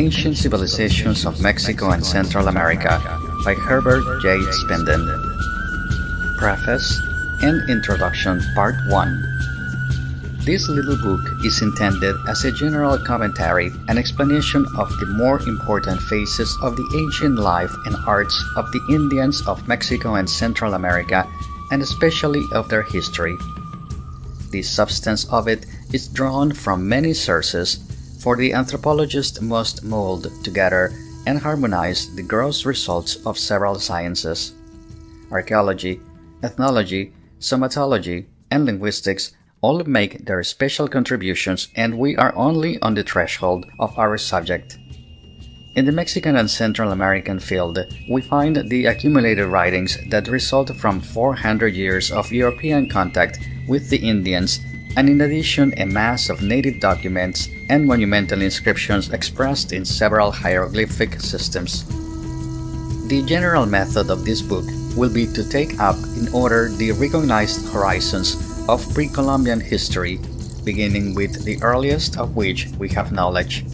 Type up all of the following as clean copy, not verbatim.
Ancient Civilizations of Mexico and Central America by Herbert J. Spinden. Preface and Introduction Part 1. This little book is intended as a general commentary and explanation of the more important phases of the ancient life and arts of the Indians of Mexico and Central America, and especially of their history. The substance of it is drawn from many sources, for the anthropologist must mold together and harmonize the gross results of several sciences. Archaeology, ethnology, somatology, and linguistics all make their special contributions, and we are only on the threshold of our subject. In the Mexican and Central American field, we find the accumulated writings that result from 400 years of European contact with the Indians, and in addition a mass of native documents and monumental inscriptions expressed in several hieroglyphic systems. The general method of this book will be to take up in order the recognized horizons of pre-Columbian history, beginning with the earliest of which we have knowledge.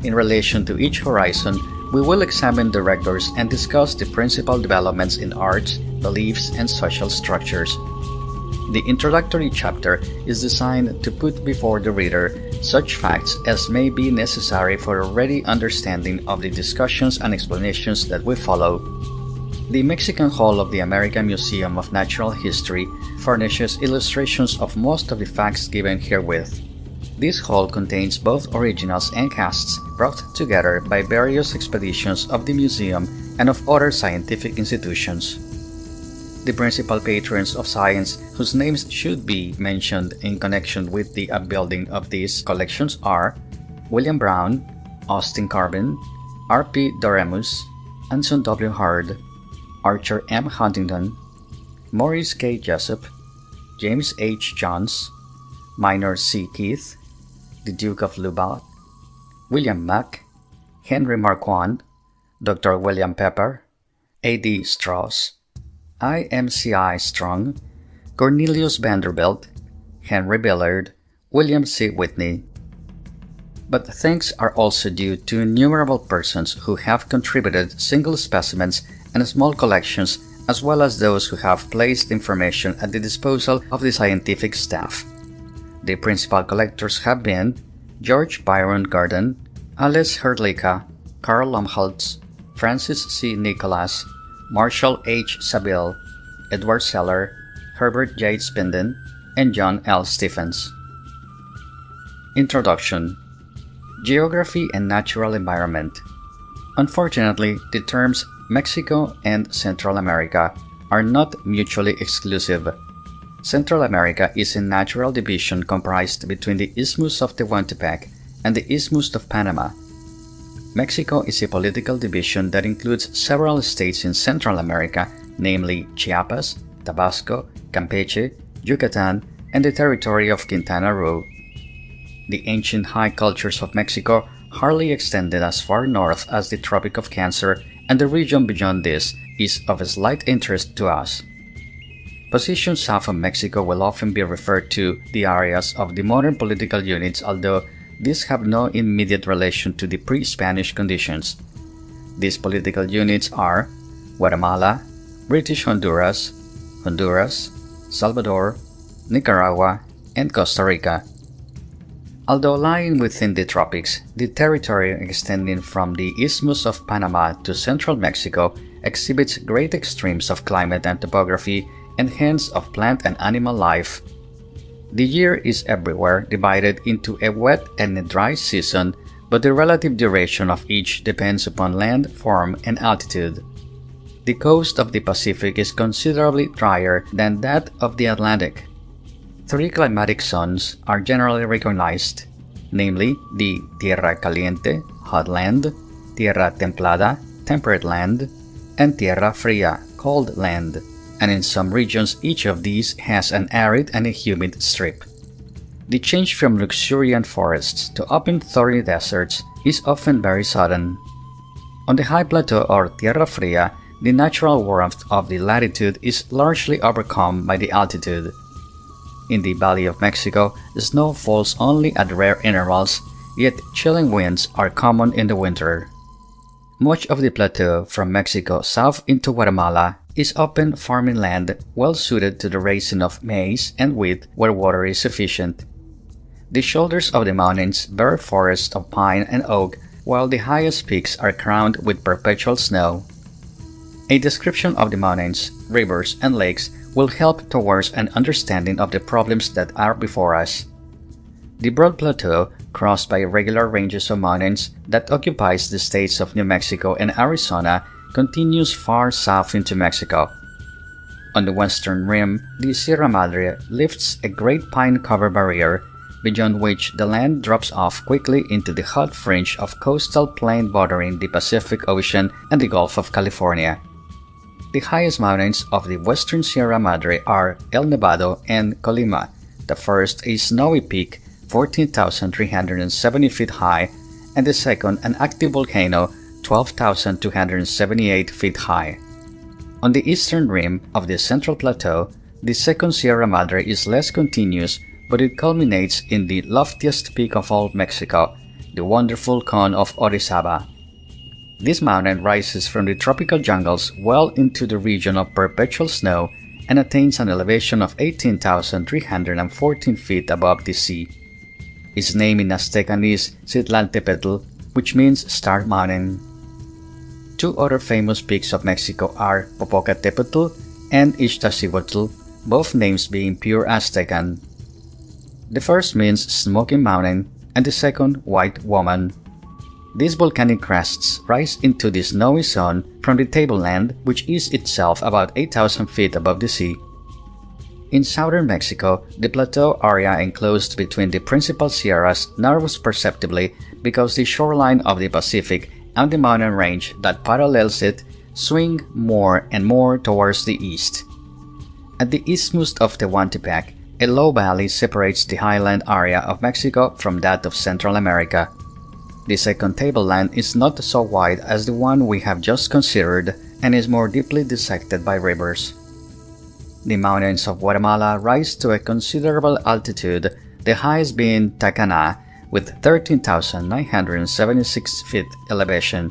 In relation to each horizon, we will examine the records and discuss the principal developments in arts, beliefs, and social structures. The introductory chapter is designed to put before the reader such facts as may be necessary for a ready understanding of the discussions and explanations that will follow. The Mexican Hall of the American Museum of Natural History furnishes illustrations of most of the facts given herewith. This hall contains both originals and casts brought together by various expeditions of the museum and of other scientific institutions. The principal patrons of science whose names should be mentioned in connection with the upbuilding of these collections are William Brown, Austin Carbon, R.P. Doremus, Anson W. Hard, Archer M. Huntington, Maurice K. Jessup, James H. Johns, Minor C. Keith, the Duke of Lubac, William Mack, Henry Marquand, Dr. William Pepper, A.D. Strauss, I.M.C.I. Strong, Cornelius Vanderbilt, Henry Billard, William C. Whitney. But thanks are also due to innumerable persons who have contributed single specimens and small collections, as well as those who have placed information at the disposal of the scientific staff. The principal collectors have been George Byron Gordon, Alice Herlica, Carl Lumholtz, Francis C. Nicholas, Marshall H. Saville, Edward Seller, Herbert J. Spinden, and John L. Stephens. Introduction. Geography and Natural Environment. Unfortunately, the terms Mexico and Central America are not mutually exclusive. Central America is a natural division comprised between the Isthmus of Tehuantepec and the Isthmus of Panama. Mexico is a political division that includes several states in Central America, namely Chiapas, Tabasco, Campeche, Yucatan, and the territory of Quintana Roo. The ancient high cultures of Mexico hardly extended as far north as the Tropic of Cancer, and the region beyond this is of slight interest to us. Positions south of Mexico will often be referred to the areas of the modern political units, although these have no immediate relation to the pre-Spanish conditions. These political units are Guatemala, British Honduras, Salvador, Nicaragua, and Costa Rica. Although lying within the tropics, the territory extending from the Isthmus of Panama to central Mexico exhibits great extremes of climate and topography, and hence of plant and animal life. The year is everywhere divided into a wet and a dry season, but the relative duration of each depends upon land form and altitude. The coast of the Pacific is considerably drier than that of the Atlantic. Three climatic zones are generally recognized, namely the Tierra Caliente, hot land, Tierra Templada, temperate land, and Tierra Fria, cold land, and in some regions each of these has an arid and a humid strip. The change from luxuriant forests to open thorny deserts is often very sudden. On the high plateau or Tierra Fria, the natural warmth of the latitude is largely overcome by the altitude. In the Valley of Mexico, the snow falls only at rare intervals, yet chilling winds are common in the winter. Much of the plateau from Mexico south into Guatemala is open farming land well suited to the raising of maize and wheat where water is sufficient. The shoulders of the mountains bear forests of pine and oak, while the highest peaks are crowned with perpetual snow. A description of the mountains, rivers, and lakes will help towards an understanding of the problems that are before us. The broad plateau, crossed by irregular ranges of mountains that occupies the states of New Mexico and Arizona, continues far south into Mexico. On the western rim, the Sierra Madre lifts a great pine-covered barrier, beyond which the land drops off quickly into the hot fringe of coastal plain bordering the Pacific Ocean and the Gulf of California. The highest mountains of the western Sierra Madre are El Nevado and Colima, the first a snowy peak 14,370 feet high, and the second an active volcano 12,278 feet high. On the eastern rim of the Central Plateau, the second Sierra Madre is less continuous, but it culminates in the loftiest peak of all Mexico, the wonderful cone of Orizaba. This mountain rises from the tropical jungles well into the region of perpetual snow and attains an elevation of 18,314 feet above the sea. Its name in Aztecan is Citlantepetl, which means Star Mountain. Two other famous peaks of Mexico are Popocatépetl and Iztaccíhuatl, both names being pure Aztecan. The first means Smoking Mountain, and the second White Woman. These volcanic crests rise into the snowy zone from the tableland, which is itself about 8,000 feet above the sea. In southern Mexico, the plateau area enclosed between the principal sierras narrows perceptibly because the shoreline of the Pacific and the mountain range that parallels it swing more and more towards the east. At the isthmus of Tehuantepec, a low valley separates the highland area of Mexico from that of Central America. The second tableland is not so wide as the one we have just considered and is more deeply dissected by rivers. The mountains of Guatemala rise to a considerable altitude, the highest being Tacana, with 13,976 feet elevation.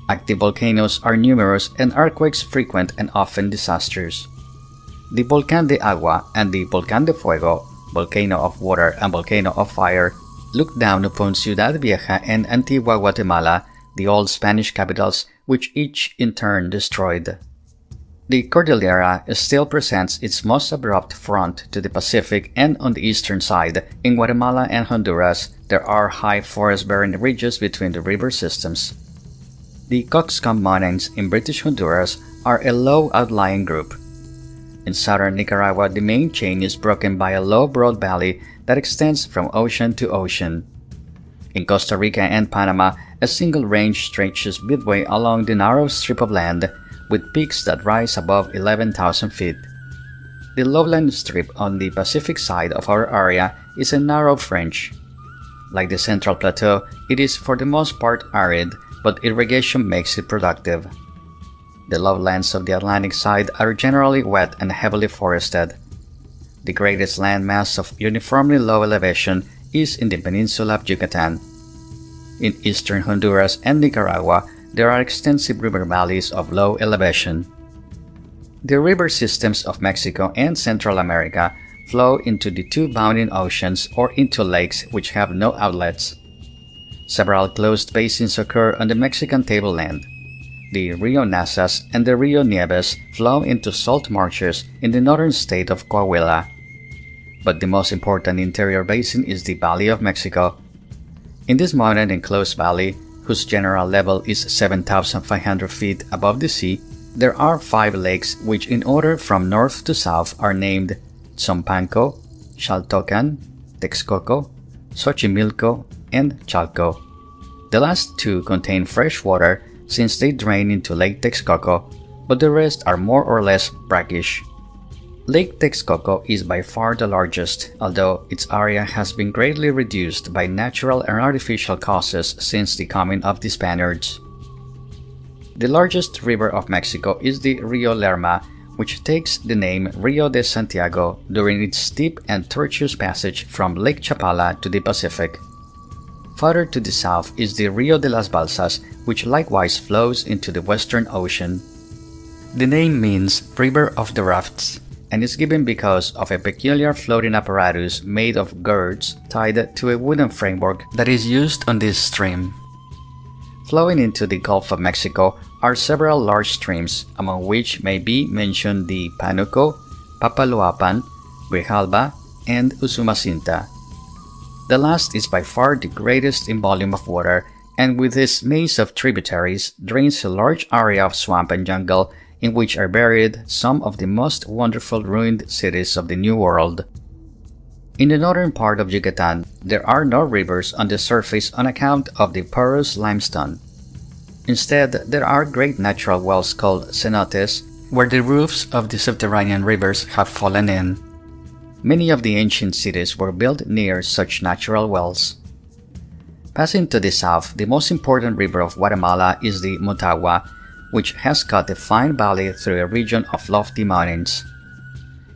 Active volcanoes are numerous and earthquakes frequent and often disastrous. The Volcán de Agua and the Volcán de Fuego, volcano of water and volcano of fire, look down upon Ciudad Vieja and Antigua Guatemala, the old Spanish capitals, which each in turn destroyed. The Cordillera still presents its most abrupt front to the Pacific, and on the eastern side, in Guatemala and Honduras, there are high forest-bearing ridges between the river systems. The Coxcomb Mountains in British Honduras are a low outlying group. In southern Nicaragua, the main chain is broken by a low broad valley that extends from ocean to ocean. In Costa Rica and Panama, a single range stretches midway along the narrow strip of land, with peaks that rise above 11,000 feet. The lowland strip on the Pacific side of our area is a narrow fringe. Like the Central Plateau, it is for the most part arid, but irrigation makes it productive. The lowlands of the Atlantic side are generally wet and heavily forested. The greatest landmass of uniformly low elevation is in the peninsula of Yucatan. In eastern Honduras and Nicaragua, there are extensive river valleys of low elevation. The river systems of Mexico and Central America flow into the two bounding oceans or into lakes which have no outlets. Several closed basins occur on the Mexican tableland. The Rio Nazas and the Rio Nieves flow into salt marshes in the northern state of Coahuila. But the most important interior basin is the Valley of Mexico. In this mountain-enclosed valley, whose general level is 7,500 feet above the sea, there are 5 lakes which in order from north to south are named Tzompanco, Xaltocan, Texcoco, Xochimilco, and Chalco. The last 2 contain fresh water since they drain into Lake Texcoco, but the rest are more or less brackish. Lake Texcoco is by far the largest, although its area has been greatly reduced by natural and artificial causes since the coming of the Spaniards. The largest river of Mexico is the Rio Lerma, which takes the name Rio de Santiago during its steep and tortuous passage from Lake Chapala to the Pacific. Farther to the south is the Rio de las Balsas, which likewise flows into the Western Ocean. The name means River of the Rafts, and is given because of a peculiar floating apparatus made of girds tied to a wooden framework that is used on this stream. Flowing into the Gulf of Mexico are several large streams, among which may be mentioned the Panuco, Papaloapan, Grijalba, and Usumacinta. The last is by far the greatest in volume of water, and with its maze of tributaries drains a large area of swamp and jungle in which are buried some of the most wonderful ruined cities of the New World. In the northern part of Yucatan, there are no rivers on the surface on account of the porous limestone. Instead, there are great natural wells called cenotes, where the roofs of the subterranean rivers have fallen in. Many of the ancient cities were built near such natural wells. Passing to the south, the most important river of Guatemala is the Motagua, which has cut a fine valley through a region of lofty mountains.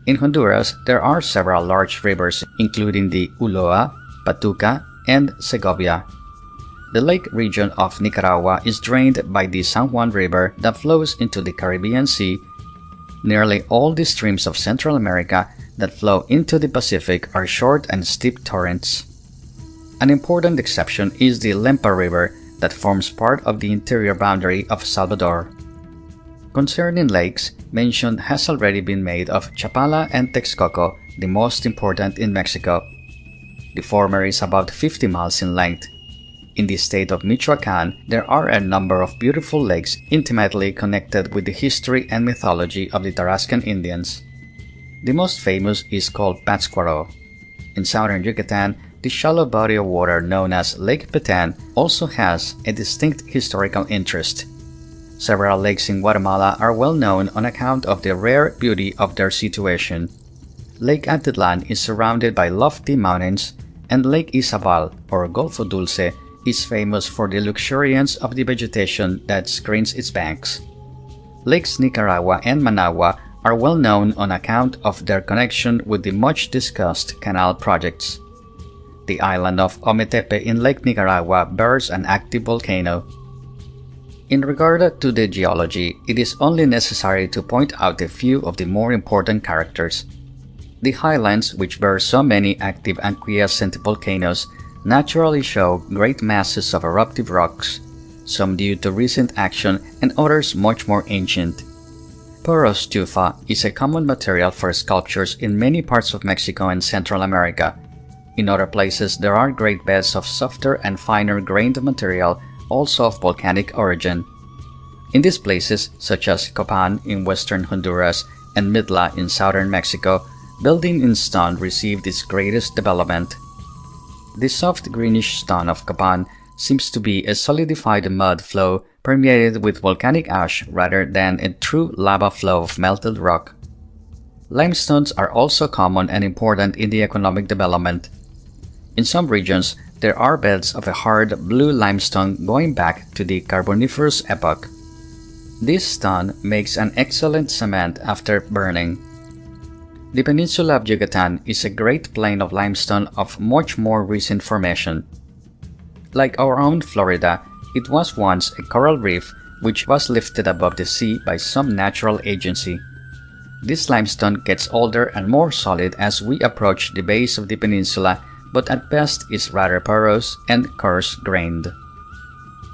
In Honduras, there are several large rivers, including the Ulloa, Patuca, and Segovia. The lake region of Nicaragua is drained by the San Juan River that flows into the Caribbean Sea. Nearly all the streams of Central America that flow into the Pacific are short and steep torrents. An important exception is the Lempa River that forms part of the interior boundary of Salvador. Concerning lakes, mention has already been made of Chapala and Texcoco, the most important in Mexico. The former is about 50 miles in length. In the state of Michoacán, there are a number of beautiful lakes intimately connected with the history and mythology of the Tarascan Indians. The most famous is called Pátzcuaro. In southern Yucatan, the shallow body of water known as Lake Petén also has a distinct historical interest. Several lakes in Guatemala are well known on account of the rare beauty of their situation. Lake Antitlan is surrounded by lofty mountains, and Lake Izabal, or Golfo Dulce, is famous for the luxuriance of the vegetation that screens its banks. Lakes Nicaragua and Managua are well known on account of their connection with the much-discussed canal projects. The island of Ometepe in Lake Nicaragua bears an active volcano. In regard to the geology, it is only necessary to point out a few of the more important characters. The highlands, which bear so many active and quiescent volcanoes, naturally show great masses of eruptive rocks, some due to recent action and others much more ancient. Porous tufa is a common material for sculptures in many parts of Mexico and Central America. In other places, there are great beds of softer and finer grained material, also of volcanic origin. In these places, such as Copan in western Honduras and Mitla in southern Mexico, building in stone received its greatest development. The soft greenish stone of Copan seems to be a solidified mud flow permeated with volcanic ash rather than a true lava flow of melted rock. Limestones are also common and important in the economic development. In some regions, there are beds of a hard blue limestone going back to the Carboniferous epoch. This stone makes an excellent cement after burning. The peninsula of Yucatan is a great plain of limestone of much more recent formation. Like our own Florida, it was once a coral reef which was lifted above the sea by some natural agency. This limestone gets older and more solid as we approach the base of the peninsula, but at best is rather porous and coarse-grained.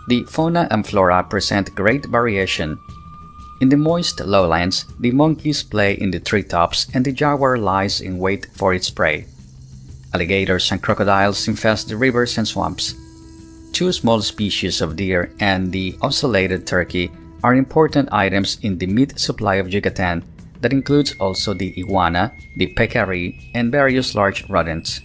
The fauna and flora present great variation. In the moist lowlands, the monkeys play in the treetops and the jaguar lies in wait for its prey. Alligators and crocodiles infest the rivers and swamps. Two small species of deer and the ocellated turkey are important items in the meat supply of Yucatan that includes also the iguana, the peccary, and various large rodents.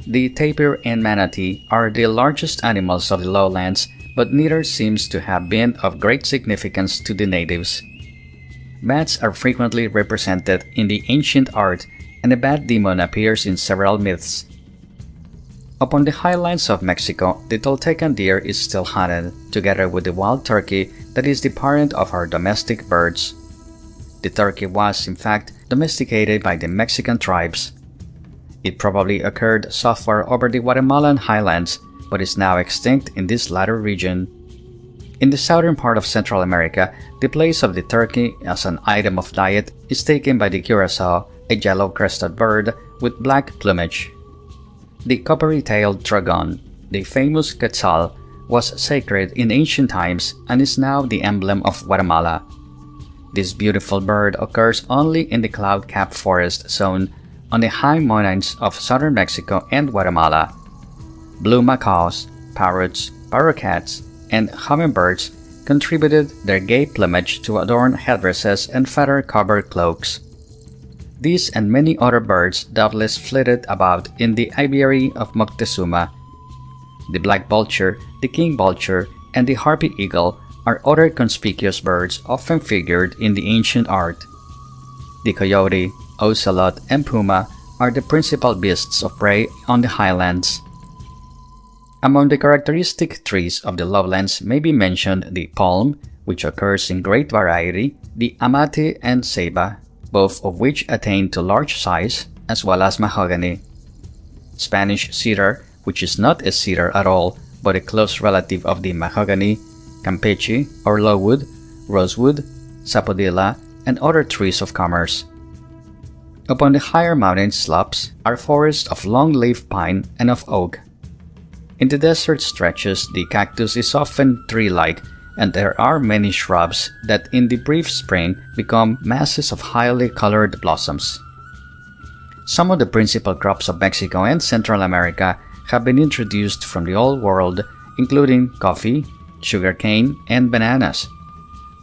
The tapir and manatee are the largest animals of the lowlands, but neither seems to have been of great significance to the natives. Bats are frequently represented in the ancient art, and a bat demon appears in several myths. Upon the highlands of Mexico, the Toltecan deer is still hunted, together with the wild turkey that is the parent of our domestic birds. The turkey was, in fact, domesticated by the Mexican tribes. It probably occurred southward over the Guatemalan highlands, but is now extinct in this latter region. In the southern part of Central America, the place of the turkey as an item of diet is taken by the curassow, a yellow-crested bird with black plumage. The coppery-tailed dragon, the famous quetzal, was sacred in ancient times and is now the emblem of Guatemala. This beautiful bird occurs only in the cloud-capped forest zone on the high mountains of southern Mexico and Guatemala. Blue macaws, parrots, paroquets, and hummingbirds contributed their gay plumage to adorn headdresses and feather-covered cloaks. These and many other birds doubtless flitted about in the aviary of Moctezuma. The black vulture, the king vulture, and the harpy eagle are other conspicuous birds often figured in the ancient art. The coyote, ocelot, and puma are the principal beasts of prey on the highlands. Among the characteristic trees of the lowlands may be mentioned the palm, which occurs in great variety, the amate and ceiba, both of which attain to large size, as well as mahogany. Spanish cedar, which is not a cedar at all, but a close relative of the mahogany, campeche or lowwood, rosewood, sapodilla, and other trees of commerce. Upon the higher mountain slopes are forests of long-leaved pine and of oak. In the desert stretches, the cactus is often tree-like, and there are many shrubs that in the brief spring become masses of highly colored blossoms. Some of the principal crops of Mexico and Central America have been introduced from the Old World, including coffee, sugarcane, and bananas.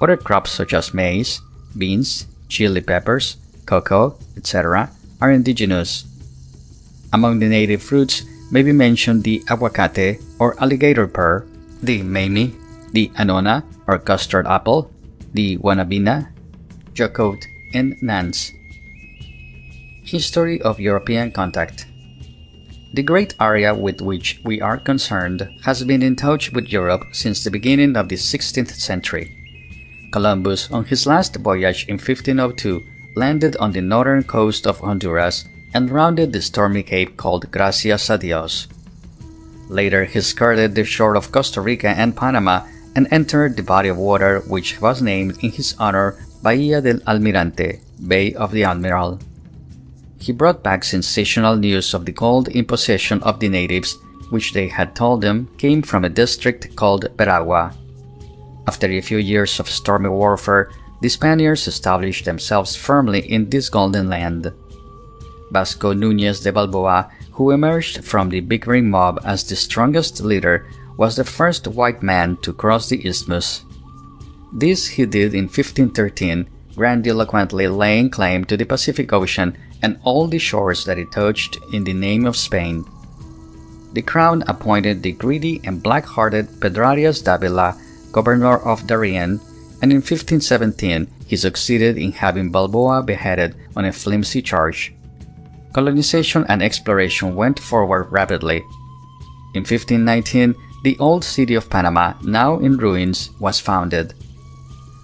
Other crops such as maize, beans, chili peppers, cocoa, etc. are indigenous. Among the native fruits may be mentioned the aguacate or alligator pear, the mamey, the anona or custard apple, the guanabina, jacote, and nance. History of European contact. The great area with which we are concerned has been in touch with Europe since the beginning of the 16th century. Columbus, on his last voyage in 1502, landed on the northern coast of Honduras and rounded the stormy cape called Gracias a Dios. Later, he skirted the shore of Costa Rica and Panama and entered the body of water which was named in his honor Bahía del Almirante, Bay of the Admiral. He brought back sensational news of the gold in possession of the natives, which they had told him came from a district called Veragua. After a few years of stormy warfare, the Spaniards established themselves firmly in this golden land. Vasco Núñez de Balboa, who emerged from the bickering mob as the strongest leader, was the first white man to cross the isthmus. This he did in 1513, grandiloquently laying claim to the Pacific Ocean and all the shores that it touched in the name of Spain. The crown appointed the greedy and black-hearted Pedrarias Dávila governor of Darien, and in 1517 he succeeded in having Balboa beheaded on a flimsy charge. Colonization and exploration went forward rapidly. In 1519, the old city of Panama, now in ruins, was founded.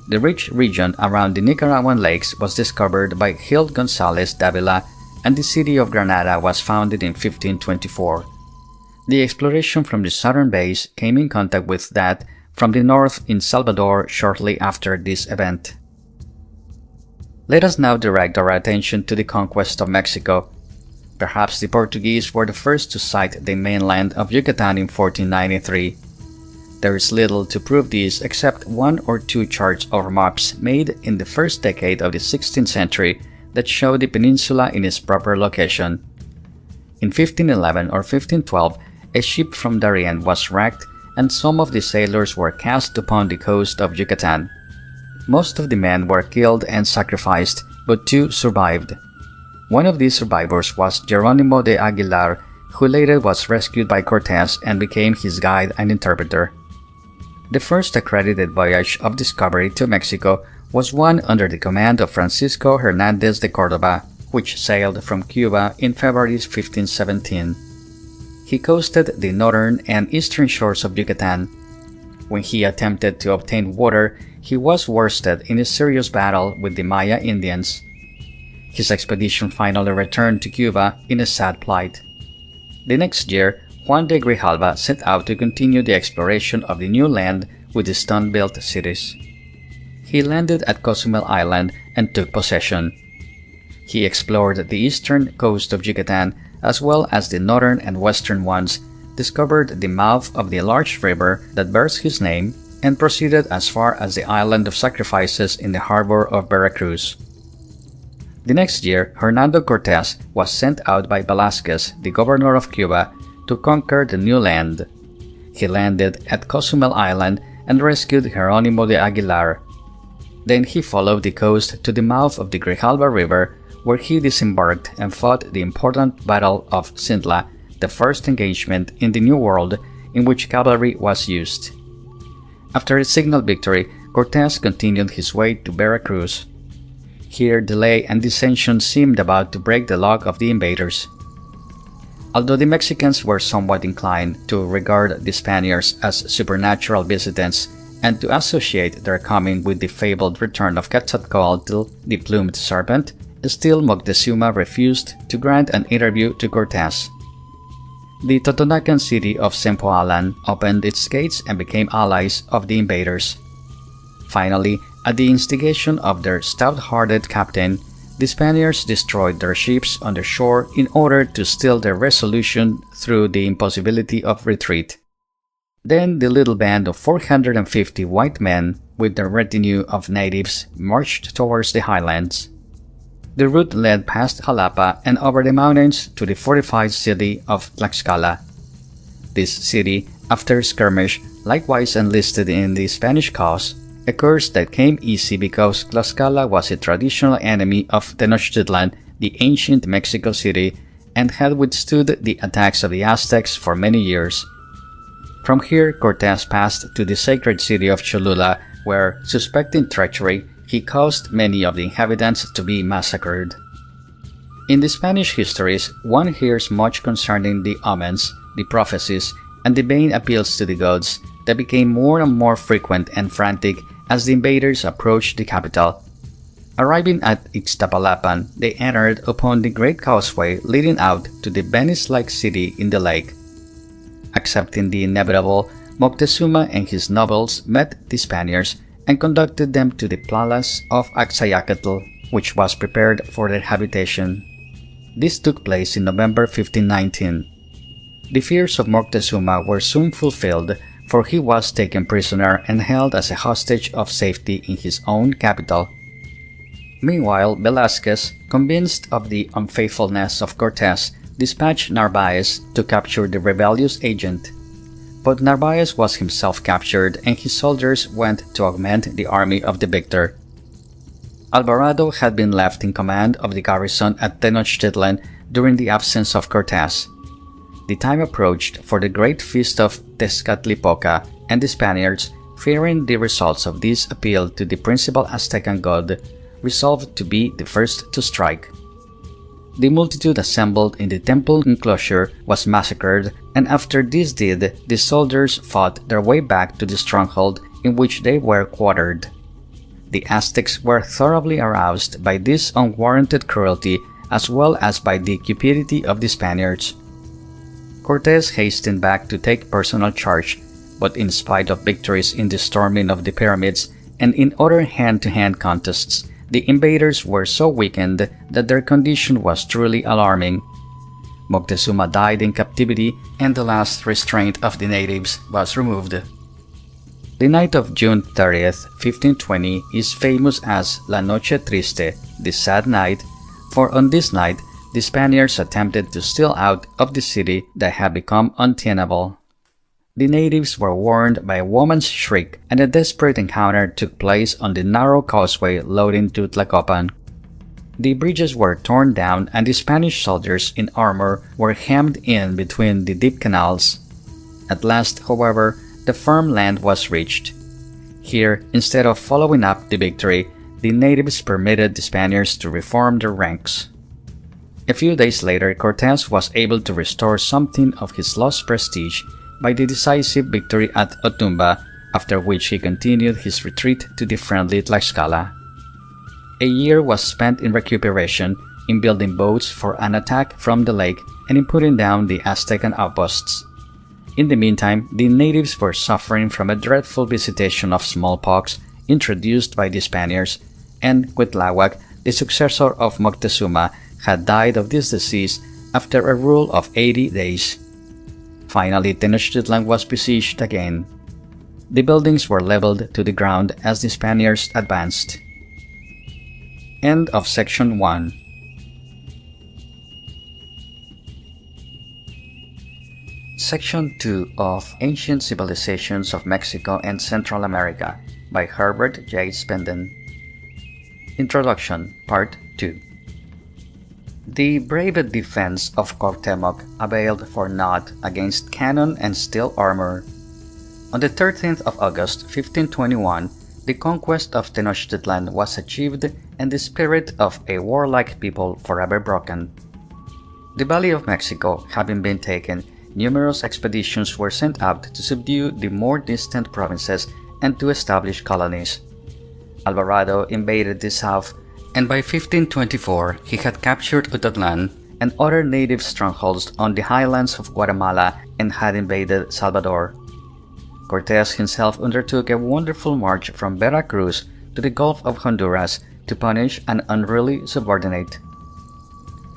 The rich region around the Nicaraguan lakes was discovered by Gil González Dávila, and the city of Granada was founded in 1524. The exploration from the southern base came in contact with that from the north in Salvador shortly after this event. Let us now direct our attention to the conquest of Mexico. Perhaps the Portuguese were the first to sight the mainland of Yucatan in 1493. There is little to prove this except one or two charts or maps made in the first decade of the 16th century that show the peninsula in its proper location. In 1511 or 1512, a ship from Darien was wrecked and some of the sailors were cast upon the coast of Yucatan. Most of the men were killed and sacrificed, but two survived. One of these survivors was Jerónimo de Aguilar, who later was rescued by Cortés and became his guide and interpreter. The first accredited voyage of discovery to Mexico was one under the command of Francisco Hernández de Córdoba, which sailed from Cuba in February 1517. He coasted the northern and eastern shores of Yucatan. When he attempted to obtain water, he was worsted in a serious battle with the Maya Indians. His expedition finally returned to Cuba in a sad plight. The next year, Juan de Grijalva set out to continue the exploration of the new land with the stone-built cities. He landed at Cozumel Island and took possession. He explored the eastern coast of Yucatan as well as the northern and western ones, discovered the mouth of the large river that bears his name, and proceeded as far as the island of sacrifices in the harbor of Veracruz. The next year, Hernando Cortés was sent out by Velázquez, the governor of Cuba, to conquer the new land. He landed at Cozumel Island and rescued Jerónimo de Aguilar. Then he followed the coast to the mouth of the Grijalva River, where he disembarked and fought the important Battle of Cintla, the first engagement in the New World in which cavalry was used. After a signal victory, Cortés continued his way to Veracruz. Here, delay and dissension seemed about to break the luck of the invaders. Although the Mexicans were somewhat inclined to regard the Spaniards as supernatural visitants and to associate their coming with the fabled return of Quetzalcoatl, the plumed serpent, still Moctezuma refused to grant an interview to Cortés. The Totonacan city of Zempoalan opened its gates and became allies of the invaders. Finally, at the instigation of their stout-hearted captain, the Spaniards destroyed their ships on the shore in order to still their resolution through the impossibility of retreat. Then the little band of 450 white men, with their retinue of natives, marched towards the highlands. The route led past Jalapa and over the mountains to the fortified city of Tlaxcala. This city, after a skirmish, likewise enlisted in the Spanish cause, a course that came easy because Tlaxcala was a traditional enemy of Tenochtitlan, the ancient Mexico City, and had withstood the attacks of the Aztecs for many years. From here, Cortés passed to the sacred city of Cholula, where, suspecting treachery, he caused many of the inhabitants to be massacred. In the Spanish histories, one hears much concerning the omens, the prophecies, and the vain appeals to the gods that became more and more frequent and frantic as the invaders approached the capital. Arriving at Ixtapalapan, they entered upon the great causeway leading out to the Venice-like city in the lake. Accepting the inevitable, Moctezuma and his nobles met the Spaniards and conducted them to the palace of Axayacatl, which was prepared for their habitation. This took place in November 1519. The fears of Moctezuma were soon fulfilled, for he was taken prisoner and held as a hostage of safety in his own capital. Meanwhile, Velázquez, convinced of the unfaithfulness of Cortés, dispatched Narvaez to capture the rebellious agent. But Narvaez was himself captured and his soldiers went to augment the army of the victor. Alvarado had been left in command of the garrison at Tenochtitlan during the absence of Cortés. The time approached for the great feast of Tezcatlipoca, and the Spaniards, fearing the results of this appeal to the principal Aztecan god, resolved to be the first to strike. The multitude assembled in the temple enclosure was massacred, and after this deed, the soldiers fought their way back to the stronghold in which they were quartered. The Aztecs were thoroughly aroused by this unwarranted cruelty as well as by the cupidity of the Spaniards. Cortés hastened back to take personal charge, but in spite of victories in the storming of the pyramids and in other hand-to-hand contests, the invaders were so weakened that their condition was truly alarming. Moctezuma died in captivity, and the last restraint of the natives was removed. The night of June 30th, 1520 is famous as La Noche Triste, the sad night, for on this night the Spaniards attempted to steal out of the city that had become untenable. The natives were warned by a woman's shriek, and a desperate encounter took place on the narrow causeway leading to Tlacopan. The bridges were torn down and the Spanish soldiers in armor were hemmed in between the deep canals. At last, however, the firm land was reached. Here, instead of following up the victory, the natives permitted the Spaniards to reform their ranks. A few days later, Cortés was able to restore something of his lost prestige by the decisive victory at Otumba, after which he continued his retreat to the friendly Tlaxcala. A year was spent in recuperation, in building boats for an attack from the lake, and in putting down the Aztecan outposts. In the meantime, the natives were suffering from a dreadful visitation of smallpox introduced by the Spaniards, and Cuitláhuac, the successor of Moctezuma, had died of this disease after a rule of 80 days. Finally, Tenochtitlan was besieged again. The buildings were leveled to the ground as the Spaniards advanced. End of Section 1. Section 2 of Ancient Civilizations of Mexico and Central America by Herbert J. Spinden. Introduction, Part 2. The brave defense of Cuauhtémoc availed for naught against cannon and steel armor. On the 13th of August, 1521, the conquest of Tenochtitlan was achieved and the spirit of a warlike people forever broken. The Valley of Mexico having been taken, numerous expeditions were sent out to subdue the more distant provinces and to establish colonies. Alvarado invaded the south, and by 1524 he had captured Utatlan and other native strongholds on the highlands of Guatemala and had invaded Salvador. Cortés himself undertook a wonderful march from Veracruz to the Gulf of Honduras to punish an unruly subordinate.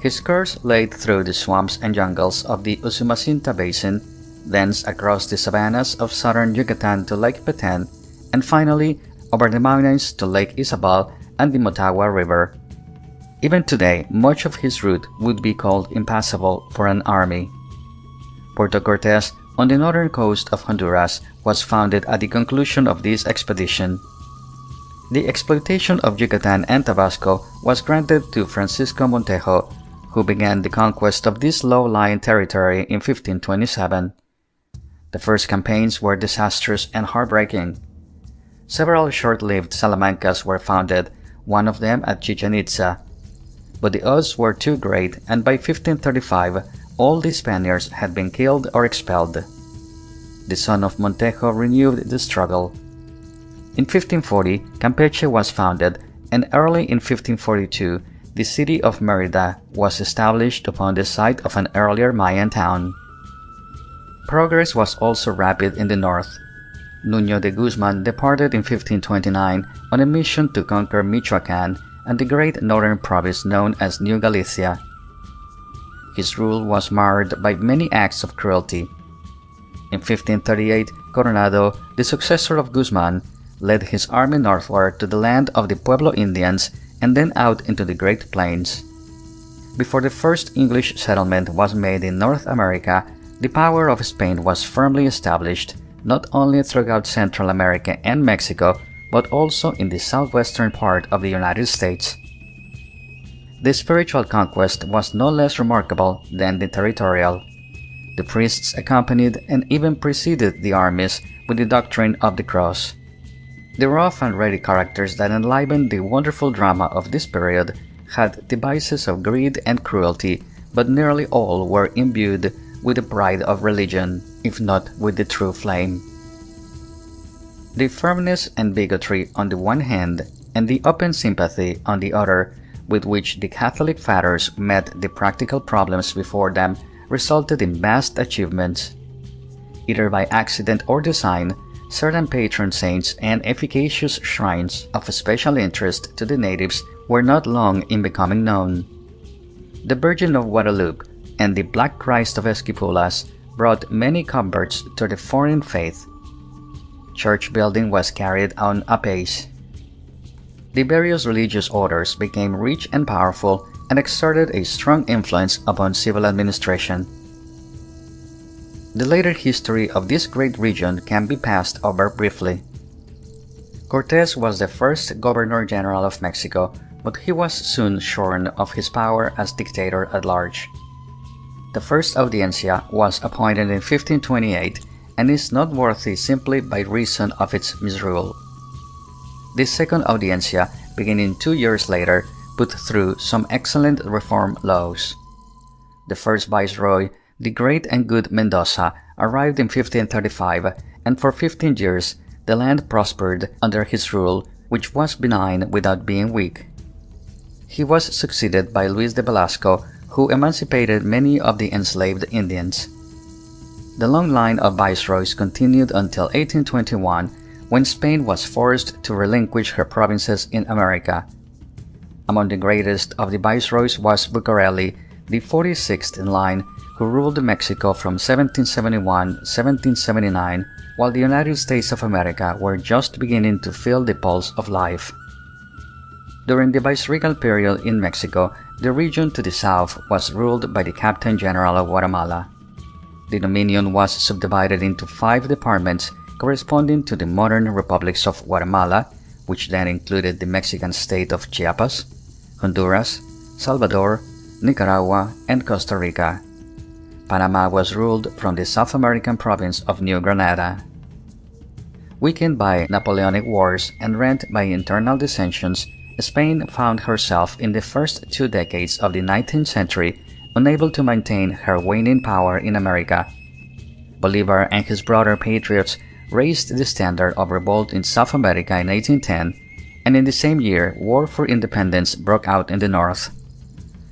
His course lay through the swamps and jungles of the Usumacinta Basin, thence across the savannas of southern Yucatan to Lake Petén, and finally over the mountains to Lake Izabal and the Motagua River. Even today, much of his route would be called impassable for an army. Puerto Cortés, on the northern coast of Honduras, was founded at the conclusion of this expedition. The exploitation of Yucatan and Tabasco was granted to Francisco Montejo, who began the conquest of this low-lying territory in 1527. The first campaigns were disastrous and heartbreaking. Several short-lived Salamancas were founded, one of them at Chichen Itza. But the odds were too great, and by 1535 all the Spaniards had been killed or expelled. The son of Montejo renewed the struggle. In 1540, Campeche was founded, and early in 1542, the city of Mérida was established upon the site of an earlier Mayan town. Progress was also rapid in the north. Nuño de Guzman departed in 1529 on a mission to conquer Michoacán and the great northern province known as New Galicia. His rule was marred by many acts of cruelty. In 1538, Coronado, the successor of Guzman, led his army northward to the land of the Pueblo Indians and then out into the Great Plains. Before the first English settlement was made in North America, the power of Spain was firmly established not only throughout Central America and Mexico, but also in the southwestern part of the United States. The spiritual conquest was no less remarkable than the territorial. The priests accompanied and even preceded the armies with the doctrine of the cross. The rough and ready characters that enlivened the wonderful drama of this period had the vices of greed and cruelty, but nearly all were imbued with the pride of religion, if not with the true flame. The firmness and bigotry on the one hand, and the open sympathy on the other, with which the Catholic fathers met the practical problems before them, resulted in vast achievements. Either by accident or design, certain patron saints and efficacious shrines of special interest to the natives were not long in becoming known. The Virgin of Guadalupe and the Black Christ of Esquipulas brought many converts to the foreign faith. Church building was carried on apace. The various religious orders became rich and powerful and exerted a strong influence upon civil administration. The later history of this great region can be passed over briefly. Cortés was the first Governor-General of Mexico, but he was soon shorn of his power as dictator at large. The first audiencia was appointed in 1528 and is noteworthy simply by reason of its misrule. The second audiencia, beginning 2 years later, put through some excellent reform laws. The first viceroy, the great and good Mendoza, arrived in 1535, and for 15 years the land prospered under his rule, which was benign without being weak. He was succeeded by Luis de Velasco, who emancipated many of the enslaved Indians. The long line of viceroys continued until 1821, when Spain was forced to relinquish her provinces in America. Among the greatest of the viceroys was Bucareli, the 46th in line, who ruled Mexico from 1771–1779, while the United States of America were just beginning to feel the pulse of life. During the viceregal period in Mexico, the region to the south was ruled by the Captain General of Guatemala. The dominion was subdivided into 5 departments corresponding to the modern republics of Guatemala, which then included the Mexican state of Chiapas, Honduras, Salvador, Nicaragua, and Costa Rica. Panama was ruled from the South American province of New Granada. Weakened by Napoleonic wars and rent by internal dissensions, Spain found herself in the first 2 decades of the 19th century unable to maintain her waning power in America. Bolivar and his brother patriots raised the standard of revolt in South America in 1810, and in the same year war for independence broke out in the north.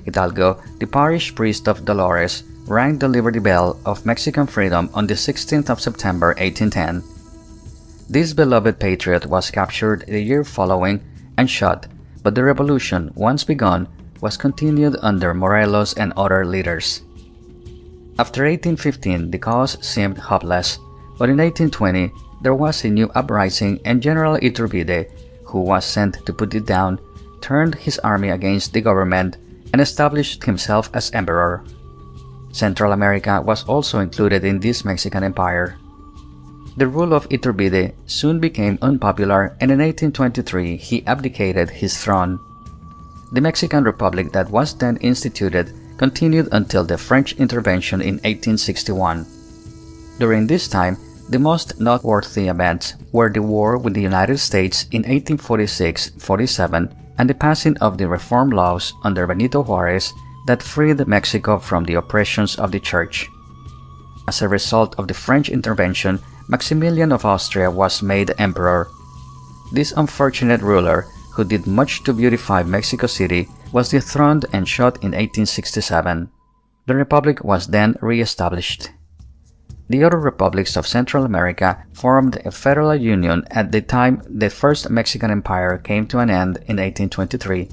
Hidalgo, the parish priest of Dolores, rang the Liberty Bell of Mexican freedom on the 16th of September 1810. This beloved patriot was captured the year following and shot, but the revolution, once begun, was continued under Morelos and other leaders. After 1815, the cause seemed hopeless, but in 1820 there was a new uprising and General Iturbide, who was sent to put it down, turned his army against the government and established himself as emperor. Central America was also included in this Mexican empire. The rule of Iturbide soon became unpopular, and in 1823 he abdicated his throne. The Mexican Republic that was then instituted continued until the French intervention in 1861. During this time, the most noteworthy events were the war with the United States in 1846–47 and the passing of the reform laws under Benito Juárez that freed Mexico from the oppressions of the Church. As a result of the French intervention, Maximilian of Austria was made emperor. This unfortunate ruler, who did much to beautify Mexico City, was dethroned and shot in 1867. The Republic was then re-established. The other republics of Central America formed a federal union at the time the First Mexican Empire came to an end in 1823.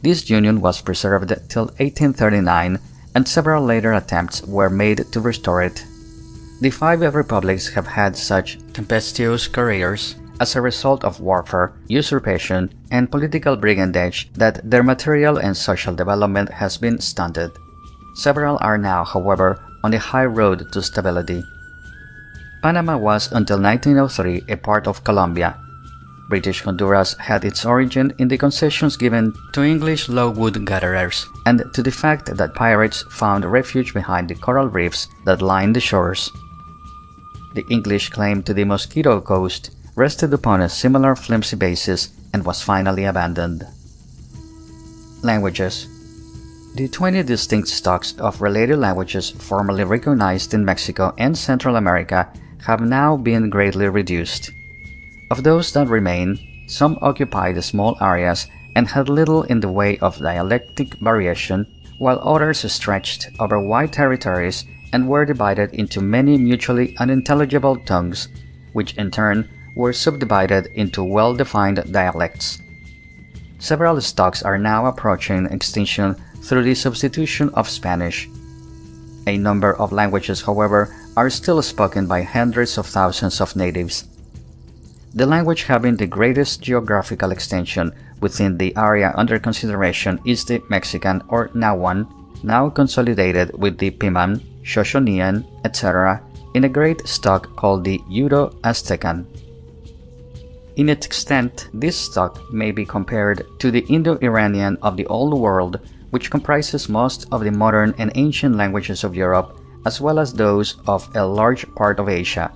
This union was preserved till 1839, and several later attempts were made to restore it. The 5 republics have had such tempestuous careers as a result of warfare, usurpation, and political brigandage that their material and social development has been stunted. Several are now, however, on the high road to stability. Panama was until 1903 a part of Colombia. British Honduras had its origin in the concessions given to English logwood gatherers and to the fact that pirates found refuge behind the coral reefs that line the shores. The English claim to the Mosquito Coast rested upon a similar flimsy basis and was finally abandoned. Languages. The 20 distinct stocks of related languages formerly recognized in Mexico and Central America have now been greatly reduced. Of those that remain, some occupied small areas and had little in the way of dialectic variation, while others stretched over wide territories and were divided into many mutually unintelligible tongues, which in turn were subdivided into well-defined dialects. Several stocks are now approaching extinction through the substitution of Spanish. A number of languages, however, are still spoken by hundreds of thousands of natives. The language having the greatest geographical extension within the area under consideration is the Mexican or Nahuatl, now consolidated with the Piman, Shoshonean, etc., in a great stock called the Udo-Aztecan. In its extent, this stock may be compared to the Indo-Iranian of the Old World, which comprises most of the modern and ancient languages of Europe, as well as those of a large part of Asia.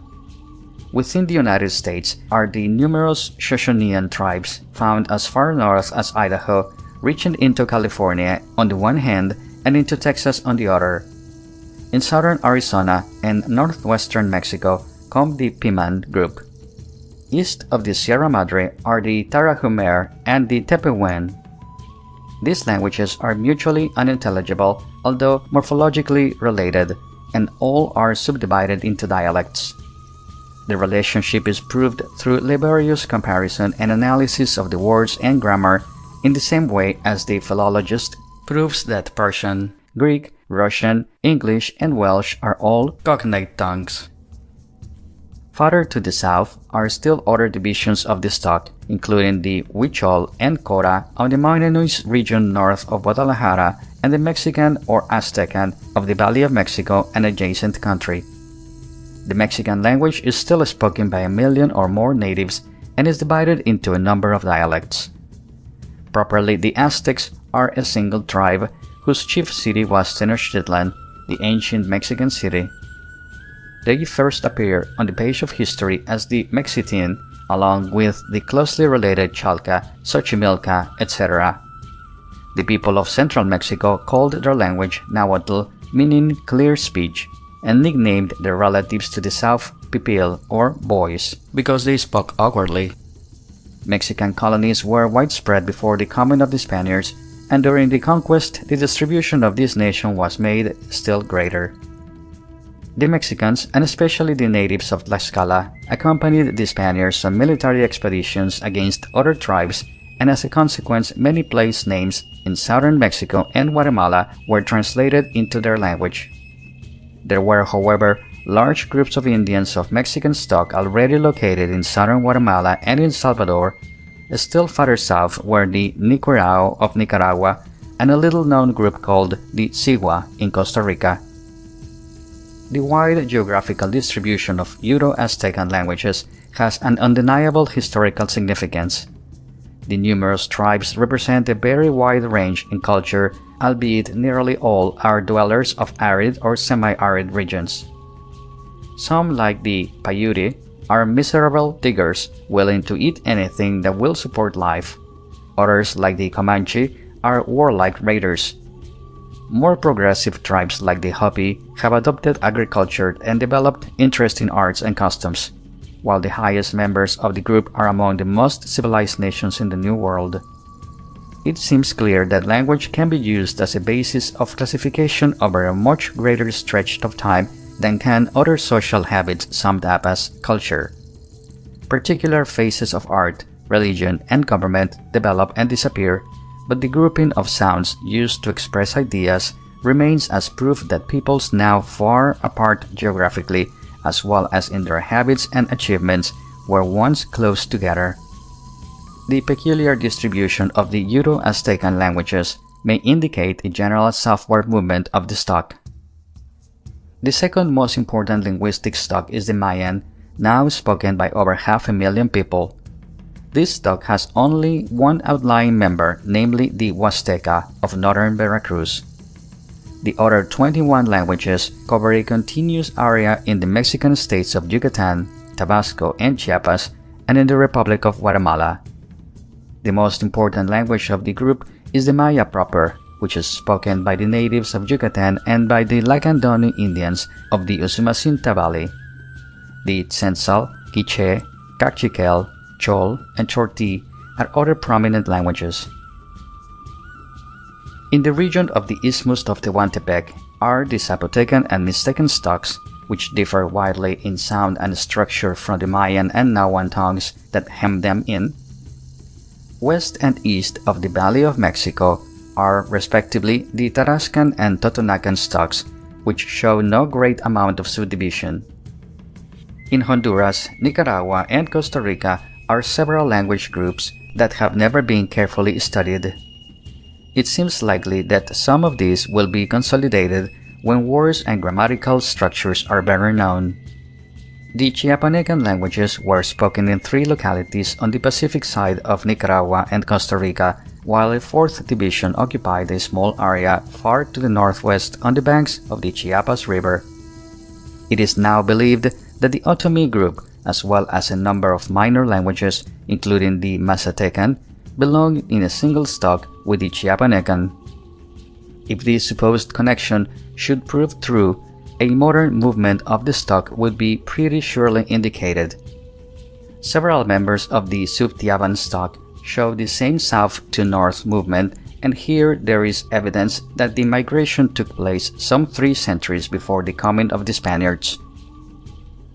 Within the United States are the numerous Shoshonean tribes found as far north as Idaho, reaching into California on the one hand and into Texas on the other. In southern Arizona and northwestern Mexico come the Piman group. East of the Sierra Madre are the Tarahumare and the Tepehuan. These languages are mutually unintelligible, although morphologically related, and all are subdivided into dialects. The relationship is proved through laborious comparison and analysis of the words and grammar in the same way as the philologist proves that Persian, Greek, Russian, English, and Welsh are all cognate tongues. Farther to the south are still other divisions of the stock, including the Huichol and Cora of the mountainous region north of Guadalajara and the Mexican or Aztecan of the Valley of Mexico and adjacent country. The Mexican language is still spoken by 1 million or more natives and is divided into a number of dialects. Properly, the Aztecs are a single tribe whose chief city was Tenochtitlan, the ancient Mexican city. They first appear on the page of history as the Mexitin, along with the closely related Chalca, Xochimilca, etc. The people of central Mexico called their language Nahuatl, meaning clear speech, and nicknamed their relatives to the south Pipil or boys, because they spoke awkwardly. Mexican colonies were widespread before the coming of the Spaniards, and during the conquest the distribution of this nation was made still greater. The Mexicans, and especially the natives of Tlaxcala, accompanied the Spaniards on military expeditions against other tribes, and as a consequence many place names in southern Mexico and Guatemala were translated into their language. There were, however, large groups of Indians of Mexican stock already located in southern Guatemala and in Salvador. Still farther south were the Niquirao of Nicaragua and a little-known group called the Sigua in Costa Rica. The wide geographical distribution of Euro-Aztecan languages has an undeniable historical significance. The numerous tribes represent a very wide range in culture, albeit nearly all are dwellers of arid or semi-arid regions. Some, like the Paiute, are miserable diggers willing to eat anything that will support life. Others, like the Comanche, are warlike raiders. More progressive tribes like the Hopi have adopted agriculture and developed interest in arts and customs, while the highest members of the group are among the most civilized nations in the New World. It seems clear that language can be used as a basis of classification over a much greater stretch of time than can other social habits summed up as culture. Particular phases of art, religion, and government develop and disappear, but the grouping of sounds used to express ideas remains as proof that peoples now far apart geographically, as well as in their habits and achievements, were once close together. The peculiar distribution of the Euro-Aztecan languages may indicate a general southward movement of the stock. The second most important linguistic stock is the Mayan, now spoken by over 500,000 people. This stock has only one outlying member, namely the Huasteca of northern Veracruz. The other 21 languages cover a continuous area in the Mexican states of Yucatan, Tabasco, and Chiapas, and in the Republic of Guatemala. The most important language of the group is the Maya proper, which is spoken by the natives of Yucatan and by the Lacandoni Indians of the Usumacinta Valley. The Tzetzal, Quiche, Cachiquel, Chol, and Chorti are other prominent languages. In the region of the Isthmus of Tehuantepec are the Zapotecan and Mixtecan stocks, which differ widely in sound and structure from the Mayan and Nahuatl tongues that hem them in. West and east of the Valley of Mexico are respectively the Tarascan and Totonacan stocks, which show no great amount of subdivision. In Honduras, Nicaragua, and Costa Rica are several language groups that have never been carefully studied. It seems likely that some of these will be consolidated when words and grammatical structures are better known. The Chiapanecan languages were spoken in 3 localities on the Pacific side of Nicaragua and Costa Rica, while a 4th division occupied a small area far to the northwest on the banks of the Chiapas River. It is now believed that the Otomi group, as well as a number of minor languages, including the Mazatecan, belong in a single stock with the Chiapanecan. If this supposed connection should prove true, a modern movement of the stock would be pretty surely indicated. Several members of the Sub-Tiaban stock show the same south to north movement and here there is evidence that the migration took place some 3 centuries before the coming of the Spaniards.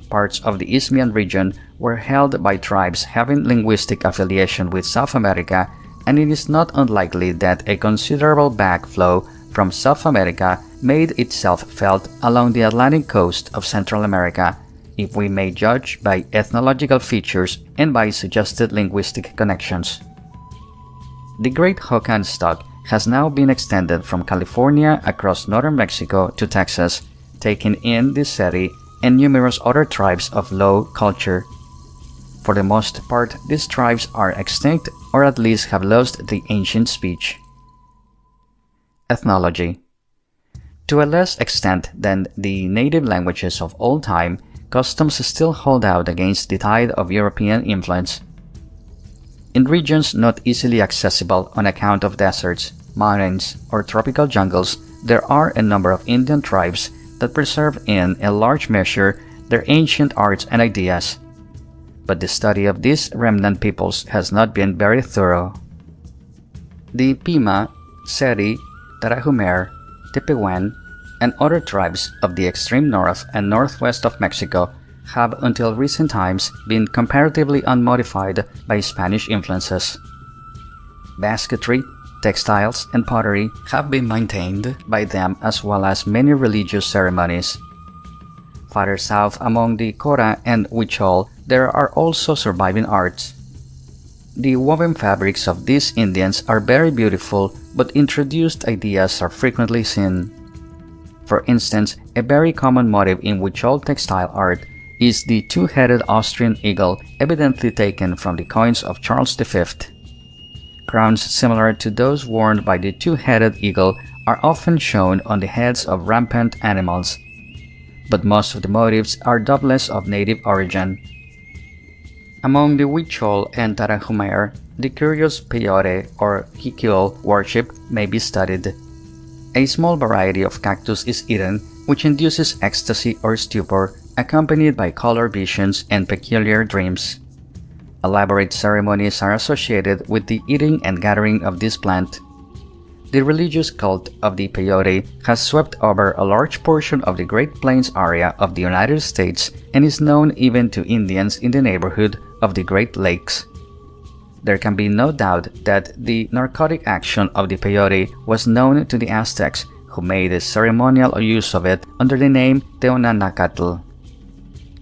Parts of the Isthmian region were held by tribes having linguistic affiliation with South America, and it is not unlikely that a considerable backflow from South America made itself felt along the Atlantic coast of Central America, if we may judge by ethnological features and by suggested linguistic connections. The Great Hokan stock has now been extended from California across northern Mexico to Texas, taking in the Seri and numerous other tribes of low culture. For the most part, these tribes are extinct or at least have lost the ancient speech. Ethnology. To a less extent than the native languages of old time, customs still hold out against the tide of European influence. In regions not easily accessible on account of deserts, mountains, or tropical jungles, there are a number of Indian tribes that preserve in a large measure their ancient arts and ideas. But the study of these remnant peoples has not been very thorough. The Pima, Seri, Tarahumer, Tepehuan, and other tribes of the extreme north and northwest of Mexico have until recent times been comparatively unmodified by Spanish influences. Basketry, textiles, and pottery have been maintained by them, as well as many religious ceremonies. Farther south among the Cora and Huichol, there are also surviving arts. The woven fabrics of these Indians are very beautiful, but introduced ideas are frequently seen. For instance, a very common motif in Huichol textile art is the 2-headed Austrian eagle, evidently taken from the coins of Charles V. Crowns similar to those worn by the 2-headed eagle are often shown on the heads of rampant animals, but most of the motifs are doubtless of native origin. Among the Huichol and Tarahumer, the curious peyote or kikyo worship may be studied. A small variety of cactus is eaten, which induces ecstasy or stupor, accompanied by color visions and peculiar dreams. Elaborate ceremonies are associated with the eating and gathering of this plant. The religious cult of the peyote has swept over a large portion of the Great Plains area of the United States and is known even to Indians in the neighborhood of the Great Lakes. There can be no doubt that the narcotic action of the peyote was known to the Aztecs, who made a ceremonial use of it under the name Teonanacatl.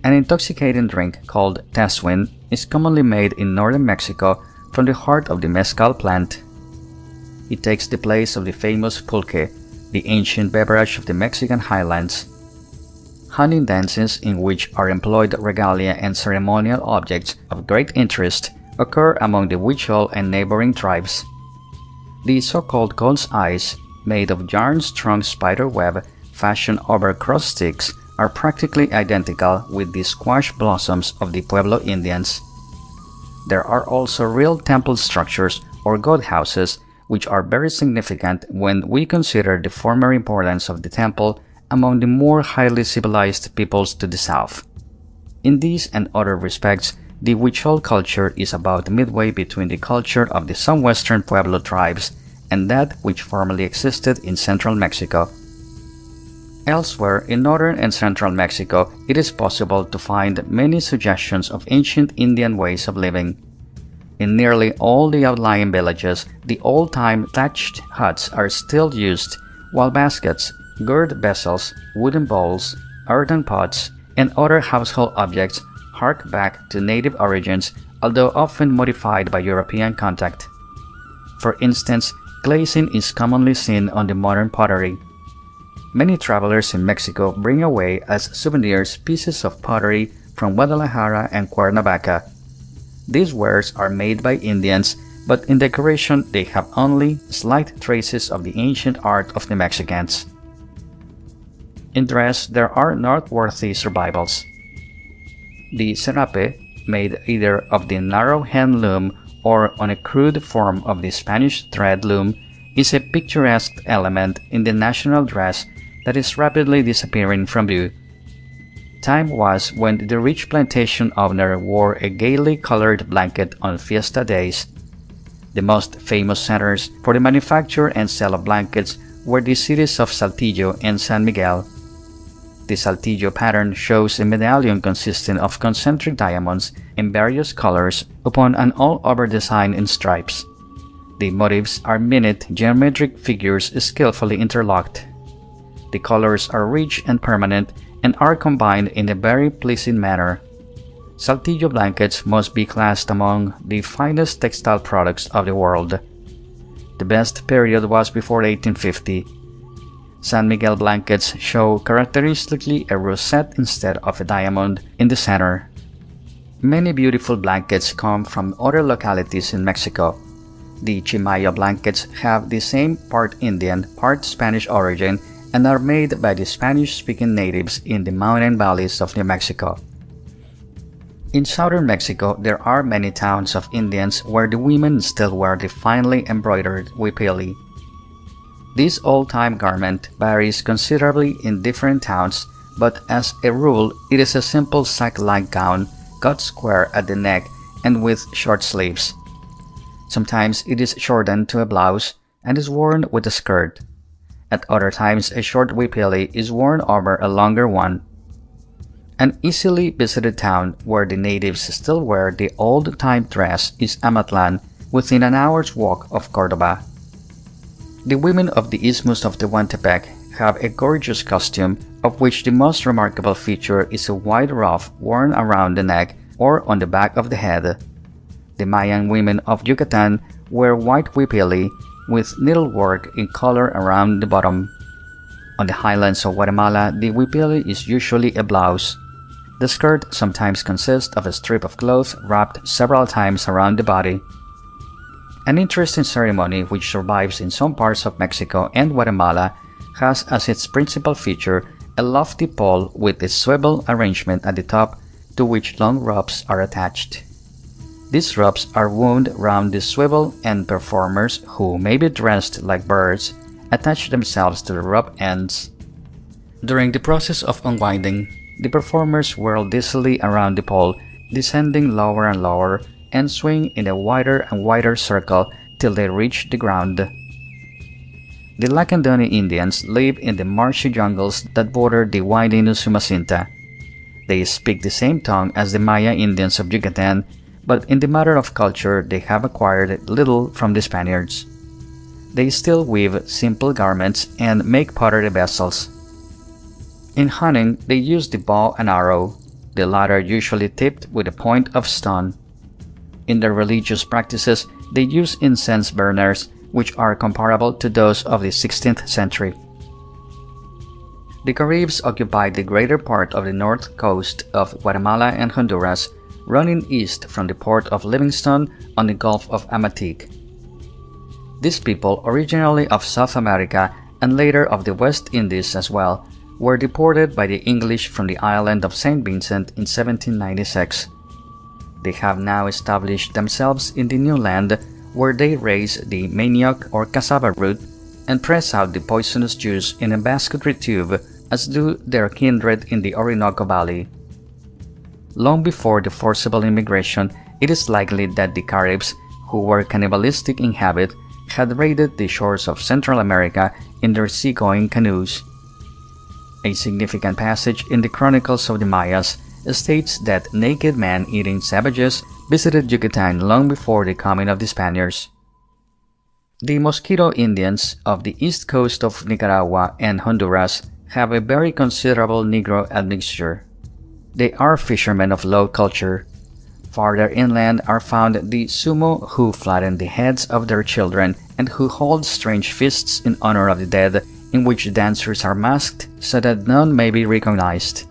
An intoxicating drink called teswin is commonly made in northern Mexico from the heart of the mezcal plant. It takes the place of the famous pulque, the ancient beverage of the Mexican highlands. Hunting dances, in which are employed regalia and ceremonial objects of great interest, occur among the Huichol and neighboring tribes. The so-called God's eyes, made of yarn-strung spider web fashioned over cross sticks, are practically identical with the squash blossoms of the Pueblo Indians. There are also real temple structures or god houses, which are very significant when we consider the former importance of the temple among the more highly civilized peoples to the south. In these and other respects, the Huichol culture is about midway between the culture of the southwestern Pueblo tribes and that which formerly existed in central Mexico. Elsewhere in northern and central Mexico, it is possible to find many suggestions of ancient Indian ways of living. In nearly all the outlying villages, the old-time thatched huts are still used, while baskets, gourd vessels, wooden bowls, earthen pots, and other household objects hark back to native origins, although often modified by European contact. For instance, glazing is commonly seen on the modern pottery. Many travelers in Mexico bring away as souvenirs pieces of pottery from Guadalajara and Cuernavaca. These wares are made by Indians, but in decoration they have only slight traces of the ancient art of the Mexicans. In dress, there are noteworthy survivals. The serape, made either of the narrow hand loom or on a crude form of the Spanish thread loom, is a picturesque element in the national dress that is rapidly disappearing from view. Time was when the rich plantation owner wore a gaily colored blanket on fiesta days. The most famous centers for the manufacture and sale of blankets were the cities of Saltillo and San Miguel. The Saltillo pattern shows a medallion consisting of concentric diamonds in various colors upon an all-over design in stripes. The motifs are minute geometric figures skillfully interlocked. The colors are rich and permanent and are combined in a very pleasing manner. Saltillo blankets must be classed among the finest textile products of the world. The best period was before 1850. San Miguel blankets show characteristically a rosette instead of a diamond in the center. Many beautiful blankets come from other localities in Mexico. The Chimaya blankets have the same part Indian, part Spanish origin and are made by the Spanish-speaking natives in the mountain valleys of New Mexico. In southern Mexico, there are many towns of Indians where the women still wear the finely embroidered huipili. This old-time garment varies considerably in different towns, but as a rule, it is a simple sack-like gown cut square at the neck and with short sleeves. Sometimes it is shortened to a blouse and is worn with a skirt. At other times, a short huipili is worn over a longer one. An easily visited town where the natives still wear the old-time dress is MYTHLAND, within an hour's walk of Córdoba. The women of the Isthmus of Tehuantepec have a gorgeous costume, of which the most remarkable feature is a wide ruff worn around the neck or on the back of the head. The Mayan women of Yucatan wear white huipili with needlework in color around the bottom. On the highlands of Guatemala, the huipili is usually a blouse. The skirt sometimes consists of a strip of cloth wrapped several times around the body. An interesting ceremony which survives in some parts of Mexico and Guatemala has as its principal feature a lofty pole with a swivel arrangement at the top to which long ropes are attached. These ropes are wound round the swivel and performers, who may be dressed like birds, attach themselves to the rope ends. During the process of unwinding, the performers whirl dizzily around the pole, descending lower and lower, and swing in a wider and wider circle till they reach the ground. The Lacandone Indians live in the marshy jungles that border the winding Usumacinta. They speak the same tongue as the Maya Indians of Yucatan, but in the matter of culture they have acquired little from the Spaniards. They still weave simple garments and make pottery vessels. In hunting, they use the bow and arrow, the latter usually tipped with a point of stone. In their religious practices, they use incense burners, which are comparable to those of the 16th century. The Caribs occupy the greater part of the north coast of Guatemala and Honduras, running east from the port of Livingston on the Gulf of Amatique. These people, originally of South America and later of the West Indies as well, were deported by the English from the island of St. Vincent in 1796. They have now established themselves in the new land, where they raise the manioc or cassava root and press out the poisonous juice in a basketry tube, as do their kindred in the Orinoco Valley. Long before the forcible immigration, it is likely that the Caribs, who were cannibalistic in habit, had raided the shores of Central America in their seagoing canoes. A significant passage in the Chronicles of the Mayas states that naked man-eating savages visited Yucatan long before the coming of the Spaniards. The Mosquito Indians of the east coast of Nicaragua and Honduras have a very considerable Negro admixture. They are fishermen of low culture. Farther inland are found the Sumo, who flatten the heads of their children and who hold strange feasts in honor of the dead, in which dancers are masked so that none may be recognized.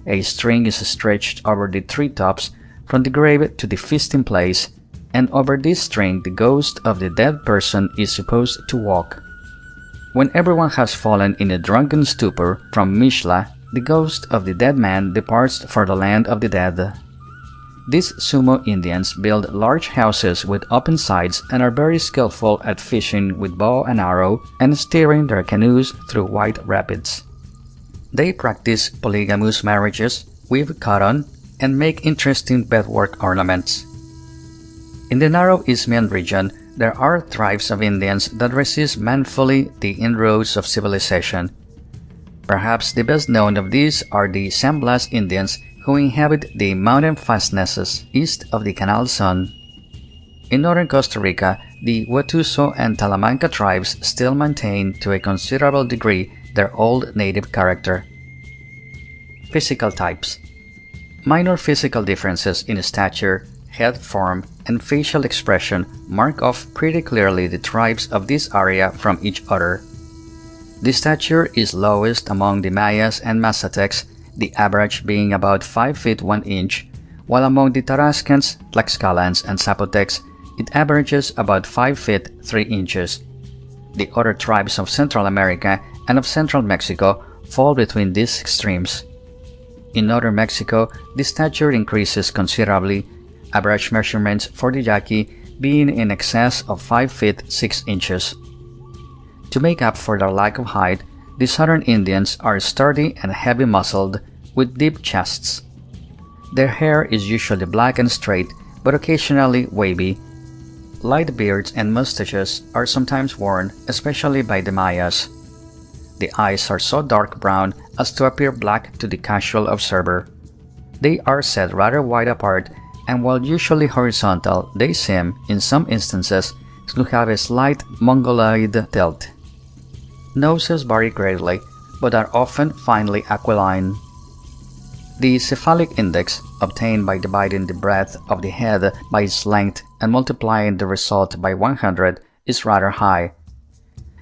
A string is stretched over the treetops from the grave to the feasting place, and over this string the ghost of the dead person is supposed to walk. When everyone has fallen in a drunken stupor from Mixtla, the ghost of the dead man departs for the land of the dead. These Sumo Indians build large houses with open sides and are very skillful at fishing with bow and arrow and steering their canoes through wide rapids. They practice polygamous marriages, weave cotton, and make interesting bedwork ornaments. In the narrow Isthmian region, there are tribes of Indians that resist manfully the inroads of civilization. Perhaps the best known of these are the San Blas Indians who inhabit the mountain fastnesses east of the Canal Zone. In northern Costa Rica, the Huetuso and Talamanca tribes still maintain to a considerable degree their old native character. Physical types. Minor physical differences in stature, head form, and facial expression mark off pretty clearly the tribes of this area from each other. The stature is lowest among the Mayas and Mazatecs, the average being about 5 feet 1 inch, while among the Tarascans, Tlaxcalans, and Zapotecs, it averages about 5 feet 3 inches. The other tribes of Central America and of central Mexico fall between these extremes. In northern Mexico, the stature increases considerably, average measurements for the Yaqui being in excess of 5 feet 6 inches. To make up for their lack of height, the southern Indians are sturdy and heavy-muscled, with deep chests. Their hair is usually black and straight, but occasionally wavy. Light beards and mustaches are sometimes worn, especially by the Mayas. The eyes are so dark brown as to appear black to the casual observer. They are set rather wide apart, and while usually horizontal, they seem, in some instances, to have a slight mongoloid tilt. Noses vary greatly, but are often finely aquiline. The cephalic index, obtained by dividing the breadth of the head by its length and multiplying the result by 100, is rather high.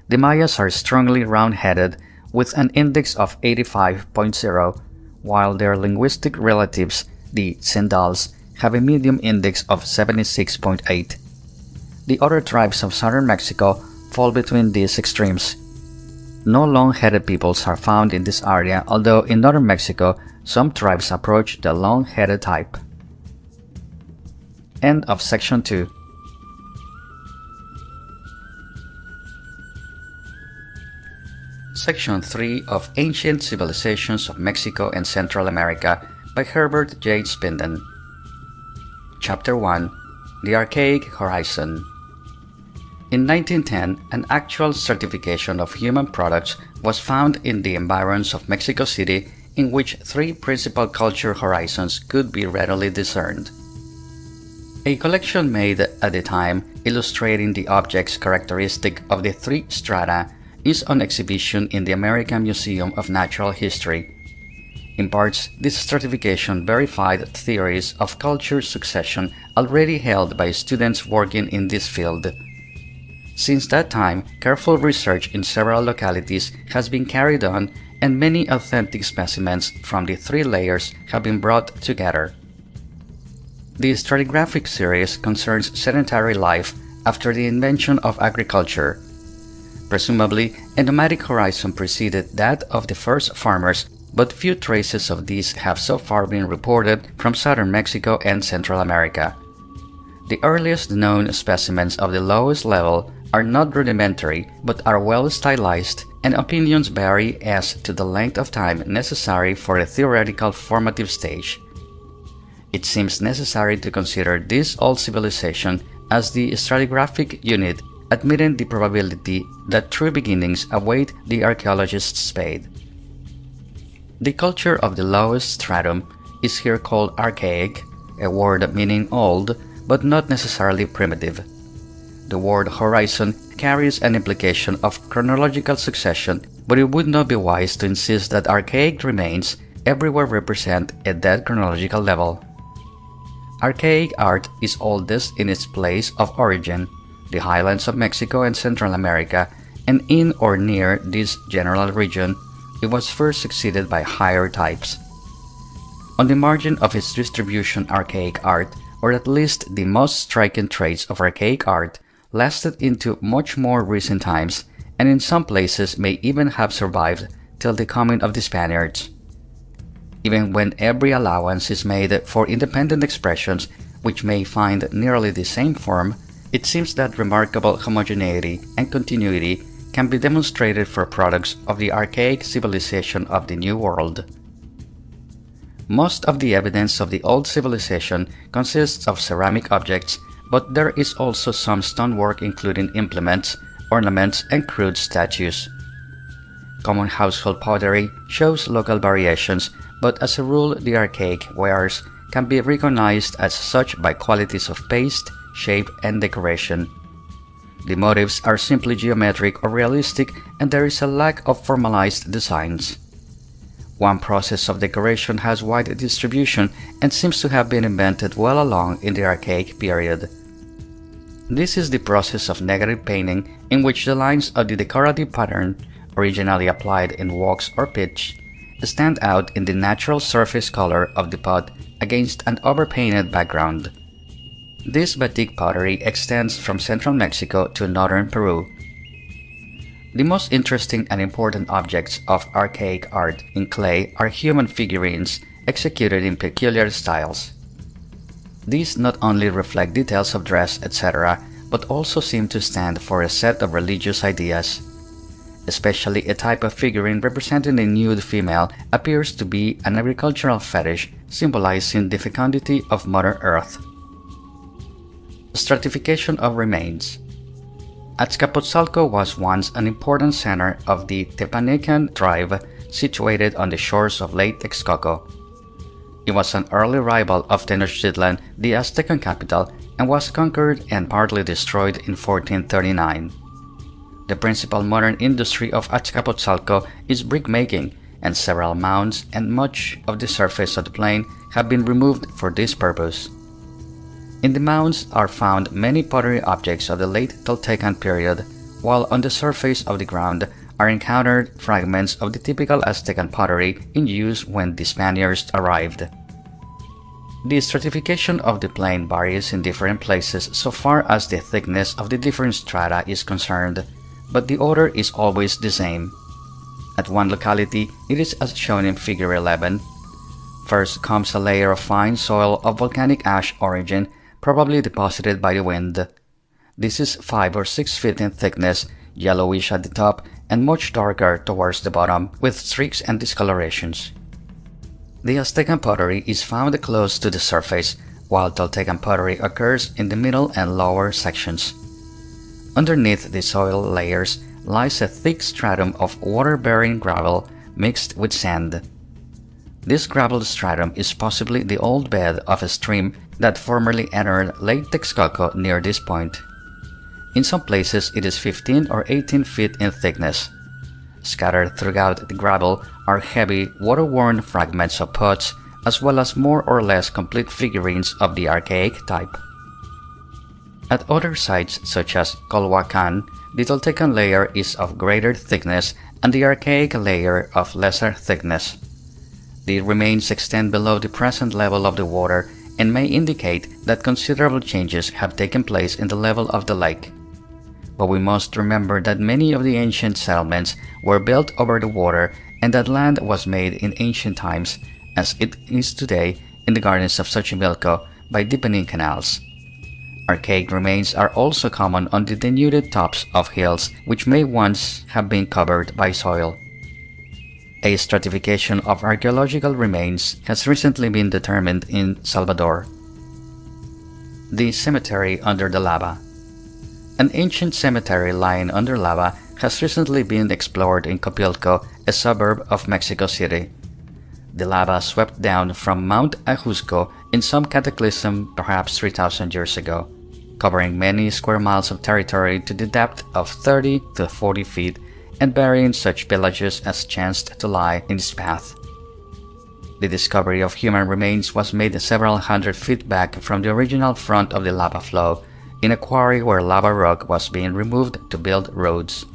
The Mayas are strongly round-headed, with an index of 85.0, while their linguistic relatives, the Sindals, have a medium index of 76.8. The other tribes of southern Mexico fall between these extremes. No long-headed peoples are found in this area, although in northern Mexico, some tribes approach the long-headed type. End of section 2. Section 3 of Ancient Civilizations of Mexico and Central America by Herbert J. Spinden. Chapter 1. The Archaic Horizon. In 1910, an actual certification of human products was found in the environs of Mexico City, in which 3 principal culture horizons could be readily discerned. A collection made at the time illustrating the objects characteristic of the 3 strata is on exhibition in the American Museum of Natural History. In parts, this stratification verified theories of culture succession already held by students working in this field. Since that time, careful research in several localities has been carried on, and many authentic specimens from the 3 layers have been brought together. The stratigraphic series concerns sedentary life after the invention of agriculture. Presumably, a nomadic horizon preceded that of the first farmers, but few traces of these have so far been reported from southern Mexico and Central America. The earliest known specimens of the lowest level are not rudimentary but are well stylized, and opinions vary as to the length of time necessary for a theoretical formative stage. It seems necessary to consider this old civilization as the stratigraphic unit, admitting the probability that true beginnings await the archaeologist's spade. The culture of the lowest stratum is here called archaic, a word meaning old, but not necessarily primitive. The word horizon carries an implication of chronological succession, but it would not be wise to insist that archaic remains everywhere represent a dead chronological level. Archaic art is oldest in its place of origin, the highlands of Mexico and Central America, and in or near this general region, it was first succeeded by higher types. On the margin of its distribution, archaic art, or at least the most striking traits of archaic art, lasted into much more recent times, and in some places may even have survived till the coming of the Spaniards. Even when every allowance is made for independent expressions which may find nearly the same form, it seems that remarkable homogeneity and continuity can be demonstrated for products of the archaic civilization of the New World. Most of the evidence of the old civilization consists of ceramic objects, but there is also some stonework including implements, ornaments, and crude statues. Common household pottery shows local variations, but as a rule the archaic wares can be recognized as such by qualities of paste, shape, and decoration. The motifs are simply geometric or realistic, and there is a lack of formalized designs. One process of decoration has wide distribution and seems to have been invented well along in the archaic period. This is the process of negative painting, in which the lines of the decorative pattern, originally applied in wax or pitch, stand out in the natural surface color of the pot against an overpainted background. This batik pottery extends from central Mexico to northern Peru. The most interesting and important objects of archaic art in clay are human figurines executed in peculiar styles. These not only reflect details of dress, etc., but also seem to stand for a set of religious ideas. Especially a type of figurine representing a nude female appears to be an agricultural fetish symbolizing the fecundity of Mother Earth. Stratification of remains. Azcapotzalco was once an important center of the Tepanecan tribe situated on the shores of Lake Texcoco. It was an early rival of Tenochtitlan, the Aztecan capital, and was conquered and partly destroyed in 1439. The principal modern industry of Azcapotzalco is brickmaking, and several mounds and much of the surface of the plain have been removed for this purpose. In the mounds are found many pottery objects of the late Toltecan period, while on the surface of the ground are encountered fragments of the typical Aztecan pottery in use when the Spaniards arrived. The stratification of the plain varies in different places so far as the thickness of the different strata is concerned, but the order is always the same. At one locality, it is as shown in Figure 11. First comes a layer of fine soil of volcanic ash origin, probably deposited by the wind. This is 5 or 6 feet in thickness, yellowish at the top, and much darker towards the bottom, with streaks and discolorations. The Aztecan pottery is found close to the surface, while Toltecan pottery occurs in the middle and lower sections. Underneath the soil layers lies a thick stratum of water-bearing gravel mixed with sand. This gravel stratum is possibly the old bed of a stream that formerly entered Lake Texcoco near this point. In some places it is 15 or 18 feet in thickness. Scattered throughout the gravel are heavy, water-worn fragments of pots, as well as more or less complete figurines of the archaic type. At other sites, such as Colhuacan, the Toltecan layer is of greater thickness and the archaic layer of lesser thickness. The remains extend below the present level of the water and may indicate that considerable changes have taken place in the level of the lake. But we must remember that many of the ancient settlements were built over the water and that land was made in ancient times, as it is today in the gardens of Xochimilco, by deepening canals. Archaic remains are also common on the denuded tops of hills which may once have been covered by soil. A stratification of archaeological remains has recently been determined in Salvador. The cemetery under the lava. An ancient cemetery lying under lava has recently been explored in Copilco, a suburb of Mexico City. The lava swept down from Mount Ajusco in some cataclysm perhaps 3,000 years ago, covering many square miles of territory to the depth of 30 to 40 feet and burying such villages as chanced to lie in its path. The discovery of human remains was made several hundred feet back from the original front of the lava flow, in a quarry where lava rock was being removed to build roads.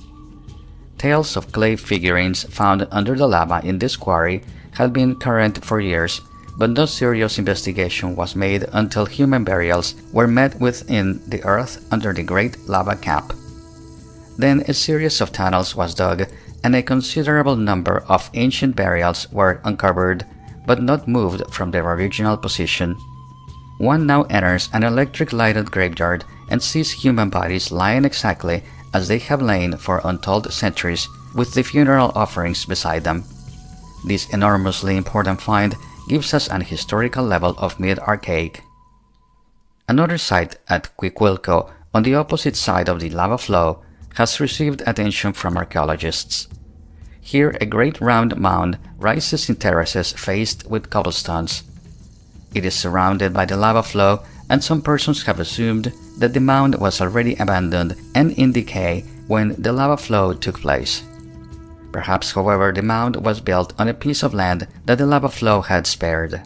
Tales of clay figurines found under the lava in this quarry had been current for years, but no serious investigation was made until human burials were met within the earth under the great lava cap. Then a series of tunnels was dug, and a considerable number of ancient burials were uncovered, but not moved from their original position. One now enters an electric-lighted graveyard and sees human bodies lying exactly as they have lain for untold centuries, with the funeral offerings beside them. This enormously important find gives us an historical level of mid-archaic. Another site at Quiquilco, on the opposite side of the lava flow, has received attention from archaeologists. Here a great round mound rises in terraces faced with cobblestones. It is surrounded by the lava flow, and some persons have assumed that the mound was already abandoned and in decay when the lava flow took place. Perhaps, however, the mound was built on a piece of land that the lava flow had spared.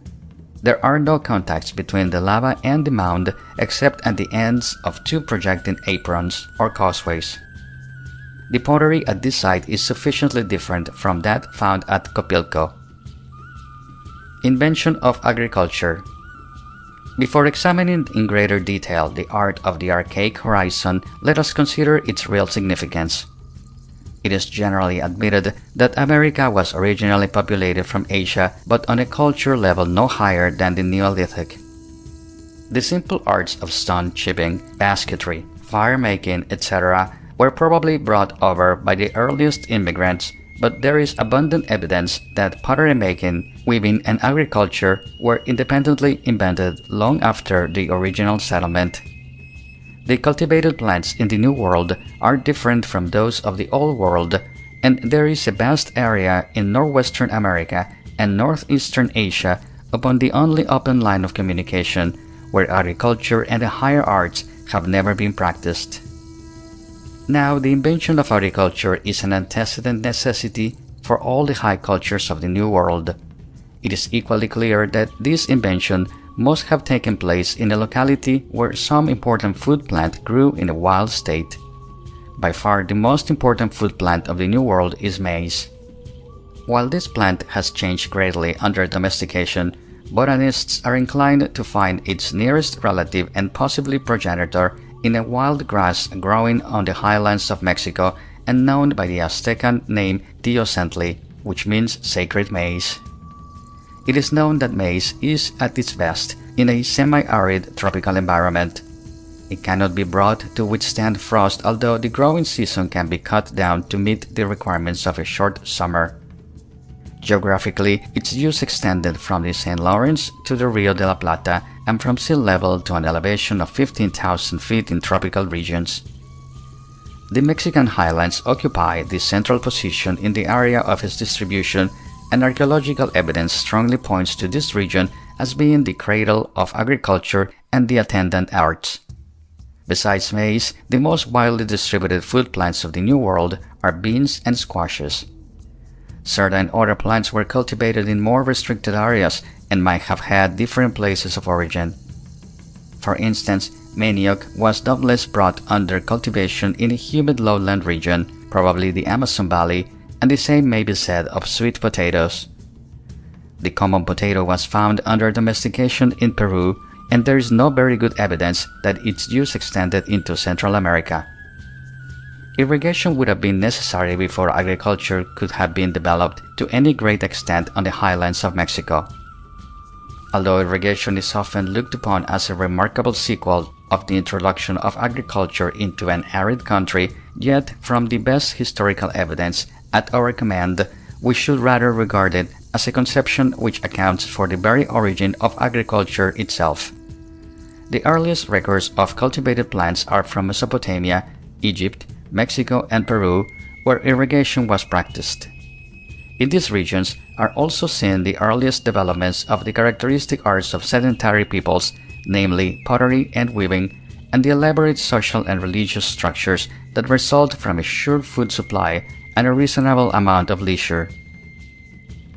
There are no contacts between the lava and the mound except at the ends of two projecting aprons or causeways. The pottery at this site is sufficiently different from that found at Copilco. Invention of agriculture. Before examining in greater detail the art of the archaic horizon, let us consider its real significance. It is generally admitted that America was originally populated from Asia, but on a culture level no higher than the Neolithic. The simple arts of stone chipping, basketry, fire-making, etc. were probably brought over by the earliest immigrants, but there is abundant evidence that pottery making, weaving, and agriculture were independently invented long after the original settlement. The cultivated plants in the New World are different from those of the Old World, and there is a vast area in northwestern America and northeastern Asia upon the only open line of communication where agriculture and the higher arts have never been practiced. Now, the invention of agriculture is an antecedent necessity for all the high cultures of the New World. It is equally clear that this invention must have taken place in a locality where some important food plant grew in a wild state. By far the most important food plant of the New World is maize. While this plant has changed greatly under domestication, botanists are inclined to find its nearest relative and possibly progenitor in a wild grass growing on the highlands of Mexico and known by the Aztecan name Teocentli, which means sacred maize. It is known that maize is at its best in a semi-arid tropical environment. It cannot be brought to withstand frost, although the growing season can be cut down to meet the requirements of a short summer. Geographically, its use extended from the St. Lawrence to the Rio de la Plata and from sea level to an elevation of 15,000 feet in tropical regions. The Mexican highlands occupy the central position in the area of its distribution, and archaeological evidence strongly points to this region as being the cradle of agriculture and the attendant arts. Besides maize, the most widely distributed food plants of the New World are beans and squashes. Certain other plants were cultivated in more restricted areas and might have had different places of origin. For instance, manioc was doubtless brought under cultivation in a humid lowland region, probably the Amazon Valley, and the same may be said of sweet potatoes. The common potato was found under domestication in Peru, and there is no very good evidence that its use extended into Central America. Irrigation would have been necessary before agriculture could have been developed to any great extent on the highlands of Mexico. Although irrigation is often looked upon as a remarkable sequel of the introduction of agriculture into an arid country, yet from the best historical evidence at our command, we should rather regard it as a conception which accounts for the very origin of agriculture itself. The earliest records of cultivated plants are from Mesopotamia, Egypt, Mexico, and Peru, where irrigation was practiced. In these regions are also seen the earliest developments of the characteristic arts of sedentary peoples, namely pottery and weaving, and the elaborate social and religious structures that result from a sure food supply and a reasonable amount of leisure.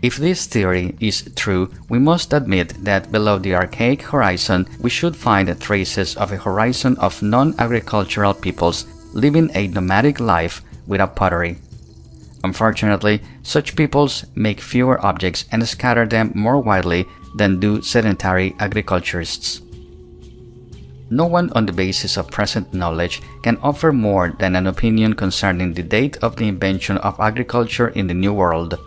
If this theory is true, we must admit that below the archaic horizon we should find traces of a horizon of non-agricultural peoples living a nomadic life without pottery. Unfortunately, such peoples make fewer objects and scatter them more widely than do sedentary agriculturists. No one on the basis of present knowledge can offer more than an opinion concerning the date of the invention of agriculture in the New World.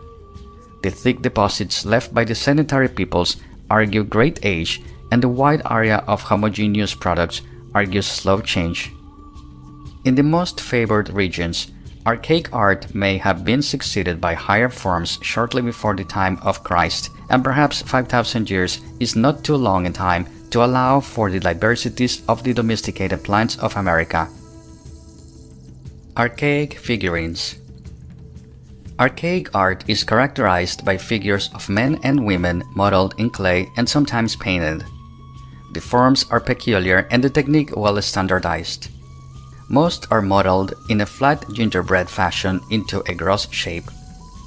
The thick deposits left by the sedentary peoples argue great age, and the wide area of homogeneous products argues slow change. In the most favored regions, archaic art may have been succeeded by higher forms shortly before the time of Christ, and perhaps 5,000 years is not too long a time to allow for the diversities of the domesticated plants of America. Archaic figurines. Archaic art is characterized by figures of men and women modeled in clay and sometimes painted. The forms are peculiar and the technique well standardized. Most are modeled in a flat gingerbread fashion into a gross shape.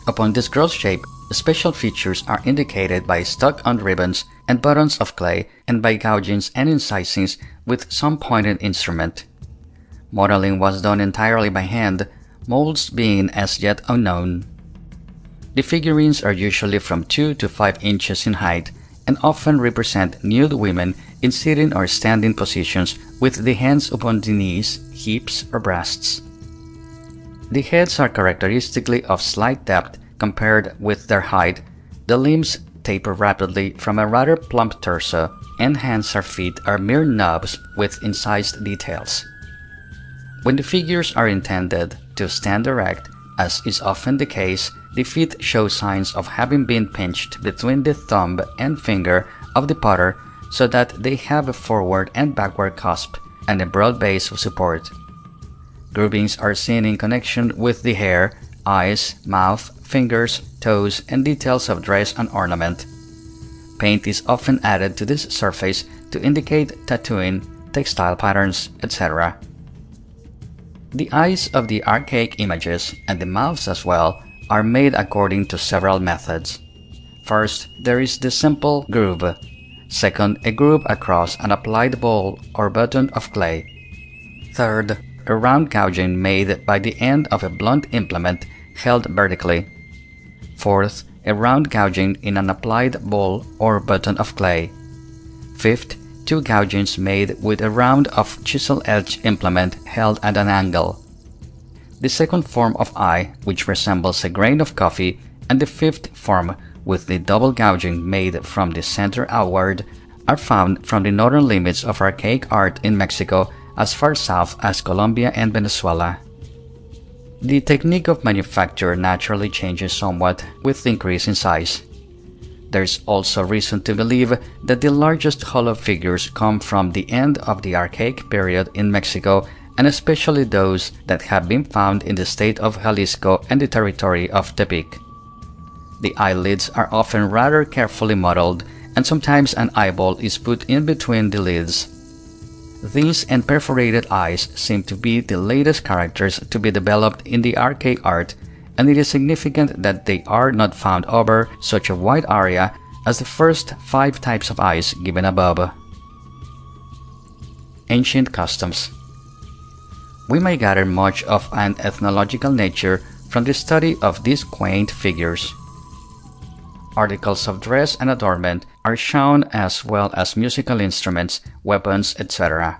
Upon this gross shape, special features are indicated by stuck-on ribbons and buttons of clay and by gougings and incisings with some pointed instrument. Modeling was done entirely by hand, molds being as yet unknown. The figurines are usually from 2 to 5 inches in height and often represent nude women in sitting or standing positions with the hands upon the knees, hips, or breasts. The heads are characteristically of slight depth compared with their height. The limbs taper rapidly from a rather plump torso, and hands or feet are mere knobs with incised details. When the figures are intended to stand erect, as is often the case, the feet show signs of having been pinched between the thumb and finger of the potter so that they have a forward and backward cusp and a broad base of support. Groovings are seen in connection with the hair, eyes, mouth, fingers, toes, and details of dress and ornament. Paint is often added to this surface to indicate tattooing, textile patterns, etc. The eyes of the archaic images, and the mouths as well, are made according to several methods. First, there is the simple groove. Second, a groove across an applied ball or button of clay. Third, a round gouging made by the end of a blunt implement held vertically. Fourth, a round gouging in an applied ball or button of clay. Fifth, 2 gougings made with a round of chisel-edged implement held at an angle. The second form of eye, which resembles a grain of coffee, and the fifth form, with the double gouging made from the center outward, are found from the northern limits of archaic art in Mexico as far south as Colombia and Venezuela. The technique of manufacture naturally changes somewhat with the increase in size. There is also reason to believe that the largest hollow figures come from the end of the archaic period in Mexico, and especially those that have been found in the state of Jalisco and the territory of Tepic. The eyelids are often rather carefully modeled, and sometimes an eyeball is put in between the lids. These and perforated eyes seem to be the latest characters to be developed in the archaic art, and it is significant that they are not found over such a wide area as the first 5 types of eyes given above. Ancient customs. We may gather much of an ethnological nature from the study of these quaint figures. Articles of dress and adornment are shown as well as musical instruments, weapons, etc.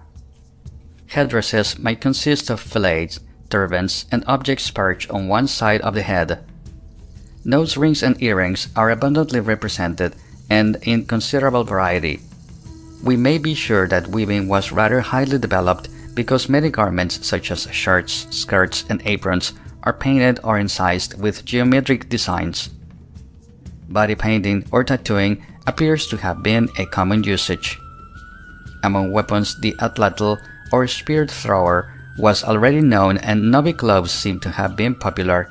Headdresses might consist of fillets, turbans, and objects perched on one side of the head. Nose rings and earrings are abundantly represented and in considerable variety. We may be sure that weaving was rather highly developed because many garments such as shirts, skirts, and aprons are painted or incised with geometric designs. Body painting or tattooing appears to have been a common usage. Among weapons, the atlatl or spear thrower was already known, and novice gloves seem to have been popular.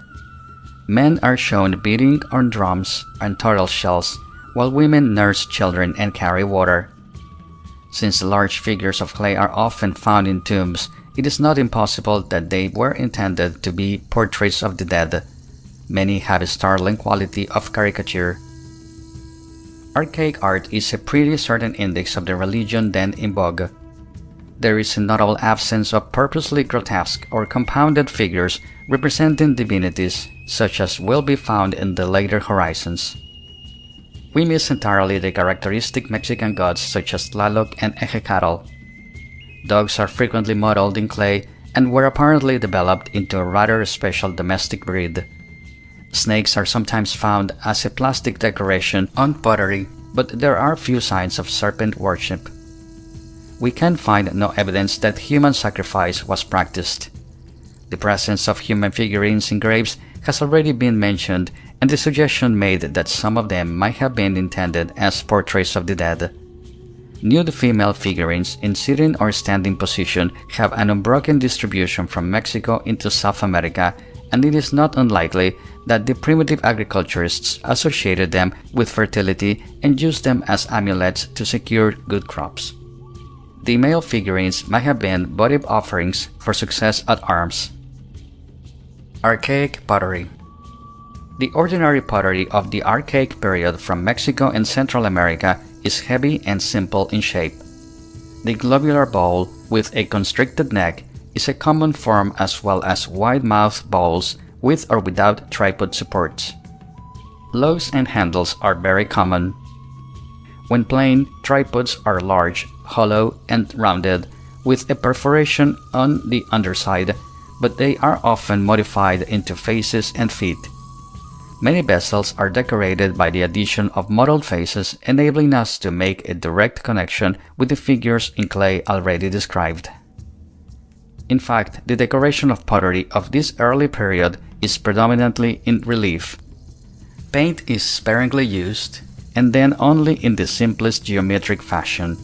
Men are shown beating on drums and turtle shells, while women nurse children and carry water. Since large figures of clay are often found in tombs, it is not impossible that they were intended to be portraits of the dead. Many have a startling quality of caricature. Archaic art is a pretty certain index of the religion then in vogue. There is a notable absence of purposely grotesque or compounded figures representing divinities, such as will be found in the later horizons. We miss entirely the characteristic Mexican gods such as Tlaloc and Ejecatl. Dogs are frequently modeled in clay and were apparently developed into a rather special domestic breed. Snakes are sometimes found as a plastic decoration on pottery, but there are few signs of serpent worship. We can find no evidence that human sacrifice was practiced. The presence of human figurines in graves has already been mentioned, and the suggestion made that some of them might have been intended as portraits of the dead. nude female figurines in sitting or standing position have an unbroken distribution from Mexico into South America, and it is not unlikely that the primitive agriculturists associated them with fertility and used them as amulets to secure good crops. The male figurines might have been votive offerings for success at arms. Archaic pottery. The ordinary pottery of the Archaic period from Mexico and Central America is heavy and simple in shape. The globular bowl with a constricted neck is a common form, as well as wide-mouthed bowls with or without tripod supports. Loaves and handles are very common. When plain, tripods are large, hollow, and rounded, with a perforation on the underside, but they are often modified into faces and feet. Many vessels are decorated by the addition of modeled faces, enabling us to make a direct connection with the figures in clay already described. In fact, the decoration of pottery of this early period is predominantly in relief. Paint is sparingly used, and then only in the simplest geometric fashion.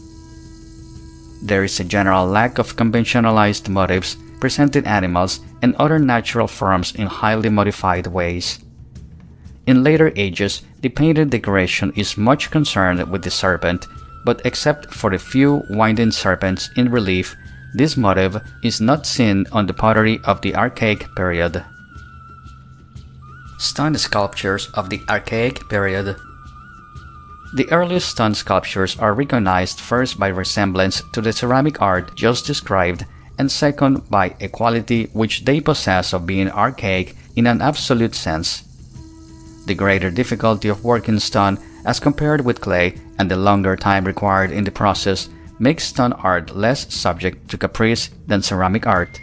There is a general lack of conventionalized motifs, presented animals, and other natural forms in highly modified ways. In later ages, the painted decoration is much concerned with the serpent, but except for the few winding serpents in relief, this motif is not seen on the pottery of the Archaic period. Stone sculptures of the Archaic period. The earliest stone sculptures are recognized first by resemblance to the ceramic art just described, and second by a quality which they possess of being archaic in an absolute sense. The greater difficulty of working stone as compared with clay and the longer time required in the process makes stone art less subject to caprice than ceramic art.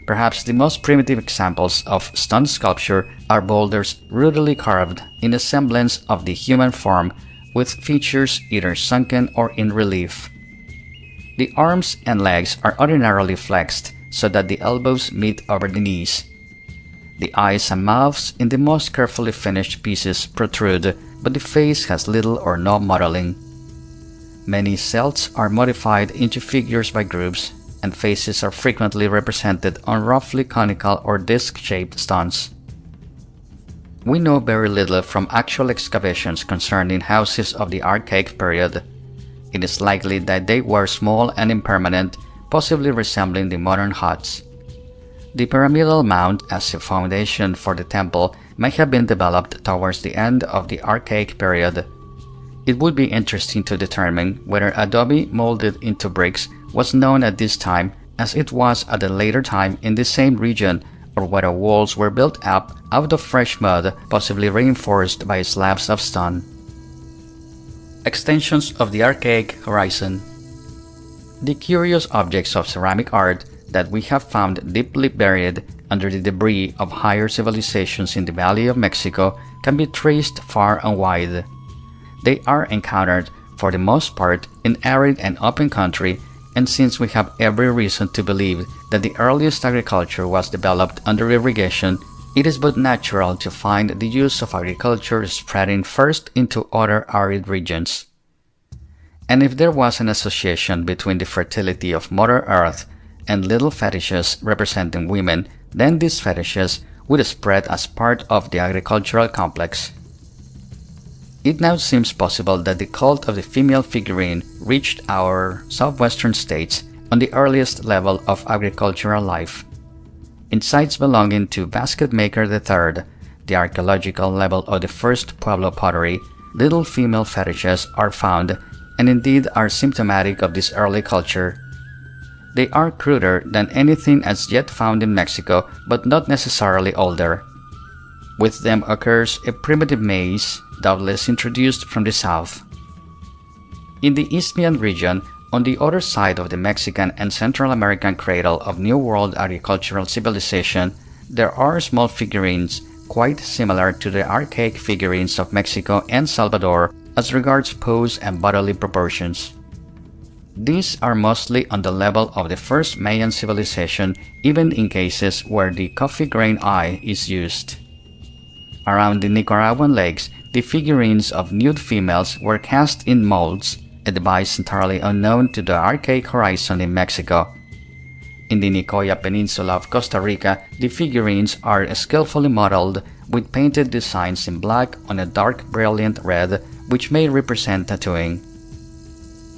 Perhaps the most primitive examples of stone sculpture are boulders rudely carved in a semblance of the human form, with features either sunken or in relief. The arms and legs are ordinarily flexed so that the elbows meet over the knees. The eyes and mouths in the most carefully finished pieces protrude, but the face has little or no modeling. Many celts are modified into figures by groups, and faces are frequently represented on roughly conical or disc-shaped stones. We know very little from actual excavations concerning houses of the Archaic period. It is likely that they were small and impermanent, possibly resembling the modern huts. The pyramidal mound as a foundation for the temple may have been developed towards the end of the Archaic period. It would be interesting to determine whether adobe molded into bricks was known at this time as it was at a later time in the same region, or whether walls were built up out of fresh mud, possibly reinforced by slabs of stone. Extensions of the Archaic horizon. The curious objects of ceramic art that we have found deeply buried under the debris of higher civilizations in the Valley of Mexico can be traced far and wide. They are encountered, for the most part, in arid and open country, and since we have every reason to believe that the earliest agriculture was developed under irrigation, it is but natural to find the use of agriculture spreading first into other arid regions. And if there was an association between the fertility of Mother Earth and little fetishes representing women, then these fetishes would spread as part of the agricultural complex. It now seems possible that the cult of the female figurine reached our southwestern states on the earliest level of agricultural life. In sites belonging to Basket Maker III, the archaeological level of the first Pueblo pottery, little female fetishes are found and indeed are symptomatic of this early culture. They are cruder than anything as yet found in Mexico, but not necessarily older. With them occurs a primitive maze, doubtless introduced from the south. In the Isthmian region, on the other side of the Mexican and Central American cradle of New World agricultural civilization, there are small figurines quite similar to the archaic figurines of Mexico and Salvador as regards pose and bodily proportions. These are mostly on the level of the first Mayan civilization, even in cases where the coffee grain eye is used. Around the Nicaraguan lakes, the figurines of nude females were cast in molds, a device entirely unknown to the archaic horizon in Mexico. In the Nicoya Peninsula of Costa Rica, the figurines are skillfully modeled with painted designs in black on a dark brilliant red, which may represent tattooing.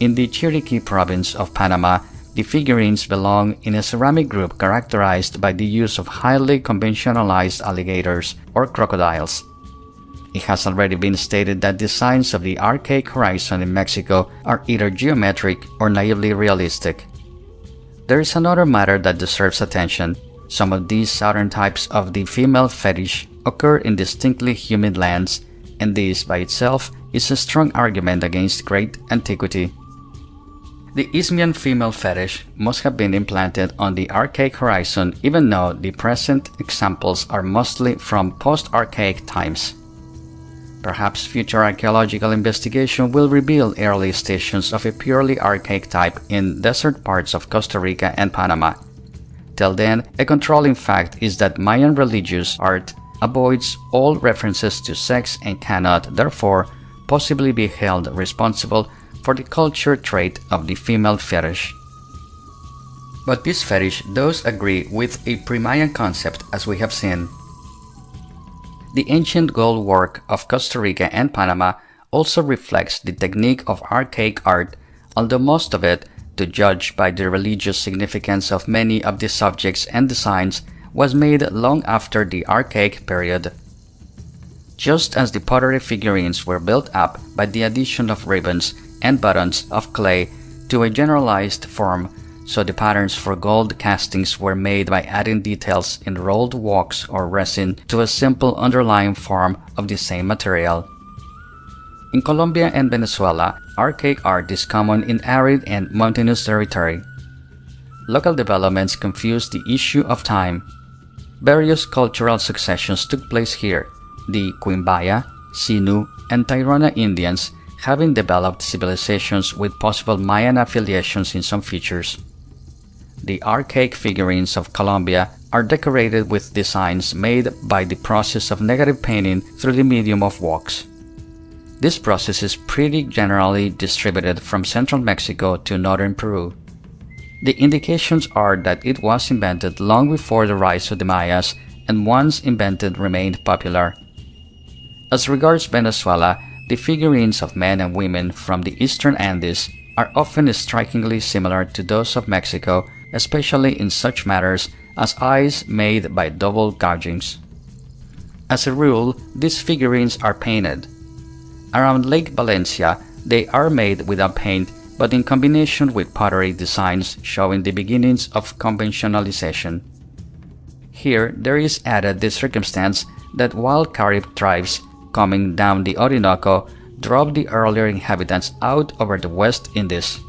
In the Chiriquí province of Panama, the figurines belong in a ceramic group characterized by the use of highly conventionalized alligators or crocodiles. It has already been stated that designs of the archaic horizon in Mexico are either geometric or naively realistic. There is another matter that deserves attention. Some of these southern types of the female fetish occur in distinctly humid lands, and this by itself is a strong argument against great antiquity. The Isthmian female fetish must have been implanted on the archaic horizon, even though the present examples are mostly from post-archaic times. Perhaps future archaeological investigation will reveal early stations of a purely archaic type in desert parts of Costa Rica and Panama. Till then, a controlling fact is that Mayan religious art avoids all references to sex and cannot, therefore, possibly be held responsible for the culture trait of the female fetish. But this fetish does agree with a pre-Mayan concept, as we have seen. The ancient gold work of Costa Rica and Panama also reflects the technique of archaic art, although most of it, to judge by the religious significance of many of the subjects and designs, was made long after the archaic period. Just as the pottery figurines were built up by the addition of ribbons and buttons of clay to a generalized form, so the patterns for gold castings were made by adding details in rolled wax or resin to a simple underlying form of the same material. In Colombia and Venezuela, archaic art is common in arid and mountainous territory. Local developments confuse the issue of time. Various cultural successions took place here, the Quimbaya, Sinu, and Tairona Indians having developed civilizations with possible Mayan affiliations in some features. The archaic figurines of Colombia are decorated with designs made by the process of negative painting through the medium of wax. This process is pretty generally distributed from central Mexico to northern Peru. The indications are that it was invented long before the rise of the Mayas, and once invented remained popular. As regards Venezuela, the figurines of men and women from the eastern Andes are often strikingly similar to those of Mexico, especially in such matters as eyes made by double gougings. As a rule, these figurines are painted. Around Lake Valencia, they are made without paint, but in combination with pottery designs showing the beginnings of conventionalization. Here, there is added the circumstance that wild Carib tribes coming down the Orinoco drove the earlier inhabitants out over the West Indies.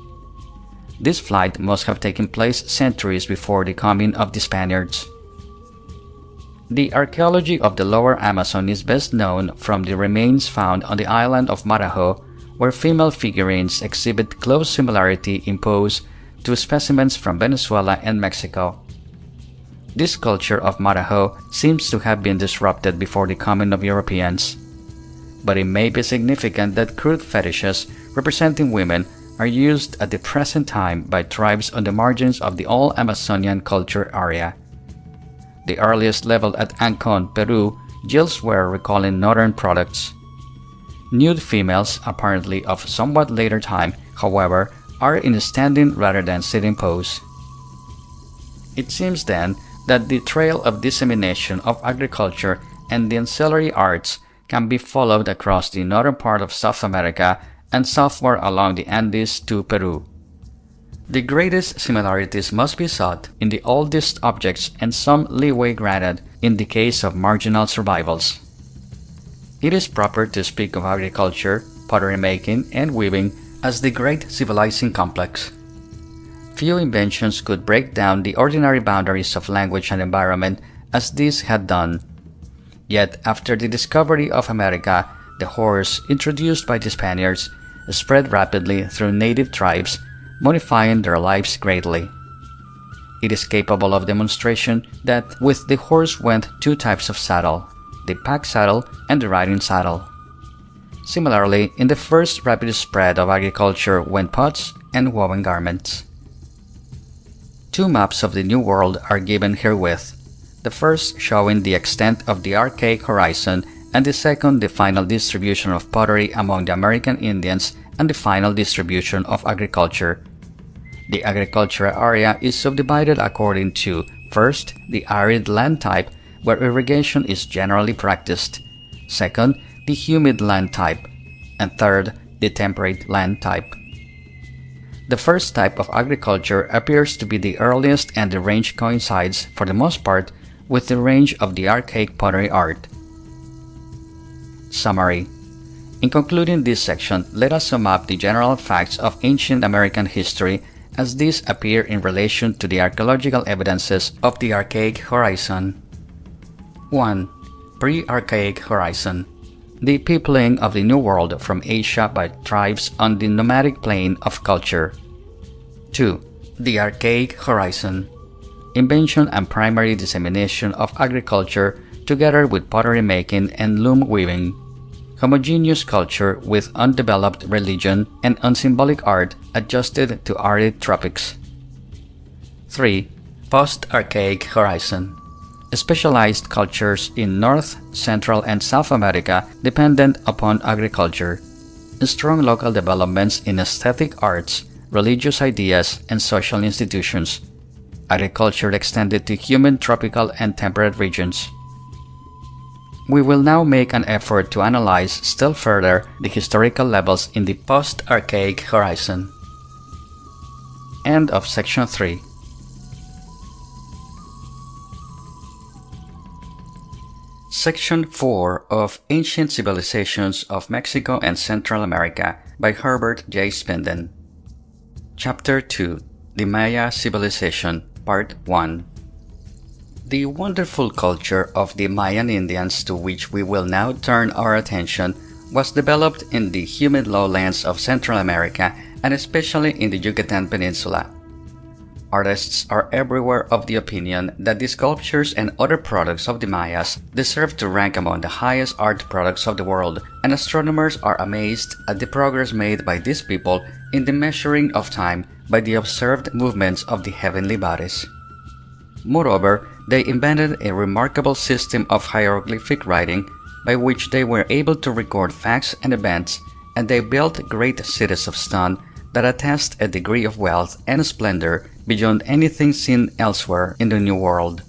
This flight must have taken place centuries before the coming of the Spaniards. The archaeology of the lower Amazon is best known from the remains found on the island of Marajo, where female figurines exhibit close similarity in pose to specimens from Venezuela and Mexico. This culture of Marajo seems to have been disrupted before the coming of Europeans. But it may be significant that crude fetishes representing women are used at the present time by tribes on the margins of the all Amazonian culture area. The earliest level at Ancon, Peru, yields wear recalling northern products. Nude females, apparently of somewhat later time, however, are in a standing rather than sitting pose. It seems then that the trail of dissemination of agriculture and the ancillary arts can be followed across the northern part of South America and southward along the Andes to Peru. The greatest similarities must be sought in the oldest objects and some leeway granted in the case of marginal survivals. It is proper to speak of agriculture, pottery making, and weaving as the great civilizing complex. Few inventions could break down the ordinary boundaries of language and environment as these had done. Yet, after the discovery of America, the horse, introduced by the Spaniards, spread rapidly through native tribes, modifying their lives greatly. It is capable of demonstration that with the horse went two types of saddle, the pack saddle and the riding saddle. Similarly, in the first rapid spread of agriculture went pots and woven garments. Two maps of the New World are given herewith, the first showing the extent of the archaic horizon and the second the final distribution of pottery among the American Indians and the final distribution of agriculture. The agricultural area is subdivided according to, first, the arid land type, where irrigation is generally practiced, second, the humid land type, and third, the temperate land type. The first type of agriculture appears to be the earliest and the range coincides, for the most part, with the range of the archaic pottery art. Summary. In concluding this section, let us sum up the general facts of ancient American history as these appear in relation to the archaeological evidences of the archaic horizon. 1. Pre-archaic horizon. The peopling of the New World from Asia by tribes on the nomadic plane of culture. 2. The archaic horizon. Invention and primary dissemination of agriculture together with pottery making and loom weaving. Homogeneous culture with undeveloped religion and unsymbolic art adjusted to arid tropics. 3. Post-archaic horizon. Specialized cultures in North, Central, and South America dependent upon agriculture. Strong local developments in aesthetic arts, religious ideas, and social institutions. Agriculture extended to humid tropical and temperate regions. We will now make an effort to analyze still further the historical levels in the post-archaic horizon. End of section 3. Section 4 of Ancient Civilizations of Mexico and Central America by Herbert J. Spinden. Chapter 2. The Maya Civilization, Part 1. The wonderful culture of the Mayan Indians, to which we will now turn our attention, was developed in the humid lowlands of Central America and especially in the Yucatan Peninsula. Artists are everywhere of the opinion that the sculptures and other products of the Mayas deserve to rank among the highest art products of the world, and astronomers are amazed at the progress made by these people in the measuring of time by the observed movements of the heavenly bodies. Moreover, they invented a remarkable system of hieroglyphic writing by which they were able to record facts and events, and they built great cities of stone that attest a degree of wealth and splendor beyond anything seen elsewhere in the New World.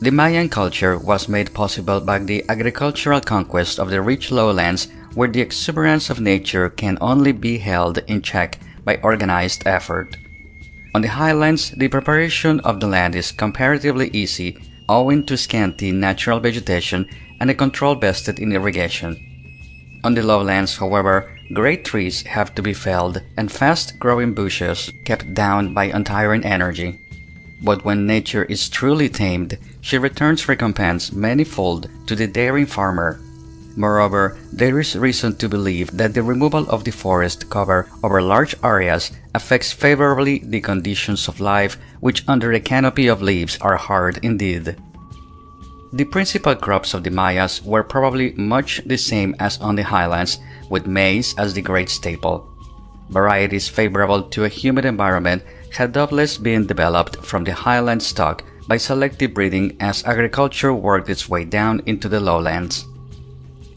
The Mayan culture was made possible by the agricultural conquest of the rich lowlands, where the exuberance of nature can only be held in check by organized effort. On the highlands, the preparation of the land is comparatively easy, owing to scanty natural vegetation and a control vested in irrigation. On the lowlands, however, great trees have to be felled and fast-growing bushes kept down by untiring energy. But when nature is truly tamed, she returns recompense manyfold to the daring farmer. Moreover, there is reason to believe that the removal of the forest cover over large areas affects favorably the conditions of life, which under a canopy of leaves are hard indeed. The principal crops of the Mayas were probably much the same as on the highlands, with maize as the great staple. Varieties favorable to a humid environment had doubtless been developed from the highland stock by selective breeding as agriculture worked its way down into the lowlands.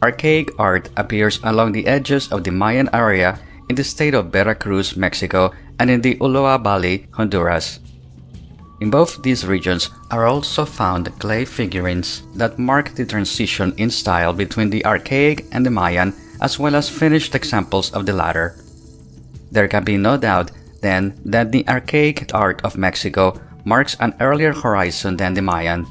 Archaic art appears along the edges of the Mayan area in the state of Veracruz, Mexico, and in the Ulloa Valley, Honduras. In both these regions are also found clay figurines that mark the transition in style between the archaic and the Mayan, as well as finished examples of the latter. There can be no doubt, then, that the archaic art of Mexico marks an earlier horizon than the Mayan.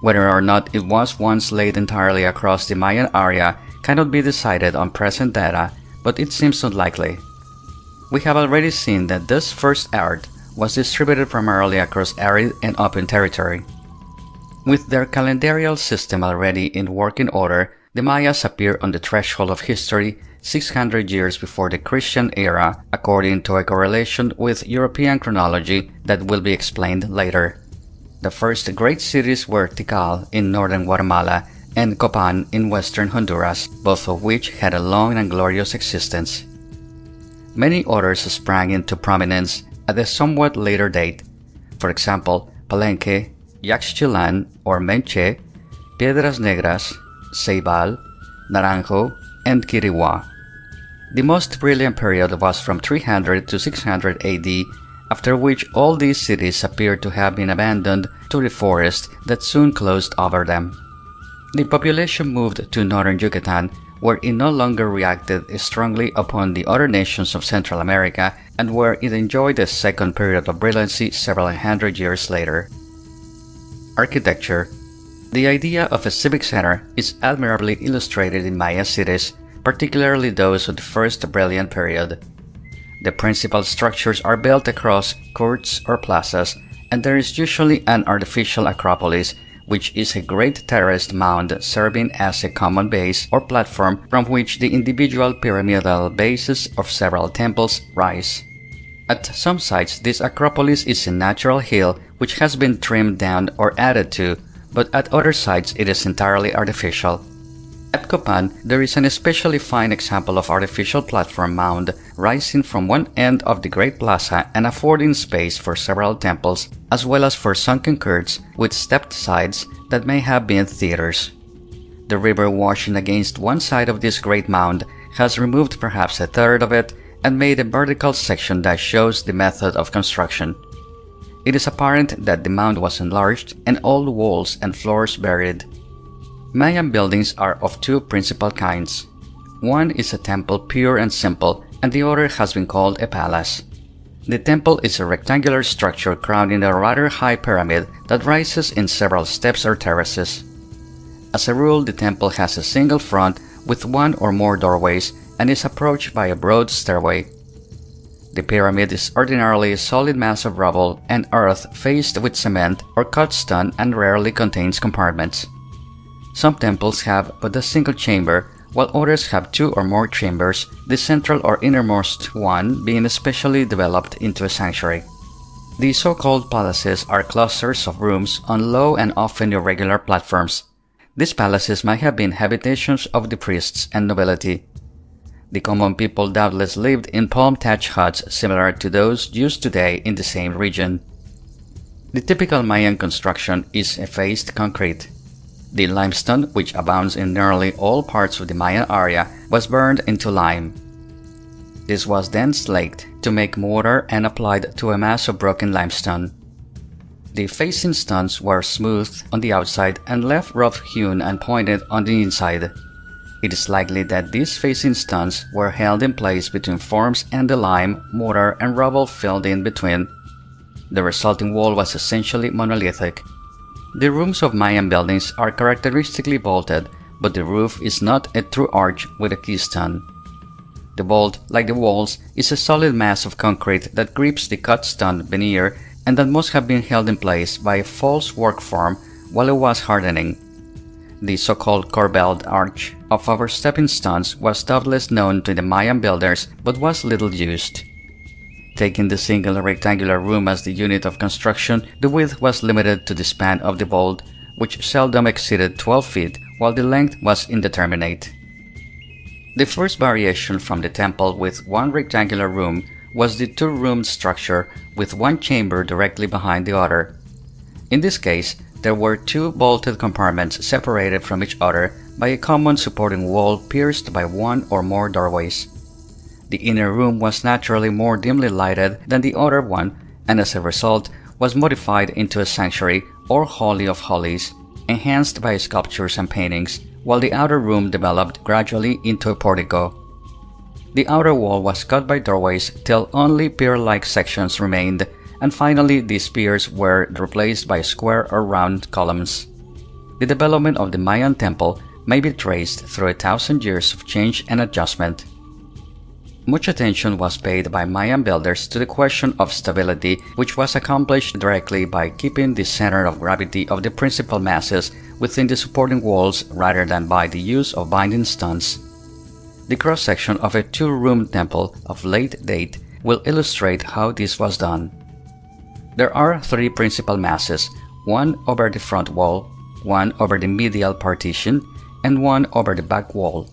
Whether or not it was once laid entirely across the Mayan area cannot be decided on present data, but it seems unlikely. We have already seen that this first art was distributed primarily across arid and open territory. With their calendarial system already in working order, the Mayas appear on the threshold of history 600 years before the Christian era, according to a correlation with European chronology that will be explained later. The first great cities were Tikal in northern Guatemala and Copan in western Honduras, both of which had a long and glorious existence. Many others sprang into prominence at a somewhat later date. For example, Palenque, Yaxchilan or Menche, Piedras Negras, Ceibal, Naranjo, and Quirigua. The most brilliant period was from 300 to 600 AD, after which all these cities appear to have been abandoned to the forest that soon closed over them. The population moved to northern Yucatan, where it no longer reacted strongly upon the other nations of Central America and where it enjoyed a second period of brilliancy several hundred years later. Architecture. The idea of a civic center is admirably illustrated in Maya cities, particularly those of the first brilliant period. The principal structures are built across courts or plazas, and there is usually an artificial acropolis, which is a great terraced mound serving as a common base or platform from which the individual pyramidal bases of several temples rise. At some sites, this acropolis is a natural hill which has been trimmed down or added to, but at other sites it is entirely artificial. At Copan, there is an especially fine example of artificial platform mound rising from one end of the great plaza and affording space for several temples, as well as for sunken courts with stepped sides that may have been theaters. The river washing against one side of this great mound has removed perhaps a third of it and made a vertical section that shows the method of construction. It is apparent that the mound was enlarged and all walls and floors buried. Mayan buildings are of two principal kinds. One is a temple pure and simple, and the other has been called a palace. The temple is a rectangular structure crowning a rather high pyramid that rises in several steps or terraces. As a rule, the temple has a single front with one or more doorways and is approached by a broad stairway. The pyramid is ordinarily a solid mass of rubble and earth faced with cement or cut stone and rarely contains compartments. Some temples have but a single chamber, while others have two or more chambers, the central or innermost one being especially developed into a sanctuary. The so-called palaces are clusters of rooms on low and often irregular platforms. These palaces might have been habitations of the priests and nobility. The common people doubtless lived in palm-thatched huts similar to those used today in the same region. The typical Mayan construction is effaced concrete. The limestone, which abounds in nearly all parts of the Mayan area, was burned into lime. This was then slaked to make mortar and applied to a mass of broken limestone. The facing stones were smoothed on the outside and left rough-hewn and pointed on the inside. It is likely that these facing stones were held in place between forms and the lime, mortar, and rubble filled in between. The resulting wall was essentially monolithic. The rooms of Mayan buildings are characteristically vaulted, but the roof is not a true arch with a keystone. The vault, like the walls, is a solid mass of concrete that grips the cut stone veneer and that must have been held in place by a false work form while it was hardening. The so-called corbelled arch of our stepping stones was doubtless known to the Mayan builders but was little used. Taking the single rectangular room as the unit of construction, the width was limited to the span of the vault, which seldom exceeded 12 feet, while the length was indeterminate. The first variation from the temple with one rectangular room was the two-roomed structure with one chamber directly behind the other. In this case, there were two vaulted compartments separated from each other by a common supporting wall pierced by one or more doorways. The inner room was naturally more dimly lighted than the other one, and as a result was modified into a sanctuary or Holy of Holies, enhanced by sculptures and paintings, while the outer room developed gradually into a portico. The outer wall was cut by doorways till only pier-like sections remained, and finally these piers were replaced by square or round columns. The development of the Mayan temple may be traced through 1,000 years of change and adjustment. Much attention was paid by Mayan builders to the question of stability, which was accomplished directly by keeping the center of gravity of the principal masses within the supporting walls rather than by the use of binding stones. The cross-section of a two-room temple of late date will illustrate how this was done. There are three principal masses, one over the front wall, one over the medial partition and one over the back wall.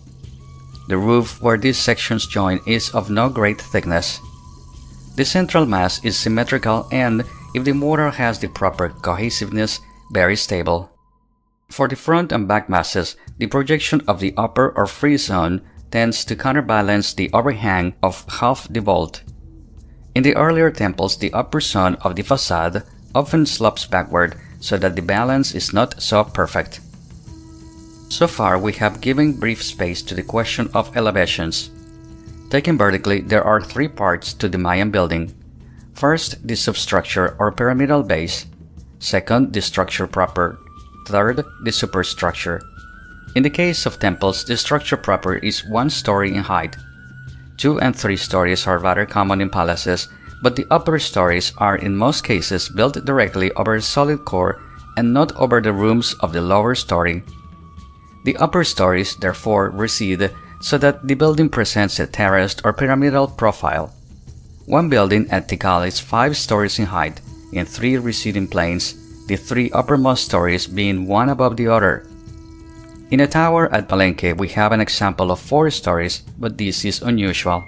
The roof where these sections join is of no great thickness. The central mass is symmetrical and, if the mortar has the proper cohesiveness, very stable. For the front and back masses, the projection of the upper or free zone tends to counterbalance the overhang of half the vault. In the earlier temples, the upper zone of the facade often slopes backward so that the balance is not so perfect. So far, we have given brief space to the question of elevations. Taken vertically, there are three parts to the Mayan building. First, the substructure or pyramidal base. Second, the structure proper. Third, the superstructure. In the case of temples, the structure proper is 1 story in height. 2 and 3 stories are rather common in palaces, but the upper stories are in most cases built directly over a solid core and not over the rooms of the lower story. The upper stories therefore recede so that the building presents a terraced or pyramidal profile. One building at Tikal is 5 stories in height, in 3 receding planes, the 3 uppermost stories being one above the other. In a tower at Palenque, we have an example of 4 stories, but this is unusual.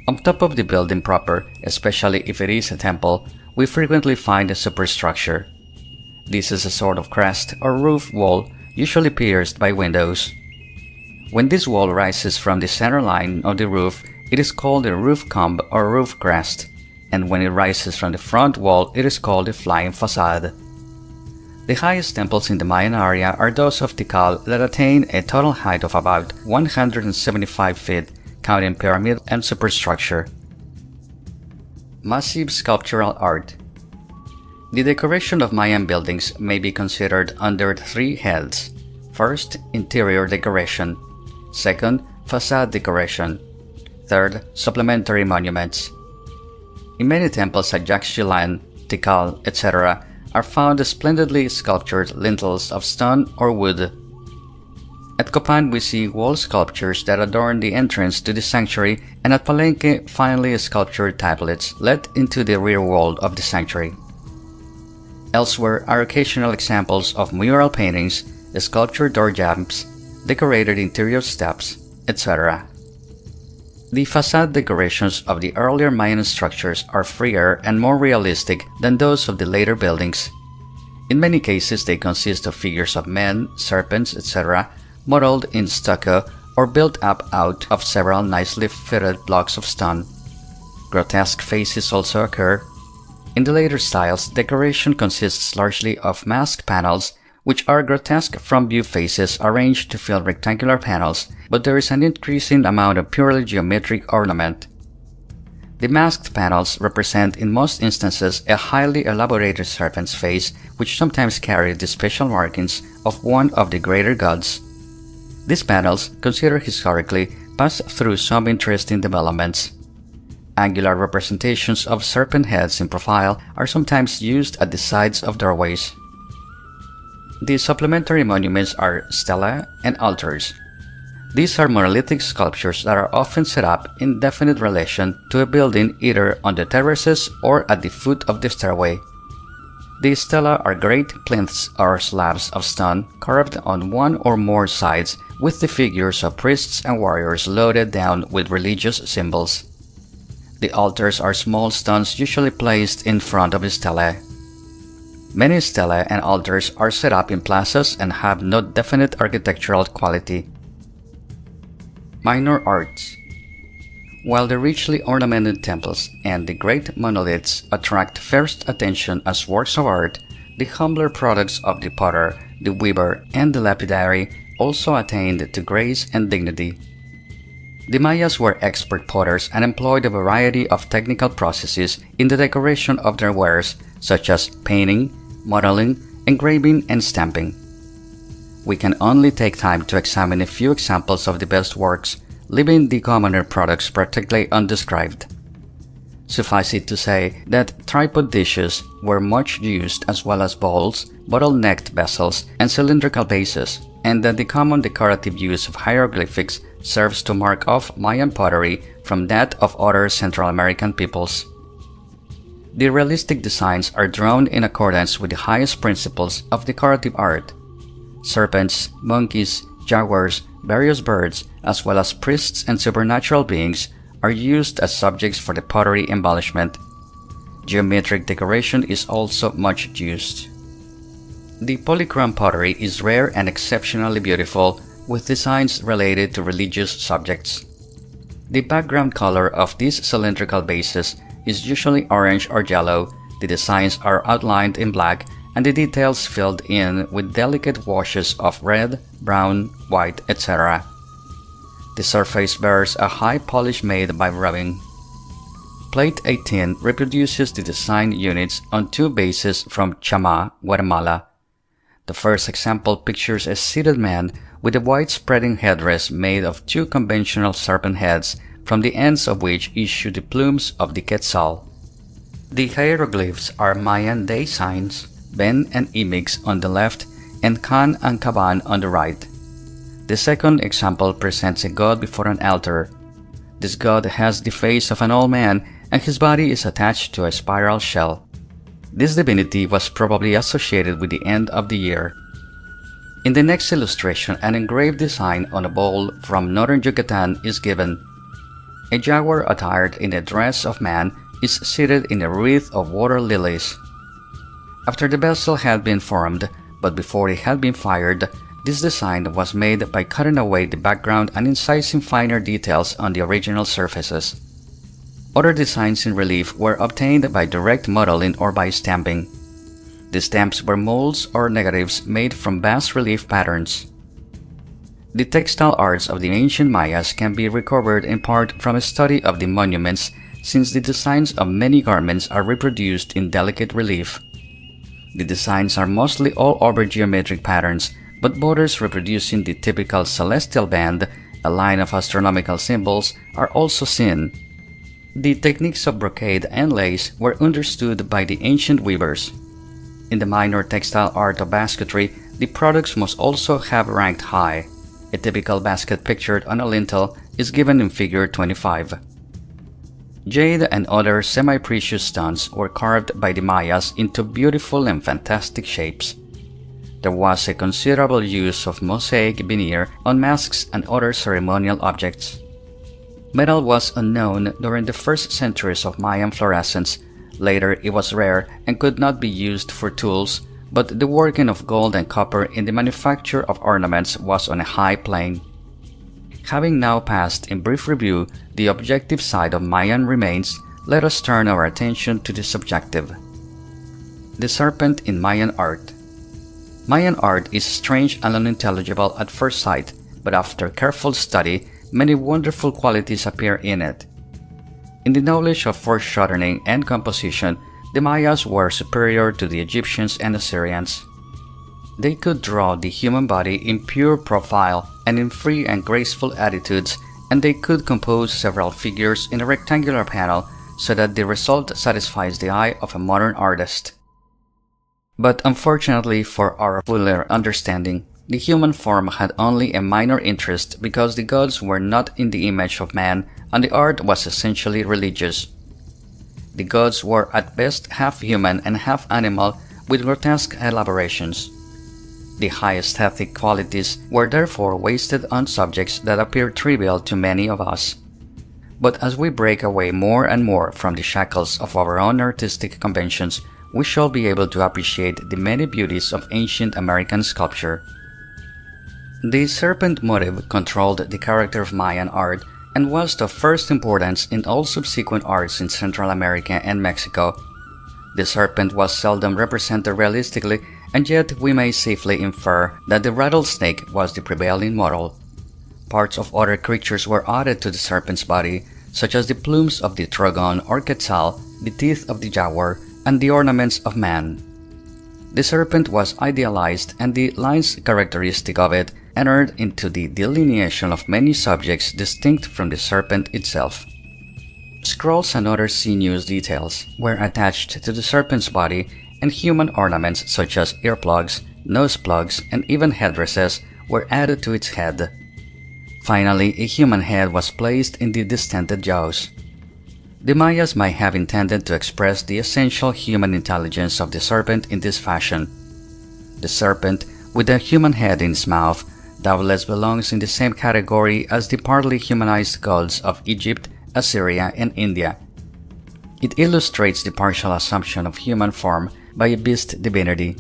On top of the building proper, especially if it is a temple, we frequently find a superstructure. This is a sort of crest or roof wall, usually pierced by windows. When this wall rises from the center line of the roof, it is called a roof comb or roof crest, and when it rises from the front wall, it is called a flying facade. The highest temples in the Mayan area are those of Tikal that attain a total height of about 175 feet, counting pyramid and superstructure. Massive sculptural art. The decoration of Mayan buildings may be considered under 3 heads. First, interior decoration. Second, facade decoration. Third, supplementary monuments. In many temples at Yaxchilan, Tikal, etc., are found splendidly sculptured lintels of stone or wood. At Copan we see wall sculptures that adorn the entrance to the sanctuary, and at Palenque finely sculptured tablets let into the rear wall of the sanctuary. Elsewhere are occasional examples of mural paintings, sculptured door jambs, decorated interior steps, etc. The facade decorations of the earlier Mayan structures are freer and more realistic than those of the later buildings. In many cases, they consist of figures of men, serpents, etc., modeled in stucco or built up out of several nicely fitted blocks of stone. Grotesque faces also occur. In the later styles, decoration consists largely of masked panels, which are grotesque from view faces arranged to fill rectangular panels, but there is an increasing amount of purely geometric ornament. The masked panels represent in most instances a highly elaborated serpent's face, which sometimes carry the special markings of one of the greater gods. These panels, considered historically, pass through some interesting developments. Angular representations of serpent heads in profile are sometimes used at the sides of doorways. The supplementary monuments are stelae and altars. These are monolithic sculptures that are often set up in definite relation to a building either on the terraces or at the foot of the stairway. The stelae are great plinths or slabs of stone carved on one or more sides with the figures of priests and warriors loaded down with religious symbols. The altars are small stones usually placed in front of the stelae. Many stelae and altars are set up in plazas and have no definite architectural quality. Minor arts. While the richly ornamented temples and the great monoliths attract first attention as works of art, the humbler products of the potter, the weaver, and the lapidary also attained to grace and dignity. The Mayas were expert potters and employed a variety of technical processes in the decoration of their wares, such as painting, modeling, engraving, and stamping. We can only take time to examine a few examples of the best works, leaving the commoner products practically undescribed. Suffice it to say that tripod dishes were much used, as well as bowls, bottle-necked vessels, and cylindrical vases, and that the common decorative use of hieroglyphics serves to mark off Mayan pottery from that of other Central American peoples. The realistic designs are drawn in accordance with the highest principles of decorative art. Serpents, monkeys, jaguars, various birds, as well as priests and supernatural beings are used as subjects for the pottery embellishment. Geometric decoration is also much used. The polychrome pottery is rare and exceptionally beautiful, with designs related to religious subjects. The background color of these cylindrical bases is usually orange or yellow, the designs are outlined in black, and the details filled in with delicate washes of red, brown, white, etc. The surface bears a high polish made by rubbing. Plate 18 reproduces the design units on two bases from Chama, Guatemala. The first example pictures a seated man with a white spreading headdress made of two conventional serpent heads, from the ends of which issue the plumes of the quetzal. The hieroglyphs are Mayan day signs, Ben and Imix on the left, and Kan and Kaban on the right. The second example presents a god before an altar. This god has the face of an old man, and his body is attached to a spiral shell. This divinity was probably associated with the end of the year. In the next illustration, an engraved design on a bowl from northern Yucatan is given. A jaguar attired in a dress of man is seated in a wreath of water lilies. After the vessel had been formed, but before it had been fired, this design was made by cutting away the background and incising finer details on the original surfaces. Other designs in relief were obtained by direct modeling or by stamping. The stamps were molds or negatives made from bas-relief patterns. The textile arts of the ancient Mayas can be recovered in part from a study of the monuments, since the designs of many garments are reproduced in delicate relief. The designs are mostly all over geometric patterns, but borders reproducing the typical celestial band, a line of astronomical symbols, are also seen. The techniques of brocade and lace were understood by the ancient weavers. In the minor textile art of basketry, the products must also have ranked high. A typical basket pictured on a lintel is given in Figure 25. Jade and other semi-precious stones were carved by the Mayas into beautiful and fantastic shapes. There was a considerable use of mosaic veneer on masks and other ceremonial objects. Metal was unknown during the first centuries of Mayan fluorescence. Later it was rare and could not be used for tools, but the working of gold and copper in the manufacture of ornaments was on a high plane. Having now passed in brief review the objective side of Mayan remains, let us turn our attention to the subjective. The serpent in Mayan art. Mayan art is strange and unintelligible at first sight, but after careful study, many wonderful qualities appear in it. In the knowledge of foreshortening and composition, the Mayas were superior to the Egyptians and Assyrians. They could draw the human body in pure profile and in free and graceful attitudes, and they could compose several figures in a rectangular panel so that the result satisfies the eye of a modern artist. But unfortunately for our fuller understanding, the human form had only a minor interest because the gods were not in the image of man and the art was essentially religious. The gods were at best half human and half animal with grotesque elaborations. The high aesthetic qualities were therefore wasted on subjects that appear trivial to many of us. But as we break away more and more from the shackles of our own artistic conventions, we shall be able to appreciate the many beauties of ancient American sculpture. The serpent motif controlled the character of Mayan art and was of first importance in all subsequent arts in Central America and Mexico. The serpent was seldom represented realistically, and yet we may safely infer that the rattlesnake was the prevailing model. Parts of other creatures were added to the serpent's body, such as the plumes of the trogon or quetzal, the teeth of the jaguar, and the ornaments of man. The serpent was idealized, and the lines characteristic of it entered into the delineation of many subjects distinct from the serpent itself. Scrolls and other sinuous details were attached to the serpent's body, and human ornaments such as earplugs, nose plugs, and even headdresses were added to its head. Finally, a human head was placed in the distended jaws. The Mayas might have intended to express the essential human intelligence of the serpent in this fashion. The serpent, with a human head in its mouth, doubtless belongs in the same category as the partly humanized gods of Egypt, Assyria, and India. It illustrates the partial assumption of human form by a beast divinity.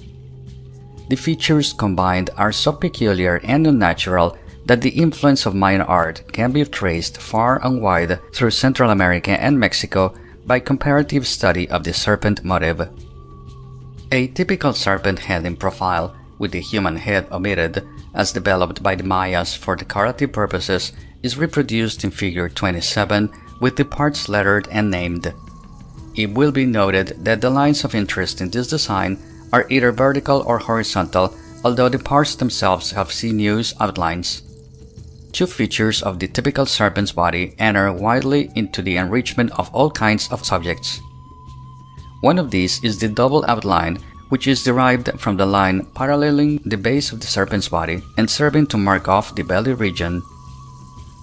The features combined are so peculiar and unnatural that the influence of Mayan art can be traced far and wide through Central America and Mexico by comparative study of the serpent motif. A typical serpent head in profile, with the human head omitted, as developed by the Mayas for decorative purposes, is reproduced in Figure 27 with the parts lettered and named. It will be noted that the lines of interest in this design are either vertical or horizontal, although the parts themselves have sinuous outlines. Two features of the typical serpent's body enter widely into the enrichment of all kinds of subjects. One of these is the double outline, which is derived from the line paralleling the base of the serpent's body and serving to mark off the belly region.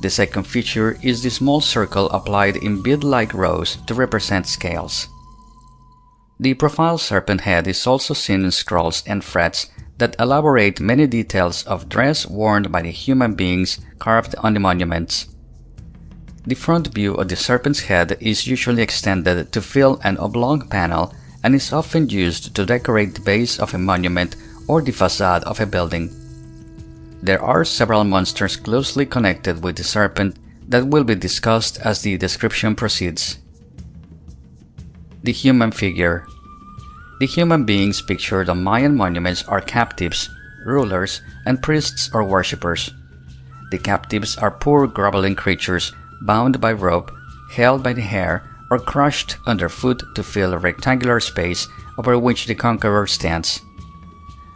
The second feature is the small circle applied in bead-like rows to represent scales. The profile serpent head is also seen in scrolls and frets that elaborate many details of dress worn by the human beings carved on the monuments. The front view of the serpent's head is usually extended to fill an oblong panel and is often used to decorate the base of a monument or the facade of a building. There are several monsters closely connected with the serpent that will be discussed as the description proceeds. The human figure. The human beings pictured on Mayan monuments are captives, rulers, and priests or worshippers. The captives are poor groveling creatures bound by rope, held by the hair, or crushed underfoot to fill a rectangular space over which the conqueror stands.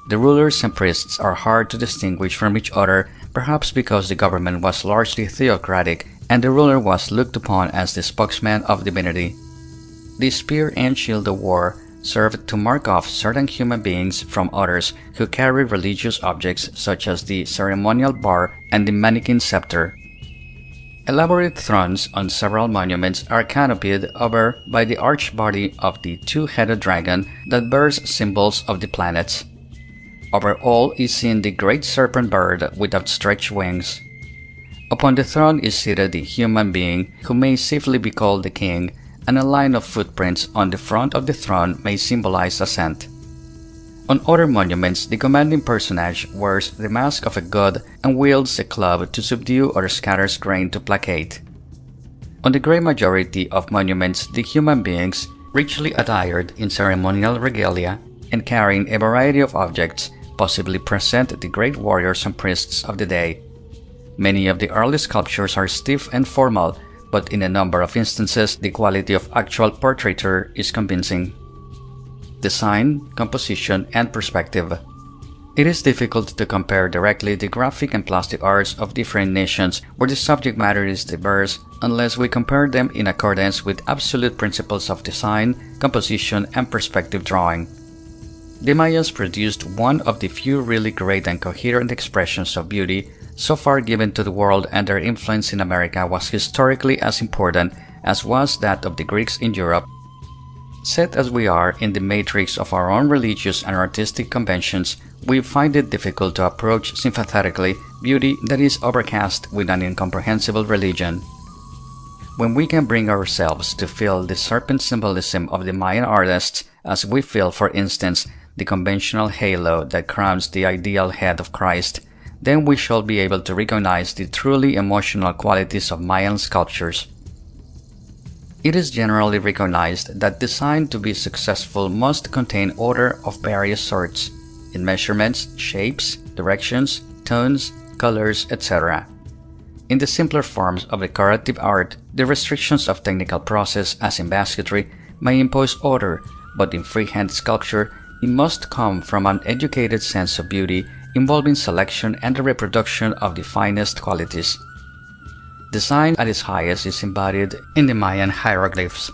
The rulers and priests are hard to distinguish from each other, perhaps because the government was largely theocratic and the ruler was looked upon as the spokesman of divinity. The spear and shield of war served to mark off certain human beings from others who carry religious objects such as the ceremonial bar and the manikin scepter. Elaborate thrones on several monuments are canopied over by the arched body of the two-headed dragon that bears symbols of the planets. Over all is seen the great serpent bird with outstretched wings. Upon the throne is seated the human being, who may safely be called the king, and a line of footprints on the front of the throne may symbolize ascent. On other monuments, the commanding personage wears the mask of a god and wields a club to subdue or scatters grain to placate. On the great majority of monuments, the human beings, richly attired in ceremonial regalia and carrying a variety of objects, possibly present the great warriors and priests of the day. Many of the early sculptures are stiff and formal, but in a number of instances the quality of actual portraiture is convincing. Design, composition, and perspective. It is difficult to compare directly the graphic and plastic arts of different nations where the subject matter is diverse unless we compare them in accordance with absolute principles of design, composition, and perspective drawing. The Mayas produced one of the few really great and coherent expressions of beauty so far given to the world, and their influence in America was historically as important as was that of the Greeks in Europe. Set as we are in the matrix of our own religious and artistic conventions, we find it difficult to approach sympathetically beauty that is overcast with an incomprehensible religion. When we can bring ourselves to feel the serpent symbolism of the Mayan artists, as we feel, for instance, the conventional halo that crowns the ideal head of Christ, then we shall be able to recognize the truly emotional qualities of Mayan sculptures. It is generally recognized that design to be successful must contain order of various sorts, in measurements, shapes, directions, tones, colors, etc. In the simpler forms of decorative art, the restrictions of technical process, as in basketry, may impose order, but in freehand sculpture, it must come from an educated sense of beauty involving selection and the reproduction of the finest qualities. Design at its highest is embodied in the Mayan hieroglyphs.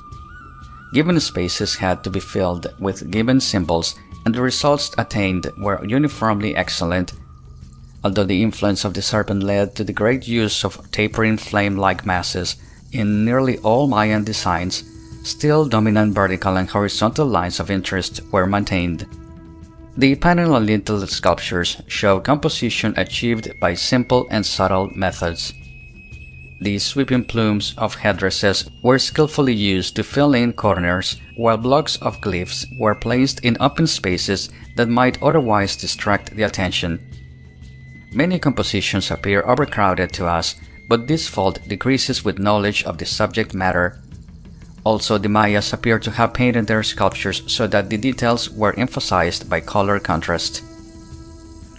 Given spaces had to be filled with given symbols, and the results attained were uniformly excellent. Although the influence of the serpent led to the great use of tapering flame-like masses, In nearly all Mayan designs, still dominant vertical and horizontal lines of interest were maintained. The panel and lintel sculptures show composition achieved by simple and subtle methods. The sweeping plumes of headdresses were skillfully used to fill in corners, while blocks of glyphs were placed in open spaces that might otherwise distract the attention. Many compositions appear overcrowded to us, but this fault decreases with knowledge of the subject matter. Also, the Mayas appear to have painted their sculptures so that the details were emphasized by color contrast.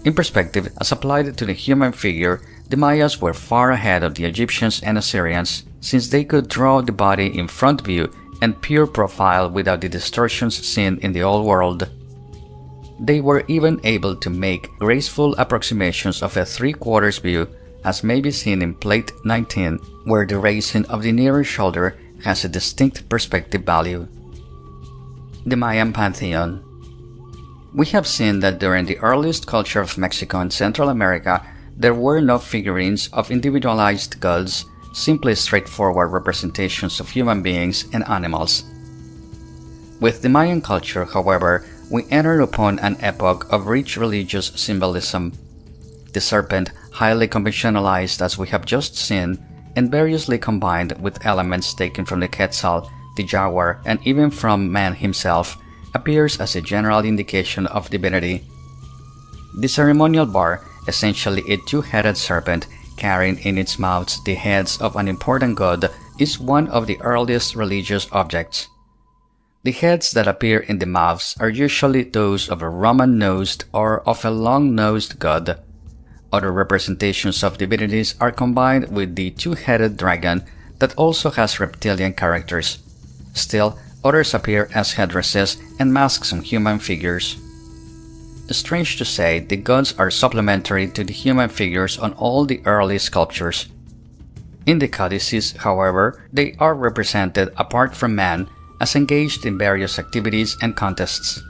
In perspective, as applied to the human figure, the Mayas were far ahead of the Egyptians and Assyrians, since they could draw the body in front view and pure profile without the distortions seen in the Old World. They were even able to make graceful approximations of a three-quarters view, as may be seen in Plate 19, where the raising of the nearer shoulder has a distinct perspective value. The Mayan Pantheon. We have seen that during the earliest culture of Mexico and Central America, there were no figurines of individualized gods, simply straightforward representations of human beings and animals. With the Mayan culture, however, we entered upon an epoch of rich religious symbolism. The serpent, highly conventionalized as we have just seen, and variously combined with elements taken from the Quetzal, the jaguar, and even from man himself, appears as a general indication of divinity. The ceremonial bar, essentially a two-headed serpent carrying in its mouth the heads of an important god, is one of the earliest religious objects. The heads that appear in the mouths are usually those of a Roman-nosed or of a long-nosed god. Other representations of divinities are combined with the two-headed dragon that also has reptilian characters. Still, others appear as headdresses and masks on human figures. Strange to say, the gods are supplementary to the human figures on all the early sculptures. In the codices, however, they are represented apart from man, as engaged in various activities and contests.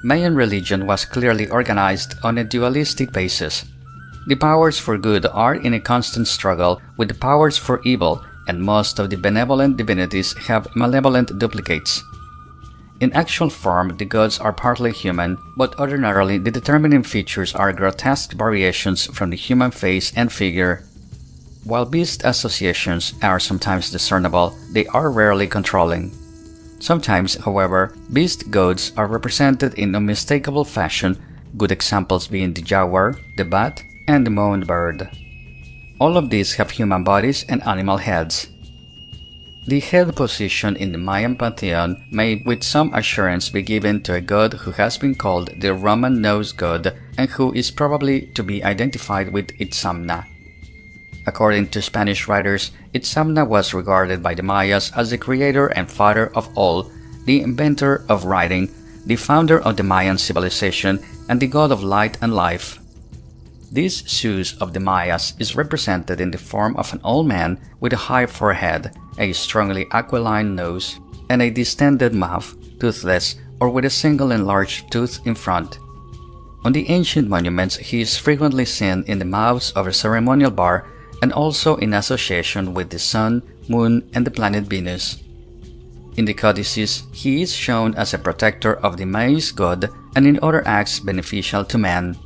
Mayan religion was clearly organized on a dualistic basis. The powers for good are in a constant struggle with the powers for evil, and most of the benevolent divinities have malevolent duplicates. In actual form, the gods are partly human, but ordinarily the determining features are grotesque variations from the human face and figure. While beast associations are sometimes discernible, they are rarely controlling. Sometimes, however, beast gods are represented in unmistakable fashion, good examples being the jaguar, the bat, and the mound bird. All of these have human bodies and animal heads. The head position in the Mayan pantheon may with some assurance be given to a god who has been called the Roman nose god and who is probably to be identified with Itzamna. According to Spanish writers, Itzamna was regarded by the Mayas as the creator and father of all, the inventor of writing, the founder of the Mayan civilization, and the god of light and life. This Zeus of the Mayas is represented in the form of an old man with a high forehead, a strongly aquiline nose, and a distended mouth, toothless or with a single enlarged tooth in front. On the ancient monuments, he is frequently seen in the mouths of a ceremonial bar and also in association with the sun, moon, and the planet Venus. In the codices, he is shown as a protector of the maize god and in other acts beneficial to man.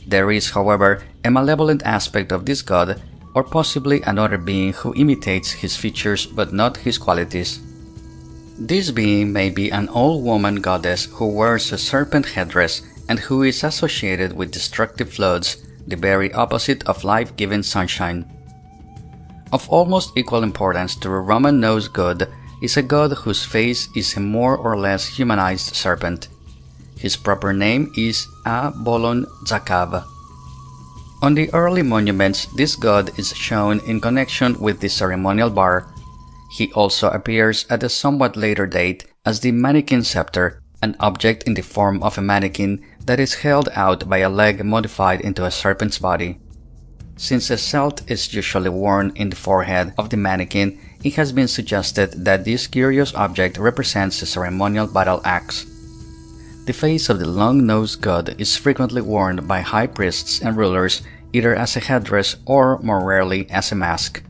There is, however, a malevolent aspect of this god, or possibly another being who imitates his features but not his qualities. This being may be an old woman goddess who wears a serpent headdress and who is associated with destructive floods, the very opposite of life-giving sunshine. Of almost equal importance to a Roman nose god is a god whose face is a more or less humanized serpent. His proper name is Abolon Zakav. On the early monuments, this god is shown in connection with the ceremonial bar. He also appears at a somewhat later date as the mannequin scepter, an object in the form of a mannequin that is held out by a leg modified into a serpent's body. Since a celt is usually worn in the forehead of the mannequin, it has been suggested that this curious object represents a ceremonial battle axe. The face of the long-nosed god is frequently worn by high priests and rulers either as a headdress or, more rarely, as a mask.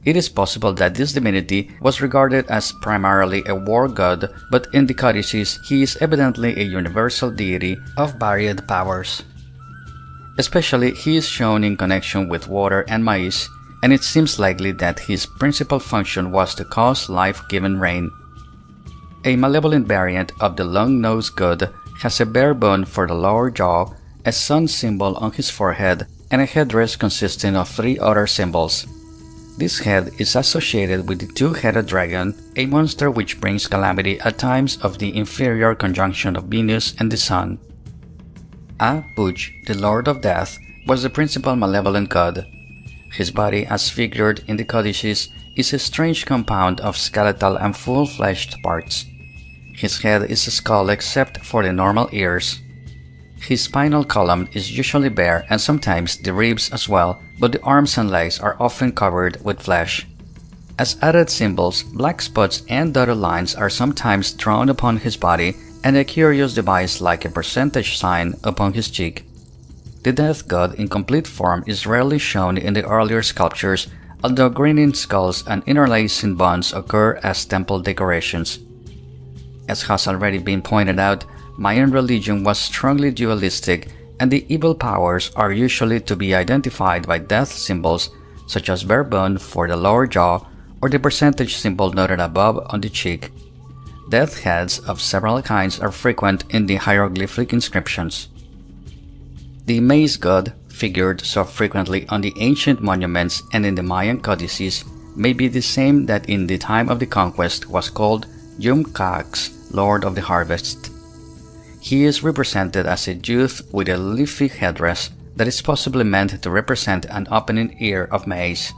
It is possible that this divinity was regarded as primarily a war god, but in the codices he is evidently a universal deity of varied powers. Especially, he is shown in connection with water and maize, and it seems likely that his principal function was to cause life-giving rain. A malevolent variant of the long-nosed god has a bare bone for the lower jaw, a sun symbol on his forehead, and a headdress consisting of 3 other symbols. This head is associated with the two-headed dragon, a monster which brings calamity at times of the inferior conjunction of Venus and the Sun. Puj, the Lord of Death, was the principal malevolent god. His body, as figured in the codices, is a strange compound of skeletal and full-fleshed parts. His head is a skull except for the normal ears. His spinal column is usually bare and sometimes the ribs as well, but the arms and legs are often covered with flesh. As added symbols, black spots and dotted lines are sometimes drawn upon his body, and a curious device like a percentage sign upon his cheek. The death god in complete form is rarely shown in the earlier sculptures, although grinning skulls and interlacing bonds occur as temple decorations. As has already been pointed out, Mayan religion was strongly dualistic, and the evil powers are usually to be identified by death symbols such as bare bone for the lower jaw or the percentage symbol noted above on the cheek. Death heads of several kinds are frequent in the hieroglyphic inscriptions. The maize god, figured so frequently on the ancient monuments and in the Mayan codices, may be the same that in the time of the conquest was called Yumkax, Lord of the Harvest. He is represented as a youth with a leafy headdress that is possibly meant to represent an opening ear of maize.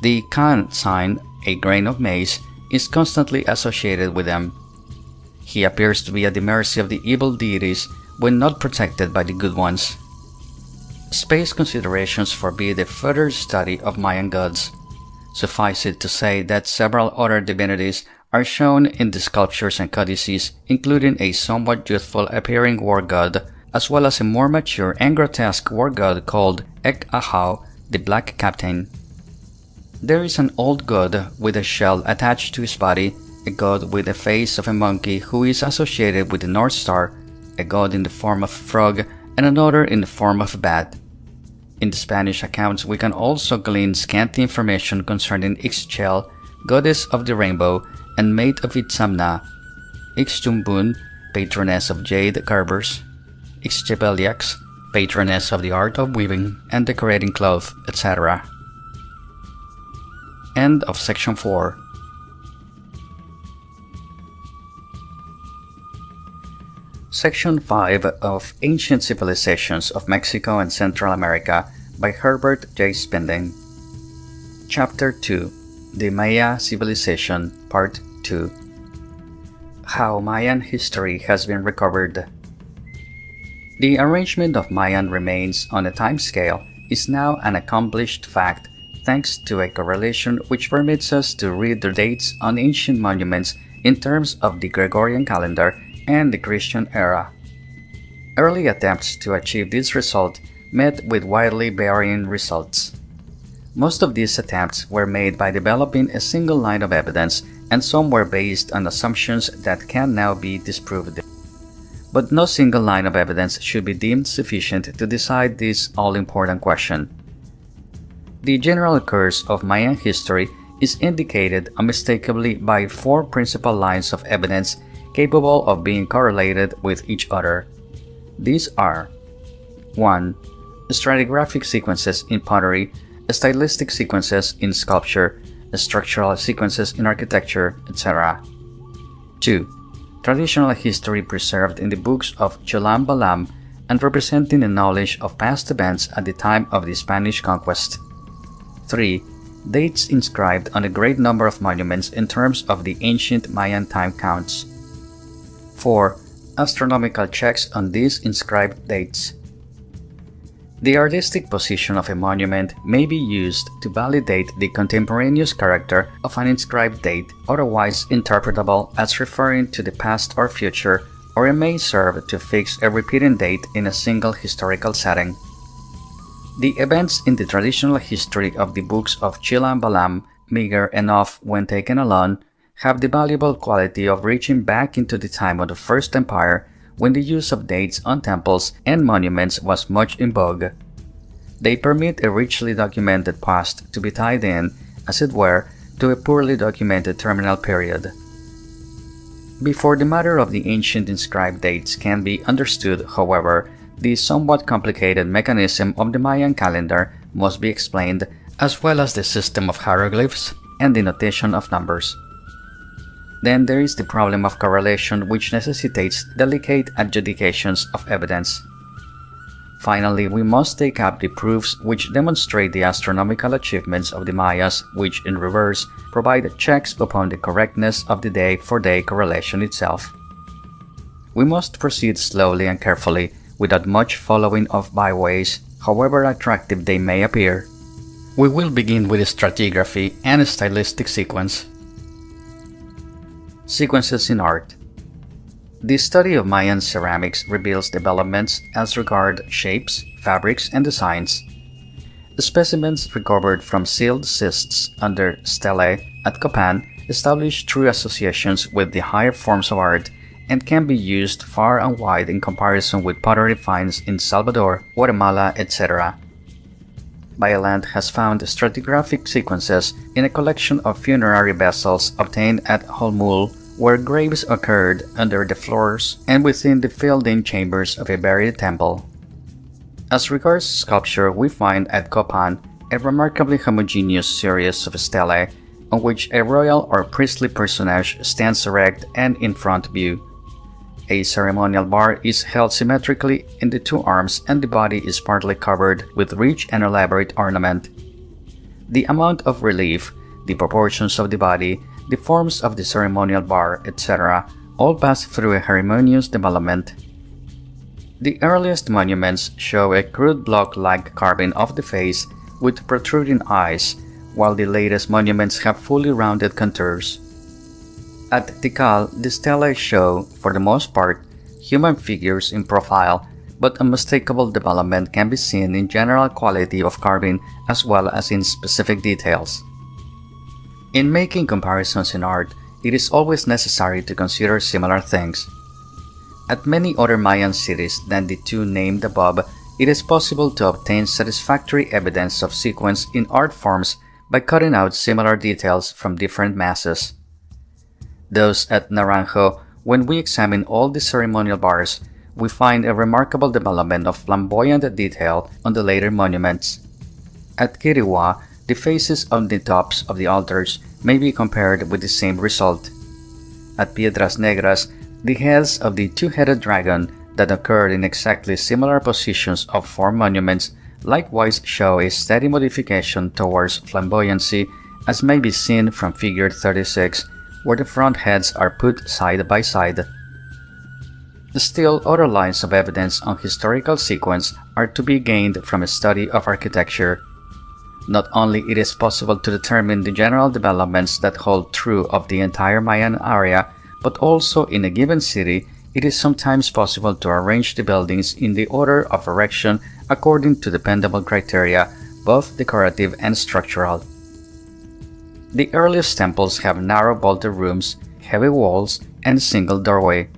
The Kan sign, a grain of maize, is constantly associated with them. He appears to be at the mercy of the evil deities when not protected by the good ones. Space considerations forbid a further study of Mayan gods. Suffice it to say that several other divinities are shown in the sculptures and codices, including a somewhat youthful-appearing war god, as well as a more mature and grotesque war god called Ek-Ahau, the Black Captain. There is an old god with a shell attached to his body, a god with the face of a monkey who is associated with the North Star, a god in the form of a frog, and another in the form of a bat. In the Spanish accounts, we can also glean scanty information concerning Ixchel, goddess of the rainbow, and mate of Itzamna, Ixtumbun, patroness of jade carvers, Ixchebeliax, patroness of the art of weaving and decorating cloth, etc. End of section 4. Section 5 of Ancient Civilizations of Mexico and Central America by Herbert J. Spinden. Chapter 2. The Maya Civilization, Part 2. How Mayan History has been recovered. The arrangement of Mayan remains on a time scale is now an accomplished fact thanks to a correlation which permits us to read the dates on ancient monuments in terms of the Gregorian calendar and the Christian era. Early attempts to achieve this result met with widely varying results. Most of these attempts were made by developing a single line of evidence, and some were based on assumptions that can now be disproved. But no single line of evidence should be deemed sufficient to decide this all-important question. The general course of Mayan history is indicated unmistakably by 4 principal lines of evidence capable of being correlated with each other. These are: 1. Stratigraphic sequences in pottery, stylistic sequences in sculpture, structural sequences in architecture, etc. 2. Traditional history preserved in the books of Cholam Balam and representing the knowledge of past events at the time of the Spanish conquest. 3. Dates inscribed on a great number of monuments in terms of the ancient Mayan time counts. 4. Astronomical checks on these inscribed dates. The artistic position of a monument may be used to validate the contemporaneous character of an inscribed date, otherwise interpretable as referring to the past or future, or it may serve to fix a repeating date in a single historical setting. The events in the traditional history of the books of Chilam Balam, meager enough when taken alone, have the valuable quality of reaching back into the time of the First Empire, when the use of dates on temples and monuments was much in vogue. They permit a richly documented past to be tied in, as it were, to a poorly documented terminal period. Before the matter of the ancient inscribed dates can be understood, however, the somewhat complicated mechanism of the Mayan calendar must be explained, as well as the system of hieroglyphs and the notation of numbers. Then there is the problem of correlation, which necessitates delicate adjudications of evidence. Finally, we must take up the proofs which demonstrate the astronomical achievements of the Mayas, which, in reverse, provide checks upon the correctness of the day-for-day correlation itself. We must proceed slowly and carefully, without much following of byways, however attractive they may appear. We will begin with stratigraphy and stylistic sequence. Sequences in art. The study of Mayan ceramics reveals developments as regard shapes, fabrics, and designs. The specimens recovered from sealed cysts under stelae at Copan establish true associations with the higher forms of art and can be used far and wide in comparison with pottery finds in Salvador, Guatemala, etc. Bioland has found stratigraphic sequences in a collection of funerary vessels obtained at Holmul, where graves occurred under the floors and within the filled-in chambers of a buried temple. As regards sculpture, we find at Copan a remarkably homogeneous series of stelae on which a royal or priestly personage stands erect and in front view. A ceremonial bar is held symmetrically in the two arms and the body is partly covered with rich and elaborate ornament. The amount of relief, the proportions of the body, the forms of the ceremonial bar, etc., all pass through a harmonious development. The earliest monuments show a crude block-like carving of the face with protruding eyes, while the latest monuments have fully rounded contours. At Tikal, the stelae show, for the most part, human figures in profile, but unmistakable development can be seen in general quality of carving as well as in specific details. In making comparisons in art, it is always necessary to consider similar things. At many other Mayan cities than the two named above, it is possible to obtain satisfactory evidence of sequence in art forms by cutting out similar details from different masses. Thus, at Naranjo, when we examine all the ceremonial bars, we find a remarkable development of flamboyant detail on the later monuments. At Quirigua, the faces on the tops of the altars may be compared with the same result. At Piedras Negras, the heads of the two-headed dragon that occurred in exactly similar positions of four monuments likewise show a steady modification towards flamboyancy, as may be seen from figure 36, where the front heads are put side by side. Still, other lines of evidence on historical sequence are to be gained from a study of architecture. Not only it is possible to determine the general developments that hold true of the entire Mayan area, but also in a given city, it is sometimes possible to arrange the buildings in the order of erection according to dependable criteria, both decorative and structural. The earliest temples have narrow vaulted rooms, heavy walls, and single doorway.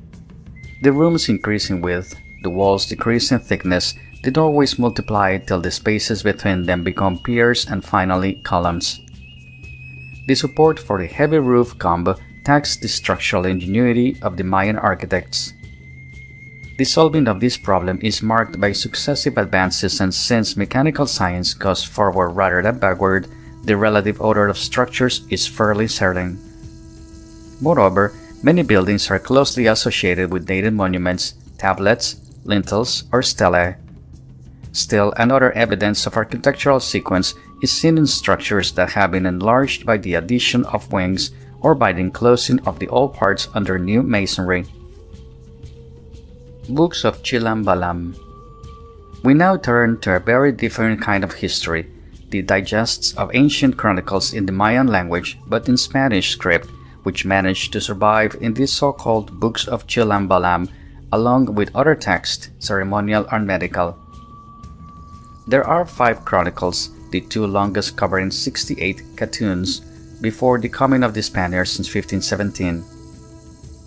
The rooms increase in width, the walls decrease in thickness, the doorways multiply till the spaces between them become piers and finally columns. The support for the heavy roof comb taxed the structural ingenuity of the Mayan architects. The solving of this problem is marked by successive advances, and since mechanical science goes forward rather than backward, the relative order of structures is fairly certain. Moreover, many buildings are closely associated with dated monuments, tablets, lintels, or stelae. Still, another evidence of architectural sequence is seen in structures that have been enlarged by the addition of wings or by the enclosing of the old parts under new masonry. Books of Chilam Balam. We now turn to a very different kind of history, the digests of ancient chronicles in the Mayan language but in Spanish script, which managed to survive in these so-called Books of Chilam Balam, along with other texts, ceremonial and medical. There are 5 chronicles, the 2 longest covering 68 catuns, before the coming of the Spaniards in 1517.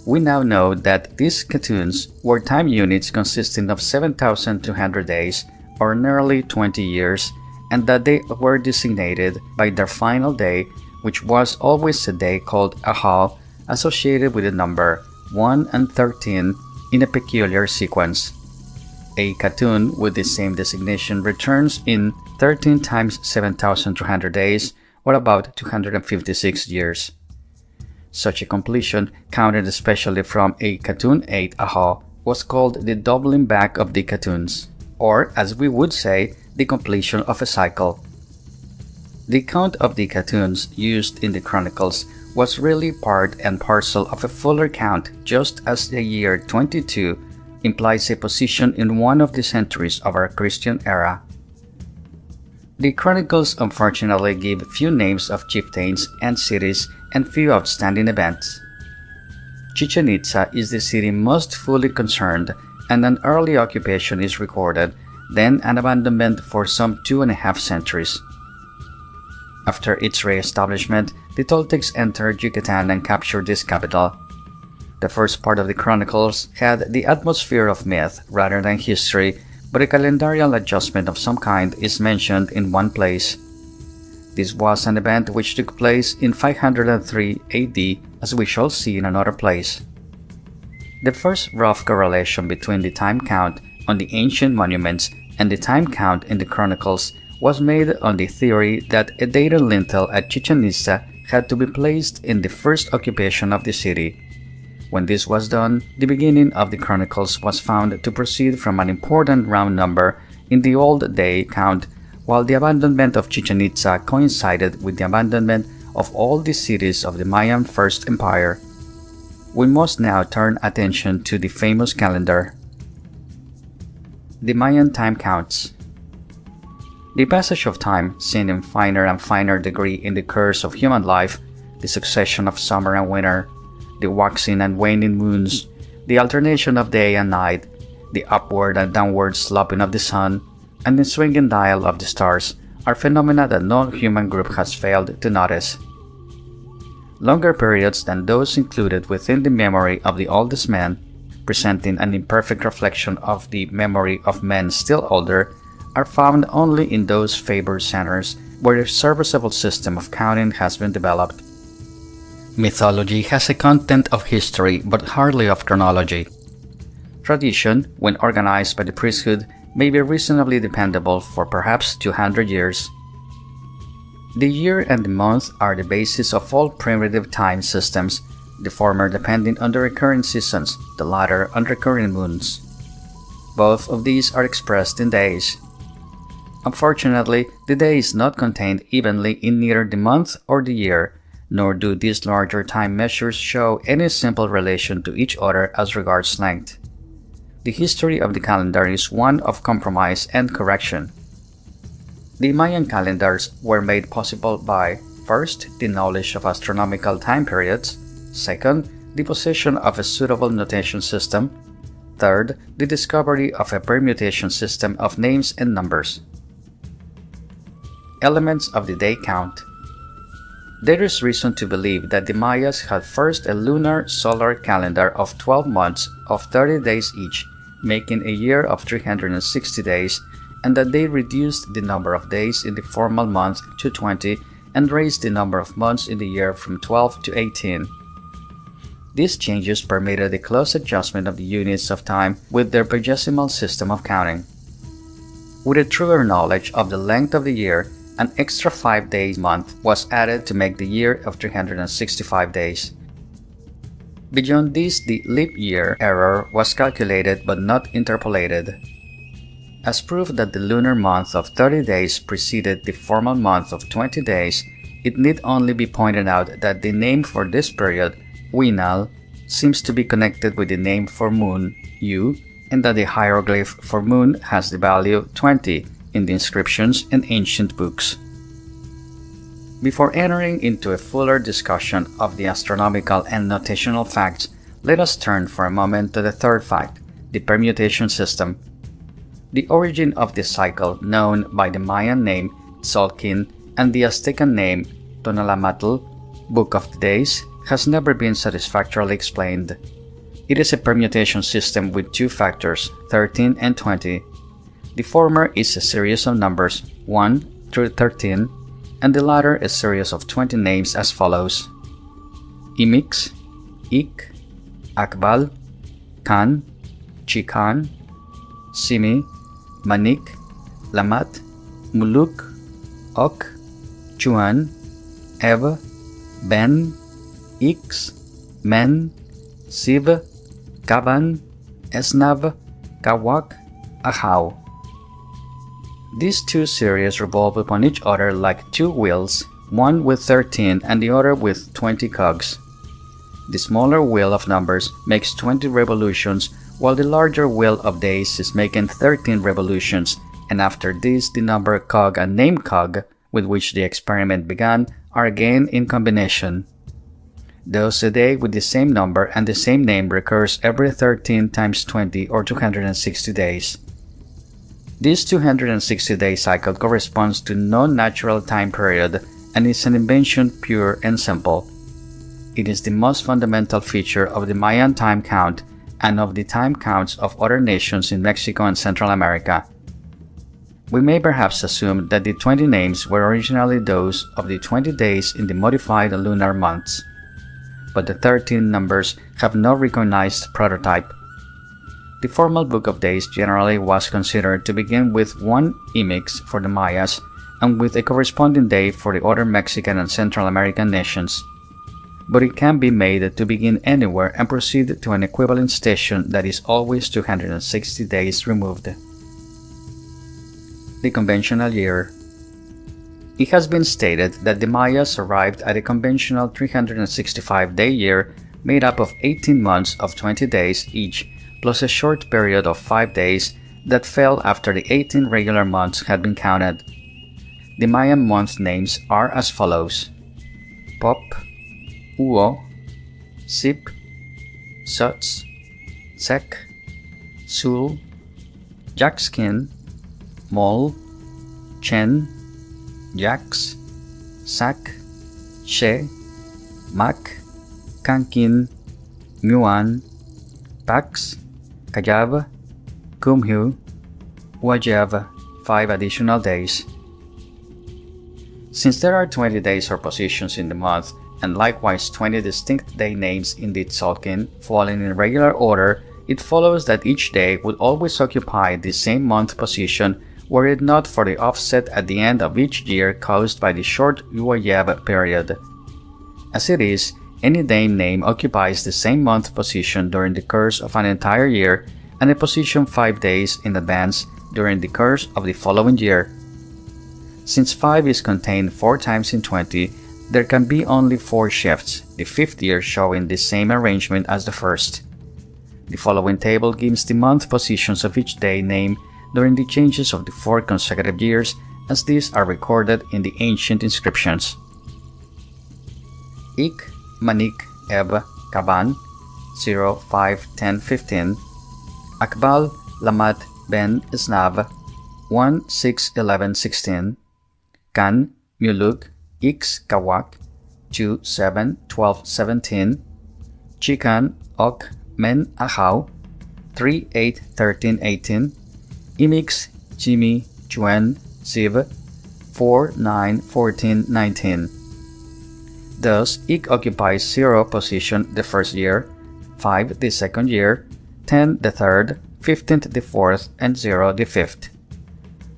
We now know that these catuns were time units consisting of 7,200 days, or nearly 20 years, and that they were designated by their final day, which was always a day called Ahal, associated with the number 1 and 13 in a peculiar sequence. A catun with the same designation returns in 13 times 7,200 days, or about 256 years. Such a completion, counted especially from a catun 8 Ahal, was called the doubling back of the catuns, or, as we would say, the completion of a cycle. The count of the catuns used in the chronicles was really part and parcel of a fuller count, just as the year 22 implies a position in one of the centuries of our Christian era. The chronicles unfortunately give few names of chieftains and cities and few outstanding events. Chichen Itza is the city most fully concerned, and an early occupation is recorded, then an abandonment for some 2.5 centuries. After its re-establishment, the Toltecs entered Yucatan and captured this capital. The first part of the chronicles had the atmosphere of myth rather than history, but a calendarial adjustment of some kind is mentioned in one place. This was an event which took place in 503 AD, as we shall see in another place. The first rough correlation between the time count on the ancient monuments and the time count in the chronicles was made on the theory that a dated lintel at Chichen Itza had to be placed in the first occupation of the city. When this was done, the beginning of the chronicles was found to proceed from an important round number in the old day count, while the abandonment of Chichen Itza coincided with the abandonment of all the cities of the Mayan First Empire. We must now turn attention to the famous calendar. The Mayan time counts. The passage of time, seen in finer and finer degree in the course of human life, the succession of summer and winter, the waxing and waning moons, the alternation of day and night, the upward and downward sloping of the sun, and the swinging dial of the stars, are phenomena that no human group has failed to notice. Longer periods than those included within the memory of the oldest men, presenting an imperfect reflection of the memory of men still older, are found only in those favored centers where a serviceable system of counting has been developed. Mythology has a content of history but hardly of chronology. Tradition, when organized by the priesthood, may be reasonably dependable for perhaps 200 years. The year and the month are the basis of all primitive time systems, the former depending on the recurring seasons, the latter on recurring moons. Both of these are expressed in days. Unfortunately, the day is not contained evenly in neither the month or the year, nor do these larger time measures show any simple relation to each other as regards length. The history of the calendar is one of compromise and correction. The Mayan calendars were made possible by, first, the knowledge of astronomical time periods, second, the possession of a suitable notation system, third, the discovery of a permutation system of names and numbers. Elements of the day count. There is reason to believe that the Mayas had first a lunar solar calendar of 12 months of 30 days each, making a year of 360 days, and that they reduced the number of days in the formal month to 20 and raised the number of months in the year from 12 to 18. These changes permitted a close adjustment of the units of time with their vigesimal system of counting. With a truer knowledge of the length of the year, an extra 5-day month was added to make the year of 365 days. Beyond this, the leap year error was calculated but not interpolated. As proof that the lunar month of 30 days preceded the formal month of 20 days, it need only be pointed out that the name for this period, Winal, seems to be connected with the name for moon, Yu, and that the hieroglyph for moon has the value 20 in the inscriptions and ancient books. Before entering into a fuller discussion of the astronomical and notational facts, let us turn for a moment to the third fact, the permutation system. The origin of this cycle, known by the Mayan name Tzolk'in and the Aztecan name Tonalamatl, Book of the Days, has never been satisfactorily explained. It is a permutation system with two factors, 13 and 20. The former is a series of numbers 1 through 13, and the latter a series of 20 names as follows: Imix, Ik, Akbal, Kan, Chikan, Simi, Manik, Lamat, Muluk, Ok, Chuan, Ev, Ben, Ix, Men, Siv, Kaban, Esnav, Kawak, Ahau. These two series revolve upon each other like two wheels, one with 13 and the other with 20 cogs. The smaller wheel of numbers makes 20 revolutions, while the larger wheel of days is making 13 revolutions, and after this the number cog and name cog, with which the experiment began, are again in combination. Thus a day with the same number and the same name recurs every 13 times 20 or 260 days. This 260-day cycle corresponds to no natural time period and is an invention pure and simple. It is the most fundamental feature of the Mayan time count and of the time counts of other nations in Mexico and Central America. We may perhaps assume that the 20 names were originally those of the 20 days in the modified lunar months, but the 13 numbers have no recognized prototype. The formal Book of Days generally was considered to begin with one Imix for the Mayas and with a corresponding day for the other Mexican and Central American nations, but it can be made to begin anywhere and proceed to an equivalent station that is always 260 days removed. The conventional year. It has been stated that the Mayas arrived at a conventional 365-day year made up of 18 months of 20 days each, plus a short period of 5 days that fell after the 18 regular months had been counted. The Mayan month names are as follows: Pop, Uo, Sip, Sots, Sek, Sul, Jackskin, Mol, Chen, Jax, Sak, She, Mak, Kankin, Muan, Pax, Kajav, Kumhu, Wajav, 5 additional days. Since there are 20 days or positions in the month, and likewise 20 distinct day names in the Tzolk'in falling in regular order, it follows that each day would always occupy the same month position were it not for the offset at the end of each year caused by the short Uayev period. As it is, any day name occupies the same month position during the course of an entire year and a position 5 days in advance during the course of the following year. Since 5 is contained 4 times in 20, there can be only 4 shifts, the 5th year showing the same arrangement as the first. The following table gives the month positions of each day name during the changes of the 4 consecutive years, as these are recorded in the ancient inscriptions. Ik, Manik, Eb, Kaban, 0, 5, 10, 15. Akbal, Lamat, Ben, Snav, 1, 6, 11, 16. Kan, Muluk, Ix, Kawak, 2, 7, 12, 17. Chikan, Ok, Men, Ahau, 3, 8, 13, 18. Imix, Jimmy, Chuan, Siv, 4, 9, 14, 19. Thus, Ik occupies 0 position the first year, 5 the second year, 10 the third, 15 the fourth, and 0 the fifth.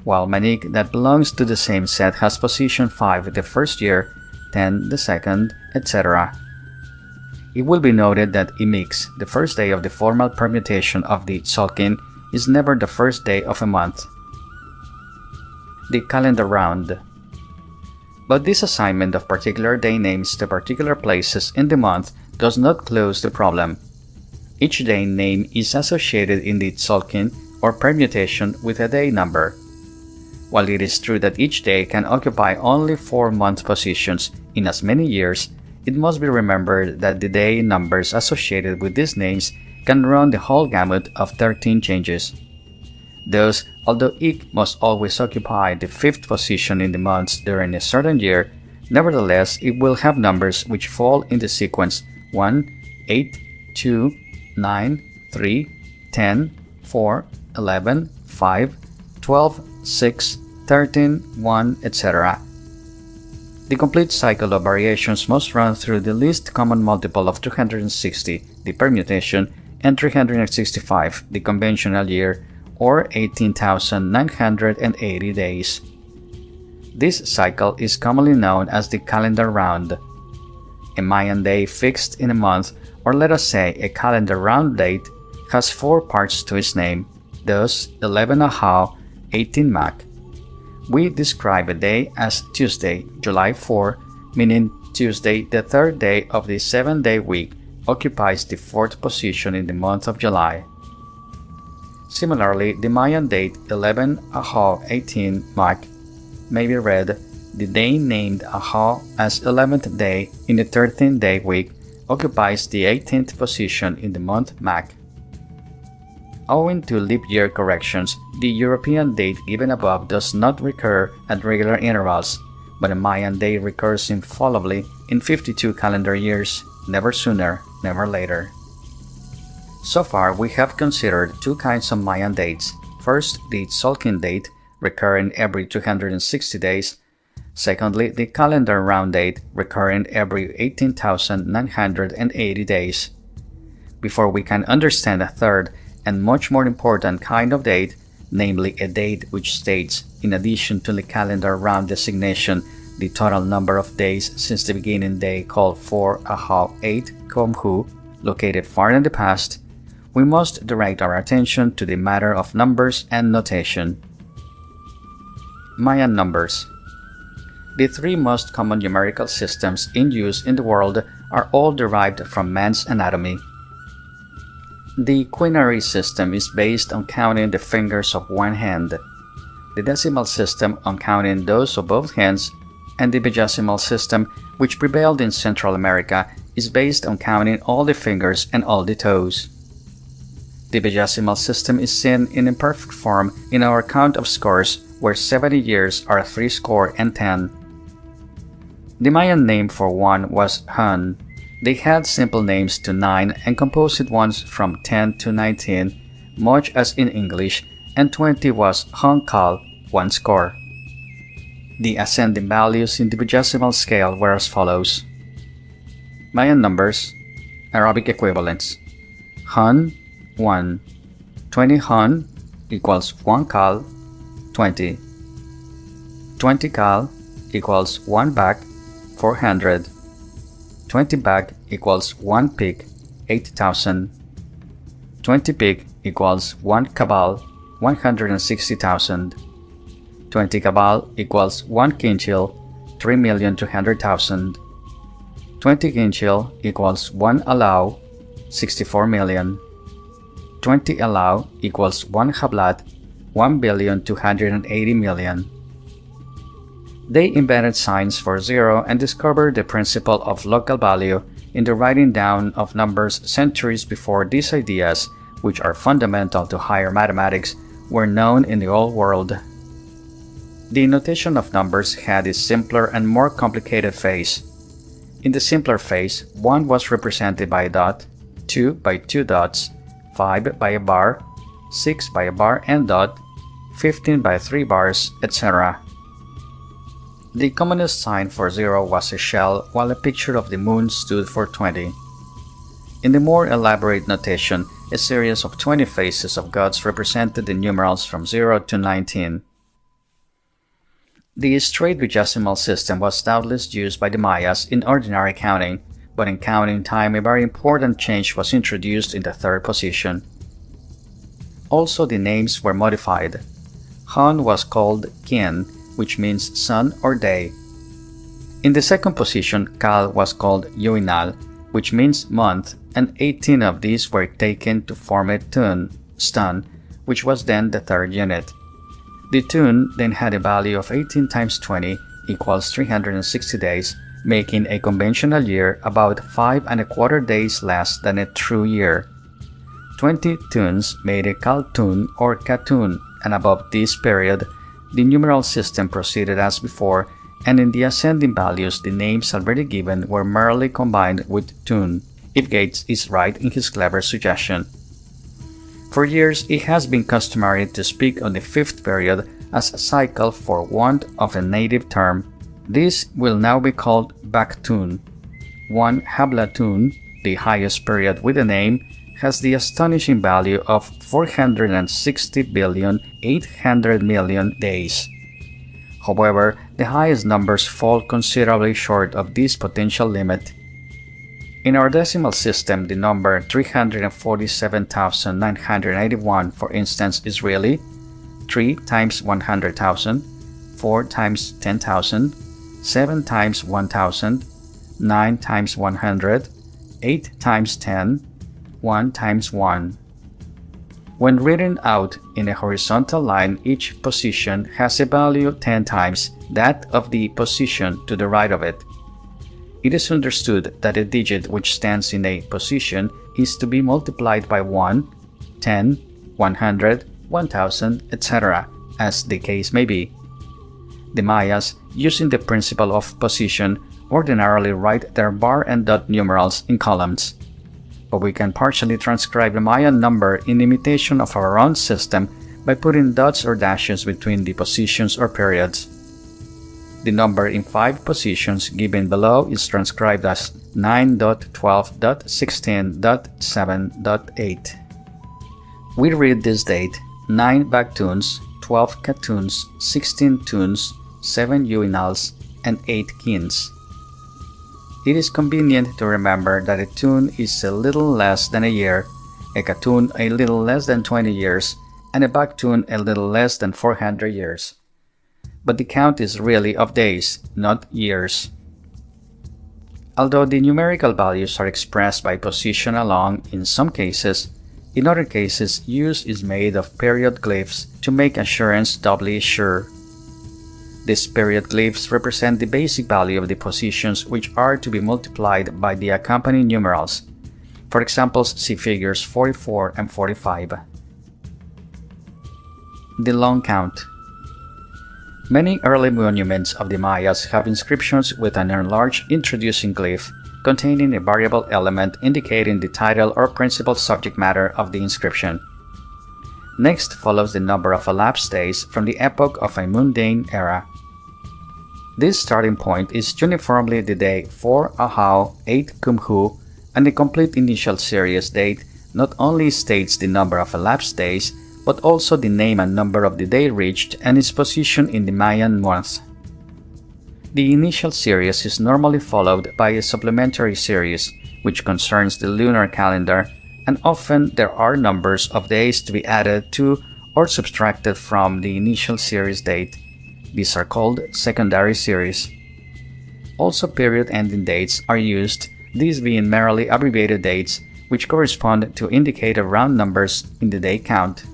While Manik, that belongs to the same set, has position 5 the first year, 10 the second, etc. It will be noted that Imix, the first day of the formal permutation of the Tzolk'in, is never the first day of a month. The calendar round. But this assignment of particular day names to particular places in the month does not close the problem. Each day name is associated in the Tzolk'in or permutation with a day number. While it is true that each day can occupy only 4 month positions in as many years, it must be remembered that the day numbers associated with these names can run the whole gamut of 13 changes. Thus, although it must always occupy the fifth position in the months during a certain year, nevertheless it will have numbers which fall in the sequence 1, 8, 2, 9, 3, 10, 4, 11, 5, 12, 6, 13, 1, etc. The complete cycle of variations must run through the least common multiple of 260, the permutation, and 365, the conventional year, or 18,980 days. This cycle is commonly known as the calendar round. A Mayan day fixed in a month, or let us say a calendar round date, has 4 parts to its name, thus 11 Aha, 18 Mac. We describe a day as Tuesday, July 4, meaning Tuesday, the third day of the 7-day week, occupies the 4th position in the month of July. Similarly, the Mayan date 11 Aha 18 Mac may be read, the day named Aha as 11th day in the 13th-day week occupies the 18th position in the month Mac. Owing to leap year corrections, the European date given above does not recur at regular intervals, but a Mayan day recurs infallibly in 52 calendar years, never sooner, never later. So far, we have considered 2 kinds of Mayan dates. First, the Tzolk'in date, recurring every 260 days. Secondly, the calendar round date, recurring every 18,980 days. Before we can understand a third and much more important kind of date, namely a date which states, in addition to the calendar round designation, the total number of days since the beginning day called 4 Aha 8 Komhu, located far in the past, we must direct our attention to the matter of numbers and notation. Mayan numbers. The 3 most common numerical systems in use in the world are all derived from man's anatomy. The quinary system is based on counting the fingers of one hand, the decimal system on counting those of both hands, and the bagesimal system, which prevailed in Central America, is based on counting all the fingers and all the toes. The bagesimal system is seen in imperfect form in our count of scores, where 70 years are 70. The Mayan name for 1 was Hun. They had simple names to 9 and composite ones from 10 to 19, much as in English, and 20 was Hunkal, 1 score. The ascending values in the bagesimal scale were as follows. Mayan numbers, Arabic equivalents. Hun, 1. 20 Hun equals 1 Kal, 20. 20 Kal equals 1 Bak, 400. 20 Bak equals 1 Pik, 8,000. 20 Pik equals 1 Kabal, 160,000. 20 Kabal equals 1 Kinchil, 3,200,000. 20 Kinchil equals 1 Alao, 64 million. 20 Alao equals 1 Hablat, 1,280,000,000. They invented signs for zero and discovered the principle of local value in the writing down of numbers centuries before these ideas, which are fundamental to higher mathematics, were known in the Old World. The notation of numbers had a simpler and more complicated phase. In the simpler phase, 1 was represented by a dot, 2 by 2 dots, 5 by a bar, 6 by a bar and dot, 15 by 3 bars, etc. The commonest sign for 0 was a shell, while a picture of the moon stood for 20. In the more elaborate notation, a series of 20 faces of gods represented the numerals from 0 to 19. The straight bagesimal system was doubtless used by the Mayas in ordinary counting, but in counting time a very important change was introduced in the 3rd position. Also, the names were modified. Hun was called Kien, which means sun or day. In the 2nd position, Kal was called Yuinal, which means month, and 18 of these were taken to form a tun, stun, which was then the 3rd unit. The tun then had a value of 18 times 20 equals 360 days, making a conventional year about 5 1/4 days less than a true year. 20 tuns made a Kaltun or Katun, and above this period, the numeral system proceeded as before, and in the ascending values the names already given were merely combined with tun, if Gates is right in his clever suggestion. For years it has been customary to speak on the fifth period as a cycle for want of a native term. This will now be called Baktun. One Hablatun, the highest period with a name, has the astonishing value of 460,800,000,000 days. However, the highest numbers fall considerably short of this potential limit. In our decimal system, the number 347,981, for instance, is really 3 times 100,000, 4 times 10,000, 7 times 1,000, 9 times 100, 8 times 10, 1 times 1. When written out in a horizontal line, each position has a value 10 times that of the position to the right of it. It is understood that a digit which stands in a position is to be multiplied by 1, 10, 100, 1000, etc., as the case may be. The Mayas, using the principle of position, ordinarily write their bar and dot numerals in columns. But we can partially transcribe the Mayan number in imitation of our own system by putting dots or dashes between the positions or periods. The number in 5 positions given below is transcribed as 9.12.16.7.8. We read this date 9 Baktuns, 12 Katuns, 16 Tuns, 7 Uinals, and 8 Kins. It is convenient to remember that a tun is a little less than a year, a Katun a little less than 20 years, and a Baktun a little less than 400 years. But the count is really of days, not years. Although the numerical values are expressed by position alone in some cases, in other cases use is made of period glyphs to make assurance doubly sure. These period glyphs represent the basic value of the positions which are to be multiplied by the accompanying numerals. For examples, see figures 44 and 45. The long count. Many early monuments of the Mayas have inscriptions with an enlarged introducing glyph containing a variable element indicating the title or principal subject matter of the inscription. Next follows the number of elapsed days from the epoch of a mundane era. This starting point is uniformly the day 4 Ahau 8 Kumhu, and the complete initial series date not only states the number of elapsed days, but also the name and number of the day reached and its position in the Mayan month. The initial series is normally followed by a supplementary series, which concerns the lunar calendar, and often there are numbers of days to be added to or subtracted from the initial series date. These are called secondary series. Also, period-ending dates are used, these being merely abbreviated dates, which correspond to indicator round numbers in the day count.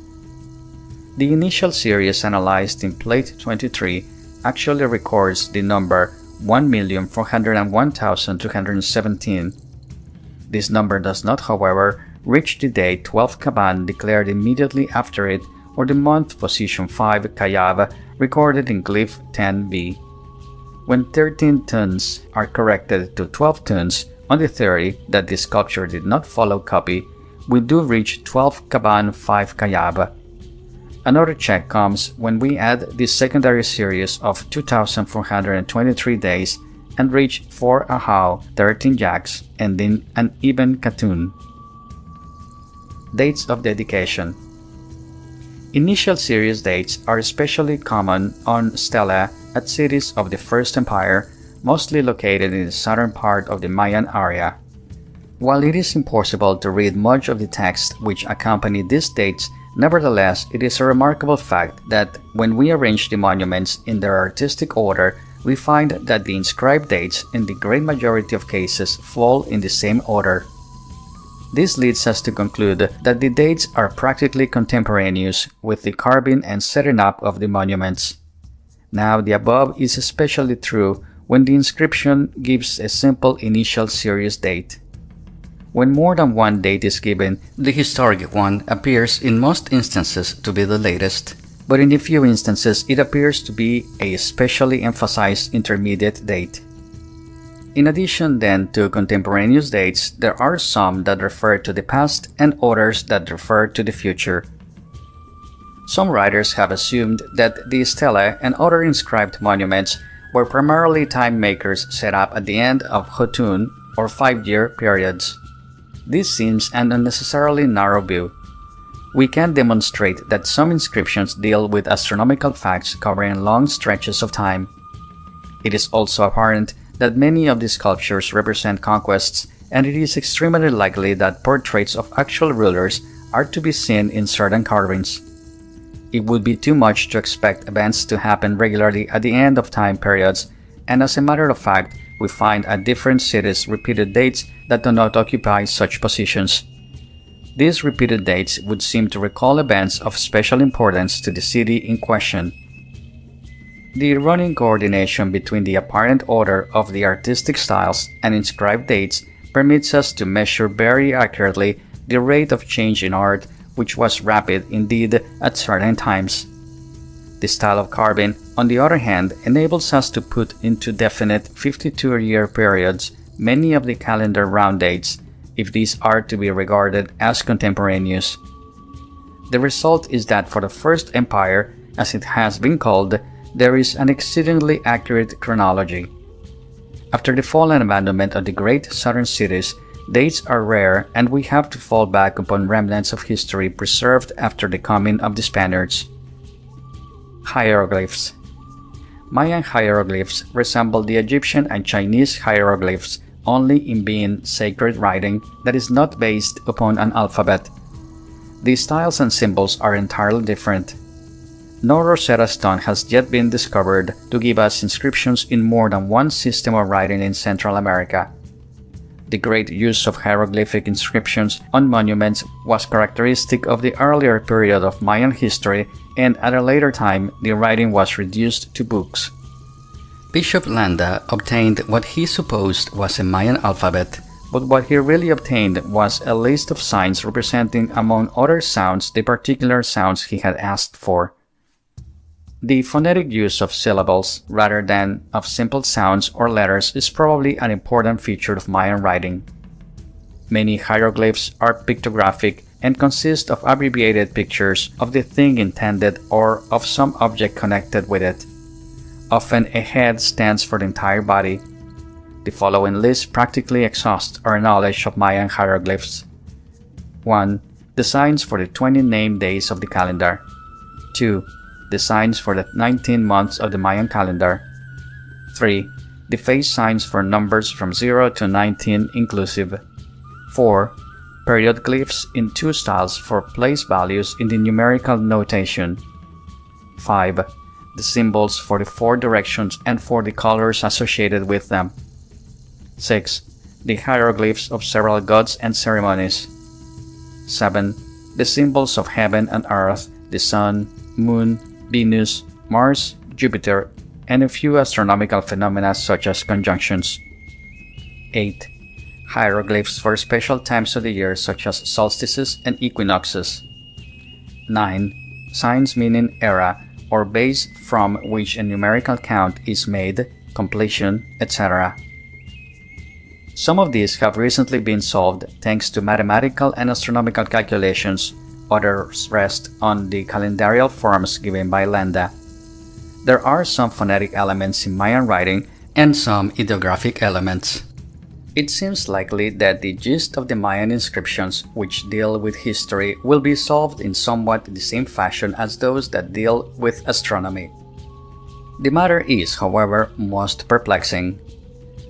The initial series analyzed in Plate 23 actually records the number 1,401,217. This number does not, however, reach the day 12 Kaban declared immediately after it, or the month position 5 Kayab recorded in glyph 10b. When 13 tons are corrected to 12 tons on the theory that the sculpture did not follow copy, we do reach 12 Kaban 5 Kayab. Another check comes when we add the secondary series of 2,423 days and reach 4 Ahau 13 Jacks, ending an even Katun. Dates of dedication. Initial series dates are especially common on stelae at cities of the First Empire, mostly located in the southern part of the Mayan area. While it is impossible to read much of the text which accompany these dates, nevertheless, it is a remarkable fact that when we arrange the monuments in their artistic order, we find that the inscribed dates in the great majority of cases fall in the same order. This leads us to conclude that the dates are practically contemporaneous with the carving and setting up of the monuments. Now, the above is especially true when the inscription gives a simple initial series date. When more than one date is given, the historic one appears in most instances to be the latest. but in a few instances it appears to be a specially emphasized intermediate date. In addition then to contemporaneous dates, there are some that refer to the past and others that refer to the future. Some writers have assumed that the stelae and other inscribed monuments were primarily time makers set up at the end of Hotun or 5-year periods. This seems an unnecessarily narrow view. We can demonstrate that some inscriptions deal with astronomical facts covering long stretches of time. It is also apparent that many of these sculptures represent conquests, and it is extremely likely that portraits of actual rulers are to be seen in certain carvings. It would be too much to expect events to happen regularly at the end of time periods, and as a matter of fact, we find at different cities repeated dates that do not occupy such positions. These repeated dates would seem to recall events of special importance to the city in question. The running coordination between the apparent order of the artistic styles and inscribed dates permits us to measure very accurately the rate of change in art, which was rapid indeed at certain times. The style of carving, on the other hand, enables us to put into definite 52-year periods many of the calendar round dates, if these are to be regarded as contemporaneous. The result is that for the First Empire, as it has been called, there is an exceedingly accurate chronology. After the fall and abandonment of the great southern cities, dates are rare and we have to fall back upon remnants of history preserved after the coming of the Spaniards. Hieroglyphs. Mayan hieroglyphs resemble the Egyptian and Chinese hieroglyphs only in being sacred writing that is not based upon an alphabet. The styles and symbols are entirely different. No Rosetta Stone has yet been discovered to give us inscriptions in more than one system of writing in Central America. The great use of hieroglyphic inscriptions on monuments was characteristic of the earlier period of Mayan history, and at a later time the writing was reduced to books. Bishop Landa obtained what he supposed was a Mayan alphabet, but what he really obtained was a list of signs representing, among other sounds, the particular sounds he had asked for. The phonetic use of syllables rather than of simple sounds or letters is probably an important feature of Mayan writing. Many hieroglyphs are pictographic and consist of abbreviated pictures of the thing intended or of some object connected with it. Often a head stands for the entire body. The following list practically exhausts our knowledge of Mayan hieroglyphs. 1. The signs for the 20 named days of the calendar. 2. The signs for the 19 months of the Mayan calendar. 3. The face signs for numbers from 0 to 19 inclusive. 4. Period glyphs in 2 styles for place values in the numerical notation. 5. The symbols for the 4 directions and for the colors associated with them. 6. The hieroglyphs of several gods and ceremonies. 7. The symbols of heaven and earth, the sun, moon, Venus, Mars, Jupiter, and a few astronomical phenomena such as conjunctions. 8. Hieroglyphs for special times of the year such as solstices and equinoxes. 9. Signs meaning era or base from which a numerical count is made, completion, etc. Some of these have recently been solved thanks to mathematical and astronomical calculations. Others rest on the calendarial forms given by Landa. There are some phonetic elements in Mayan writing and some ideographic elements. It seems likely that the gist of the Mayan inscriptions which deal with history will be solved in somewhat the same fashion as those that deal with astronomy. The matter is, however, most perplexing.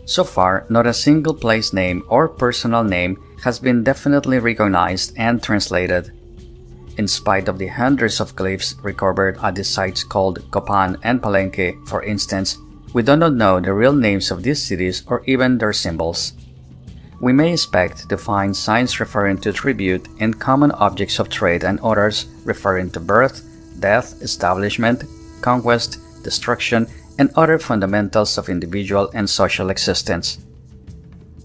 So far, not a single place name or personal name has been definitely recognized and translated. In spite of the hundreds of glyphs recovered at the sites called Copan and Palenque, for instance, we do not know the real names of these cities or even their symbols. We may expect to find signs referring to tribute and common objects of trade and others referring to birth, death, establishment, conquest, destruction, and other fundamentals of individual and social existence.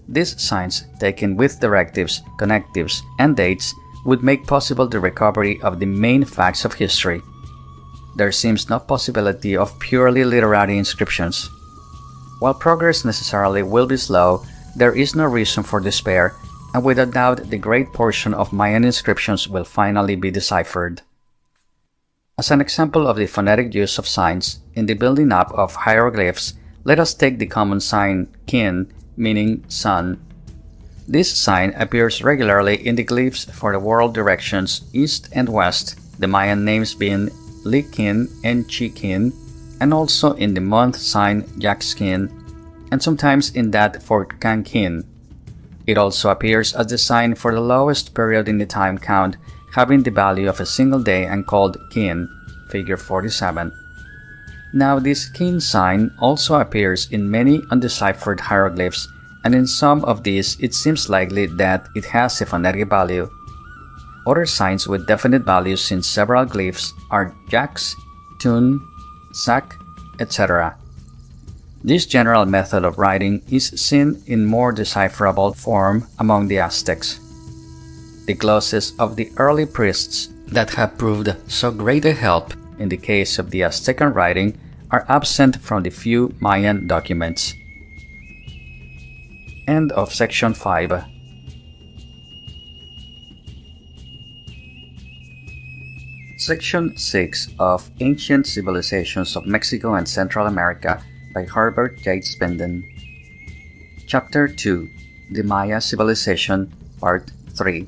These signs, taken with directives, connectives, and dates, would make possible the recovery of the main facts of history. there seems no possibility of purely literary inscriptions. While progress necessarily will be slow, there is no reason for despair, and without doubt the great portion of Mayan inscriptions will finally be deciphered. As an example of the phonetic use of signs in the building up of hieroglyphs, let us take the common sign kin, meaning sun. This sign appears regularly in the glyphs for the world directions east and west, the Mayan names being Likin and Chikin, and also in the month sign Yaxkin, and sometimes in that for Kankin. It also appears as the sign for the lowest period in the time count, having the value of a single day and called kin, figure 47. Now this kin sign also appears in many undeciphered hieroglyphs, and in some of these it seems likely that it has a phonetic value. Other signs with definite values in several glyphs are Jax, Tun, Sak, etc. This general method of writing is seen in more decipherable form among the Aztecs. The glosses of the early priests that have proved so great a help in the case of the Aztecan writing are absent from the few Mayan documents. End of section 5. Section 6 of Ancient Civilizations of Mexico and Central America by Herbert J. Spinden. Chapter 2. The Maya Civilization, Part 3.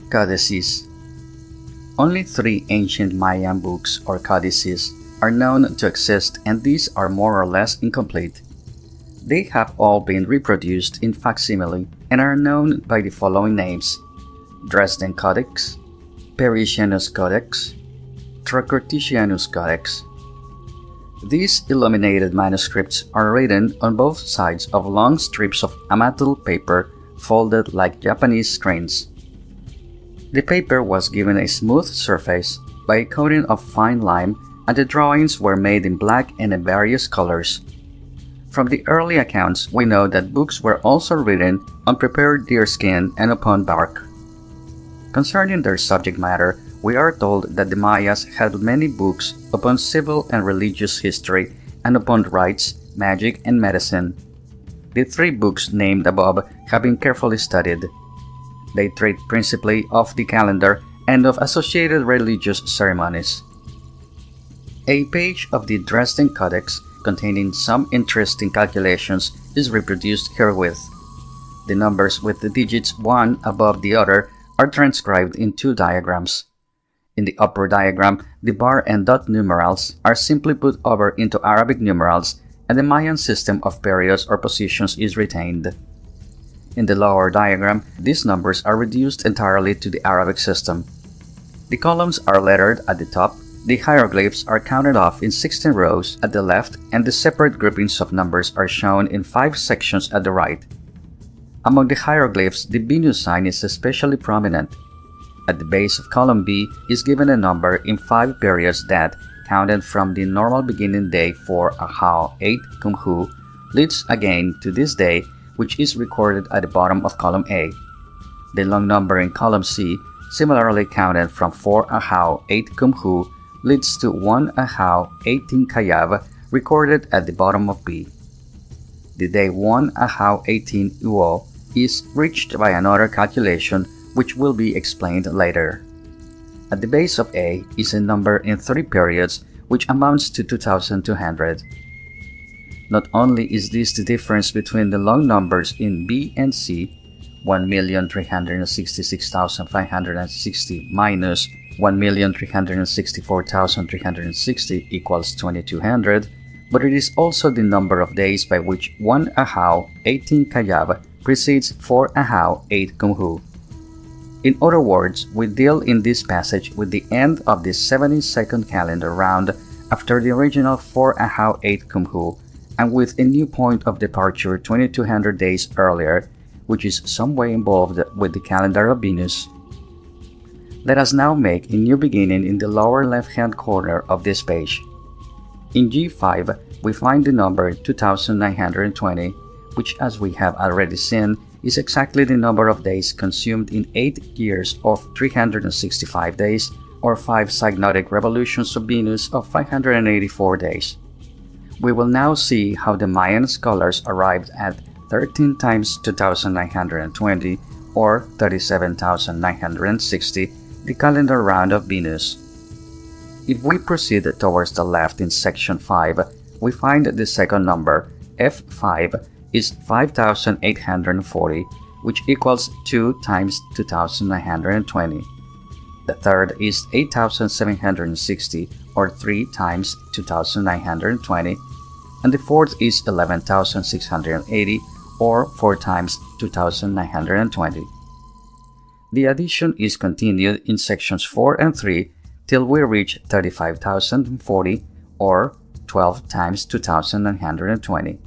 Codices. Only 3 ancient Mayan books or codices are known to exist, and these are more or less incomplete. They have all been reproduced in facsimile and are known by the following names: Dresden Codex, Parisianus Codex, Trocurtisianus Codex. These illuminated manuscripts are written on both sides of long strips of amatul paper folded like Japanese screens. The paper was given a smooth surface by a coating of fine lime, and the drawings were made in black and in various colors. From the early accounts, we know that books were also written on prepared deerskin and upon bark. Concerning their subject matter, we are told that the Mayas had many books upon civil and religious history and upon rites, magic, and medicine. The 3 books named above have been carefully studied. They treat principally of the calendar and of associated religious ceremonies. A page of the Dresden Codex containing some interesting calculations is reproduced herewith. The numbers with the digits one above the other are transcribed in 2 diagrams. In the upper diagram, the bar and dot numerals are simply put over into Arabic numerals, and the Mayan system of periods or positions is retained. In the lower diagram, these numbers are reduced entirely to the Arabic system. The columns are lettered at the top, the hieroglyphs are counted off in 16 rows at the left, and the separate groupings of numbers are shown in 5 sections at the right. Among the hieroglyphs, the Venus sign is especially prominent. At the base of column B is given a number in 5 periods that, counted from the normal beginning day for Ahau 8 Kumhu, leads again to this day, which is recorded at the bottom of column A. The long number in column C, similarly counted from 4 Ahau 8 Kumhu, leads to 1 Ahau 18 Kayav, recorded at the bottom of B. The day 1 Ahau 18 Uo is reached by another calculation, which will be explained later. At the base of A is a number in 3 periods, which amounts to 2,200. Not only is this the difference between the long numbers in B and C, 1,366,560 minus 1,364,360 equals 2,200, but it is also the number of days by which 1 Ahau 18 Kayav precedes 4 Ahau 8 Kumhu. In other words, we deal in this passage with the end of the 72nd calendar round after the original 4 Ahau 8 Kumhu, and with a new point of departure 2,200 days earlier, which is some way involved with the calendar of Venus. Let us now make a new beginning in the lower left-hand corner of this page. In G5, we find the number 2,920, which, as we have already seen, is exactly the number of days consumed in 8 years of 365 days, or 5 synodic revolutions of Venus of 584 days. We will now see how the Mayan scholars arrived at 13 times 2920 or 37,960, the calendar round of Venus. If we proceed towards the left in section 5, we find the second number, F5, is 5,840, which equals 2 times 2,920. The third is 8,760, or 3 times 2,920, and the fourth is 11,680, or 4 times 2,920. The addition is continued in sections 4 and 3 till we reach 35,040, or 12 times 2,920.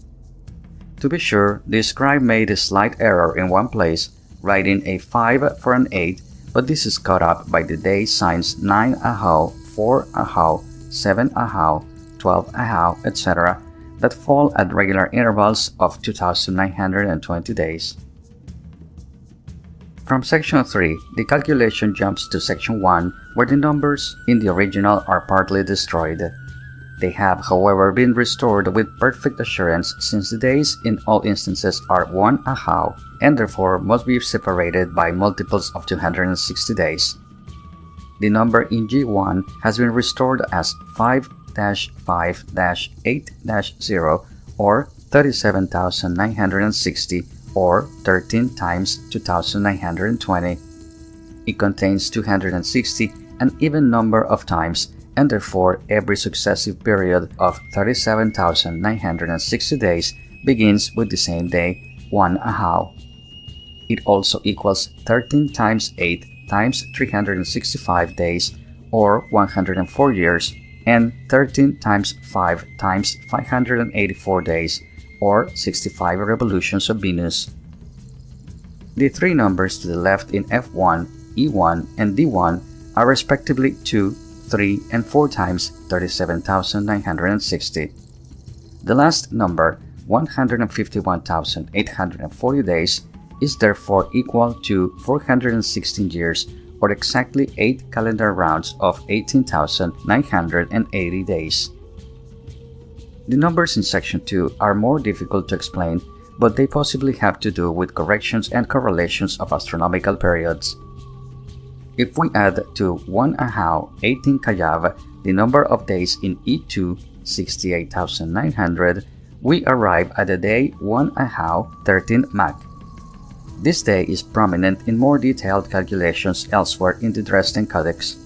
To be sure, the scribe made a slight error in one place, writing a 5 for an 8, but this is caught up by the day signs 9 ahau, 4 ahau, 7 ahau, 12 ahau, etc. that fall at regular intervals of 2,920 days. From section 3, the calculation jumps to section 1, where the numbers in the original are partly destroyed. They have, however, been restored with perfect assurance, since the days in all instances are 1 ahau, and therefore must be separated by multiples of 260 days. The number in G1 has been restored as 5-5-8-0, or 37,960, or 13 times 2,920. It contains 260, an even number of times, and therefore every successive period of 37,960 days begins with the same day, 1 ahau. It also equals 13 times 8 times 365 days, or 104 years, and 13 times 5 times 584 days, or 65 revolutions of Venus. The three numbers to the left in F1, E1, and D1 are respectively 2, 3, and 4 times 37,960. The last number, 151,840 days, is therefore equal to 416 years, or exactly 8 calendar rounds of 18,980 days. The numbers in section 2 are more difficult to explain, but they possibly have to do with corrections and correlations of astronomical periods. If we add to 1 ahau 18 kayav the number of days in E2, 68,900, we arrive at the day 1 ahau 13 mak. This day is prominent in more detailed calculations elsewhere in the Dresden Codex.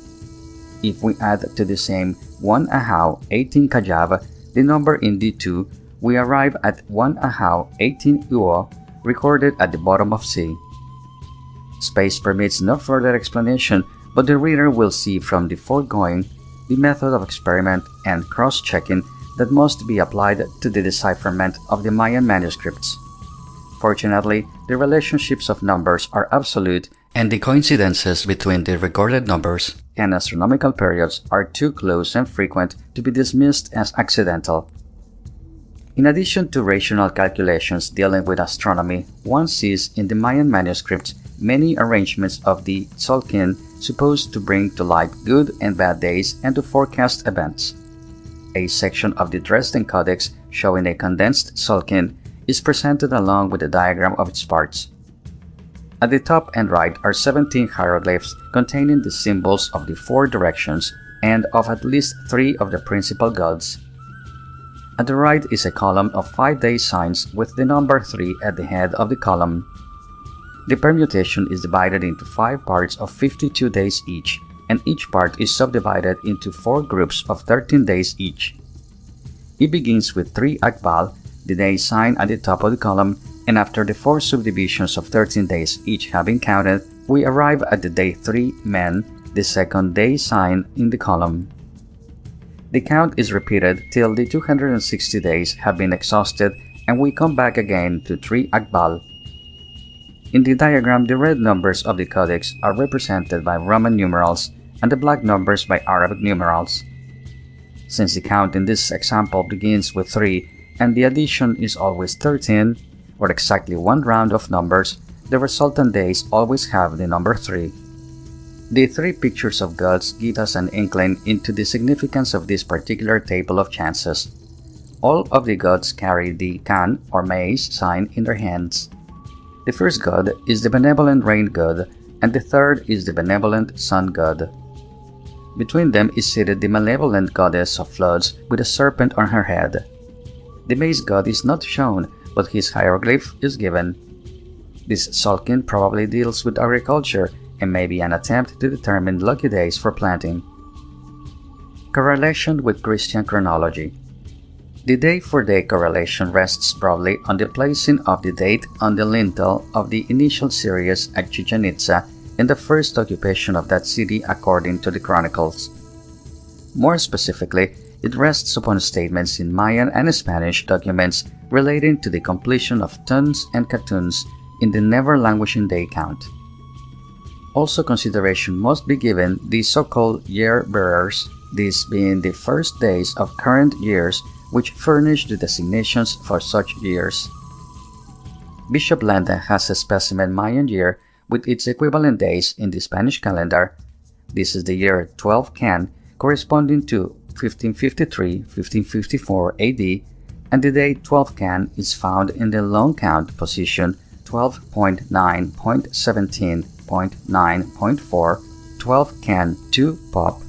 If we add to the same 1 ahau 18 kayav the number in D2, we arrive at 1 ahau 18 uo, recorded at the bottom of C. Space permits no further explanation, but the reader will see from the foregoing the method of experiment and cross-checking that must be applied to the decipherment of the Mayan manuscripts. Fortunately, the relationships of numbers are absolute, and the coincidences between the recorded numbers and astronomical periods are too close and frequent to be dismissed as accidental. In addition to rational calculations dealing with astronomy, one sees in the Mayan manuscripts many arrangements of the Tzolk'in supposed to bring to light good and bad days and to forecast events. A section of the Dresden Codex showing a condensed Tzolk'in is presented along with a diagram of its parts. At the top and right are 17 hieroglyphs containing the symbols of the 4 directions and of at least 3 of the principal gods. At the right is a column of 5-day signs with the number 3 at the head of the column. The permutation is divided into 5 parts of 52 days each, and each part is subdivided into 4 groups of 13 days each. It begins with 3 Akbal, the day sign at the top of the column, and after the 4 subdivisions of 13 days each have been counted, we arrive at the day 3 Men, the second day sign in the column. The count is repeated till the 260 days have been exhausted, and we come back again to 3 Akbal. In the diagram, the red numbers of the codex are represented by Roman numerals and the black numbers by Arabic numerals. Since the count in this example begins with 3 and the addition is always 13, or exactly 1 round of numbers, the resultant days always have the number 3. The three pictures of gods give us an inkling into the significance of this particular table of chances. All of the gods carry the can or maize sign in their hands. The first god is the benevolent rain god, and the third is the benevolent sun god. Between them is seated the malevolent goddess of floods with a serpent on her head. The maize god is not shown, but his hieroglyph is given. This Sulkin probably deals with agriculture and may be an attempt to determine lucky days for planting. Correlation with Christian chronology. The day-for-day correlation rests broadly on the placing of the date on the lintel of the initial series at Chichen Itza and the first occupation of that city according to the chronicles. More specifically, it rests upon statements in Mayan and Spanish documents relating to the completion of tuns and catuns in the never-languishing day count. Also consideration must be given the so-called year-bearers, these being the first days of current years which furnish the designations for such years. Bishop Landa has a specimen Mayan year with its equivalent days in the Spanish calendar. This is the year 12 Can, corresponding to 1553-1554 AD, and the day 12 Can is found in the long count position 12.9.17.9.4, 12 Can 2 Pop,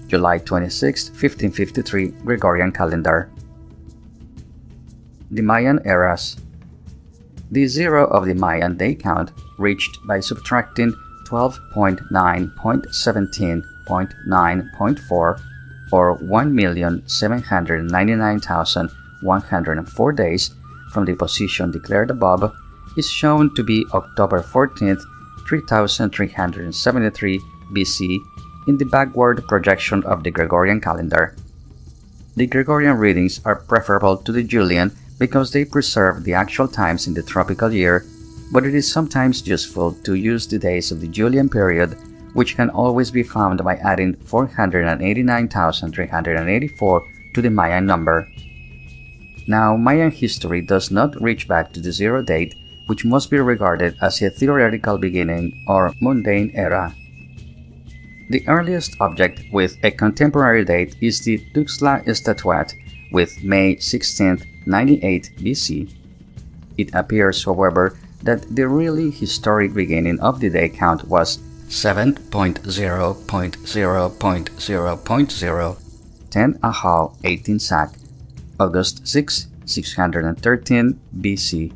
July 26, 1553 Gregorian calendar. The Mayan eras. The zero of the Mayan day count reached by subtracting 12.9.17.9.4 or 1,799,104 days from the position declared above is shown to be October 14th, 3373 BC in the backward projection of the Gregorian calendar. The Gregorian readings are preferable to the Julian because they preserve the actual times in the tropical year, but it is sometimes useful to use the days of the Julian period, which can always be found by adding 489,384 to the Mayan number. Now, Mayan history does not reach back to the zero date, which must be regarded as a theoretical beginning or mundane era. The earliest object with a contemporary date is the Tuxtla statuette with May 16, 98 BC. It appears, however, that the really historic beginning of the day count was 7.0.0.0.0 10 Ahau 18 Sac, August 6, 613 BC.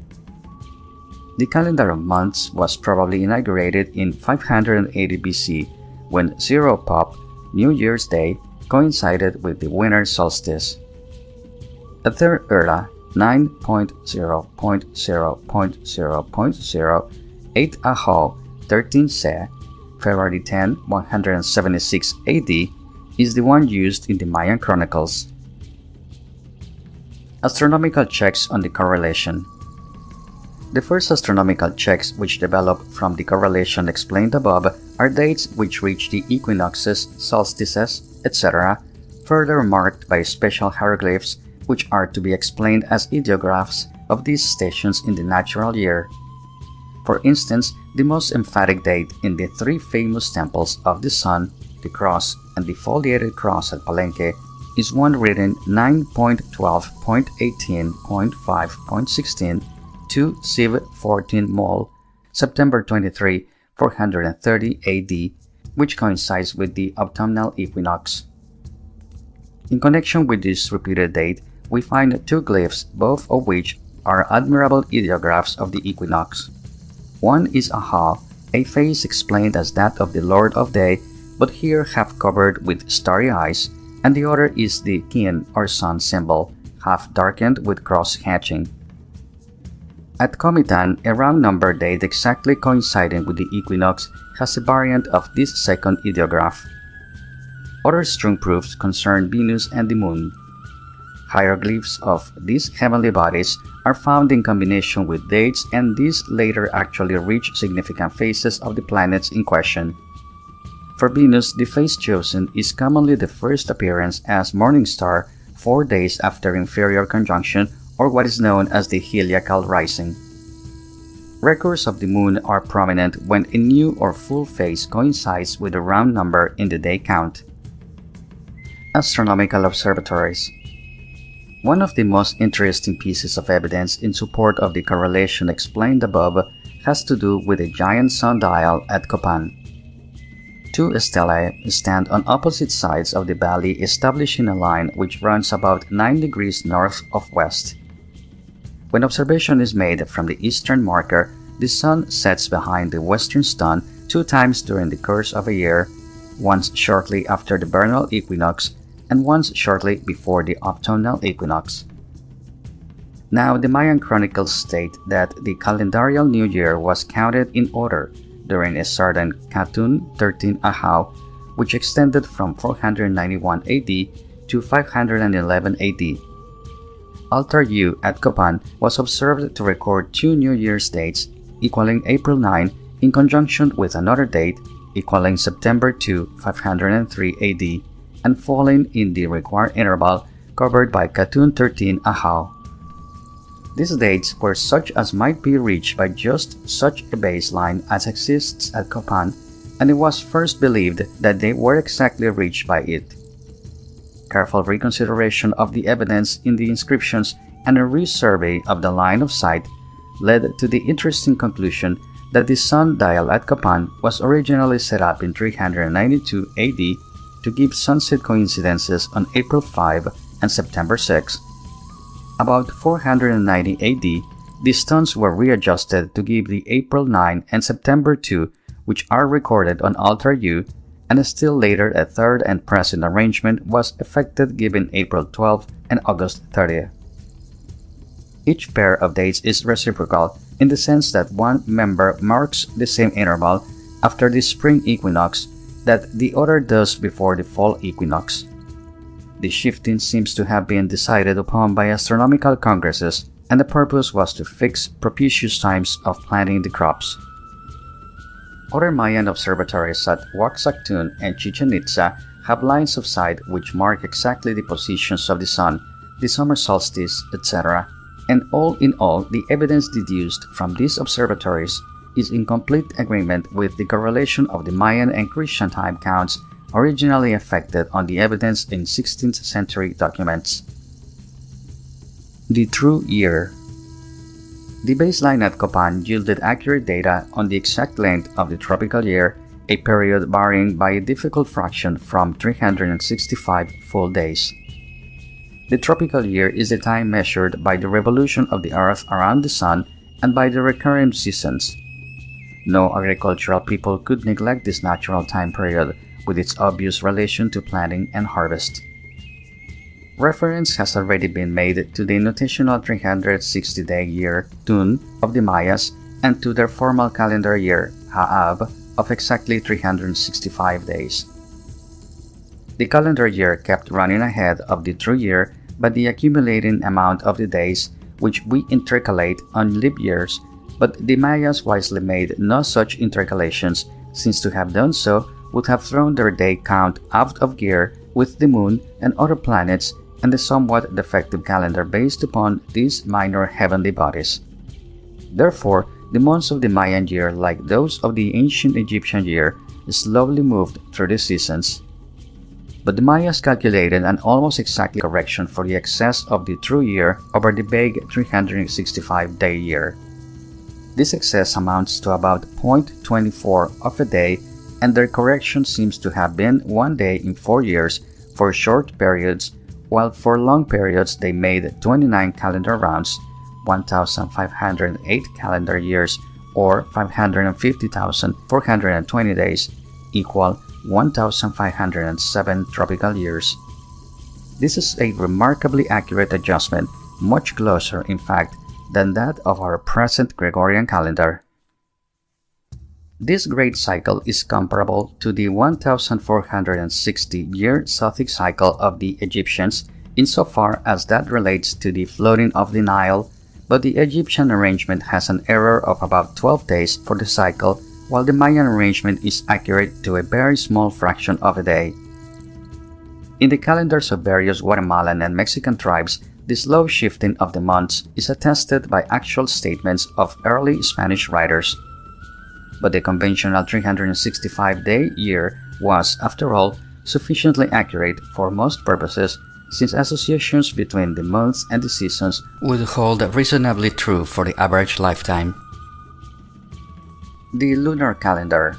The calendar of months was probably inaugurated in 580 BC when Zero Pop, New Year's Day, coincided with the winter solstice. A third era, 9.0.0.0.0 8 Ahau 13 Se, February 10, 176 AD, is the one used in the Mayan chronicles. Astronomical checks on the correlation. The first astronomical checks which develop from the correlation explained above are dates which reach the equinoxes, solstices, etc., further marked by special hieroglyphs which are to be explained as ideographs of these stations in the natural year. For instance, the most emphatic date in the three famous temples of the sun, the cross, and the foliated cross at Palenque is one written 9.12.18.5.16 to Civ 14 Mol, September 23, 430 AD, which coincides with the autumnal equinox. In connection with this repeated date, we find two glyphs, both of which are admirable ideographs of the equinox. One is Aha, a face explained as that of the Lord of Day, but here half covered with starry eyes, and the other is the Kin or sun symbol, half darkened with cross-hatching. At Comitan, a round-number date exactly coinciding with the equinox has a variant of this second ideograph. Other strong proofs concern Venus and the Moon. Hieroglyphs of these heavenly bodies are found in combination with dates, and these later actually reach significant phases of the planets in question. For Venus, the phase chosen is commonly the first appearance as morning star 4 days after inferior conjunction, or what is known as the heliacal rising. Records of the moon are prominent when a new or full phase coincides with a round number in the day count. Astronomical observatories. One of the most interesting pieces of evidence in support of the correlation explained above has to do with a giant sundial at Copan. Two stelae stand on opposite sides of the valley, establishing a line which runs about 9 degrees north of west. When observation is made from the eastern marker, the sun sets behind the western sun 2 times during the course of a year, once shortly after the vernal equinox and once shortly before the autumnal equinox. Now, the Mayan chronicles state that the calendarial new year was counted in order during a certain Katun 13 Ahau, which extended from 491 AD to 511 AD. Altar U at Copan was observed to record 2 New Year's dates equaling April 9 in conjunction with another date equaling September 2, 503 AD, and falling in the required interval covered by Katun 13 Ahau. These dates were such as might be reached by just such a baseline as exists at Copan, and it was first believed that they were exactly reached by it. Careful reconsideration of the evidence in the inscriptions and a resurvey of the line of sight led to the interesting conclusion that the sundial at Copan was originally set up in 392 AD to give sunset coincidences on April 5 and September 6. About 490 AD, the stones were readjusted to give the April 9 and September 2, which are recorded on Altar U, and still later a third and present arrangement was effected giving April 12 and August 30. Each pair of dates is reciprocal in the sense that one member marks the same interval after the spring equinox that the other does before the fall equinox. The shifting seems to have been decided upon by astronomical congresses, and the purpose was to fix propitious times of planting the crops. Other Mayan observatories at Huaczactún and Chichen Itza have lines of sight which mark exactly the positions of the sun, the summer solstice, etc., and all in all, the evidence deduced from these observatories is in complete agreement with the correlation of the Mayan and Christian time counts originally affected on the evidence in 16th century documents. The true year. The baseline at Copan yielded accurate data on the exact length of the tropical year, a period varying by a difficult fraction from 365 full days. The tropical year is the time measured by the revolution of the Earth around the Sun and by the recurrent seasons. No agricultural people could neglect this natural time period, with its obvious relation to planting and harvest. Reference has already been made to the notational 360-day year, Tun, of the Mayas, and to their formal calendar year, Ha'ab, of exactly 365 days. The calendar year kept running ahead of the true year by the accumulating amount of the days, which we intercalate on leap years, but the Mayas wisely made no such intercalations, since to have done so would have thrown their day count out of gear with the moon and other planets and the somewhat defective calendar based upon these minor heavenly bodies. Therefore, the months of the Mayan year, like those of the ancient Egyptian year, slowly moved through the seasons. But the Mayas calculated an almost exact correction for the excess of the true year over the vague 365-day year. This excess amounts to about 0.24 of a day, and their correction seems to have been 1 day in 4 years for short periods, while for long periods they made 29 calendar rounds, 1,508 calendar years, or 550,420 days, equal 1,507 tropical years. This is a remarkably accurate adjustment, much closer, in fact, than that of our present Gregorian calendar. This great cycle is comparable to the 1,460-year Sothic cycle of the Egyptians insofar as that relates to the floating of the Nile, but the Egyptian arrangement has an error of about 12 days for the cycle, while the Mayan arrangement is accurate to a very small fraction of a day. In the calendars of various Guatemalan and Mexican tribes, The slow shifting of the months is attested by actual statements of early Spanish writers. But the conventional 365-day year was, after all, sufficiently accurate for most purposes, since associations between the months and the seasons would hold reasonably true for the average lifetime. The lunar calendar.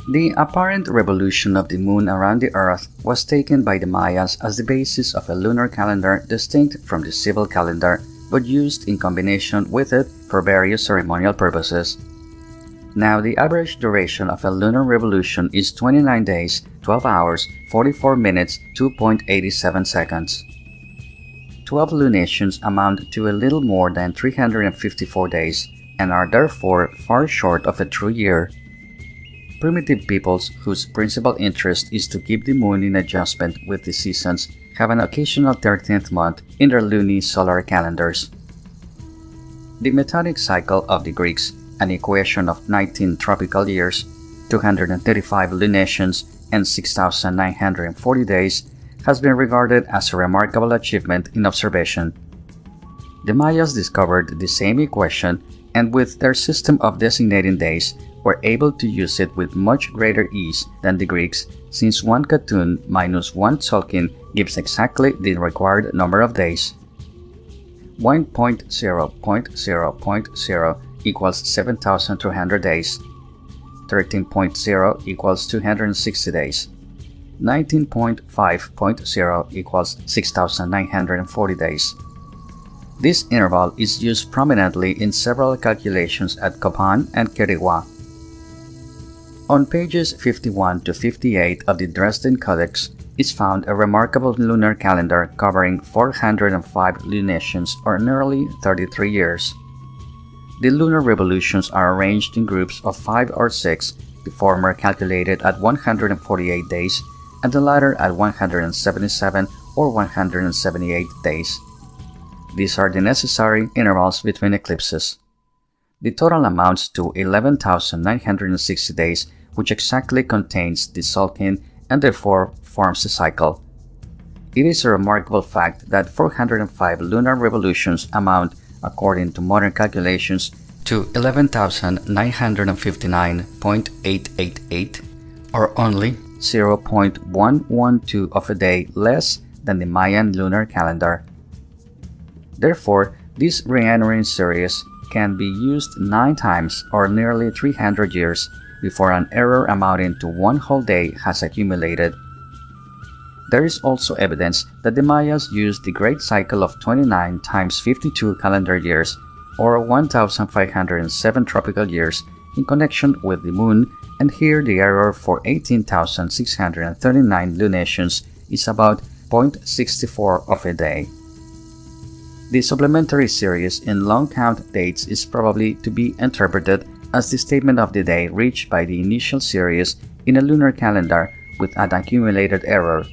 The apparent revolution of the moon around the Earth was taken by the Mayas as the basis of a lunar calendar distinct from the civil calendar, but used in combination with it for various ceremonial purposes. Now, the average duration of a lunar revolution is 29 days, 12 hours, 44 minutes, 2.87 seconds. 12 lunations amount to a little more than 354 days, and are therefore far short of a true year. Primitive peoples whose principal interest is to keep the moon in adjustment with the seasons have an occasional 13th month in their lunisolar calendars. The methodic cycle of the Greeks, an equation of 19 tropical years, 235 lunations, and 6,940 days, has been regarded as a remarkable achievement in observation. The Mayas discovered the same equation, and with their system of designating days, were able to use it with much greater ease than the Greeks, since 1 Katun minus 1 Tzolkin gives exactly the required number of days. 1.0.0.0 equals 7,200 days, 13.0 equals 260 days, 19.5.0 equals 6,940 days. This interval is used prominently in several calculations at Copan and Quirigua. On pages 51 to 58 of the Dresden Codex is found a remarkable lunar calendar covering 405 lunations, or nearly 33 years. The lunar revolutions are arranged in groups of 5 or 6, the former calculated at 148 days and the latter at 177 or 178 days. These are the necessary intervals between eclipses. The total amounts to 11,960 days, which exactly contains the Tzolkin and therefore forms a cycle. It is a remarkable fact that 405 lunar revolutions amount, according to modern calculations, to 11,959.888, or only 0.112 of a day less than the Mayan lunar calendar. Therefore, this reentering series can be used 9 times, or nearly 300 years, before an error amounting to 1 whole day has accumulated. There is also evidence that the Mayas used the great cycle of 29 times 52 calendar years, or 1,507 tropical years, in connection with the moon, and here the error for 18,639 lunations is about 0.64 of a day. The supplementary series in long count dates is probably to be interpreted as the statement of the day reached by the initial series in a lunar calendar with an accumulated error.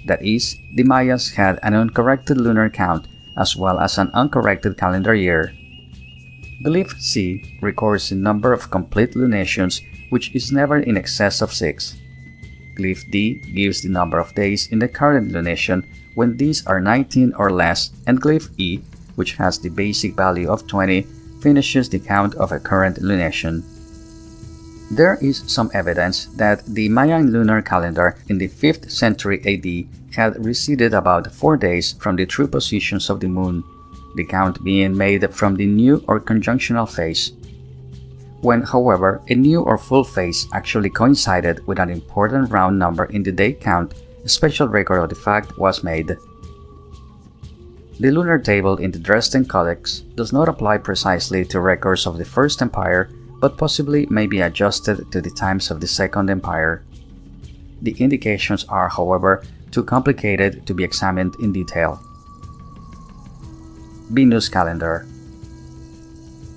That is, the Mayas had an uncorrected lunar count as well as an uncorrected calendar year. Glyph C records the number of complete lunations, which is never in excess of 6. Glyph D gives the number of days in the current lunation when these are 19 or less, and Glyph E, which has the basic value of 20, finishes the count of a current lunation. There is some evidence that the Mayan lunar calendar in the 5th century AD had receded about 4 days from the true positions of the moon, the count being made from the new or conjunctional phase. When, however, a new or full phase actually coincided with an important round number in the day count, a special record of the fact was made. The lunar table in the Dresden Codex does not apply precisely to records of the First Empire, but possibly may be adjusted to the times of the Second Empire. The indications are, however, too complicated to be examined in detail. Venus calendar.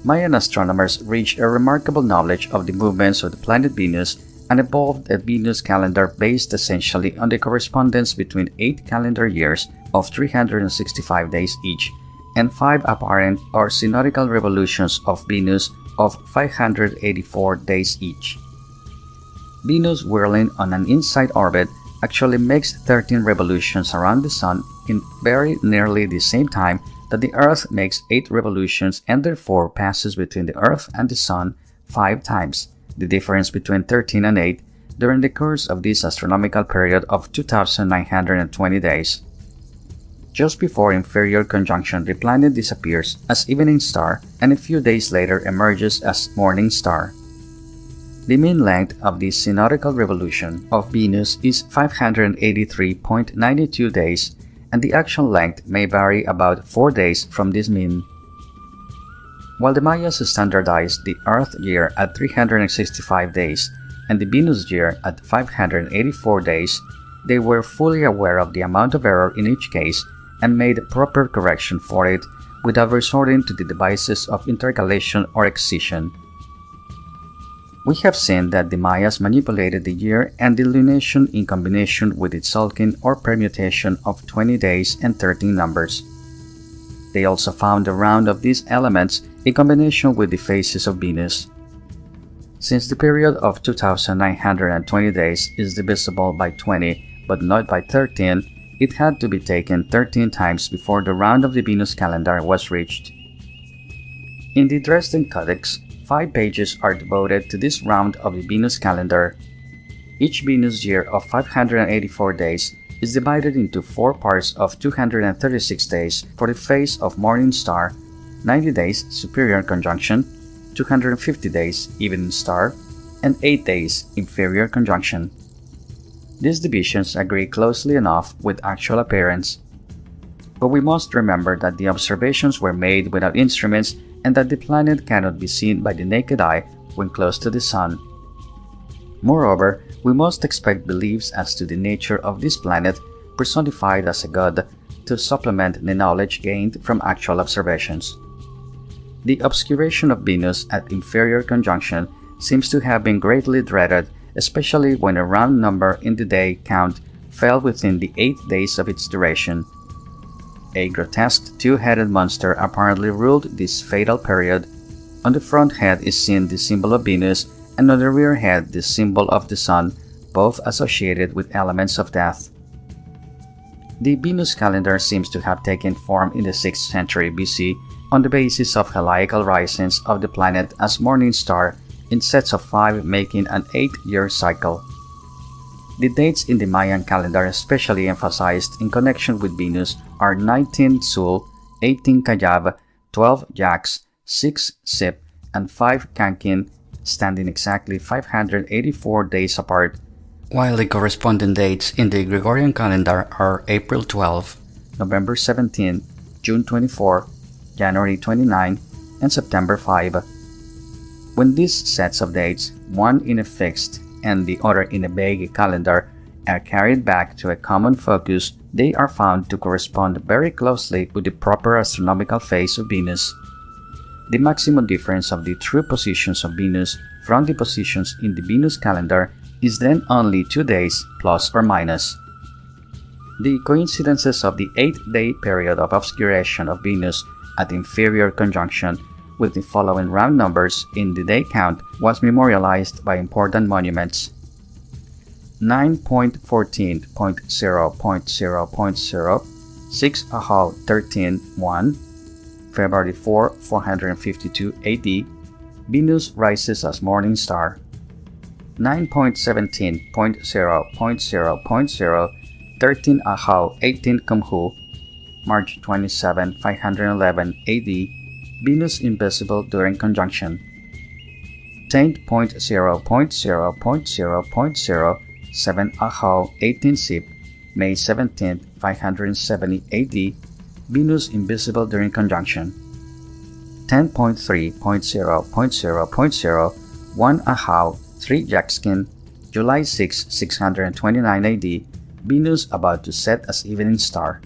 Mayan astronomers reached a remarkable knowledge of the movements of the planet Venus and evolved a Venus calendar based essentially on the correspondence between 8 calendar years of 365 days each and 5 apparent or synodical revolutions of Venus of 584 days each. Venus whirling on an inside orbit actually makes 13 revolutions around the Sun in very nearly the same time that the Earth makes 8 revolutions, and therefore passes between the Earth and the Sun 5 times, the difference between 13 and 8, during the course of this astronomical period of 2,920 days. Just before inferior conjunction, the planet disappears as evening star and a few days later emerges as morning star. The mean length of the synodical revolution of Venus is 583.92 days, and the actual length may vary about 4 days from this mean. While the Mayas standardized the Earth year at 365 days and the Venus year at 584 days, they were fully aware of the amount of error in each case and made proper correction for it without resorting to the devices of intercalation or excision. We have seen that the Mayas manipulated the year and the lunation in combination with its sulking or permutation of 20 days and 13 numbers. They also found the round of these elements in combination with the phases of Venus. Since the period of 2,920 days is divisible by 20 but not by 13, it had to be taken 13 times before the round of the Venus calendar was reached. In the Dresden Codex, 5 pages are devoted to this round of the Venus calendar. Each Venus year of 584 days is divided into 4 parts of 236 days for the phase of morning star, 90 days superior conjunction, 250 days evening star, and 8 days inferior conjunction. These divisions agree closely enough with actual appearance, but we must remember that the observations were made without instruments and that the planet cannot be seen by the naked eye when close to the Sun. Moreover, we must expect beliefs as to the nature of this planet, personified as a god, to supplement the knowledge gained from actual observations. The obscuration of Venus at inferior conjunction seems to have been greatly dreaded, especially when a round number in the day count fell within the 8 days of its duration. A grotesque two-headed monster apparently ruled this fatal period. On the front head is seen the symbol of Venus, and on the rear head the symbol of the Sun, both associated with elements of death. The Venus calendar seems to have taken form in the 6th century BC on the basis of heliacal risings of the planet as morning star in sets of 5, making an 8-year cycle. The dates in the Mayan calendar especially emphasized in connection with Venus are 19 Sul, 18 Kayab, 12 Jax, 6 Sip, and 5 Kankin, standing exactly 584 days apart, while the corresponding dates in the Gregorian calendar are April 12, November 17, June 24, January 29, and September 5. When these sets of dates, one in a fixed and the other in a vague calendar, are carried back to a common focus, they are found to correspond very closely with the proper astronomical phase of Venus. The maximum difference of the true positions of Venus from the positions in the Venus calendar is then only 2 days plus or minus. The coincidences of the 8-day period of obscuration of Venus at inferior conjunction with the following round numbers in the day count was memorialized by important monuments. 9.14.0.0.0 6 Ahau 13-1 February 4, 452 AD, Venus rises as morning star. 9.17.0.0.0 13 Ahau 18 Kumhu, March 27, 511 AD, Venus invisible during conjunction. 10.0.0.0.0 7 Ahau 18 Sip, May 17, 570 AD, Venus invisible during conjunction. 10.3.0.0.0 1 Ahau 3 Jackskin, July 6, 629 AD, Venus about to set as evening star.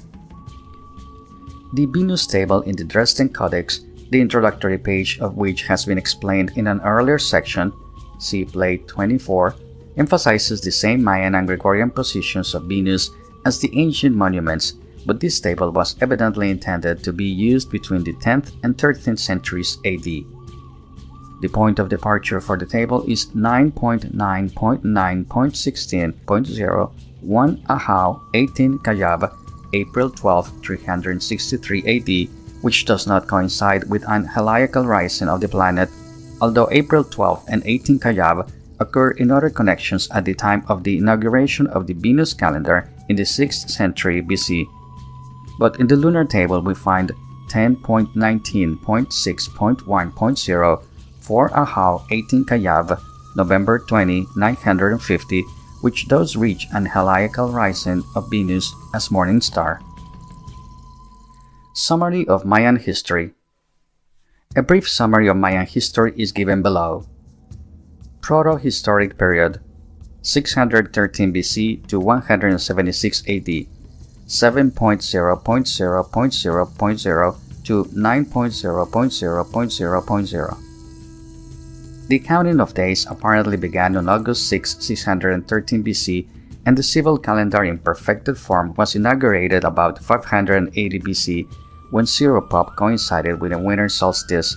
The Venus table in the Dresden Codex, the introductory page of which has been explained in an earlier section, see Plate 24, emphasizes the same Mayan and Gregorian positions of Venus as the ancient monuments, but this table was evidently intended to be used between the 10th and 13th centuries AD. The point of departure for the table is 9.9.9.16.0 1 Ahau 18 Kayab, April 12, 363 AD, which does not coincide with an heliacal rising of the planet, although April 12 and 18 Kayab occur in other connections at the time of the inauguration of the Venus calendar in the 6th century BC. But in the lunar table we find 10.19.6.1.0 4 Ahau 18 Kayab, November 20, 950, which does reach an heliacal rising of Venus as morning star. Summary of Mayan history. A brief summary of Mayan history is given below. Proto-historic period 613 BC to 176 AD, 7.0.0.0.0 to 9.0.0.0.0. The counting of days apparently began on August 6, 613 BC, and the civil calendar in perfected form was inaugurated about 580 BC, when Zero Pop coincided with the winter solstice,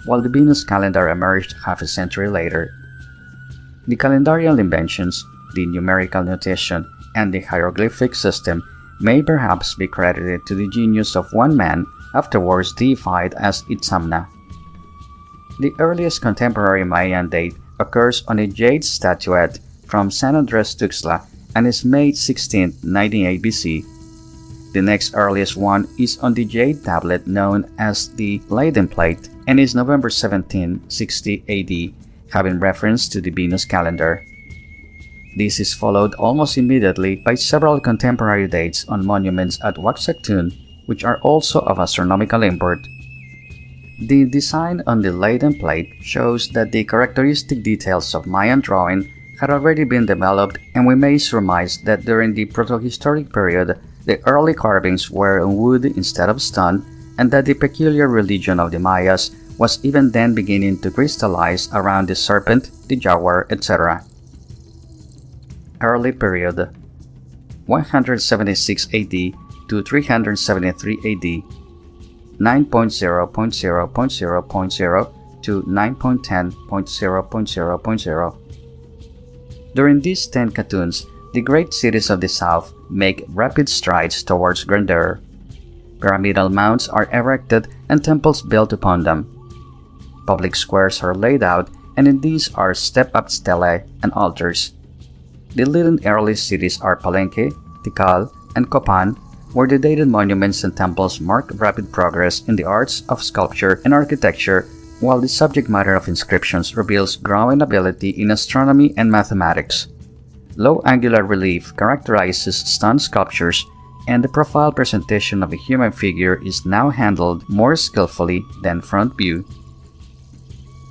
while the Venus calendar emerged half a century later. The calendarial inventions, the numerical notation, and the hieroglyphic system may perhaps be credited to the genius of one man, afterwards deified as Itzamna. The earliest contemporary Mayan date occurs on a jade statuette from San Andres Tuxtla and is May 16, 98 BC. The next earliest one is on the jade tablet known as the Leiden plate and is November 17, 60 AD, having reference to the Venus calendar. This is followed almost immediately by several contemporary dates on monuments at Waxactun, which are also of astronomical import. The design on the Leiden plate shows that the characteristic details of Mayan drawing had already been developed, and we may surmise that during the protohistoric period the early carvings were on wood instead of stone, and that the peculiar religion of the Mayas was even then beginning to crystallize around the serpent, the jaguar, etc. Early period 176 AD to 373 AD, 9.0.0.0.0 to 9.10.0.0.0. During these 10 Katuns, the great cities of the south make rapid strides towards grandeur. Pyramidal mounds are erected and temples built upon them. Public squares are laid out, and in these are step-up stelae and altars. The leading early cities are Palenque, Tikal, and Copan, where the dated monuments and temples mark rapid progress in the arts of sculpture and architecture, while the subject matter of inscriptions reveals growing ability in astronomy and mathematics. Low angular relief characterizes stone sculptures, and the profile presentation of a human figure is now handled more skillfully than front view.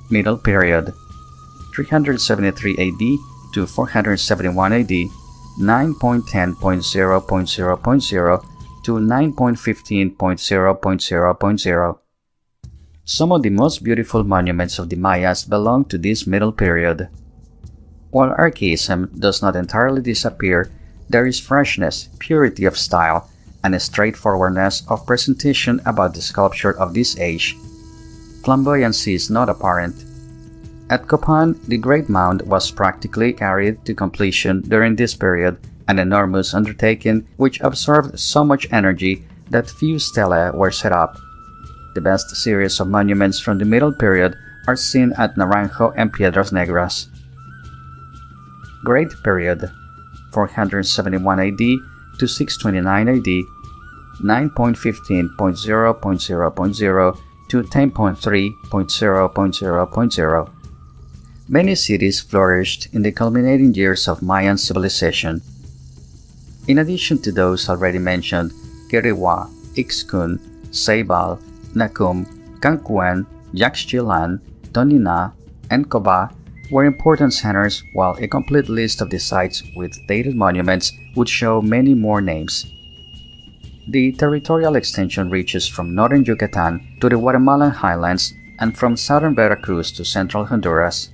Middle period 373 AD to 471 AD, 9.10.0.0.0 to 9.15.0.0.0. Some of the most beautiful monuments of the Mayas belong to this middle period. While archaism does not entirely disappear, there is freshness, purity of style, and a straightforwardness of presentation about the sculpture of this age. Flamboyancy is not apparent. At Copan, the Great Mound was practically carried to completion during this period, an enormous undertaking which absorbed so much energy that few stelae were set up. The best series of monuments from the middle period are seen at Naranjo and Piedras Negras. Great period 471 AD to 629 AD, 9.15.0.0.0 to 10.3.0.0.0. Many cities flourished in the culminating years of Mayan civilization. In addition to those already mentioned, Quirihua, Ixcun, Ceibal, Nacum, Cancuan, Yaxchilan, Tonina, and Coba were important centers, while a complete list of the sites with dated monuments would show many more names. The territorial extension reaches from northern Yucatan to the Guatemalan highlands and from southern Veracruz to central Honduras.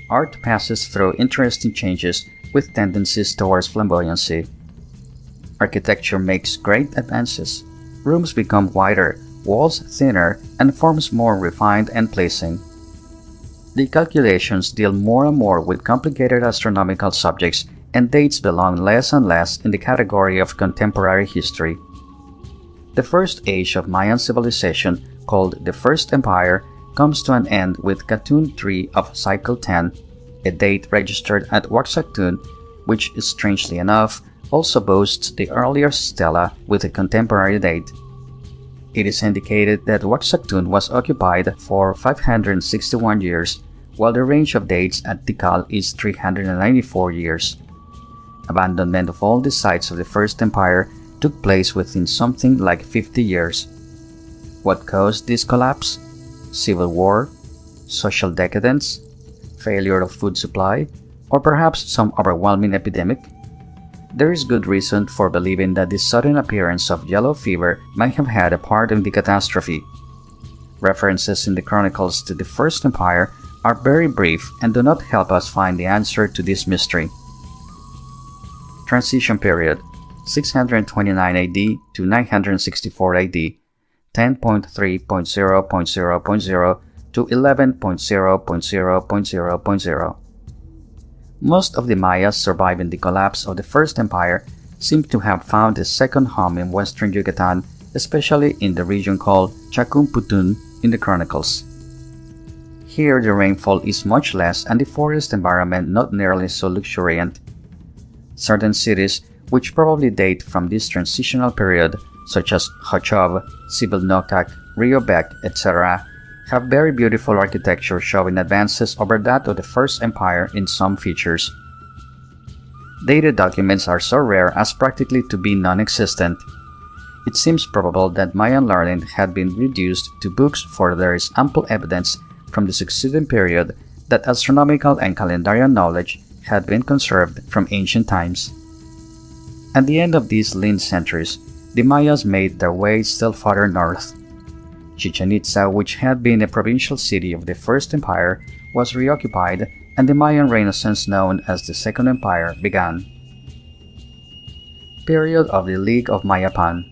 Art passes through interesting changes with tendencies towards flamboyancy. Architecture makes great advances. Rooms become wider, walls thinner, and forms more refined and pleasing. The calculations deal more and more with complicated astronomical subjects, and dates belong less and less in the category of contemporary history. The first age of Mayan civilization, called the First Empire, comes to an end with Katun 3 of Cycle 10, a date registered at Waxactun, which, strangely enough, also boasts the earliest stela with a contemporary date. It is indicated that Waxactun was occupied for 561 years, while the range of dates at Tikal is 394 years. Abandonment of all the sites of the First Empire took place within something like 50 years. What caused this collapse? Civil war, social decadence, failure of food supply, or perhaps some overwhelming epidemic? There is good reason for believing that the sudden appearance of yellow fever might have had a part in the catastrophe. References in the chronicles to the First Empire are very brief and do not help us find the answer to this mystery. Transition period: 629 AD to 964 AD, 10.3.0.0.0 to 11.0.0.0.0. Most of the Mayas surviving the collapse of the First Empire seem to have found a second home in western Yucatan, especially in the region called Chacumputun in the chronicles. Here the rainfall is much less and the forest environment not nearly so luxuriant. Certain cities, which probably date from this transitional period, such as Hochob, Sibilnocac, Rio Bec, etc., have very beautiful architecture showing advances over that of the First Empire in some features. Dated documents are so rare as practically to be non-existent. It seems probable that Mayan learning had been reduced to books, for there is ample evidence from the succeeding period that astronomical and calendarial knowledge had been conserved from ancient times. At the end of these lean centuries, the Mayas made their way still farther north. Chichen Itza, which had been a provincial city of the First Empire, was reoccupied, and the Mayan Renaissance known as the Second Empire began. Period of the League of Mayapan: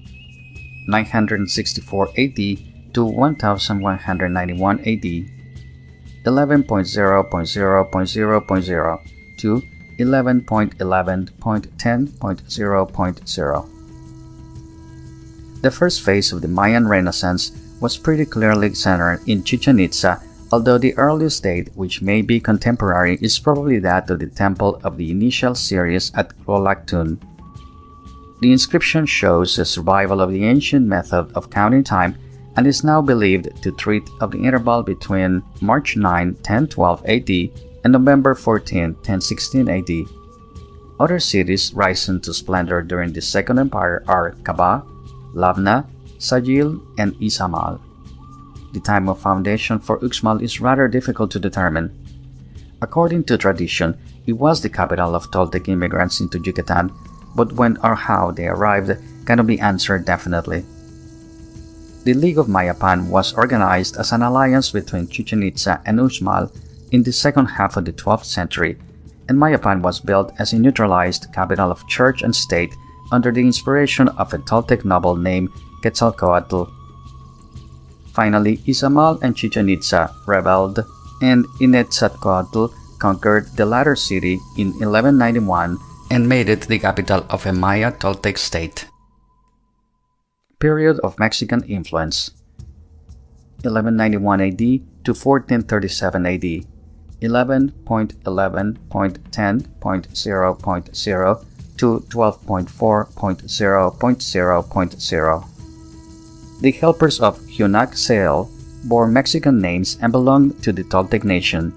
964 AD to 1191 AD, 11.0.0.0.0 to 11.11.10.0.0. The first phase of the Mayan Renaissance was pretty clearly centered in Chichen Itza, although the earliest date, which may be contemporary, is probably that of the temple of the initial series at Tlolactun. The inscription shows the survival of the ancient method of counting time and is now believed to treat of the interval between March 9, 1012 AD and November 14, 1016 AD. Other cities rising to splendor during the Second Empire are Kaba, Labna, Sajil, and Izamal. The time of foundation for Uxmal is rather difficult to determine. According to tradition, it was the capital of Toltec immigrants into Yucatan, but when or how they arrived cannot be answered definitely. The League of Mayapan was organized as an alliance between Chichen Itza and Uxmal in the second half of the 12th century, and Mayapan was built as a neutralized capital of church and state under the inspiration of a Toltec noble named Quetzalcoatl. Finally, Izamal and Chichen Itza rebelled, and Inetzatcoatl conquered the latter city in 1191 and made it the capital of a Maya Toltec state. Period of Mexican influence: 1191 AD to 1437 AD, 11.11.10.0.0 to 12.4.0.0.0. The helpers of Hunac Seel bore Mexican names and belonged to the Toltec nation.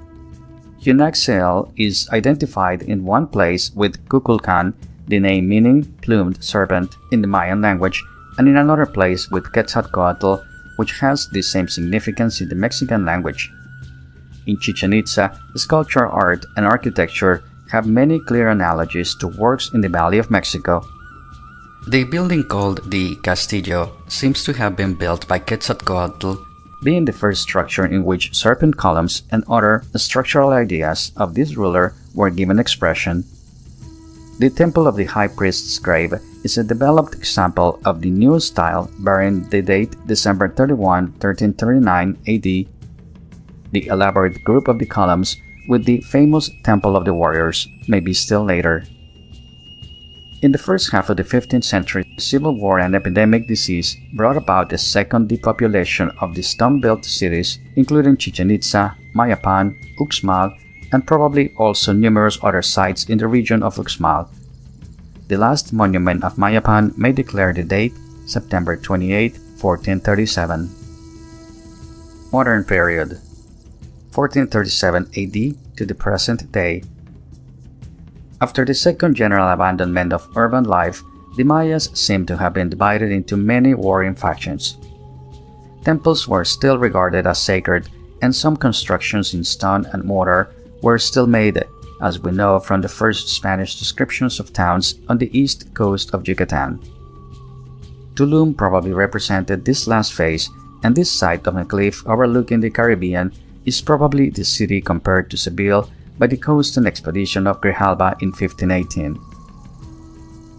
Hunac Seel is identified in one place with Kukulkan, the name meaning plumed serpent in the Mayan language, and in another place with Quetzalcoatl, which has the same significance in the Mexican language. In Chichen Itza, sculpture, art, and architecture have many clear analogies to works in the Valley of Mexico. The building called the Castillo seems to have been built by Quetzalcoatl, being the first structure in which serpent columns and other structural ideas of this ruler were given expression. The Temple of the High Priest's Grave is a developed example of the new style bearing the date December 31, 1339 AD. The elaborate group of the columns with the famous Temple of the Warriors may be still later. In the first half of the 15th century, civil war and epidemic disease brought about a second depopulation of the stone-built cities, including Chichen Itza, Mayapan, Uxmal, and probably also numerous other sites in the region of Uxmal. The last monument of Mayapan may declare the date September 28, 1437. Modern period 1437 AD to the present day. After the second general abandonment of urban life, the Mayas seem to have been divided into many warring factions. Temples were still regarded as sacred, and some constructions in stone and mortar were still made, as we know from the first Spanish descriptions of towns on the east coast of Yucatan. Tulum probably represented this last phase, and this site of a cliff overlooking the Caribbean is probably the city compared to Seville by the coastal expedition of Grijalba in 1518.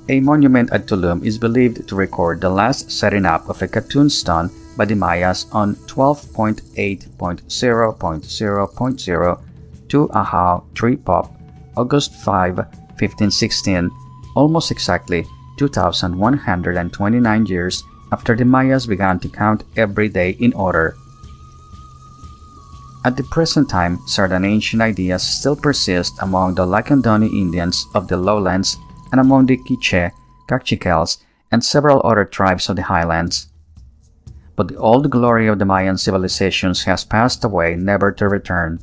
A monument at Tulum is believed to record the last setting up of a Katun stone by the Mayas on 12.8.0.0.0 to Ahau 3 Pop, August 5, 1516, almost exactly 2,129 years after the Mayas began to count every day in order. At the present time, certain ancient ideas still persist among the Lacandoni Indians of the lowlands and among the Quiche, Kaqchikels, and several other tribes of the highlands. But the old glory of the Mayan civilizations has passed away, never to return.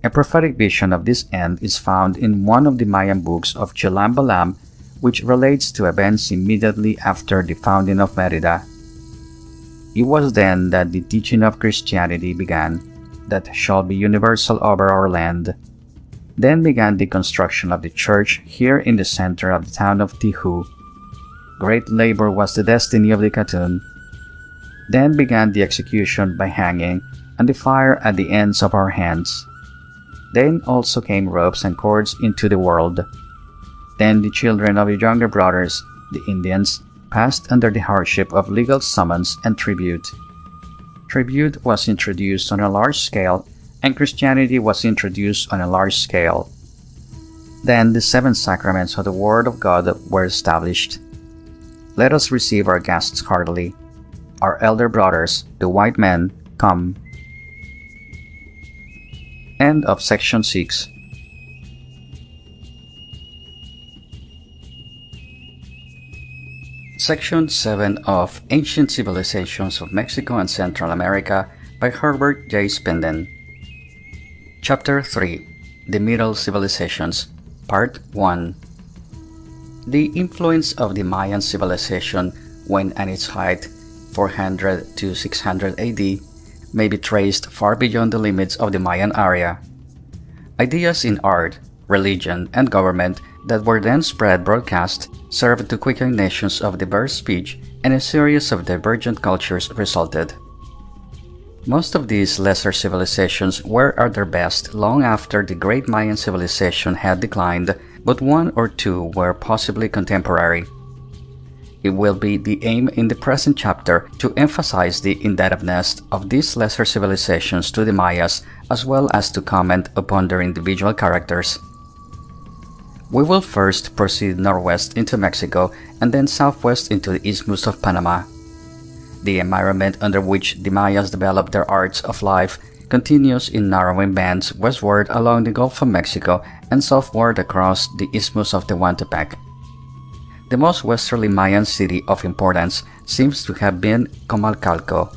A prophetic vision of this end is found in one of the Mayan books of Chilam Balam, which relates to events immediately after the founding of Merida. It was then that the teaching of Christianity began, that shall be universal over our land. Then began the construction of the church here in the center of the town of Tihu. Great labor was the destiny of the Katun. Then began the execution by hanging, and the fire at the ends of our hands. Then also came ropes and cords into the world. Then the children of the younger brothers, the Indians, passed under the hardship of legal summons and tribute. Tribute was introduced on a large scale, and Christianity was introduced on a large scale. Then the 7 sacraments of the Word of God were established. Let us receive our guests heartily. Our elder brothers, the white men, come. End of section 6. Section 7 of Ancient Civilizations of Mexico and Central America by Herbert J. Spinden. Chapter 3. The Middle Civilizations, Part 1. The influence of the Mayan civilization when at its height, 400 to 600 AD, may be traced far beyond the limits of the Mayan area. Ideas in art, religion, and government that were then spread broadcast served to quicken nations of diverse speech, and a series of divergent cultures resulted. Most of these lesser civilizations were at their best long after the great Mayan civilization had declined, but one or two were possibly contemporary. It will be the aim in the present chapter to emphasize the indebtedness of these lesser civilizations to the Mayas, as well as to comment upon their individual characters. We will first proceed northwest into Mexico and then southwest into the Isthmus of Panama. The environment under which the Mayas developed their arts of life continues in narrowing bands westward along the Gulf of Mexico and southward across the Isthmus of Tehuantepec. The most westerly Mayan city of importance seems to have been Comalcalco.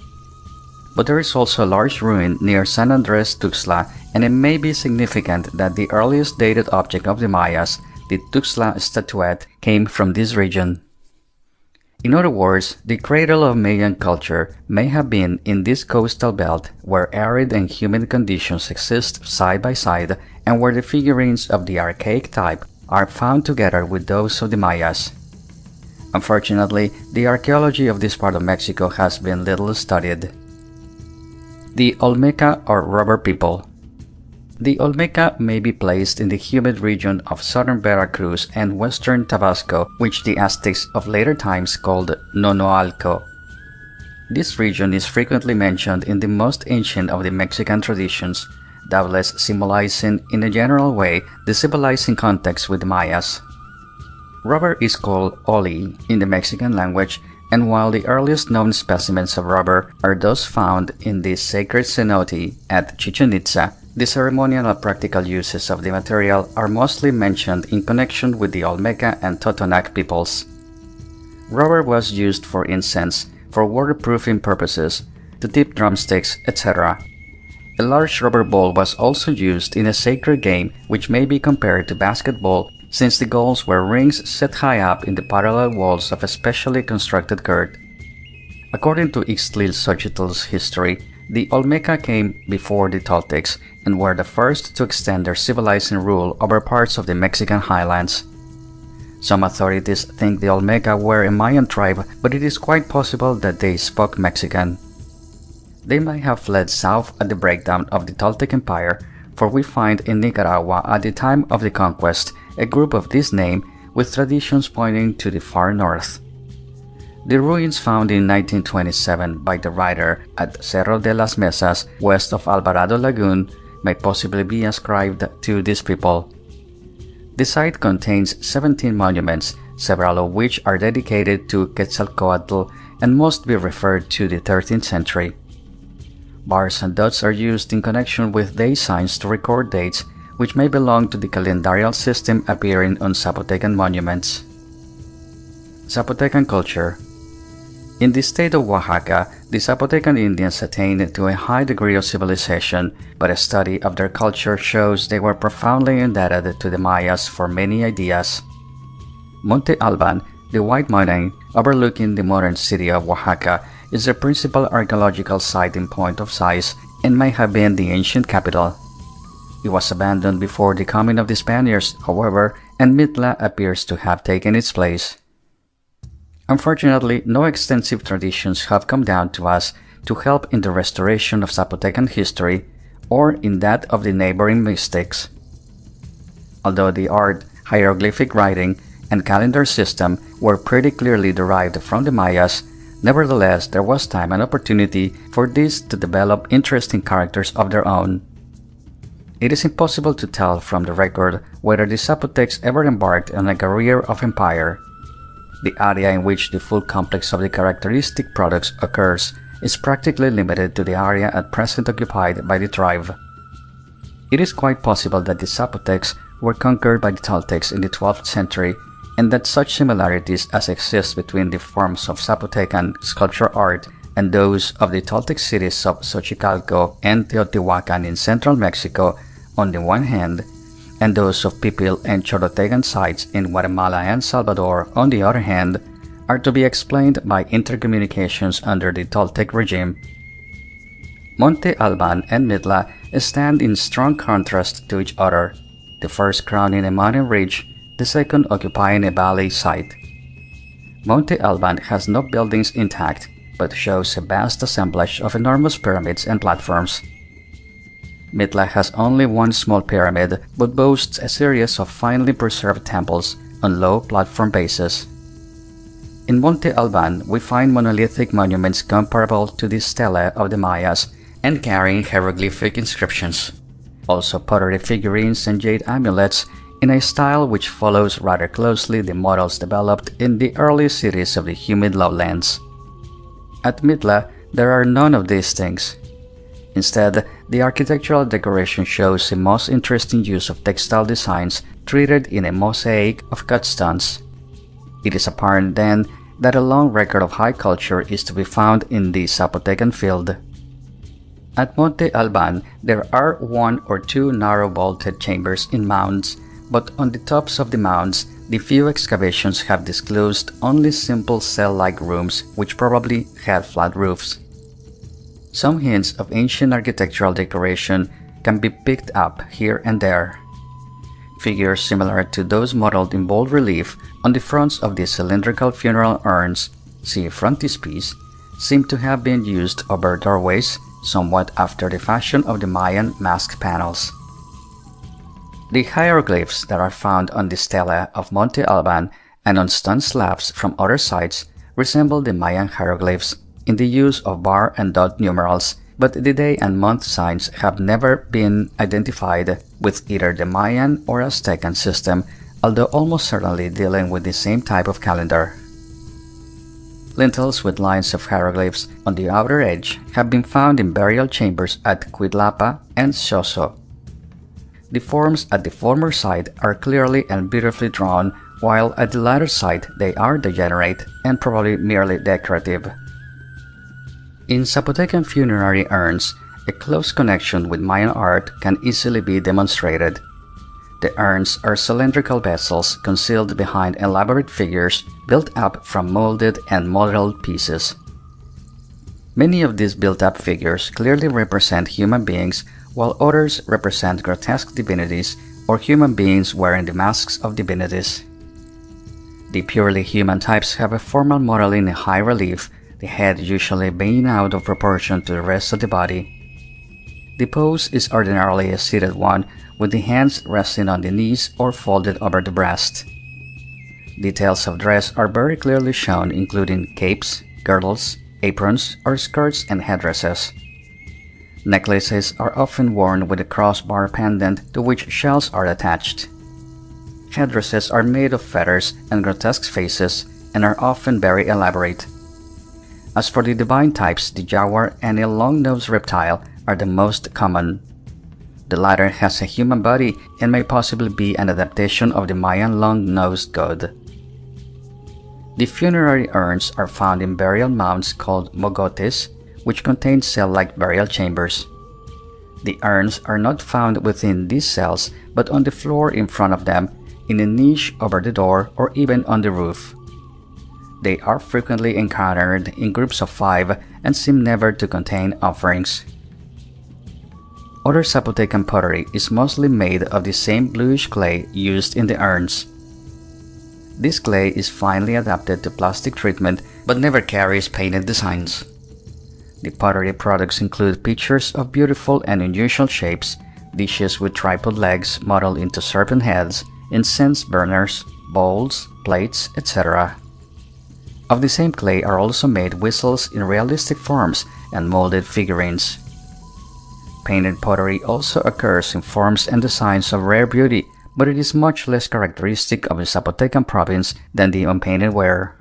But there is also a large ruin near San Andres Tuxtla, and it may be significant that the earliest dated object of the Mayas, the Tuxtla statuette, came from this region. In other words, the cradle of Mayan culture may have been in this coastal belt where arid and humid conditions exist side by side and where the figurines of the archaic type are found together with those of the Mayas. Unfortunately, the archaeology of this part of Mexico has been little studied. The Olmeca or rubber people. The Olmeca may be placed in the humid region of southern Veracruz and western Tabasco, which the Aztecs of later times called Nonoalco. This region is frequently mentioned in the most ancient of the Mexican traditions, doubtless symbolizing in a general way the civilizing context with the Mayas. Rubber is called oli in the Mexican language, and while the earliest known specimens of rubber are those found in the sacred cenote at Chichen Itza, the ceremonial and practical uses of the material are mostly mentioned in connection with the Olmeca and Totonac peoples. Rubber was used for incense, for waterproofing purposes, to dip drumsticks, etc. A large rubber ball was also used in a sacred game which may be compared to basketball, since the goals were rings set high up in the parallel walls of a specially constructed court. According to Ixtlilxochitl's history, the Olmeca came before the Toltecs and were the first to extend their civilizing rule over parts of the Mexican highlands. Some authorities think the Olmeca were a Mayan tribe, but it is quite possible that they spoke Mexican. They might have fled south at the breakdown of the Toltec Empire, for we find in Nicaragua at the time of the conquest a group of this name with traditions pointing to the far north. The ruins found in 1927 by the writer at Cerro de las Mesas, west of Alvarado Lagoon, may possibly be ascribed to these people. The site contains 17 monuments, several of which are dedicated to Quetzalcoatl and must be referred to the 13th century. Bars and dots are used in connection with day signs to record dates, which may belong to the calendarial system appearing on Zapotecan monuments. Zapotecan culture. In the state of Oaxaca, the Zapotecan Indians attained to a high degree of civilization, but a study of their culture shows they were profoundly indebted to the Mayas for many ideas. Monte Alban, the White Mountain overlooking the modern city of Oaxaca, is the principal archaeological site in point of size and may have been the ancient capital. It was abandoned before the coming of the Spaniards, however, and Mitla appears to have taken its place. Unfortunately, no extensive traditions have come down to us to help in the restoration of Zapotecan history or in that of the neighboring mystics. Although the art, hieroglyphic writing, and calendar system were pretty clearly derived from the Mayas, nevertheless there was time and opportunity for these to develop interesting characters of their own. It is impossible to tell from the record whether the Zapotecs ever embarked on a career of empire. The area in which the full complex of the characteristic products occurs is practically limited to the area at present occupied by the tribe. It is quite possible that the Zapotecs were conquered by the Toltecs in the 12th century, and that such similarities as exist between the forms of Zapotecan sculpture art and those of the Toltec cities of Xochicalco and Teotihuacan in central Mexico on the one hand, and those of Pipil and Chorotegan sites in Guatemala and Salvador on the other hand, are to be explained by intercommunications under the Toltec regime. Monte Alban and Mitla stand in strong contrast to each other, the first crowning a mountain ridge, the second occupying a valley site. Monte Alban has no buildings intact, but shows a vast assemblage of enormous pyramids and platforms. Mitla has only one small pyramid, but boasts a series of finely preserved temples on low platform bases. In Monte Alban, we find monolithic monuments comparable to the stelae of the Mayas and carrying hieroglyphic inscriptions. Also pottery figurines and jade amulets in a style which follows rather closely the models developed in the early cities of the humid lowlands. At Mitla, there are none of these things. Instead, the architectural decoration shows a most interesting use of textile designs treated in a mosaic of cut stones. It is apparent then that a long record of high culture is to be found in the Zapotecan field. At Monte Alban, there are one or two narrow vaulted chambers in mounds, but on the tops of the mounds, the few excavations have disclosed only simple cell-like rooms which probably had flat roofs. Some hints of ancient architectural decoration can be picked up here and there. Figures similar to those modeled in bold relief on the fronts of the cylindrical funeral urns, see frontispiece, seem to have been used over doorways, somewhat after the fashion of the Mayan mask panels. The hieroglyphs that are found on the stela of Monte Alban and on stone slabs from other sites resemble the Mayan hieroglyphs, in the use of bar and dot numerals, but the day and month signs have never been identified with either the Mayan or Aztecan system, although almost certainly dealing with the same type of calendar. Lintels with lines of hieroglyphs on the outer edge have been found in burial chambers at Cuitlapa and Xoxo. The forms at the former site are clearly and beautifully drawn, while at the latter site they are degenerate and probably merely decorative. In Zapotecan funerary urns, a close connection with Mayan art can easily be demonstrated. The urns are cylindrical vessels concealed behind elaborate figures built up from molded and modeled pieces. Many of these built-up figures clearly represent human beings, while others represent grotesque divinities or human beings wearing the masks of divinities. The purely human types have a formal modeling in high relief, the head usually being out of proportion to the rest of the body. The pose is ordinarily a seated one, with the hands resting on the knees or folded over the breast. Details of dress are very clearly shown, including capes, girdles, aprons, or skirts and headdresses. Necklaces are often worn with a crossbar pendant to which shells are attached. Headdresses are made of feathers and grotesque faces and are often very elaborate. As for the divine types, the jaguar and a long-nosed reptile are the most common. The latter has a human body and may possibly be an adaptation of the Mayan long-nosed god. The funerary urns are found in burial mounds called mogotes, which contain cell-like burial chambers. The urns are not found within these cells, but on the floor in front of them, in a niche over the door, or even on the roof. They are frequently encountered in groups of 5 and seem never to contain offerings. Other Zapotecan pottery is mostly made of the same bluish clay used in the urns. This clay is finely adapted to plastic treatment but never carries painted designs. The pottery products include pictures of beautiful and unusual shapes, dishes with tripod legs modeled into serpent heads, incense burners, bowls, plates, etc. Of the same clay are also made whistles in realistic forms and molded figurines. Painted pottery also occurs in forms and designs of rare beauty, but it is much less characteristic of the Zapotecan province than the unpainted ware.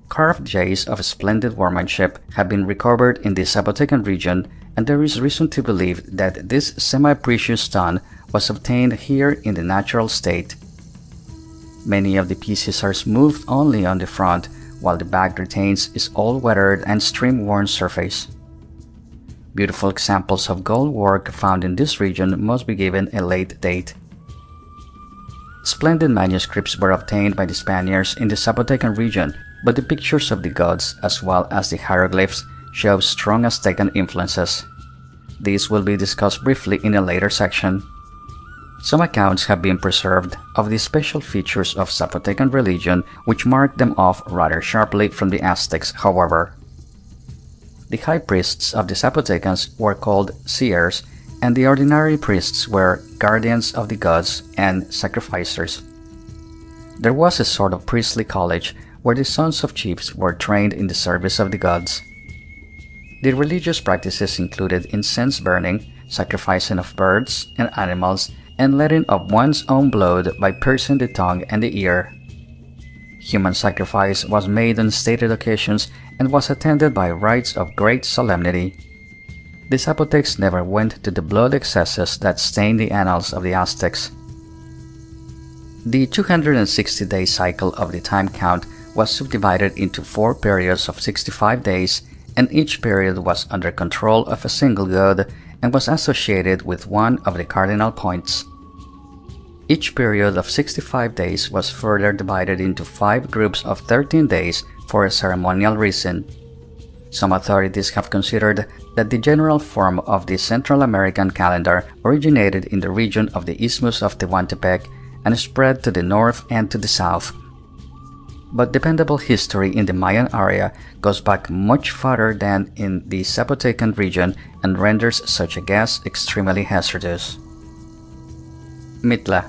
Carved jays of splendid workmanship have been recovered in the Zapotecan region, and there is reason to believe that this semi-precious stone was obtained here in the natural state. Many of the pieces are smooth only on the front, while the back retains its all-weathered and stream-worn surface. Beautiful examples of gold work found in this region must be given a late date. Splendid manuscripts were obtained by the Spaniards in the Zapotecan region, but the pictures of the gods as well as the hieroglyphs show strong Aztecan influences. These will be discussed briefly in a later section. Some accounts have been preserved of the special features of Zapotecan religion which mark them off rather sharply from the Aztecs, however. The high priests of the Zapotecans were called seers, and the ordinary priests were guardians of the gods and sacrificers. There was a sort of priestly college where the sons of chiefs were trained in the service of the gods. The religious practices included incense burning, sacrificing of birds and animals, and letting of one's own blood by piercing the tongue and the ear. Human sacrifice was made on stated occasions and was attended by rites of great solemnity. The Zapotecs never went to the blood excesses that stained the annals of the Aztecs. The 260-day cycle of the time count was subdivided into 4 periods of 65 days, and each period was under control of a single god and was associated with one of the cardinal points. Each period of 65 days was further divided into 5 groups of 13 days for a ceremonial reason. Some authorities have considered that the general form of the Central American calendar originated in the region of the Isthmus of Tehuantepec and spread to the north and to the south. But dependable history in the Mayan area goes back much farther than in the Zapotecan region and renders such a guess extremely hazardous. Mitla.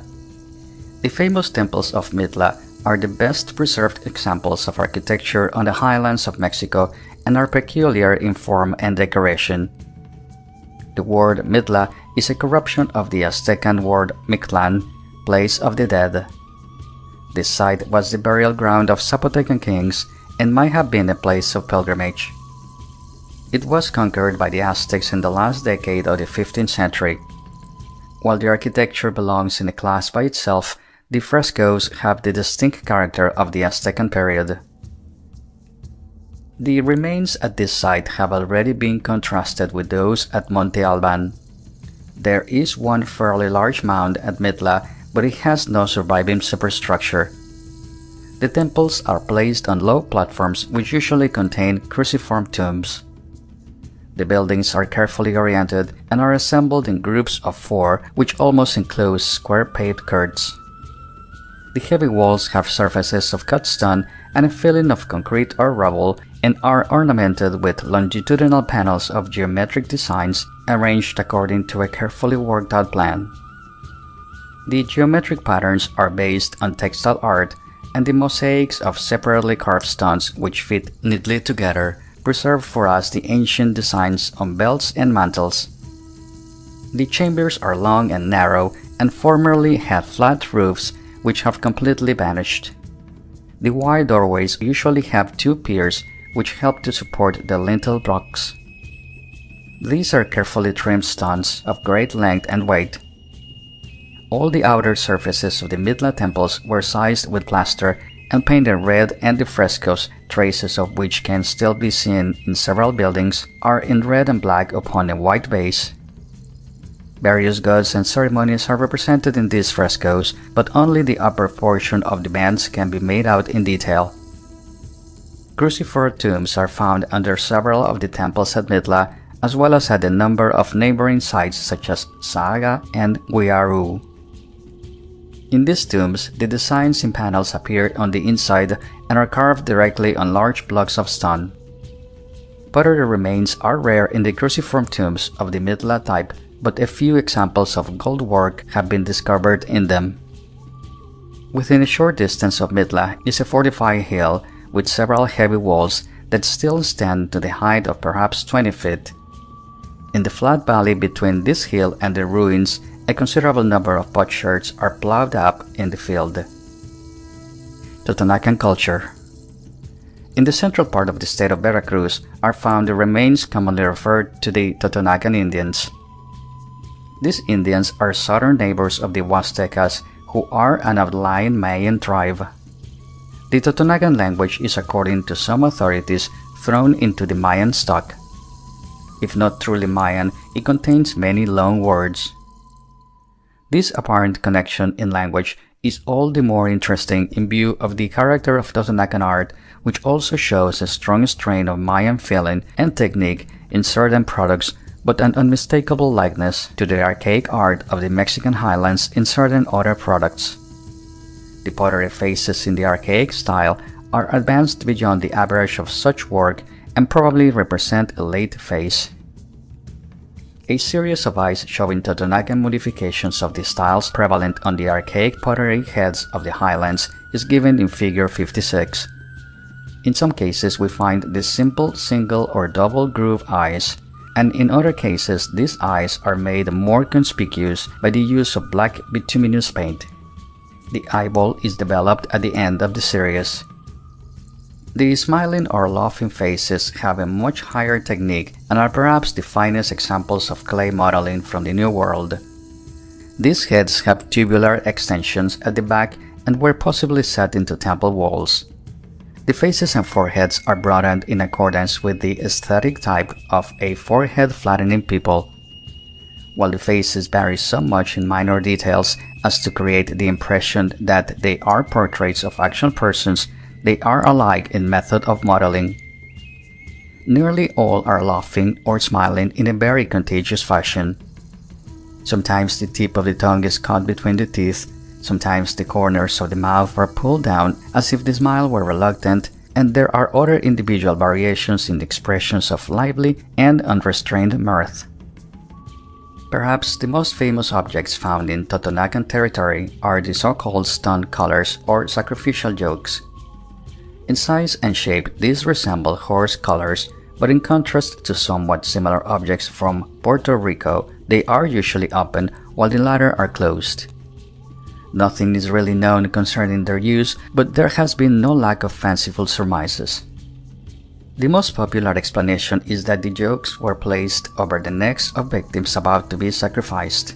The famous temples of Mitla are the best preserved examples of architecture on the highlands of Mexico and are peculiar in form and decoration. The word Mitla is a corruption of the Aztecan word Mictlan, place of the dead. This site was the burial ground of Zapotecan kings and might have been a place of pilgrimage. It was conquered by the Aztecs in the last decade of the 15th century. While the architecture belongs in a class by itself, the frescoes have the distinct character of the Aztecan period. The remains at this site have already been contrasted with those at Monte Alban. There is one fairly large mound at Mitla, but it has no surviving superstructure. The temples are placed on low platforms which usually contain cruciform tombs. The buildings are carefully oriented and are assembled in groups of 4 which almost enclose square paved courts. The heavy walls have surfaces of cut stone and a filling of concrete or rubble and are ornamented with longitudinal panels of geometric designs arranged according to a carefully worked out plan. The geometric patterns are based on textile art, and the mosaics of separately carved stones which fit neatly together preserve for us the ancient designs on belts and mantles. The chambers are long and narrow and formerly had flat roofs which have completely vanished. The wide doorways usually have 2 piers which help to support the lintel blocks. These are carefully trimmed stones of great length and weight. All the outer surfaces of the Mitla temples were sized with plaster and painted red, and the frescoes, traces of which can still be seen in several buildings, are in red and black upon a white base. Various gods and ceremonies are represented in these frescoes, but only the upper portion of the bands can be made out in detail. Cruciform tombs are found under several of the temples at Mitla, as well as at a number of neighboring sites such as Saga and Guiaru. In these tombs, the designs in panels appear on the inside and are carved directly on large blocks of stone. Pottery remains are rare in the cruciform tombs of the Mitla type, but a few examples of gold work have been discovered in them. Within a short distance of Mitla is a fortified hill with several heavy walls that still stand to the height of perhaps 20 feet. In the flat valley between this hill and the ruins, a considerable number of potsherds are plowed up in the field. Totonacan culture. In the central part of the state of Veracruz are found the remains commonly referred to the Totonacan Indians. These Indians are southern neighbors of the Huastecas, who are an outlying Mayan tribe. The Totonacan language is, according to some authorities, thrown into the Mayan stock. If not truly Mayan, it contains many loan words. This apparent connection in language is all the more interesting in view of the character of Totonacan art, which also shows a strong strain of Mayan feeling and technique in certain products, but an unmistakable likeness to the archaic art of the Mexican highlands in certain other products. The pottery faces in the archaic style are advanced beyond the average of such work and probably represent a late phase. A series of eyes showing Totonacan modifications of the styles prevalent on the archaic pottery heads of the highlands is given in figure 56. In some cases we find the simple single or double groove eyes, and in other cases these eyes are made more conspicuous by the use of black bituminous paint. The eyeball is developed at the end of the series. The smiling or laughing faces have a much higher technique and are perhaps the finest examples of clay modeling from the New World. These heads have tubular extensions at the back and were possibly set into temple walls. The faces and foreheads are broadened in accordance with the aesthetic type of a forehead flattening people. While the faces vary so much in minor details as to create the impression that they are portraits of actual persons, they are alike in method of modeling. Nearly all are laughing or smiling in a very contagious fashion. Sometimes the tip of the tongue is caught between the teeth, sometimes the corners of the mouth are pulled down as if the smile were reluctant, and there are other individual variations in the expressions of lively and unrestrained mirth. Perhaps the most famous objects found in Totonacan territory are the so-called stone collars or sacrificial jokes. In size and shape, these resemble horse collars, but in contrast to somewhat similar objects from Puerto Rico, they are usually open while the latter are closed. Nothing is really known concerning their use, but there has been no lack of fanciful surmises. The most popular explanation is that the yokes were placed over the necks of victims about to be sacrificed.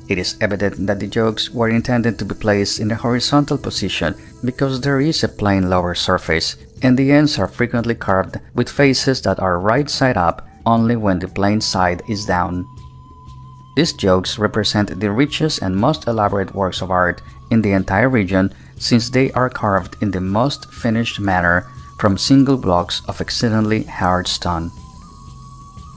It is evident that the yokes were intended to be placed in a horizontal position because there is a plain lower surface, and the ends are frequently carved with faces that are right side up only when the plain side is down. These yokes represent the richest and most elaborate works of art in the entire region, since they are carved in the most finished manner from single blocks of exceedingly hard stone.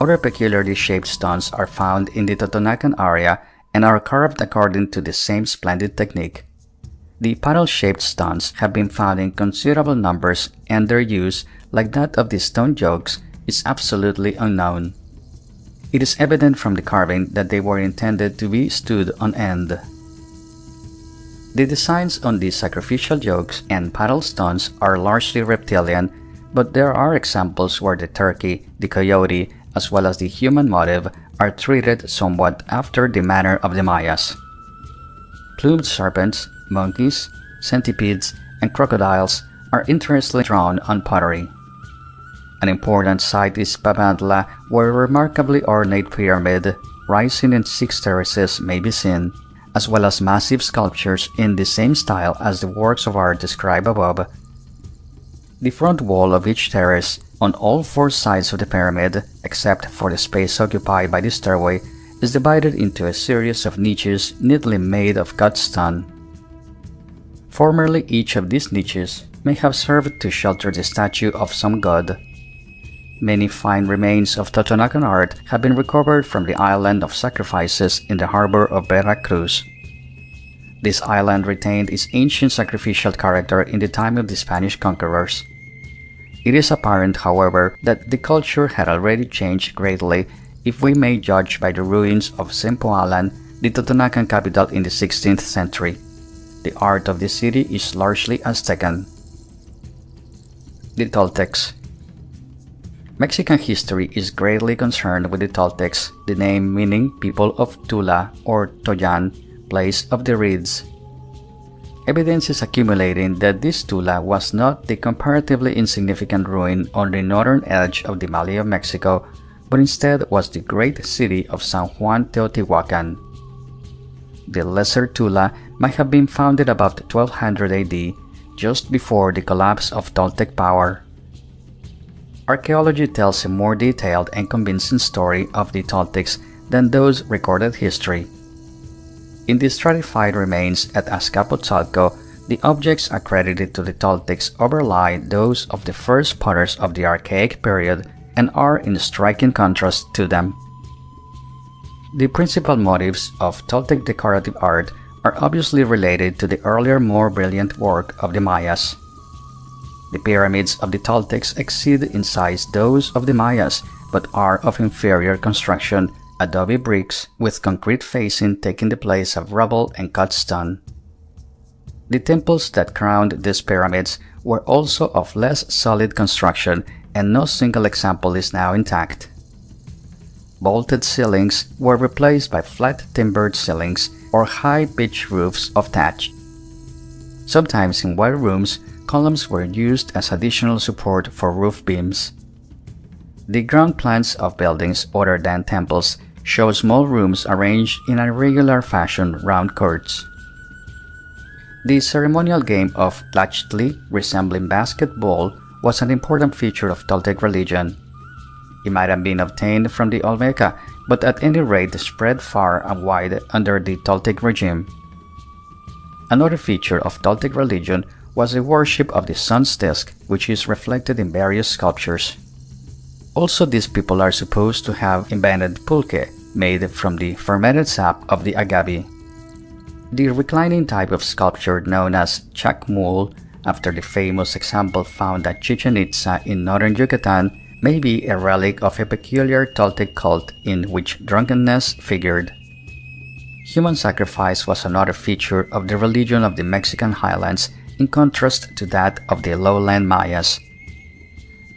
Other peculiarly shaped stones are found in the Totonacan area and are carved according to the same splendid technique. The paddle-shaped stones have been found in considerable numbers, and their use, like that of the stone yokes, is absolutely unknown. It is evident from the carving that they were intended to be stood on end. The designs on these sacrificial yokes and paddle stones are largely reptilian, but there are examples where the turkey, the coyote, as well as the human motif are treated somewhat after the manner of the Mayas. Plumed serpents, monkeys, centipedes, and crocodiles are interestingly drawn on pottery. An important site is Papantla, where a remarkably ornate pyramid, rising in 6 terraces, may be seen, as well as massive sculptures in the same style as the works of art described above. The front wall of each terrace, on all 4 sides of the pyramid, except for the space occupied by the stairway, is divided into a series of niches neatly made of cut stone. Formerly, each of these niches may have served to shelter the statue of some god. Many fine remains of Totonacan art have been recovered from the island of sacrifices in the harbor of Veracruz. This island retained its ancient sacrificial character in the time of the Spanish conquerors. It is apparent, however, that the culture had already changed greatly if we may judge by the ruins of Zempoalan, the Totonacan capital in the 16th century. The art of the city is largely Aztecan. The Toltecs. Mexican history is greatly concerned with the Toltecs, the name meaning people of Tula or Toyan, place of the reeds. Evidence is accumulating that this Tula was not the comparatively insignificant ruin on the northern edge of the Valley of Mexico, but instead was the great city of San Juan Teotihuacan. The Lesser Tula might have been founded about 1200 AD, just before the collapse of Toltec power. Archaeology tells a more detailed and convincing story of the Toltecs than those recorded history. In the stratified remains at Azcapotzalco, the objects accredited to the Toltecs overlie those of the first potters of the Archaic period and are in striking contrast to them. The principal motifs of Toltec decorative art are obviously related to the earlier, more brilliant work of the Mayas. The pyramids of the Toltecs exceed in size those of the Mayas, but are of inferior construction, adobe bricks with concrete facing taking the place of rubble and cut stone. The temples that crowned these pyramids were also of less solid construction, and no single example is now intact. Vaulted ceilings were replaced by flat timbered ceilings or high-pitched roofs of thatch. Sometimes in wide rooms, columns were used as additional support for roof beams. The ground plans of buildings other than temples show small rooms arranged in a regular fashion round courts. The ceremonial game of Tlachtli, resembling basketball, was an important feature of Toltec religion. It might have been obtained from the Olmeca, but at any rate spread far and wide under the Toltec regime. Another feature of Toltec religion was the worship of the sun's disk, which is reflected in various sculptures. Also, these people are supposed to have invented pulque, made from the fermented sap of the agave. The reclining type of sculpture known as chacmul, after the famous example found at Chichen Itza in northern Yucatan, may be a relic of a peculiar Toltec cult in which drunkenness figured. Human sacrifice was another feature of the religion of the Mexican highlands, in contrast to that of the lowland Mayas.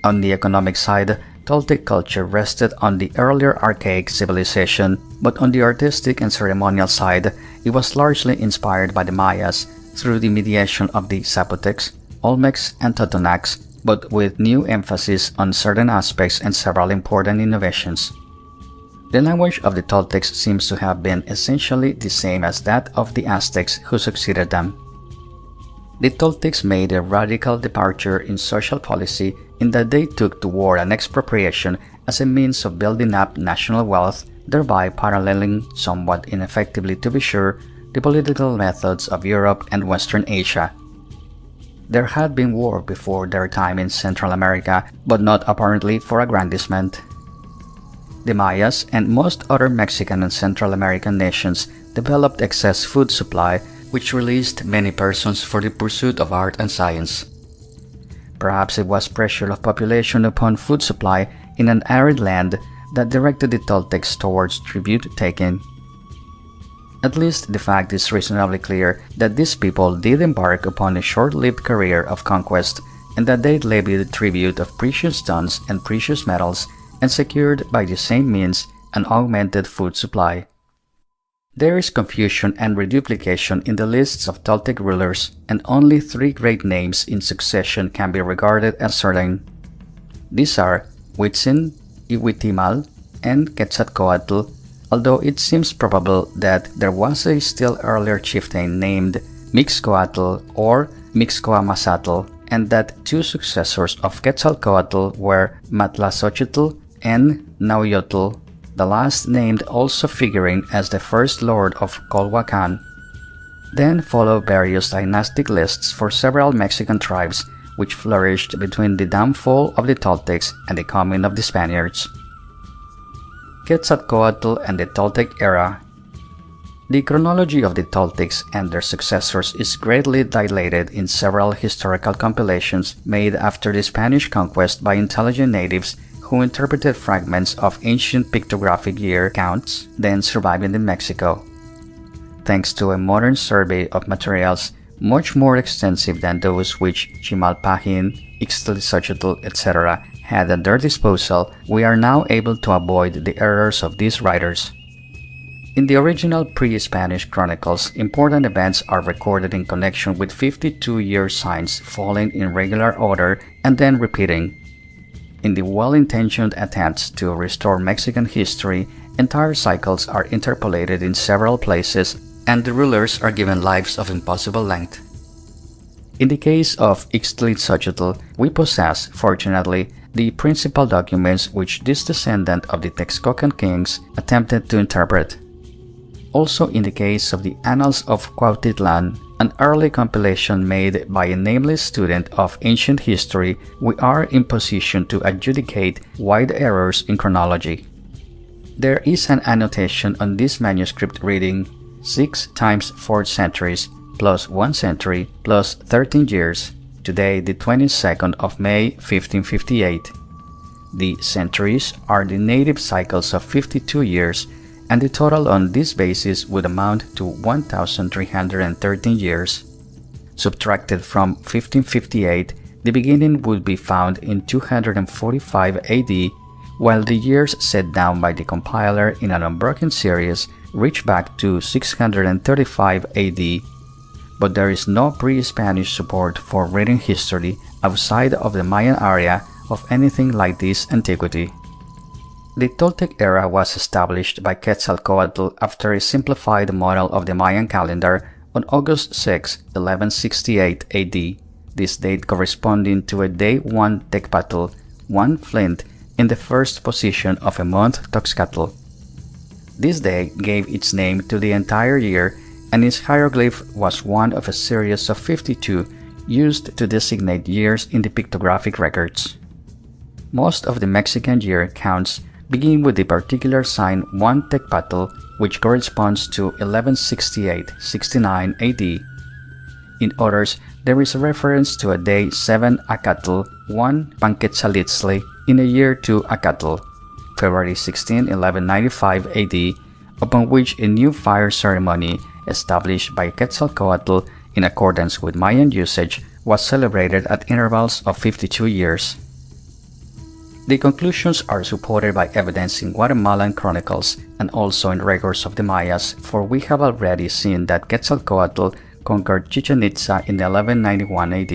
On the economic side, Toltec culture rested on the earlier archaic civilization, but on the artistic and ceremonial side, it was largely inspired by the Mayas through the mediation of the Zapotecs, Olmecs, and Totonacs, but with new emphasis on certain aspects and several important innovations. The language of the Toltecs seems to have been essentially the same as that of the Aztecs who succeeded them. The Toltecs made a radical departure in social policy in that they took to war and expropriation as a means of building up national wealth, thereby paralleling, somewhat ineffectively to be sure, the political methods of Europe and Western Asia. There had been war before their time in Central America, but not apparently for aggrandizement. The Mayas and most other Mexican and Central American nations developed excess food supply, which released many persons for the pursuit of art and science. Perhaps it was pressure of population upon food supply in an arid land that directed the Toltecs towards tribute-taking. At least the fact is reasonably clear that these people did embark upon a short-lived career of conquest, and that they levied tribute of precious stones and precious metals, and secured by the same means an augmented food supply. There is confusion and reduplication in the lists of Toltec rulers, and only three great names in succession can be regarded as certain. These are Huitzin, Ihuitimal, and Quetzalcoatl, although it seems probable that there was a still earlier chieftain named Mixcoatl or Mixcoamazatl, and that two successors of Quetzalcoatl were Matlazochitl and Nauyotl, the last named also figuring as the first lord of Colhuacan. Then follow various dynastic lists for several Mexican tribes which flourished between the downfall of the Toltecs and the coming of the Spaniards. Quetzalcoatl and the Toltec era. The chronology of the Toltecs and their successors is greatly dilated in several historical compilations made after the Spanish conquest by intelligent natives who interpreted fragments of ancient pictographic year counts then surviving in Mexico. Thanks to a modern survey of materials much more extensive than those which Chimalpahin, Ixtlilxochitl, etc. had at their disposal, we are now able to avoid the errors of these writers. In the original pre-Spanish chronicles, important events are recorded in connection with 52-year signs falling in regular order and then repeating. In the well-intentioned attempts to restore Mexican history, entire cycles are interpolated in several places, and the rulers are given lives of impossible length. In the case of Ixtlilxochitl, we possess, fortunately, the principal documents which this descendant of the Texcocan kings attempted to interpret. Also in the case of the Annals of Cuautitlan, an early compilation made by a nameless student of ancient history, we are in position to adjudicate wide errors in chronology. There is an annotation on this manuscript reading 6 times 4 centuries plus 1 century plus 13 years, today the 22nd of May 1558. The centuries are the native cycles of 52 years, and the total on this basis would amount to 1,313 years. Subtracted from 1558, the beginning would be found in 245 AD, while the years set down by the compiler in an unbroken series reach back to 635 AD, but there is no pre-Spanish support for reading history outside of the Mayan area of anything like this antiquity. The Toltec era was established by Quetzalcoatl after a simplified model of the Mayan calendar on August 6, 1168 AD, this date corresponding to a day 1 Tecpatl, 1 Flint, in the first position of a month Toxcatl. This day gave its name to the entire year, and its hieroglyph was one of a series of 52 used to designate years in the pictographic records. Most of the Mexican year counts begin with the particular sign 1 Tecpatl, which corresponds to 1168-69 AD. In others, there is a reference to a day 7 Acatl, 1 Panquetzalitzli, in a year 2 Acatl, February 16, 1195 AD, upon which a new fire ceremony established by Quetzalcoatl in accordance with Mayan usage, was celebrated at intervals of 52 years. The conclusions are supported by evidence in Guatemalan chronicles and also in records of the Mayas, for we have already seen that Quetzalcoatl conquered Chichen Itza in 1191 AD.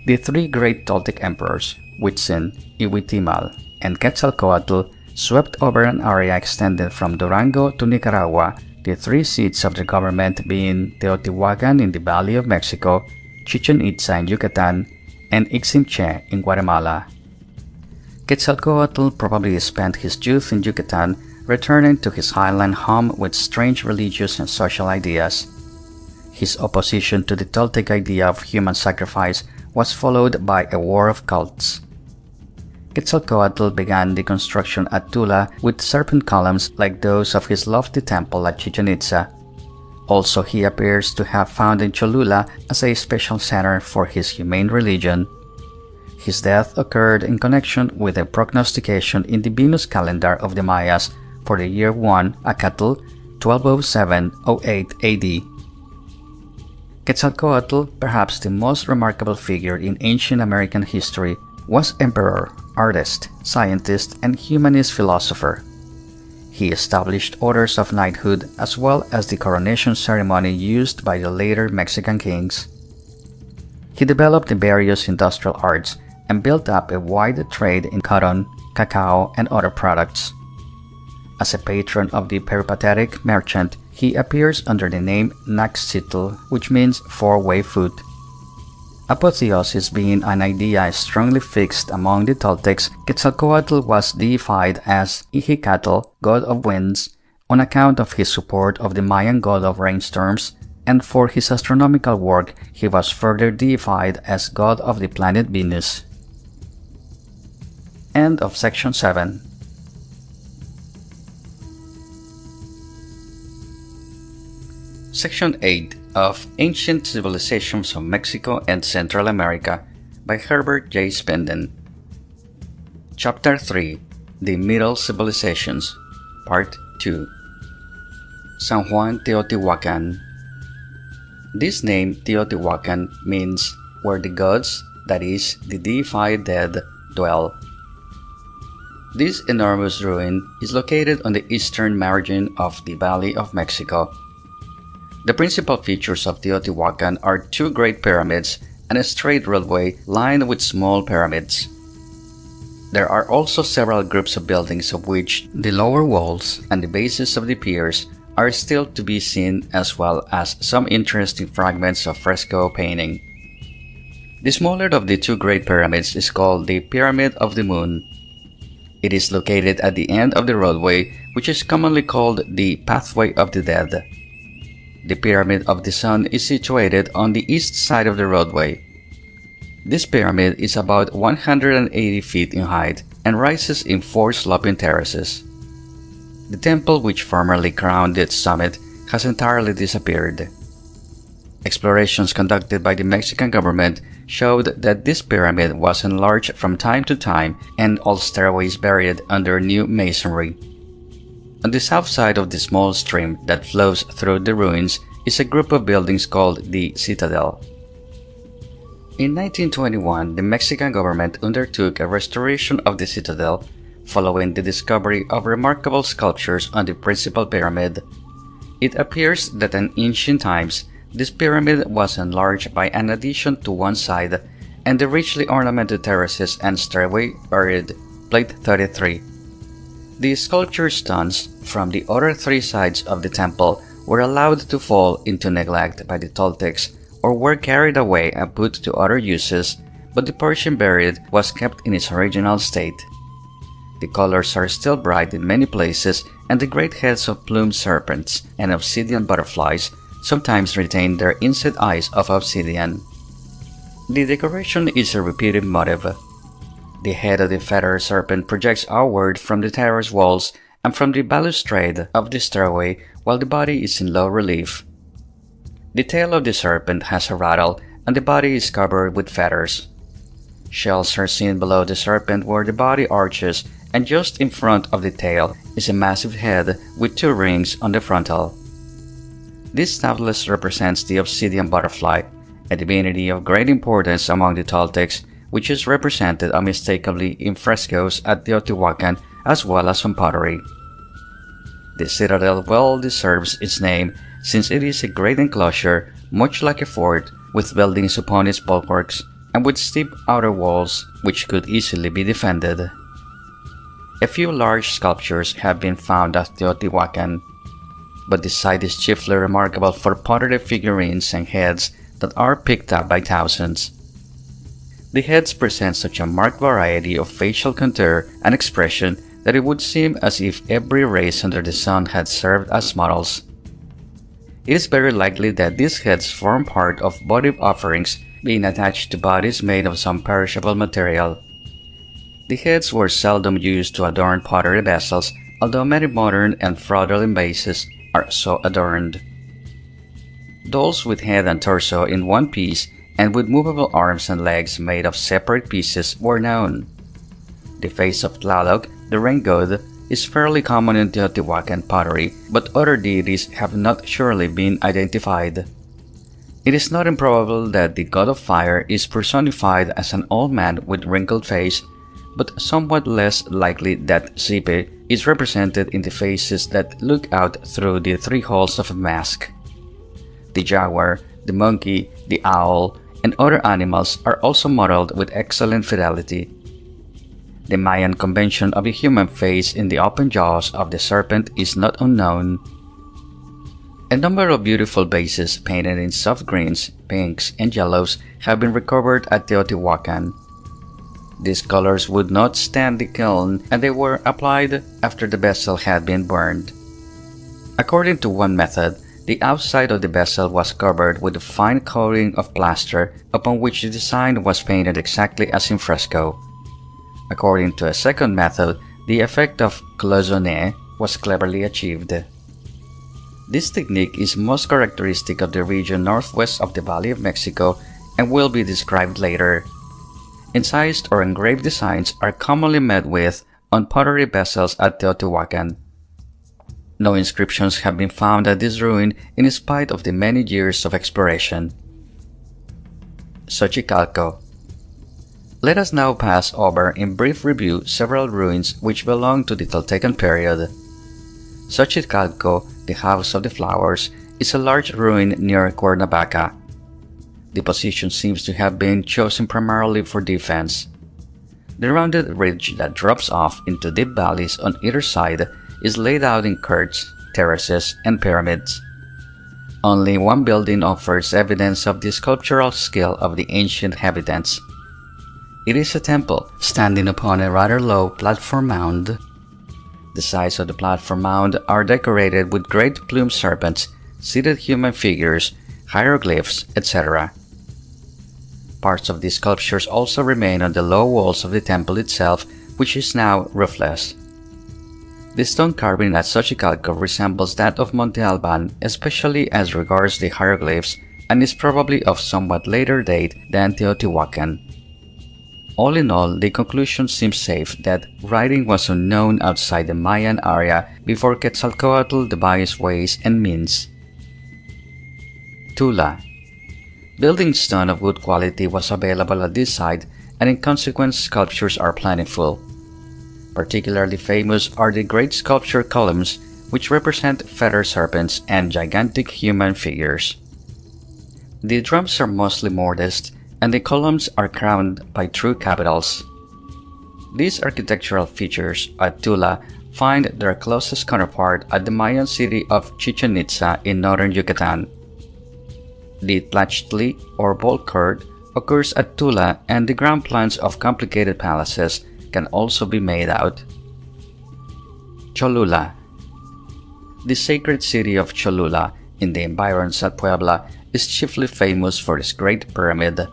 The three great Toltec emperors, Huitzin, Ihuitimal, and Quetzalcoatl, swept over an area extended from Durango to Nicaragua, the three seats of the government being Teotihuacan in the Valley of Mexico, Chichen Itza in Yucatan, and Ixinche in Guatemala. Quetzalcoatl probably spent his youth in Yucatan, returning to his highland home with strange religious and social ideas. His opposition to the Toltec idea of human sacrifice was followed by a war of cults. Quetzalcoatl began the construction at Tula with serpent columns like those of his lofty temple at Chichen Itza. Also, he appears to have found in Cholula as a special center for his humane religion. His death occurred in connection with a prognostication in the Venus calendar of the Mayas for the year 1 Acatl 1207-08 AD. Quetzalcoatl, perhaps the most remarkable figure in ancient American history, was emperor, artist, scientist, and humanist philosopher. He established orders of knighthood as well as the coronation ceremony used by the later Mexican kings. He developed the various industrial arts and built up a wide trade in cotton, cacao, and other products. As a patron of the peripatetic merchant, he appears under the name Naxitl, which means four-way foot. Apotheosis being an idea strongly fixed among the Toltecs, Quetzalcoatl was deified as Ixicatl, god of winds, on account of his support of the Mayan god of rainstorms, and for his astronomical work he was further deified as god of the planet Venus. End of section 7. Section 8 of Ancient Civilizations of Mexico and Central America by Herbert J. Spinden. Chapter 3 The Middle Civilizations Part 2 San Juan Teotihuacan. This name Teotihuacan means where the gods, that is, the deified dead, dwell. This enormous ruin is located on the eastern margin of the Valley of Mexico. The principal features of Teotihuacan are two great pyramids and a straight roadway lined with small pyramids. There are also several groups of buildings of which the lower walls and the bases of the piers are still to be seen, as well as some interesting fragments of fresco painting. The smaller of the two great pyramids is called the Pyramid of the Moon. It is located at the end of the roadway, which is commonly called the Pathway of the Dead. The Pyramid of the Sun is situated on the east side of the roadway. This pyramid is about 180 feet in height and rises in four sloping terraces. The temple which formerly crowned its summit has entirely disappeared. Explorations conducted by the Mexican government showed that this pyramid was enlarged from time to time and all stairways buried under new masonry. On the south side of the small stream that flows through the ruins is a group of buildings called the Citadel. In 1921, the Mexican government undertook a restoration of the Citadel, following the discovery of remarkable sculptures on the principal pyramid. It appears that in ancient times, this pyramid was enlarged by an addition to one side, and the richly ornamented terraces and stairway buried. Plate 33. The sculpture stones from the other three sides of the temple were allowed to fall into neglect by the Toltecs, or were carried away and put to other uses, but the portion buried was kept in its original state. The colors are still bright in many places, and the great heads of plumed serpents and obsidian butterflies sometimes retain their inset eyes of obsidian. The decoration is a repeated motif. The head of the feather serpent projects outward from the terrace walls and from the balustrade of the stairway, while the body is in low relief. The tail of the serpent has a rattle, and the body is covered with feathers. Shells are seen below the serpent where the body arches, and just in front of the tail is a massive head with two rings on the frontal. This doubtless represents the obsidian butterfly, a divinity of great importance among the Toltecs, which is represented unmistakably in frescoes at Teotihuacan as well as on pottery. The citadel well deserves its name since it is a great enclosure, much like a fort, with buildings upon its bulwarks and with steep outer walls which could easily be defended. A few large sculptures have been found at Teotihuacan, but the site is chiefly remarkable for pottery figurines and heads that are picked up by thousands. The heads present such a marked variety of facial contour and expression that it would seem as if every race under the sun had served as models. It is very likely that these heads form part of votive offerings being attached to bodies made of some perishable material. The heads were seldom used to adorn pottery vessels, although many modern and fraudulent vases are so adorned. Dolls with head and torso in one piece and with movable arms and legs made of separate pieces were known. The face of Tlaloc, the rain god, is fairly common in Teotihuacan pottery, but other deities have not surely been identified. It is not improbable that the god of fire is personified as an old man with wrinkled face, but somewhat less likely that Zipe is represented in the faces that look out through the three holes of a mask. The jaguar, the monkey, the owl, and other animals are also modeled with excellent fidelity. The Mayan convention of a human face in the open jaws of the serpent is not unknown. A number of beautiful vases painted in soft greens, pinks, and yellows have been recovered at Teotihuacan. These colors would not stand the kiln, and they were applied after the vessel had been burned. According to one method, the outside of the vessel was covered with a fine coating of plaster upon which the design was painted exactly as in fresco. According to a second method, the effect of cloisonné was cleverly achieved. This technique is most characteristic of the region northwest of the Valley of Mexico and will be described later. Incised or engraved designs are commonly met with on pottery vessels at Teotihuacan. No inscriptions have been found at this ruin in spite of the many years of exploration. Xochicalco. Let us now pass over in brief review several ruins which belong to the Toltecan period. Xochicalco, the House of the Flowers, is a large ruin near Cuernavaca. The position seems to have been chosen primarily for defense. The rounded ridge that drops off into deep valleys on either side is laid out in courts, terraces, and pyramids. Only one building offers evidence of the sculptural skill of the ancient inhabitants. It is a temple standing upon a rather low platform mound. The sides of the platform mound are decorated with great plumed serpents, seated human figures, hieroglyphs, etc. Parts of these sculptures also remain on the low walls of the temple itself, which is now roofless. The stone carving at Xochicalco resembles that of Monte Alban, especially as regards the hieroglyphs, and is probably of somewhat later date than Teotihuacan. All in all, the conclusion seems safe that writing was unknown outside the Mayan area before Quetzalcoatl devised ways and means. Tula. Building stone of good quality was available at this site, and in consequence sculptures are plentiful. Particularly famous are the great sculpture columns, which represent feather serpents and gigantic human figures. The drums are mostly mortised, and the columns are crowned by true capitals. These architectural features at Tula find their closest counterpart at the Mayan city of Chichen Itza in northern Yucatan. The Tlachtli, or ball court, occurs at Tula, and the ground plans of complicated palaces can also be made out. Cholula. The sacred city of Cholula, in the environs at Puebla, is chiefly famous for its great pyramid.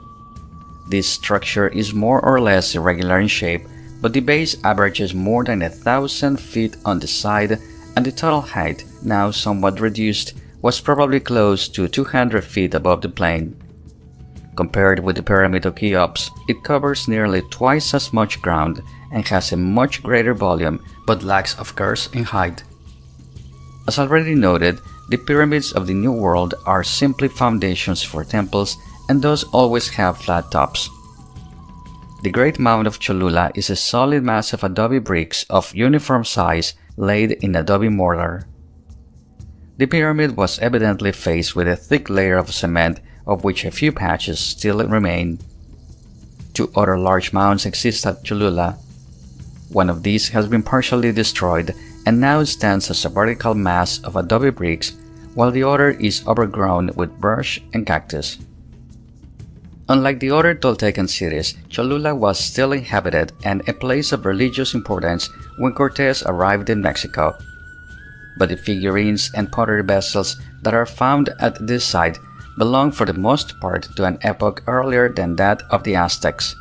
This structure is more or less irregular in shape, but the base averages more than 1,000 feet on the side, and the total height, now somewhat reduced, was probably close to 200 feet above the plain. Compared with the Pyramid of Cheops, it covers nearly twice as much ground and has a much greater volume, but lacks of course in height. As already noted, the pyramids of the New World are simply foundations for temples and thus always have flat tops. The Great Mound of Cholula is a solid mass of adobe bricks of uniform size laid in adobe mortar. The pyramid was evidently faced with a thick layer of cement, of which a few patches still remain. Two other large mounds exist at Cholula. One of these has been partially destroyed and now stands as a vertical mass of adobe bricks, while the other is overgrown with brush and cactus. Unlike the other Toltecan cities, Cholula was still inhabited and a place of religious importance when Cortés arrived in Mexico. But the figurines and pottery vessels that are found at this site belong for the most part to an epoch earlier than that of the Aztecs.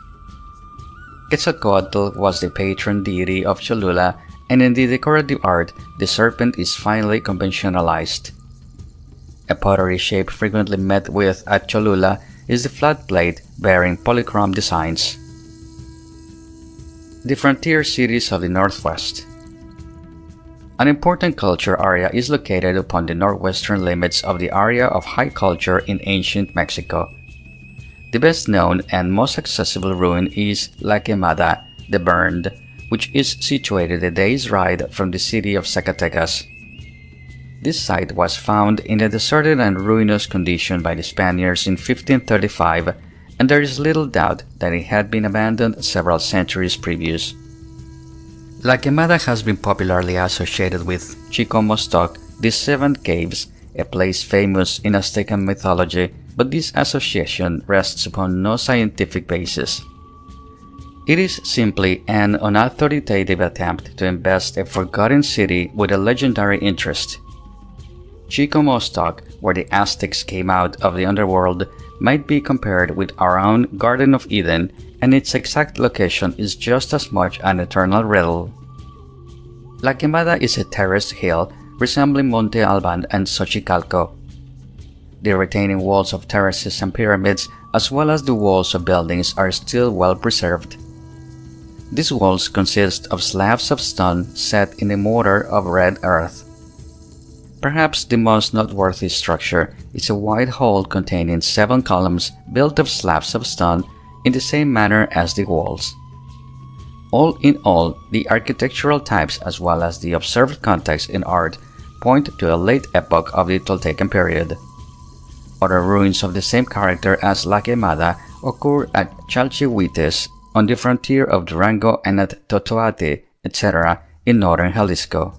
Quetzalcoatl was the patron deity of Cholula, and in the decorative art, the serpent is finely conventionalized. A pottery shape frequently met with at Cholula is the flat plate bearing polychrome designs. The frontier cities of the Northwest. An important culture area is located upon the northwestern limits of the area of high culture in ancient Mexico. The best known and most accessible ruin is La Quemada, the Burned, which is situated a day's ride from the city of Zacatecas. This site was found in a deserted and ruinous condition by the Spaniards in 1535, and there is little doubt that it had been abandoned several centuries previous. La Quemada has been popularly associated with Chicomostoc, the Seven Caves, a place famous in Aztec mythology, but this association rests upon no scientific basis. It is simply an unauthoritative attempt to invest a forgotten city with a legendary interest. Chicomostoc, where the Aztecs came out of the underworld, might be compared with our own Garden of Eden, and its exact location is just as much an eternal riddle. La Quemada is a terraced hill resembling Monte Alban and Xochicalco. The retaining walls of terraces and pyramids, as well as the walls of buildings, are still well preserved. These walls consist of slabs of stone set in a mortar of red earth. Perhaps the most noteworthy structure is a wide hall containing 7 columns built of slabs of stone in the same manner as the walls. All in all, the architectural types as well as the observed context in art point to a late epoch of the Toltecan period. Other ruins of the same character as La Quemada occur at Chalchihuites on the frontier of Durango and at Totoate, etc. in northern Jalisco.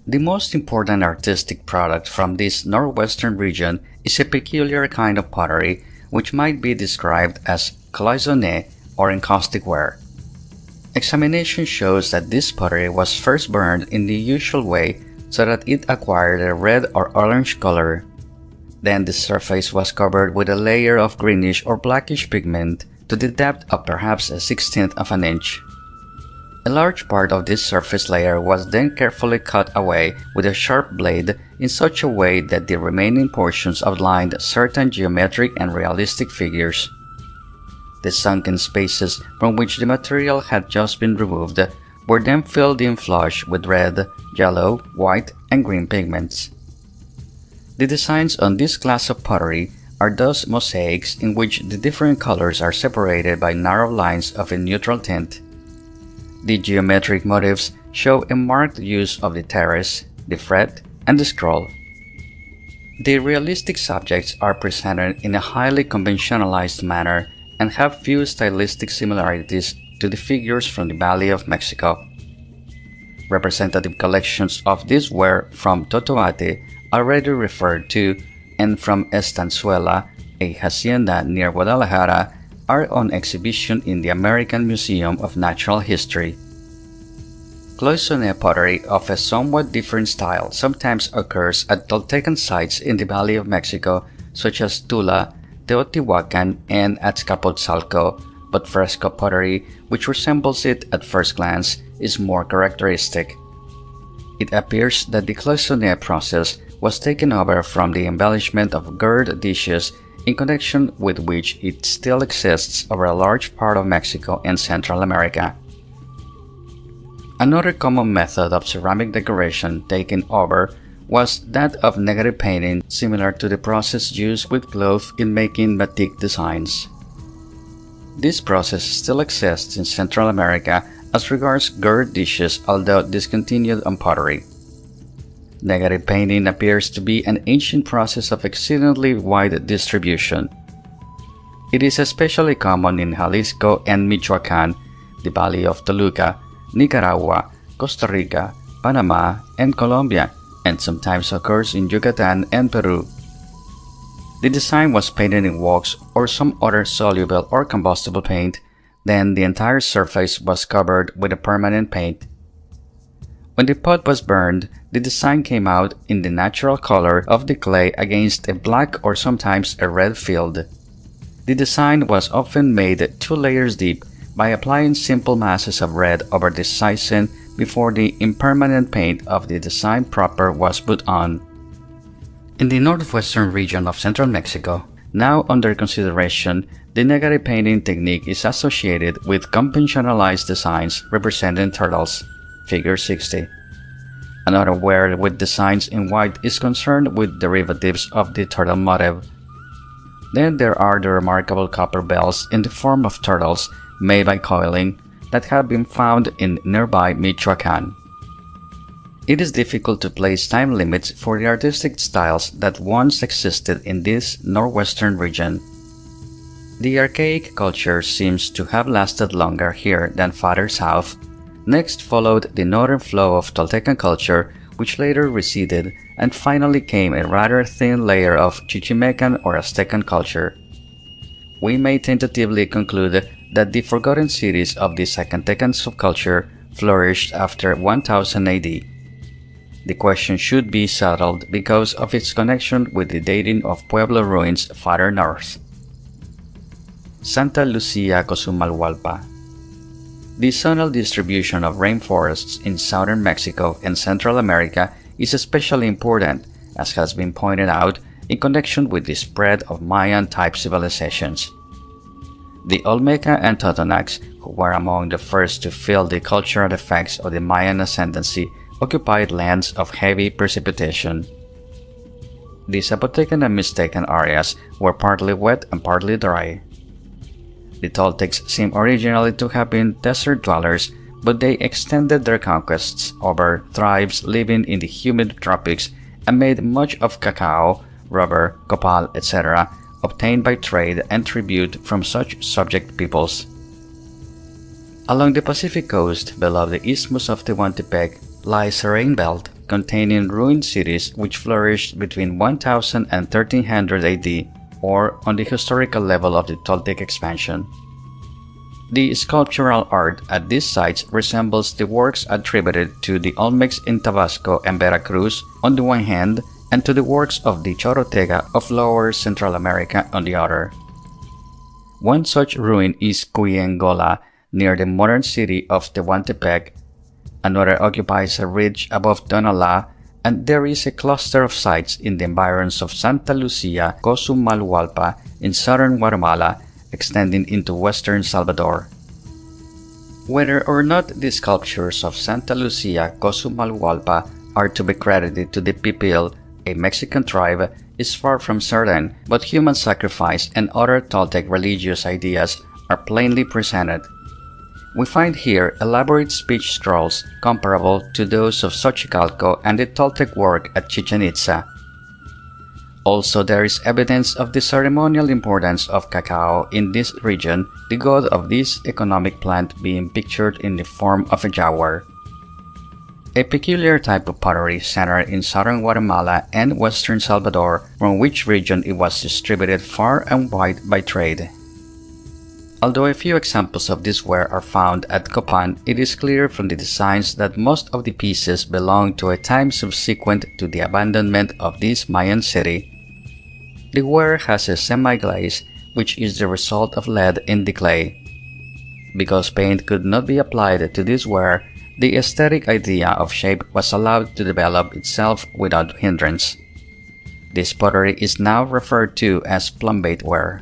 The most important artistic product from this northwestern region is a peculiar kind of pottery which might be described as cloisonné or encaustic ware. Examination shows that this pottery was first burned in the usual way so that it acquired a red or orange color. Then the surface was covered with a layer of greenish or blackish pigment to the depth of perhaps a 1/16 of an inch. A large part of this surface layer was then carefully cut away with a sharp blade in such a way that the remaining portions outlined certain geometric and realistic figures. The sunken spaces from which the material had just been removed were then filled in flush with red, yellow, white, and green pigments. The designs on this class of pottery are thus mosaics in which the different colors are separated by narrow lines of a neutral tint. The geometric motifs show a marked use of the terrace, the fret, and the scroll. The realistic subjects are presented in a highly conventionalized manner and have few stylistic similarities to the figures from the Valley of Mexico. Representative collections of this ware from Totoate, already referred to, and from Estanzuela, a hacienda near Guadalajara, are on exhibition in the American Museum of Natural History. Cloisonné pottery of a somewhat different style sometimes occurs at Toltecan sites in the Valley of Mexico, such as Tula, Teotihuacan, and Azcapotzalco, but fresco pottery, which resembles it at first glance, is more characteristic. It appears that the cloisonné process was taken over from the embellishment of gourd dishes, in connection with which it still exists over a large part of Mexico and Central America. Another common method of ceramic decoration taken over was that of negative painting, similar to the process used with cloth in making batik designs. This process still exists in Central America as regards gourd dishes, although discontinued on pottery. Negative painting appears to be an ancient process of exceedingly wide distribution. It is especially common in Jalisco and Michoacán, the Valley of Toluca, Nicaragua, Costa Rica, Panama, and Colombia, and sometimes occurs in Yucatan and Peru. The design was painted in wax or some other soluble or combustible paint, then the entire surface was covered with a permanent paint. When the pot was burned, the design came out in the natural color of the clay against a black or sometimes a red field. The design was often made 2 layers deep by applying simple masses of red over the sisal before the impermanent paint of the design proper was put on. In the northwestern region of central Mexico, now under consideration, the negative painting technique is associated with conventionalized designs representing turtles, figure 60. Another ware with designs in white is concerned with derivatives of the turtle motif. Then there are the remarkable copper bells in the form of turtles made by coiling that have been found in nearby Michoacán. It is difficult to place time limits for the artistic styles that once existed in this northwestern region. The archaic culture seems to have lasted longer here than farther south. Next followed the northern flow of Toltecan culture, which later receded and finally came a rather thin layer of Chichimecan or Aztecan culture. We may tentatively conclude that the forgotten cities of the Zacatecán subculture flourished after 1000 AD. The question should be settled because of its connection with the dating of Pueblo ruins farther north. Santa Lucia Cozumalhualpa. The zonal distribution of rainforests in southern Mexico and Central America is especially important, as has been pointed out, in connection with the spread of Mayan-type civilizations. The Olmeca and Totonacs, who were among the first to feel the cultural effects of the Mayan ascendancy, occupied lands of heavy precipitation. The Zapotecan and Mixtecan areas were partly wet and partly dry. The Toltecs seem originally to have been desert dwellers, but they extended their conquests over tribes living in the humid tropics and made much of cacao, rubber, copal, etc., obtained by trade and tribute from such subject peoples. Along the Pacific coast, below the Isthmus of Tehuantepec, lies a rain belt containing ruined cities which flourished between 1000 and 1300 AD, or on the historical level of the Toltec expansion. The sculptural art at these sites resembles the works attributed to the Olmecs in Tabasco and Veracruz on the one hand, and to the works of the Chorotega of Lower Central America on the other. One such ruin is Cuyengola, near the modern city of Tehuantepec. Another occupies a ridge above Tonalá, and there is a cluster of sites in the environs of Santa Lucia Cozumalhualpa in southern Guatemala, extending into western Salvador. Whether or not the sculptures of Santa Lucia Cozumalhualpa are to be credited to the Pipil, a Mexican tribe, is far from certain, but human sacrifice and other Toltec religious ideas are plainly presented. We find here elaborate speech scrolls comparable to those of Xochicalco and the Toltec work at Chichen Itza. Also, there is evidence of the ceremonial importance of cacao in this region, the god of this economic plant being pictured in the form of a jaguar. A peculiar type of pottery centered in southern Guatemala and western Salvador, from which region it was distributed far and wide by trade. Although a few examples of this ware are found at Copan, it is clear from the designs that most of the pieces belong to a time subsequent to the abandonment of this Mayan city. The ware has a semi-glaze, which is the result of lead in the clay. Because paint could not be applied to this ware, the aesthetic idea of shape was allowed to develop itself without hindrance. This pottery is now referred to as plumbate ware.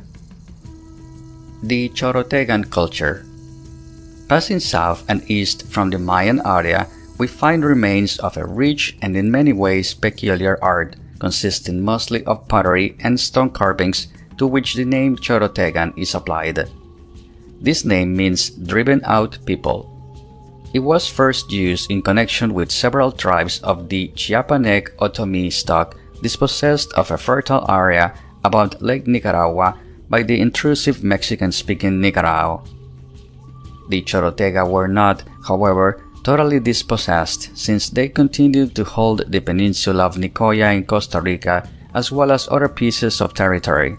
The Chorotegan culture. Passing south and east from the Mayan area, we find remains of a rich and in many ways peculiar art, consisting mostly of pottery and stone carvings to which the name Chorotegan is applied. This name means driven out people. It was first used in connection with several tribes of the Chiapanec Otomi stock dispossessed of a fertile area about Lake Nicaragua by the intrusive Mexican-speaking Nicaragua. The Chorotega were not, however, totally dispossessed, since they continued to hold the peninsula of Nicoya in Costa Rica as well as other pieces of territory.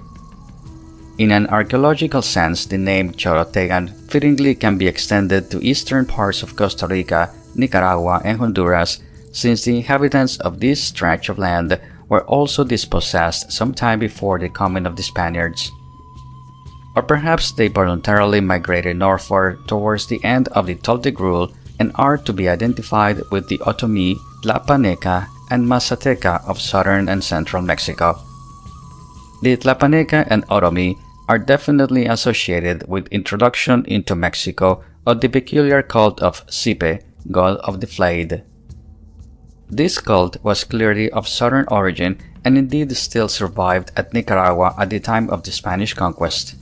In an archaeological sense, the name Chorotegan fittingly can be extended to eastern parts of Costa Rica, Nicaragua, and Honduras, since the inhabitants of this stretch of land were also dispossessed sometime before the coming of the Spaniards. Or perhaps they voluntarily migrated northward towards the end of the Toltec rule and are to be identified with the Otomi, Tlapaneca, and Mazateca of southern and central Mexico. The Tlapaneca and Otomi are definitely associated with introduction into Mexico of the peculiar cult of Sipe, god of the flayed. This cult was clearly of southern origin and indeed still survived at Nicaragua at the time of the Spanish conquest.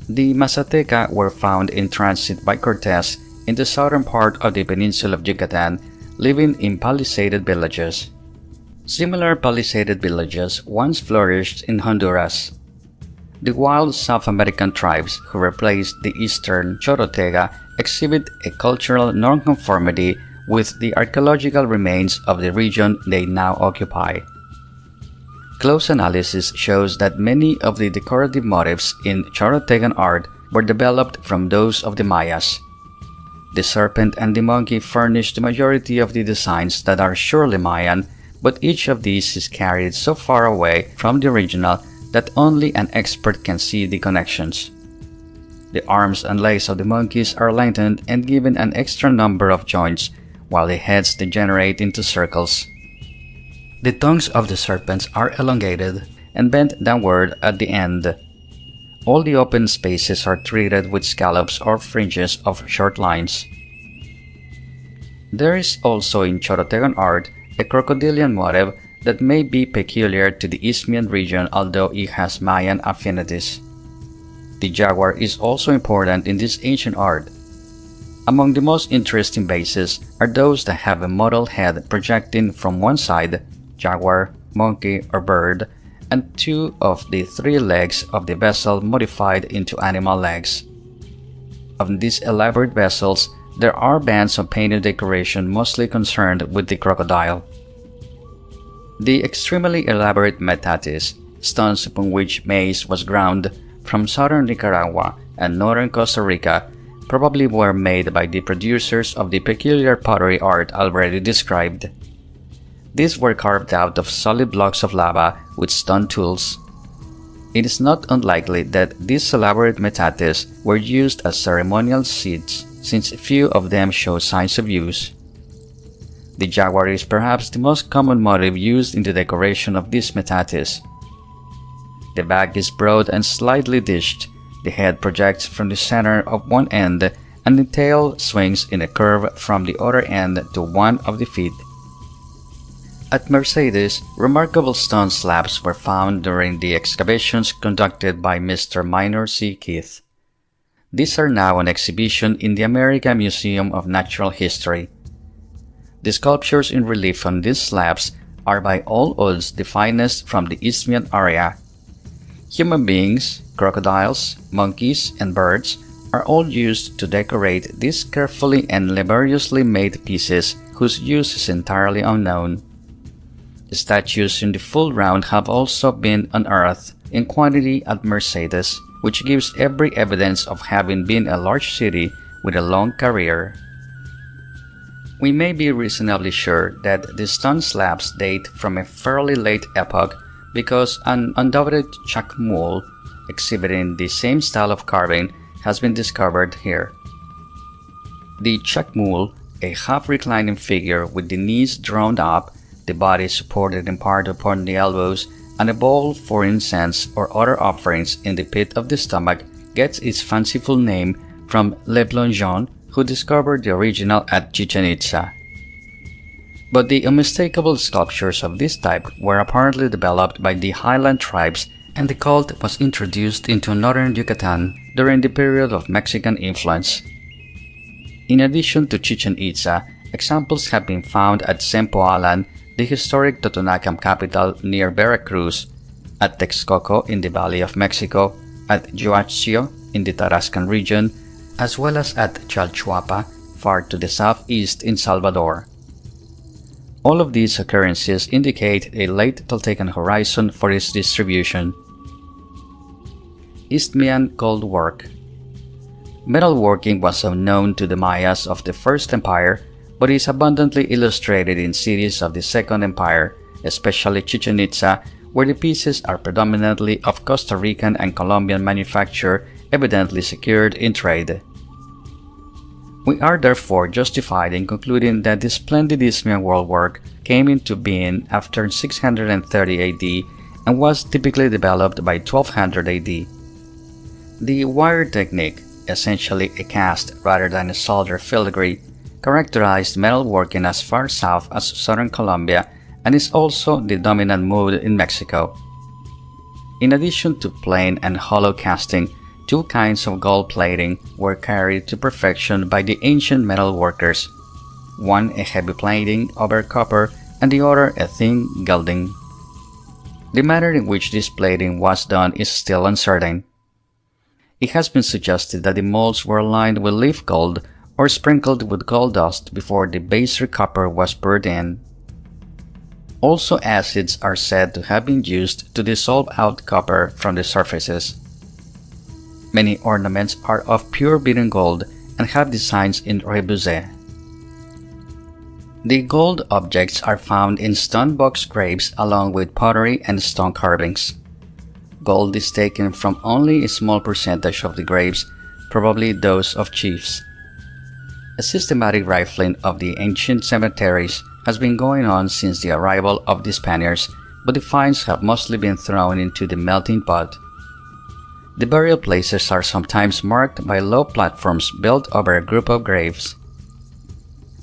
The Mazateca were found in transit by Cortés in the southern part of the peninsula of Yucatan, living in palisaded villages. Similar palisaded villages once flourished in Honduras. The wild South American tribes who replaced the eastern Chorotega exhibit a cultural nonconformity with the archaeological remains of the region they now occupy. Close analysis shows that many of the decorative motifs in Chorotegan art were developed from those of the Mayas. The serpent and the monkey furnish the majority of the designs that are surely Mayan, but each of these is carried so far away from the original that only an expert can see the connections. The arms and legs of the monkeys are lengthened and given an extra number of joints, while the heads degenerate into circles. The tongues of the serpents are elongated and bent downward at the end. All the open spaces are treated with scallops or fringes of short lines. There is also in Chorotegan art a crocodilian motif that may be peculiar to the Isthmian region, although it has Mayan affinities. The jaguar is also important in this ancient art. Among the most interesting bases are those that have a mottled head projecting from one side, jaguar, monkey, or bird, and two of the three legs of the vessel modified into animal legs. Of these elaborate vessels, there are bands of painted decoration mostly concerned with the crocodile. The extremely elaborate metates, stones upon which maize was ground from southern Nicaragua and northern Costa Rica, probably were made by the producers of the peculiar pottery art already described. These were carved out of solid blocks of lava with stone tools. It is not unlikely that these elaborate metates were used as ceremonial seats, since few of them show signs of use. The jaguar is perhaps the most common motif used in the decoration of these metates. The back is broad and slightly dished, the head projects from the center of one end, and the tail swings in a curve from the other end to one of the feet. At Mercedes, remarkable stone slabs were found during the excavations conducted by Mr. Minor C. Keith. These are now on exhibition in the American Museum of Natural History. The sculptures in relief on these slabs are by all odds the finest from the Isthmian area. Human beings, crocodiles, monkeys, and birds are all used to decorate these carefully and laboriously made pieces whose use is entirely unknown. The statues in the full round have also been unearthed in quantity at Mercedes, which gives every evidence of having been a large city with a long career. We may be reasonably sure that the stone slabs date from a fairly late epoch because an undoubted chacmool exhibiting the same style of carving has been discovered here. The chacmool, a half-reclining figure with the knees drawn up, the body supported in part upon the elbows, and a bowl for incense or other offerings in the pit of the stomach, gets its fanciful name from Le Plongeon, who discovered the original at Chichen Itza. But the unmistakable sculptures of this type were apparently developed by the highland tribes, and the cult was introduced into northern Yucatan during the period of Mexican influence. In addition to Chichen Itza, examples have been found at Zempoalan, the historic Totonacan capital near Veracruz, at Texcoco in the Valley of Mexico, at Yuachio in the Tarascan region, as well as at Chalchuapa, far to the southeast in Salvador. All of these occurrences indicate a late Toltecan horizon for its distribution. Isthmian gold work. Metalworking was unknown to the Mayas of the First Empire, but is abundantly illustrated in cities of the Second Empire, especially Chichen Itza, where the pieces are predominantly of Costa Rican and Colombian manufacture, evidently secured in trade. We are therefore justified in concluding that the splendid Isthmian work came into being after 630 AD and was typically developed by 1200 AD. The wire technique, essentially a cast rather than a solder filigree, characterized metalworking as far south as southern Colombia and is also the dominant mode in Mexico. In addition to plain and hollow casting, two kinds of gold plating were carried to perfection by the ancient metal workers, one a heavy plating over copper and the other a thin gilding. The manner in which this plating was done is still uncertain. It has been suggested that the molds were lined with leaf gold or sprinkled with gold dust before the baser copper was poured in. Also, acids are said to have been used to dissolve out copper from the surfaces. Many ornaments are of pure beaten gold and have designs in rebusé. The gold objects are found in stone box graves along with pottery and stone carvings. Gold is taken from only a small percentage of the graves, probably those of chiefs. A systematic rifling of the ancient cemeteries has been going on since the arrival of the Spaniards, but the finds have mostly been thrown into the melting pot. The burial places are sometimes marked by low platforms built over a group of graves.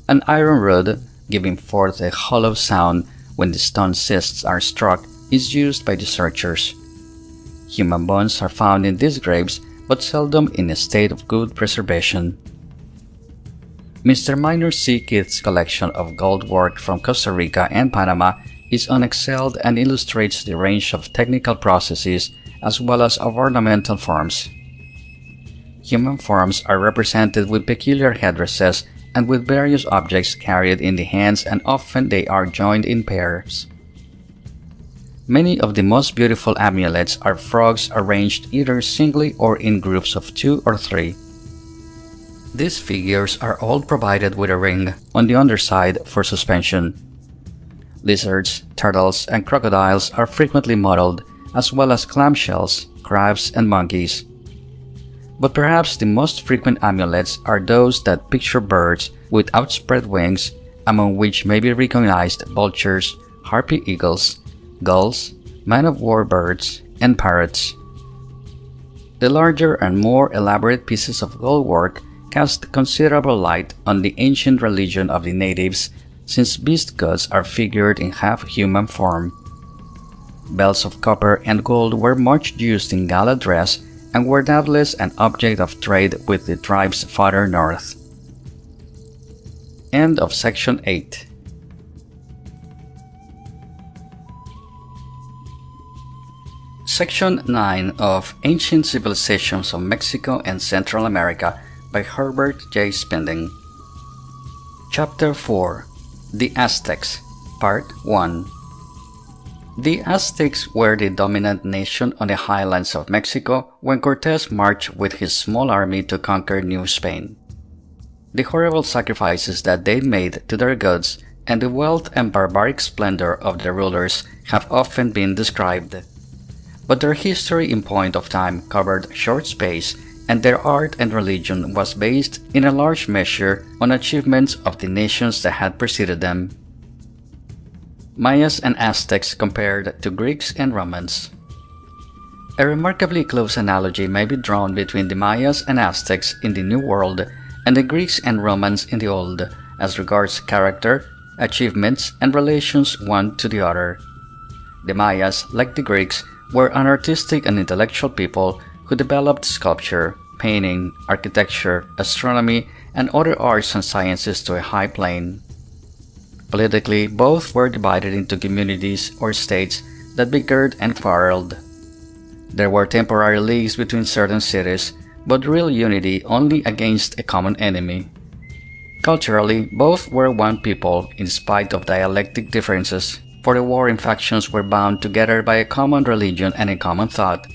An iron rod, giving forth a hollow sound when the stone cists are struck, is used by the searchers. Human bones are found in these graves, but seldom in a state of good preservation. Mr. Minor C. Keith's collection of gold work from Costa Rica and Panama is unexcelled and illustrates the range of technical processes as well as of ornamental forms. Human forms are represented with peculiar headdresses and with various objects carried in the hands, and often they are joined in pairs. Many of the most beautiful amulets are frogs arranged either singly or in groups of 2 or 3. These figures are all provided with a ring on the underside for suspension. Lizards, turtles, and crocodiles are frequently modeled, as well as clamshells, crabs, and monkeys. But perhaps the most frequent amulets are those that picture birds with outspread wings, among which may be recognized vultures, harpy eagles, gulls, man-of-war birds, and parrots. The larger and more elaborate pieces of gold work cast considerable light on the ancient religion of the natives, since beast gods are figured in half-human form. Bells of copper and gold were much used in gala dress and were doubtless an object of trade with the tribes farther north. End of section 8. Section 9 of Ancient Civilizations of Mexico and Central America by Herbert J. Spinden. Chapter 4. The Aztecs, Part 1. The Aztecs were the dominant nation on the highlands of Mexico when Cortés marched with his small army to conquer New Spain. The horrible sacrifices that they made to their gods and the wealth and barbaric splendor of their rulers have often been described. But their history in point of time covered short space, and their art and religion was based in a large measure on achievements of the nations that had preceded them. Mayas and Aztecs compared to Greeks and Romans. A remarkably close analogy may be drawn between the Mayas and Aztecs in the New World and the Greeks and Romans in the Old, as regards character, achievements, and relations one to the other. The Mayas, like the Greeks, were an artistic and intellectual people who developed sculpture, painting, architecture, astronomy, and other arts and sciences to a high plane. Politically, both were divided into communities or states that bickered and quarreled. There were temporary leagues between certain cities, but real unity only against a common enemy. Culturally, both were one people in spite of dialectic differences, for the warring factions were bound together by a common religion and a common thought.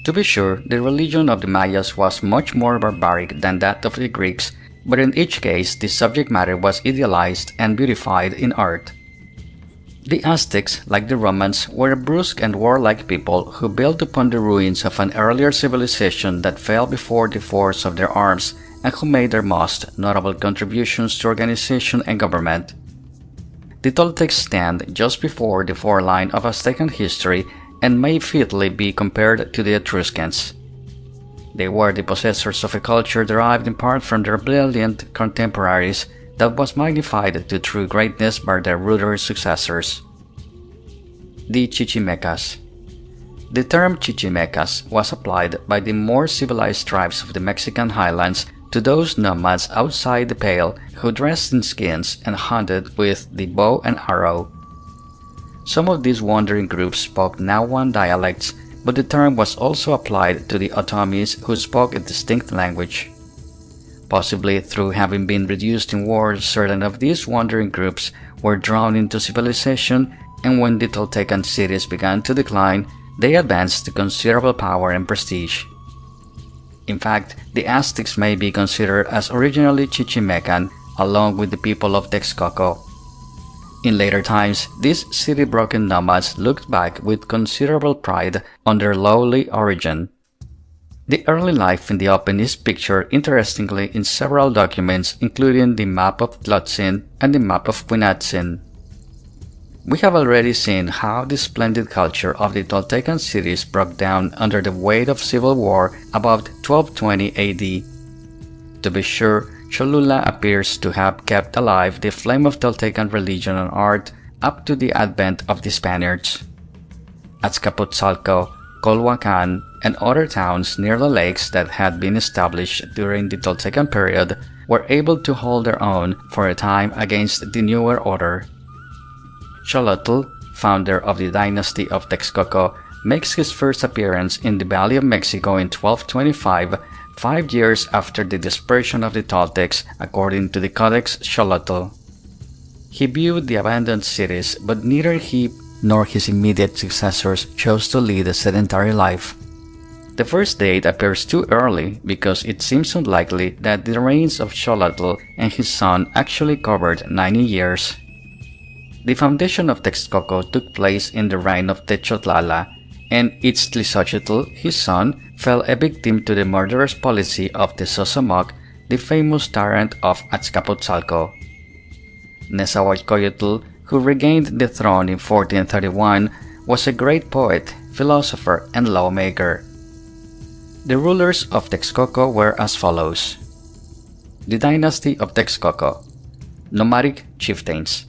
To be sure, the religion of the Mayas was much more barbaric than that of the Greeks, but in each case the subject matter was idealized and beautified in art. The Aztecs, like the Romans, were a brusque and warlike people who built upon the ruins of an earlier civilization that fell before the force of their arms and who made their most notable contributions to organization and government. The Toltecs stand just before the foreline of Aztecan history and may fitly be compared to the Etruscans. They were the possessors of a culture derived in part from their brilliant contemporaries that was magnified to true greatness by their ruder successors. The Chichimecas. The term Chichimecas was applied by the more civilized tribes of the Mexican highlands to those nomads outside the Pale who dressed in skins and hunted with the bow and arrow. Some of these wandering groups spoke Nahuatl dialects, but the term was also applied to the Otomis who spoke a distinct language. Possibly through having been reduced in war, certain of these wandering groups were drawn into civilization, and when the Toltecan cities began to decline, they advanced to considerable power and prestige. In fact, the Aztecs may be considered as originally Chichimecan, along with the people of Texcoco. In later times, these city-broken nomads looked back with considerable pride on their lowly origin. The early life in the open is pictured interestingly in several documents, including the map of Tlotzin and the map of Quinatzin. We have already seen how the splendid culture of the Toltecan cities broke down under the weight of civil war about 1220 AD. To be sure, Cholula appears to have kept alive the flame of Toltecan religion and art up to the advent of the Spaniards. Azcapotzalco, Colhuacan, and other towns near the lakes that had been established during the Toltecan period were able to hold their own for a time against the newer order. Xolotl, founder of the dynasty of Texcoco, makes his first appearance in the Valley of Mexico in 1225, 5 years after the dispersion of the Toltecs, according to the Codex Xolotl. He viewed the abandoned cities, but neither he nor his immediate successors chose to lead a sedentary life. The first date appears too early because it seems unlikely that the reigns of Xolotl and his son actually covered 90 years. The foundation of Texcoco took place in the reign of Techotlala, and Itztlisochitl, his son, fell a victim to the murderous policy of the Sosomoc, the famous tyrant of Azcapotzalco. Nezahualcóyotl, who regained the throne in 1431, was a great poet, philosopher, and lawmaker. The rulers of Texcoco were as follows. The dynasty of Texcoco. Nomadic chieftains.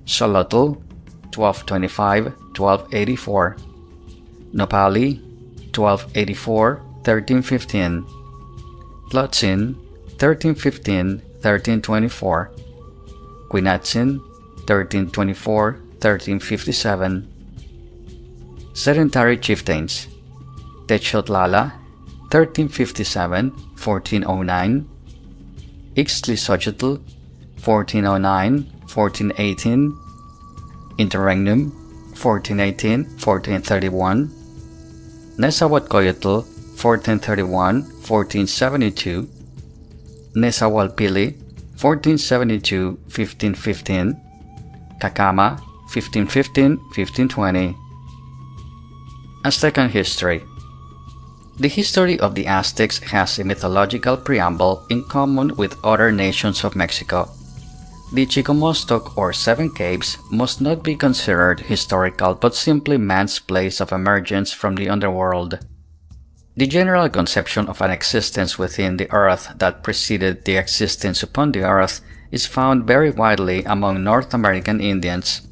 Xolotl, 1225–1284. Nopali, 1284–1315. Tlotzin, 1315–1324. Quinatzin, 1324–1357. Sedentary chieftains. Techotlala, 1357–1409. Ixtlisochitl, 1409–1418. Interregnum, 1418–1431. Nezahualcóyotl, 1431–1472. Nezahualpili, 1472–1515. Cacama, 1515–1520. Aztecan history. The history of the Aztecs has a mythological preamble in common with other nations of Mexico. The Chicomostoc or Seven Caves must not be considered historical but simply man's place of emergence from the underworld. The general conception of an existence within the earth that preceded the existence upon the earth is found very widely among North American Indians.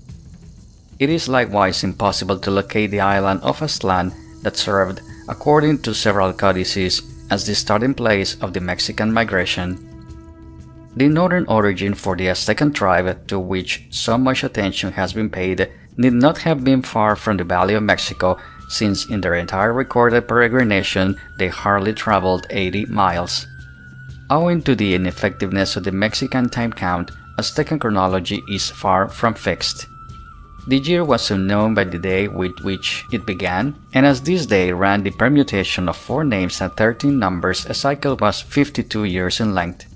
It is likewise impossible to locate the island of Aztlan that served, according to several codices, as the starting place of the Mexican migration. The northern origin for the Aztecan tribe, to which so much attention has been paid, need not have been far from the Valley of Mexico, since in their entire recorded peregrination they hardly traveled 80 miles. Owing to the ineffectiveness of the Mexican time count, Aztecan chronology is far from fixed. The year was unknown by the day with which it began, and as this day ran the permutation of 4 names and 13 numbers, a cycle was 52 years in length.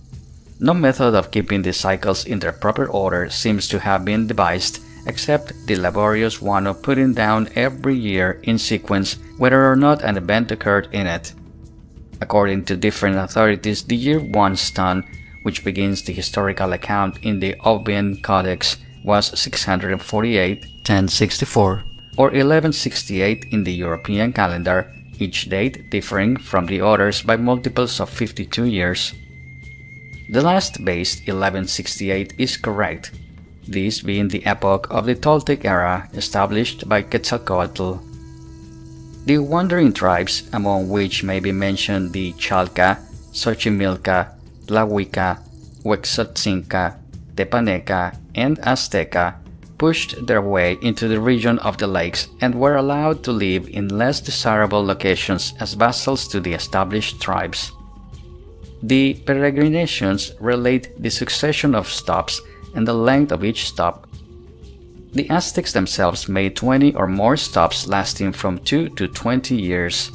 No method of keeping the cycles in their proper order seems to have been devised, except the laborious one of putting down every year in sequence whether or not an event occurred in it. According to different authorities, the year 1 Stan, which begins the historical account in the Ovian Codex, was 648, 1064, or 1168 in the European calendar, each date differing from the others by multiples of 52 years. The last base, 1168, is correct, this being the epoch of the Toltec era established by Quetzalcoatl. The wandering tribes, among which may be mentioned the Chalca, Xochimilca, Tlahuica, Huexotzinca, Tepaneca, and Azteca, pushed their way into the region of the lakes and were allowed to live in less desirable locations as vassals to the established tribes. The peregrinations relate the succession of stops and the length of each stop. The Aztecs themselves made 20 or more stops lasting from 2 to 20 years.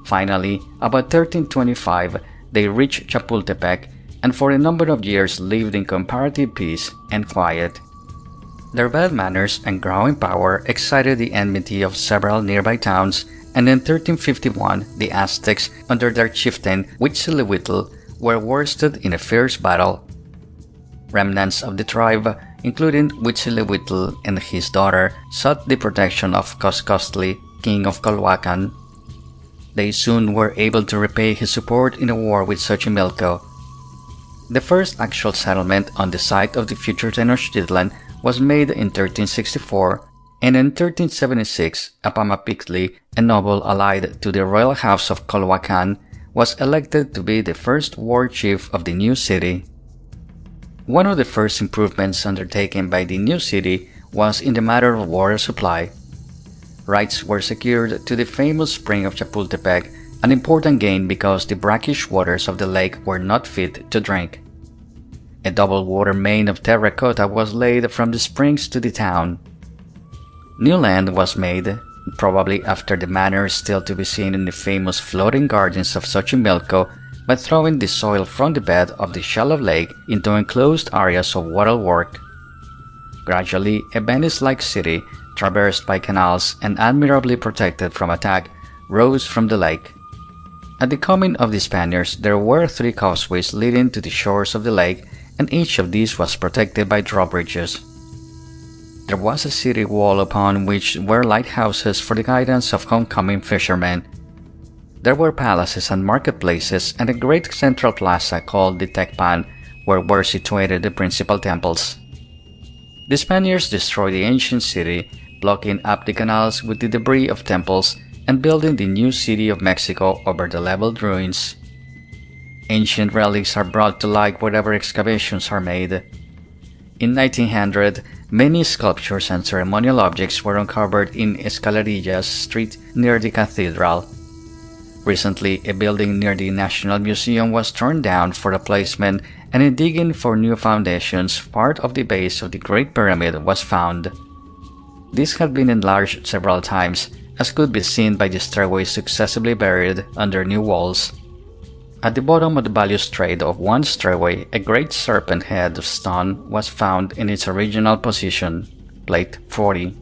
Finally, about 1325, they reached Chapultepec and for a number of years lived in comparative peace and quiet. Their bad manners and growing power excited the enmity of several nearby towns, and in 1351 the Aztecs, under their chieftain Huitzilopochtli, were worsted in a fierce battle. Remnants of the tribe, including Huitzilopochtli and his daughter, sought the protection of Coscostli, king of Culhuacan. They soon were able to repay his support in a war with Xochimilco. The first actual settlement on the site of the future Tenochtitlan was made in 1364, and in 1376 Apamapictli, a noble allied to the royal house of Culhuacan, was elected to be the first war chief of the new city. One of the first improvements undertaken by the new city was in the matter of water supply. Rights were secured to the famous spring of Chapultepec, an important gain because the brackish waters of the lake were not fit to drink. A double water main of terracotta was laid from the springs to the town. New land was made, probably after the manner still to be seen in the famous floating gardens of Xochimilco, by throwing the soil from the bed of the shallow lake into enclosed areas of waterwork. Gradually, a Venice-like city, traversed by canals and admirably protected from attack, rose from the lake. At the coming of the Spaniards, there were 3 causeways leading to the shores of the lake, and each of these was protected by drawbridges. There was a city wall upon which were lighthouses for the guidance of homecoming fishermen. There were palaces and marketplaces and a great central plaza called the Tecpan, where were situated the principal temples. The Spaniards destroyed the ancient city, blocking up the canals with the debris of temples and building the new city of Mexico over the leveled ruins. Ancient relics are brought to light wherever excavations are made. In 1900, many sculptures and ceremonial objects were uncovered in Escalerillas Street near the cathedral. Recently, a building near the National Museum was torn down for replacement, and in digging for new foundations, part of the base of the Great Pyramid was found. This had been enlarged several times, as could be seen by the stairways successively buried under new walls. At the bottom of the balustrade of one stairway, a great serpent head of stone was found in its original position, Plate 40.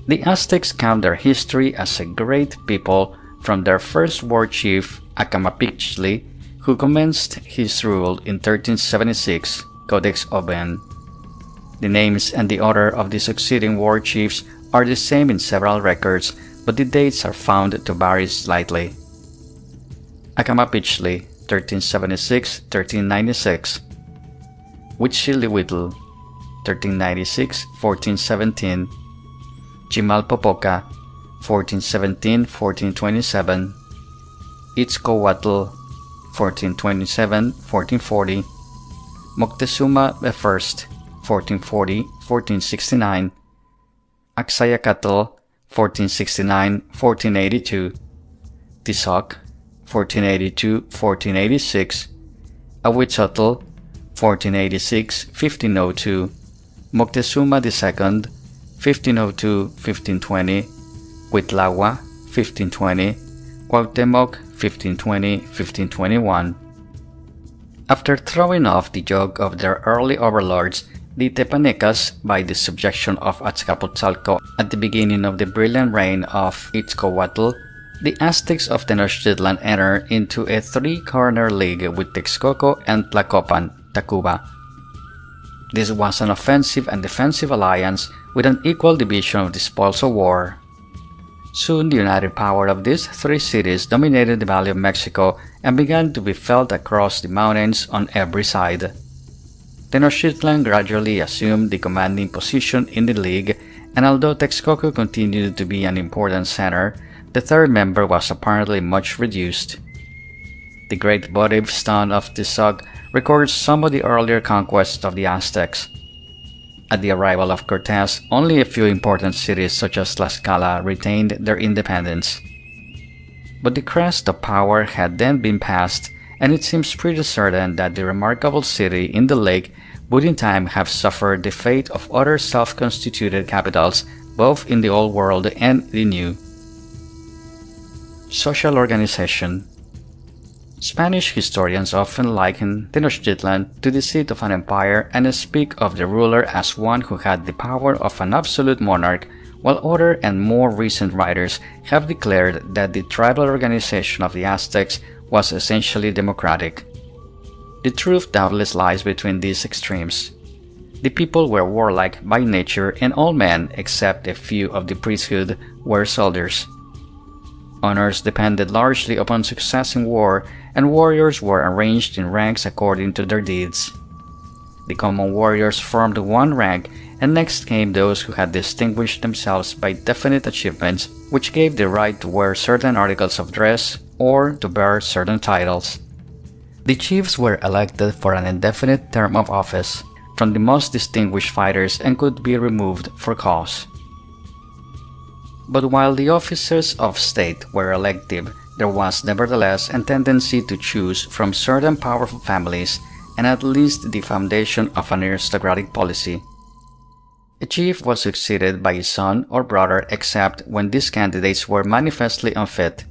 The Aztecs count their history as a great people from their first war chief, Acamapixtli, who commenced his rule in 1376, Codex Oben. The names and the order of the succeeding war chiefs are the same in several records, but the dates are found to vary slightly. Acamapixtli, 1376-1396. Huitzilihuitl, 1396–1417, Chimalpopoca, 1417–1427, Itzcoatl, 1427–1440, Moctezuma I, 1440–1469, Axayacatl, 1469–1482, Tizoc, 1482–1486, Ahuitzotl, 1486–1502, Moctezuma II, 1502–1520, Cuitlahua, 1520, Cuauhtemoc, 1520–1521. After throwing off the yoke of their early overlords, the Tepanecas, by the subjection of Azcapotzalco at the beginning of the brilliant reign of Itzcoatl, the Aztecs of Tenochtitlan entered into a three-corner league with Texcoco and Tlacopan, Tacuba. This was an offensive and defensive alliance with an equal division of the spoils of war. Soon the united power of these three cities dominated the Valley of Mexico and began to be felt across the mountains on every side. Tenochtitlan gradually assumed the commanding position in the league, and although Texcoco continued to be an important center, the third member was apparently much reduced. The great votive stone of Tizoc records some of the earlier conquests of the Aztecs. At the arrival of Cortés, only a few important cities such as Tlaxcala retained their independence. But the crest of power had then been passed, and it seems pretty certain that the remarkable city in the lake would in time have suffered the fate of other self-constituted capitals both in the Old World and the New. Social organization. Spanish historians often liken Tenochtitlan to the seat of an empire and speak of the ruler as one who had the power of an absolute monarch, while other and more recent writers have declared that the tribal organization of the Aztecs was essentially democratic. The truth doubtless lies between these extremes. The people were warlike by nature, and all men, except a few of the priesthood, were soldiers. Honors depended largely upon success in war, and warriors were arranged in ranks according to their deeds. The common warriors formed one rank, and next came those who had distinguished themselves by definite achievements, which gave the right to wear certain articles of dress or to bear certain titles. The chiefs were elected for an indefinite term of office from the most distinguished fighters and could be removed for cause. But while the offices of state were elective, there was nevertheless a tendency to choose from certain powerful families and at least the foundation of an aristocratic policy. A chief was succeeded by his son or brother except when these candidates were manifestly unfit.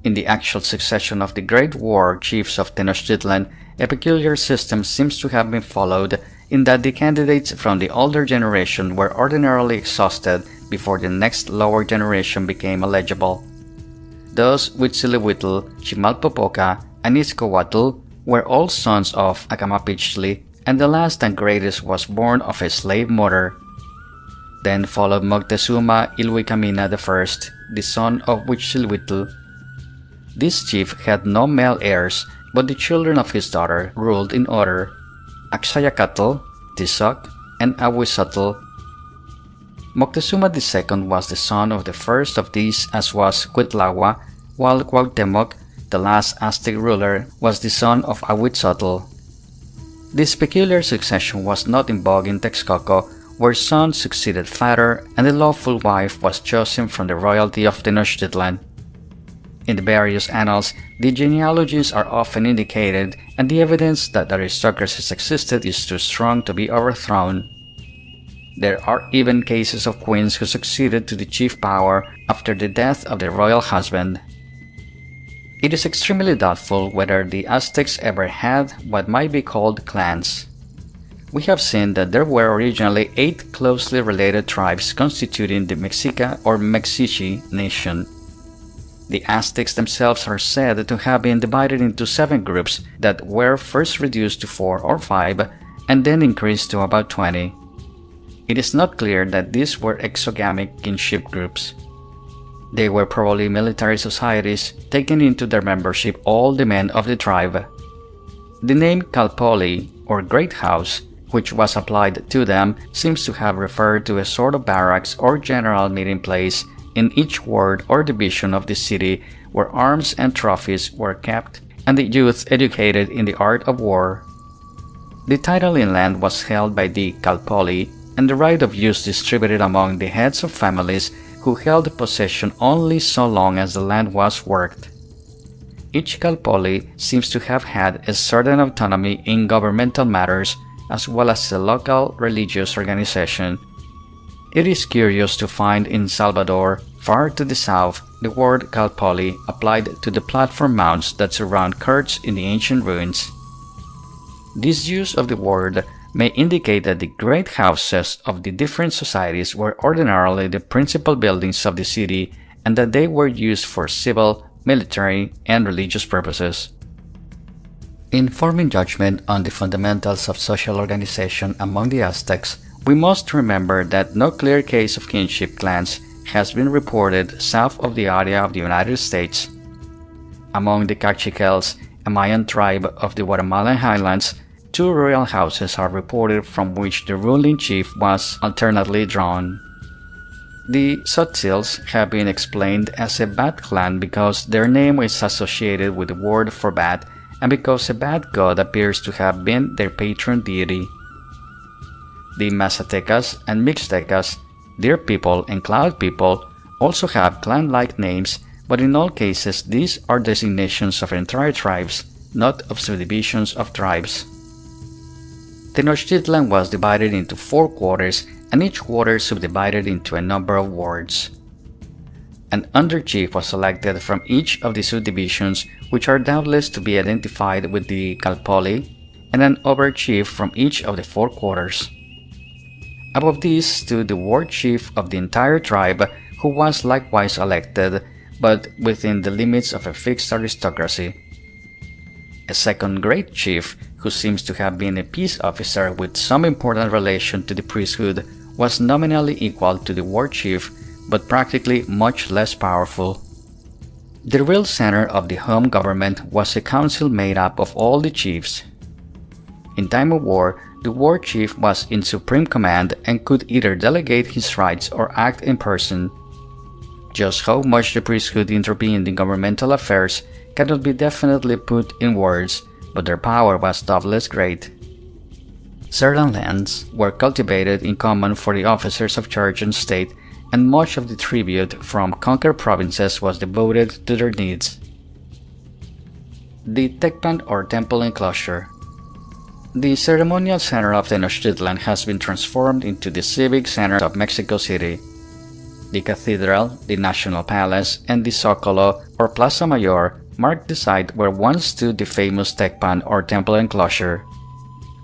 In the actual succession of the Great War chiefs of Tenochtitlan, a peculiar system seems to have been followed in that the candidates from the older generation were ordinarily exhausted before the next lower generation became eligible. Thus, Huitzilihuitl, Chimalpopoca, and Itzcoatl were all sons of Acamapichtli, and the last and greatest was born of a slave mother. Then followed Moctezuma Ilhuicamina I, the son of Huitzilihuitl. This chief had no male heirs, but the children of his daughter ruled in order: Axayacatl, Tizoc, and Ahuizotl. Moctezuma II was the son of the first of these, as was Cuitlahua, while Cuauhtemoc, the last Aztec ruler, was the son of Ahuitzotl. This peculiar succession was not in vogue in Texcoco, where son succeeded father and the lawful wife was chosen from the royalty of Tenochtitlan. In the various annals, the genealogies are often indicated, and the evidence that aristocracies existed is too strong to be overthrown. There are even cases of queens who succeeded to the chief power after the death of their royal husband. It is extremely doubtful whether the Aztecs ever had what might be called clans. We have seen that there were originally 8 closely related tribes constituting the Mexica or Mexici nation. The Aztecs themselves are said to have been divided into 7 groups that were first reduced to 4 or 5 and then increased to about 20. It is not clear that these were exogamic kinship groups. They were probably military societies, taking into their membership all the men of the tribe. The name Calpoli, or Great House, which was applied to them, seems to have referred to a sort of barracks or general meeting place in each ward or division of the city where arms and trophies were kept and the youth educated in the art of war. The title in land was held by the Calpoli, and the right of use distributed among the heads of families who held possession only so long as the land was worked. Each Calpoli seems to have had a certain autonomy in governmental matters as well as a local religious organization. It is curious to find in Salvador, far to the south, the word Calpoli applied to the platform mounds that surround courts in the ancient ruins. This use of the word may indicate that the great houses of the different societies were ordinarily the principal buildings of the city and that they were used for civil, military, and religious purposes. In forming judgment on the fundamentals of social organization among the Aztecs, we must remember that no clear case of kinship clans has been reported south of the area of the United States. Among the Cachiquels, a Mayan tribe of the Guatemalan highlands, 2 royal houses are reported from which the ruling chief was alternately drawn. The Tzotzils have been explained as a bat clan because their name is associated with the word for bat and because a bat god appears to have been their patron deity. The Mazatecas and Mixtecas, Deer People and Cloud People, also have clan-like names, but in all cases these are designations of entire tribes, not of subdivisions of tribes. Tenochtitlan was divided into 4 quarters, and each quarter subdivided into a number of wards. An under-chief was selected from each of the subdivisions, which are doubtless to be identified with the Calpoli, and an over-chief from each of the 4 quarters. Above these stood the ward chief of the entire tribe, who was likewise elected, but within the limits of a fixed aristocracy. A second great chief, who seems to have been a peace officer with some important relation to the priesthood, was nominally equal to the ward chief, but practically much less powerful. The real center of the home government was a council made up of all the chiefs. In time of war, the ward chief was in supreme command and could either delegate his rights or act in person. Just how much the priesthood intervened in governmental affairs cannot be definitely put in words, but their power was doubtless great. Certain lands were cultivated in common for the officers of church and state, and much of the tribute from conquered provinces was devoted to their needs. The Tecpan or Temple Enclosure. The ceremonial center of Tenochtitlan has been transformed into the civic center of Mexico City. The cathedral, the National Palace, and the Zocolo or Plaza Mayor mark the site where once stood the famous Tecpan or Temple Enclosure.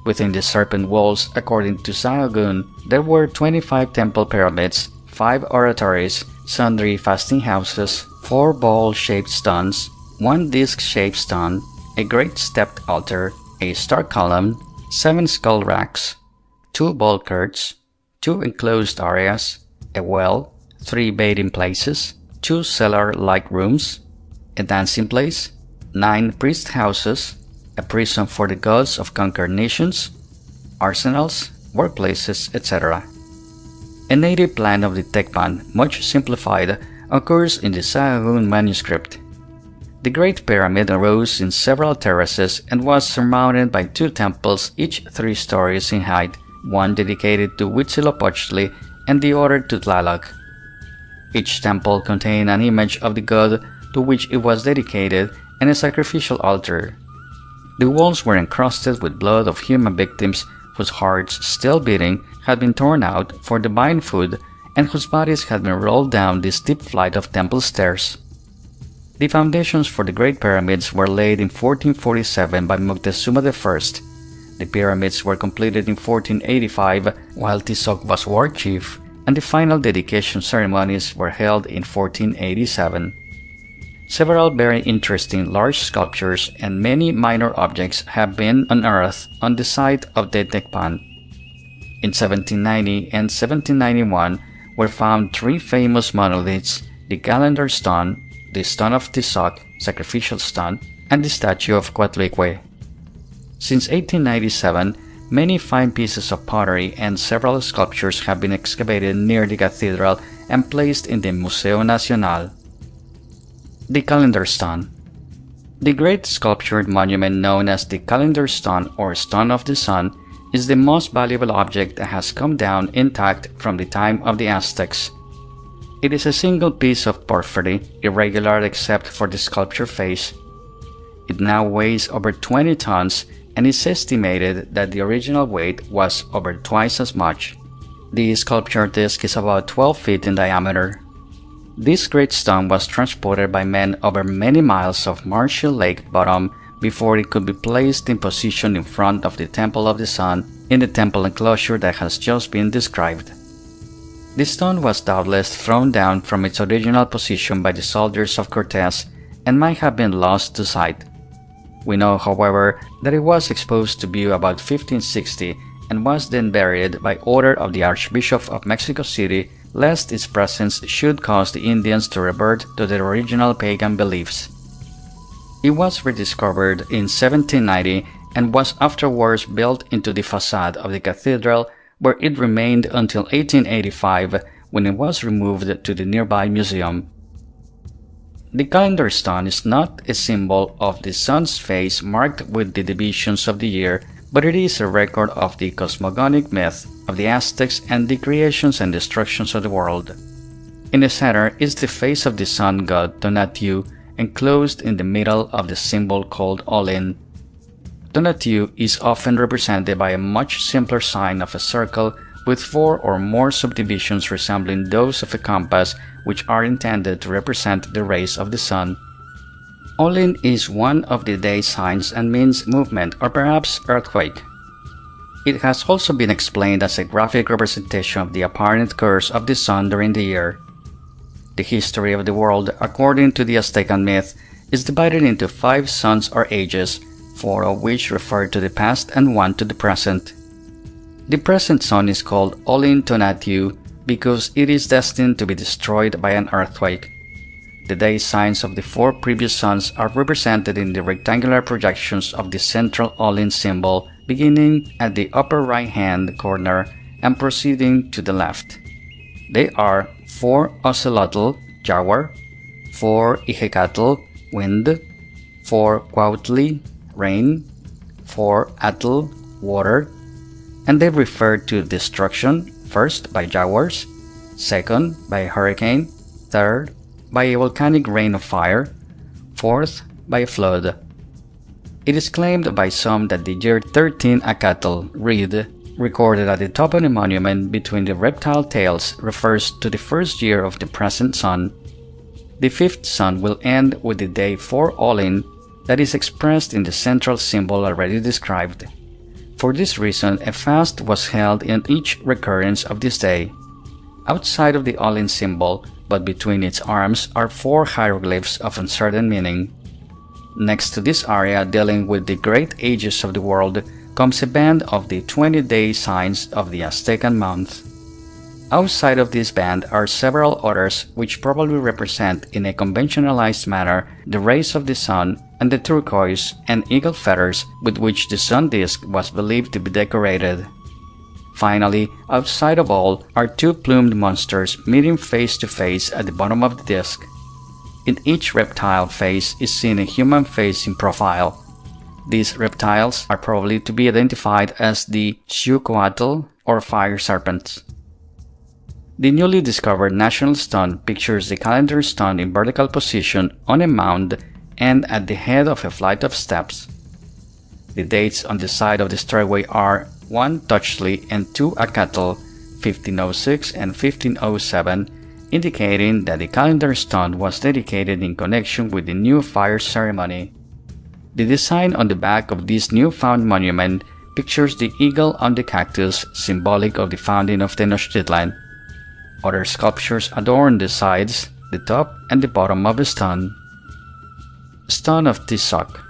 Within the serpent walls, according to Sahagún, there were 25 temple pyramids, 5 oratories, sundry fasting houses, 4 ball-shaped stones, 1 disc-shaped stone, a great stepped altar, a star column, 7 skull racks, 2 ball courts, 2 enclosed areas, a well, 3 bathing places, 2 cellar-like rooms, a dancing place, 9 priest houses, a prison for the gods of conquered nations, arsenals, workplaces, etc. A native plan of the Tecpan, much simplified, occurs in the Sahagún manuscript. The Great Pyramid arose in several terraces and was surmounted by 2 temples, each 3 stories in height, one dedicated to Huitzilopochtli and the other to Tlaloc. Each temple contained an image of the god to which it was dedicated and a sacrificial altar. The walls were encrusted with blood of human victims whose hearts, still beating, had been torn out for divine food and whose bodies had been rolled down the steep flight of temple stairs. The foundations for the Great Pyramids were laid in 1447 by Moctezuma I. The pyramids were completed in 1485 while Tizoc was war chief, and the final dedication ceremonies were held in 1487. Several very interesting large sculptures and many minor objects have been unearthed on the site of the Tecpan. In 1790 and 1791 were found 3 famous monoliths, the Calendar Stone, the Stone of Tizoc, sacrificial stone, and the statue of Coatlicue. Since 1897, many fine pieces of pottery and several sculptures have been excavated near the cathedral and placed in the Museo Nacional. The Calendar Stone. The great sculptured monument known as the Calendar Stone or Stone of the Sun is the most valuable object that has come down intact from the time of the Aztecs. It is a single piece of porphyry, irregular except for the sculpture face. It now weighs over 20 tons and is estimated that the original weight was over twice as much. The sculpture disc is about 12 feet in diameter. This great stone was transported by men over many miles of marshy lake bottom before it could be placed in position in front of the Temple of the Sun in the temple enclosure that has just been described. The stone was doubtless thrown down from its original position by the soldiers of Cortés and might have been lost to sight. We know, however, that it was exposed to view about 1560 and was then buried by order of the Archbishop of Mexico City, lest its presence should cause the Indians to revert to their original pagan beliefs. It was rediscovered in 1790 and was afterwards built into the facade of the cathedral, where it remained until 1885, when it was removed to the nearby museum. The calendar stone is not a symbol of the sun's phase marked with the divisions of the year, but it is a record of the cosmogonic myth of the Aztecs and the creations and destructions of the world. In the center is the face of the sun god Tonatiuh, enclosed in the middle of the symbol called Olin. Tonatiuh is often represented by a much simpler sign of a circle with 4 or more subdivisions resembling those of a compass, which are intended to represent the rays of the sun. Olin is one of the day signs and means movement or perhaps earthquake. It has also been explained as a graphic representation of the apparent course of the sun during the year. The history of the world, according to the Aztecan myth, is divided into 5 suns or ages, 4 of which refer to the past and 1 to the present. The present sun is called Olin Tonatiuh because it is destined to be destroyed by an earthquake. The day signs of the 4 previous suns are represented in the rectangular projections of the central Olin symbol, beginning at the upper right-hand corner and proceeding to the left. They are 4 Ocelotl, jaguar, 4 Ijecatl, wind, 4 Cuautli, rain, 4 Atl, water, and they refer to destruction, first by jaguars, second by a hurricane, third by a volcanic rain of fire, fourth by a flood. It is claimed by some that the year 13 Acatl, reed, recorded at the top of the monument between the reptile tails, refers to the first year of the present sun. The 5th sun will end with the day 4 Olin that is expressed in the central symbol already described. For this reason, a fast was held in each recurrence of this day. Outside of the Olin symbol, but between its arms, are 4 hieroglyphs of uncertain meaning. Next to this area dealing with the great ages of the world comes a band of the 20-day signs of the Aztecan month. Outside of this band are several others which probably represent in a conventionalized manner the rays of the sun and the turquoise and eagle feathers with which the sun disk was believed to be decorated. Finally, outside of all are 2 plumed monsters meeting face to face at the bottom of the disk. In each reptile face is seen a human face in profile. These reptiles are probably to be identified as the Xiuhcoatl or fire serpents. The newly discovered national stone pictures the calendar stone in vertical position on a mound and at the head of a flight of steps. The dates on the side of the stairway are 1 Touchli and 2 Acatl, 1506 and 1507, indicating that the calendar stone was dedicated in connection with the new fire ceremony. The design on the back of this newfound monument pictures the eagle on the cactus, symbolic of the founding of Tenochtitlan. Other sculptures adorn the sides, the top, and the bottom of the stone. Stone of Tizoc.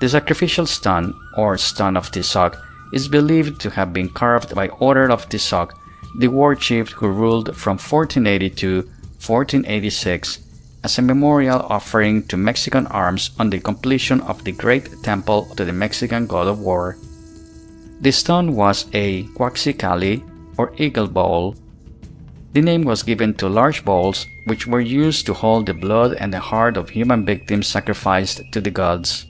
The sacrificial stone, or Stone of Tizoc, is believed to have been carved by order of Tizoc, the war chief who ruled from 1480 to 1486, as a memorial offering to Mexican arms on the completion of the great temple to the Mexican god of war. The stone was a Quaxicali, or eagle bowl. The name was given to large bowls which were used to hold the blood and the heart of human victims sacrificed to the gods.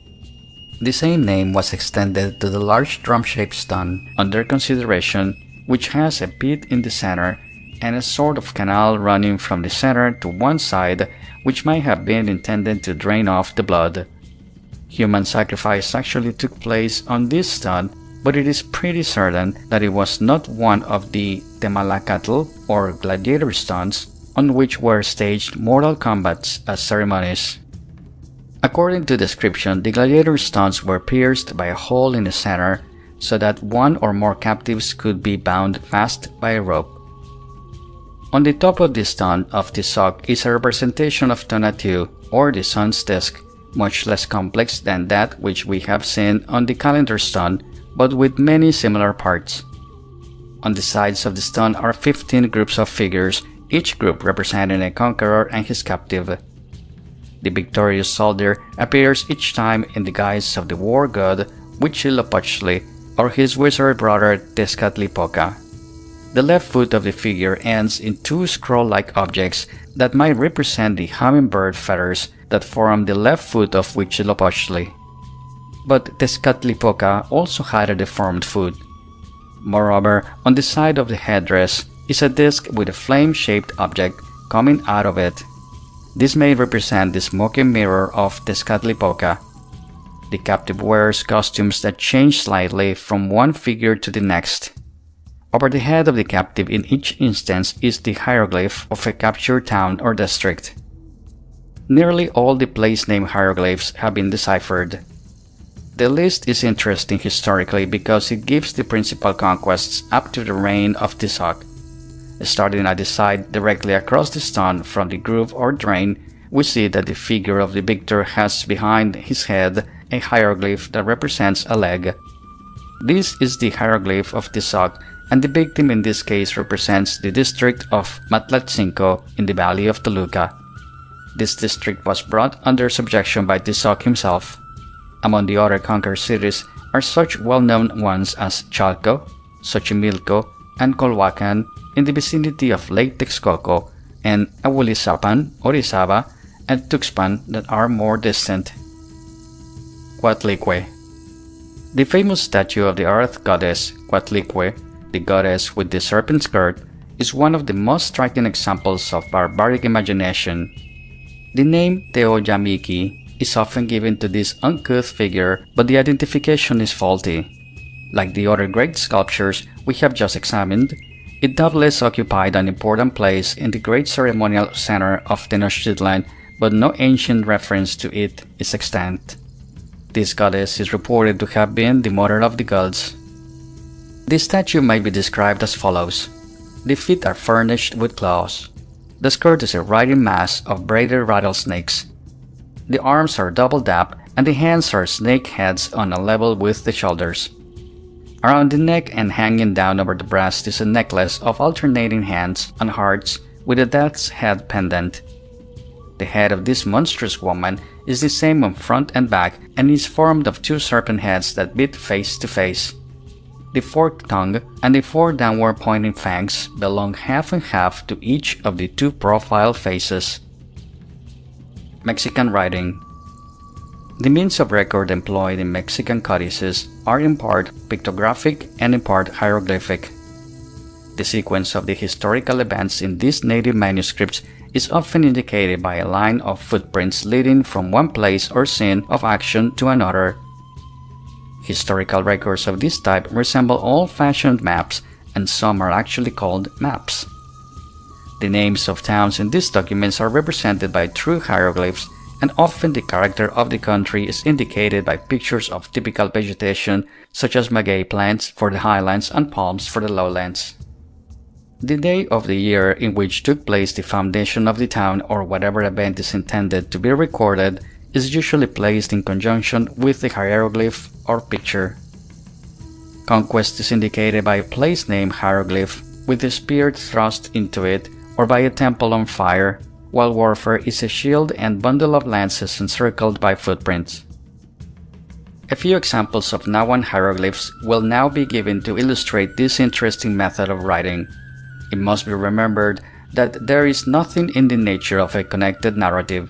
The same name was extended to the large drum-shaped stone under consideration, which has a pit in the center and a sort of canal running from the center to one side, which might have been intended to drain off the blood. Human sacrifice actually took place on this stone, but it is pretty certain that it was not one of the Temalacatl or gladiator stones on which were staged mortal combats as ceremonies. According to description, the gladiator stones were pierced by a hole in the center so that one or more captives could be bound fast by a rope. On the top of the stone of Tizoc is a representation of Tonatiuh, or the sun's disk, much less complex than that which we have seen on the calendar stone, but with many similar parts. On the sides of the stone are 15 groups of figures, each group representing a conqueror and his captive. The victorious soldier appears each time in the guise of the war god Huitzilopochtli or his wizard brother Tezcatlipoca. The left foot of the figure ends in two scroll-like objects that might represent the hummingbird feathers that form the left foot of Huitzilopochtli. But Tezcatlipoca also had a deformed foot. Moreover, on the side of the headdress is a disc with a flame-shaped object coming out of it. This may represent the smoking mirror of Tezcatlipoca. The captive wears costumes that change slightly from one figure to the next. Over the head of the captive in each instance is the hieroglyph of a captured town or district. Nearly all the place name hieroglyphs have been deciphered. The list is interesting historically because it gives the principal conquests up to the reign of Tizoc. Starting at the side directly across the stone from the groove or drain, we see that the figure of the victor has behind his head a hieroglyph that represents a leg. This is the hieroglyph of Tizoc, and the victim in this case represents the district of Matlatzinco in the valley of Toluca. This district was brought under subjection by Tizoc himself. Among the other conquered cities are such well-known ones as Chalco, Xochimilco, and Colhuacan in the vicinity of Lake Texcoco, and Ahulizapan, Orizaba, and Tuxpan that are more distant. Coatlicue. The famous statue of the earth goddess Coatlicue, the goddess with the serpent skirt, is one of the most striking examples of barbaric imagination. The name Teoyamiki is often given to this uncouth figure, but the identification is faulty. Like the other great sculptures we have just examined, it doubtless occupied an important place in the great ceremonial center of Tenochtitlan, but no ancient reference to it is extant. This goddess is reported to have been the mother of the gods. The statue may be described as follows. The feet are furnished with claws. The skirt is a writhing mass of braided rattlesnakes. The arms are doubled up, and the hands are snake heads on a level with the shoulders. Around the neck and hanging down over the breast is a necklace of alternating hands and hearts with a death's head pendant. The head of this monstrous woman is the same on front and back and is formed of two serpent heads that meet face to face. The forked tongue and the four downward pointing fangs belong half and half to each of the two profile faces. Mexican writing. The means of record employed in Mexican codices are in part pictographic and in part hieroglyphic. The sequence of the historical events in these native manuscripts is often indicated by a line of footprints leading from one place or scene of action to another. Historical records of this type resemble old-fashioned maps, and some are actually called maps. The names of towns in these documents are represented by true hieroglyphs, and often the character of the country is indicated by pictures of typical vegetation such as maguey plants for the highlands and palms for the lowlands. The day of the year in which took place the foundation of the town or whatever event is intended to be recorded is usually placed in conjunction with the hieroglyph or picture. Conquest is indicated by a place name hieroglyph with the spear thrust into it or by a temple on fire, while warfare is a shield and bundle of lances encircled by footprints. A few examples of Nahuatl hieroglyphs will now be given to illustrate this interesting method of writing. It must be remembered that there is nothing in the nature of a connected narrative.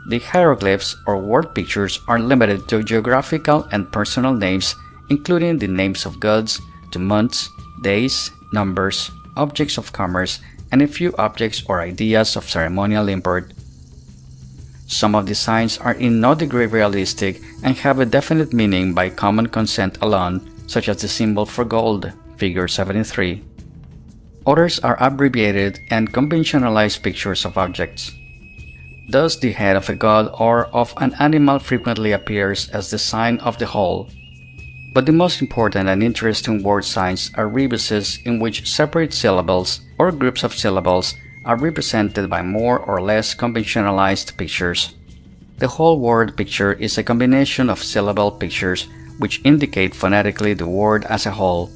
The hieroglyphs or word pictures are limited to geographical and personal names, including the names of gods, to months, days, numbers, objects of commerce, and a few objects or ideas of ceremonial import. Some of the signs are in no degree realistic and have a definite meaning by common consent alone, such as the symbol for gold, figure 73. Others are abbreviated and conventionalized pictures of objects. Thus, the head of a god or of an animal frequently appears as the sign of the whole. But the most important and interesting word signs are rebuses in which separate syllables or groups of syllables are represented by more or less conventionalized pictures. The whole word picture is a combination of syllable pictures which indicate phonetically the word as a whole.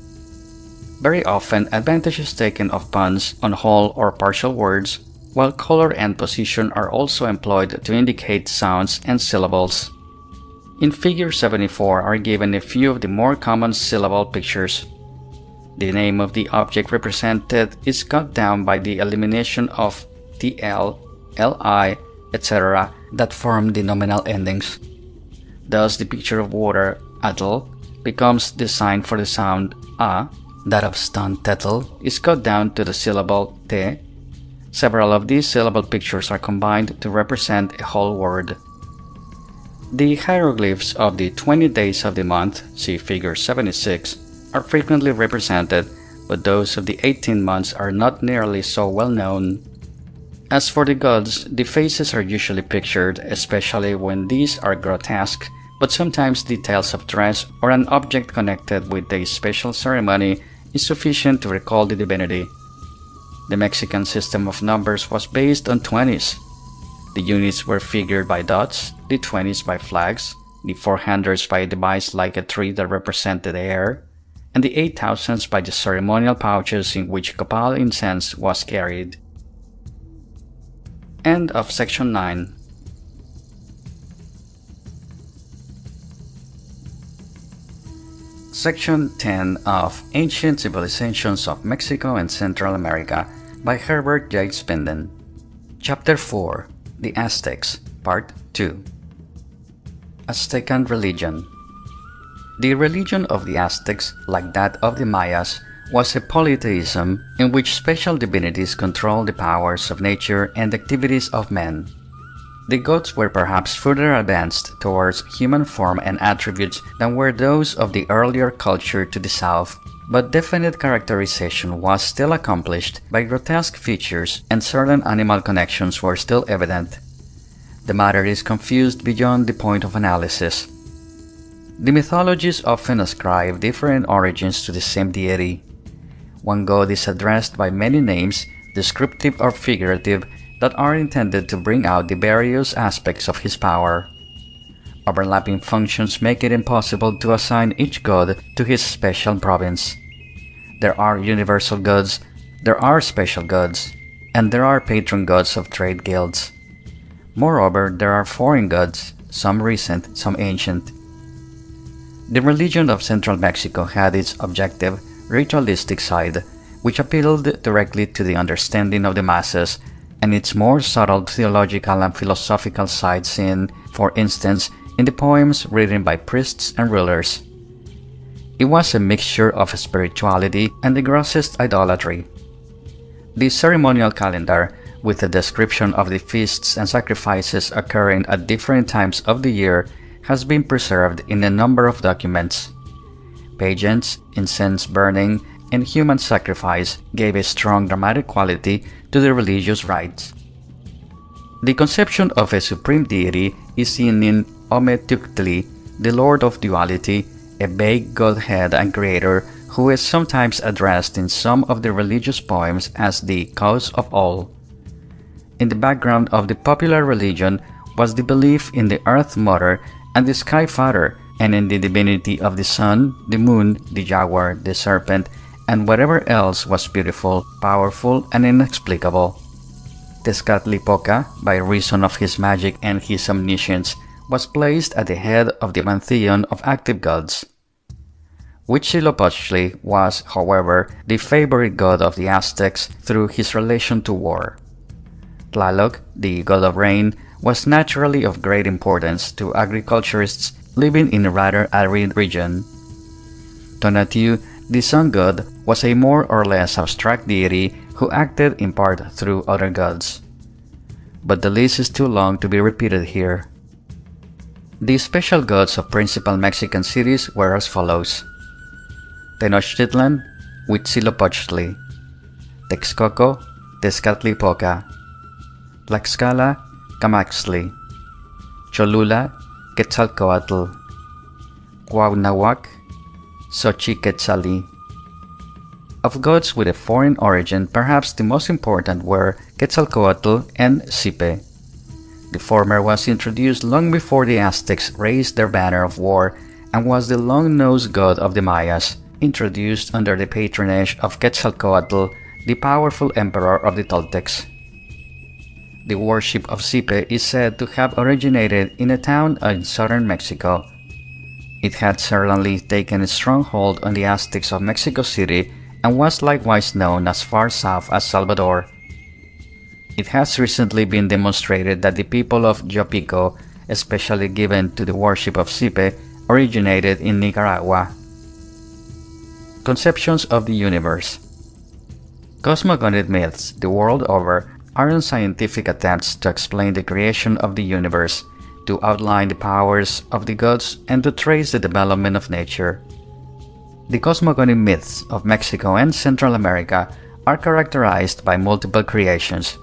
Very often, advantage is taken of puns on whole or partial words, while color and position are also employed to indicate sounds and syllables. In figure 74 are given a few of the more common syllable pictures. The name of the object represented is cut down by the elimination of TL, LI, etc. that form the nominal endings. Thus, the picture of water, atl, becomes the sign for the sound a. That of stone, tetl, is cut down to the syllable te. Several of these syllable pictures are combined to represent a whole word. The hieroglyphs of the 20 days of the month, see figure 76, are frequently represented, but those of the 18 months are not nearly so well known. As for the gods, the faces are usually pictured, especially when these are grotesque, but sometimes details of dress or an object connected with a special ceremony is sufficient to recall the divinity. The Mexican system of numbers was based on 20s. The units were figured by dots, the 20s by flags, the 400s by a device like a tree that represented the air, and the 8000s by the ceremonial pouches in which copal incense was carried. End of section 9. Section 10 of Ancient Civilizations of Mexico and Central America by Herbert J. Spinden. Chapter 4. The Aztecs, Part 2. Aztecan Religion. The religion of the Aztecs, like that of the Mayas, was a polytheism in which special divinities controlled the powers of nature and activities of men. The gods were perhaps further advanced towards human form and attributes than were those of the earlier culture to the south, but definite characterization was still accomplished by grotesque features and certain animal connections were still evident. The matter is confused beyond the point of analysis. The mythologies often ascribe different origins to the same deity. One god is addressed by many names, descriptive or figurative, that are intended to bring out the various aspects of his power. Overlapping functions make it impossible to assign each god to his special province. There are universal gods, there are special gods, and there are patron gods of trade guilds. Moreover, there are foreign gods, some recent, some ancient. The religion of central Mexico had its objective, ritualistic side, which appealed directly to the understanding of the masses, and its more subtle theological and philosophical side seen, for instance, in the poems written by priests and rulers. It was a mixture of spirituality and the grossest idolatry. The ceremonial calendar, with a description of the feasts and sacrifices occurring at different times of the year, has been preserved in a number of documents. Pageants, incense burning, and human sacrifice gave a strong dramatic quality to the religious rites. The conception of a supreme deity is seen in MYTHLAND, the Lord of Duality, a vague godhead and creator who is sometimes addressed in some of the religious poems as the cause of all. In the background of the popular religion was the belief in the Earth Mother and the Sky Father, and in the divinity of the sun, the moon, the jaguar, the serpent, and whatever else was beautiful, powerful, and inexplicable. Tezcatlipoca, by reason of his magic and his omniscience, was placed at the head of the pantheon of active gods. Huitzilopochtli was, however, the favorite god of the Aztecs through his relation to war. Tlaloc, the god of rain, was naturally of great importance to agriculturists living in a rather arid region. Tonatiuh, the sun god, was a more or less abstract deity who acted in part through other gods. But the list is too long to be repeated here. The special gods of principal Mexican cities were as follows: Tenochtitlan, Huitzilopochtli; Texcoco, Tezcatlipoca; Tlaxcala, Camaxtli; Cholula, Quetzalcoatl; Cuauhnahuac, Xochiquetzalli. Of gods with a foreign origin, perhaps the most important were Quetzalcoatl and Xipe. The former was introduced long before the Aztecs raised their banner of war and was the long-nosed god of the Mayas, introduced under the patronage of Quetzalcoatl, the powerful emperor of the Toltecs. The worship of Xipe is said to have originated in a town in southern Mexico. It had certainly taken a stronghold on the Aztecs of Mexico City and was likewise known as far south as Salvador. It has recently been demonstrated that the people of Yopico, especially given to the worship of Xipe, originated in Nicaragua. Conceptions of the universe. Cosmogonic myths the world over are unscientific attempts to explain the creation of the universe, to outline the powers of the gods, and to trace the development of nature. The cosmogonic myths of Mexico and Central America are characterized by multiple creations.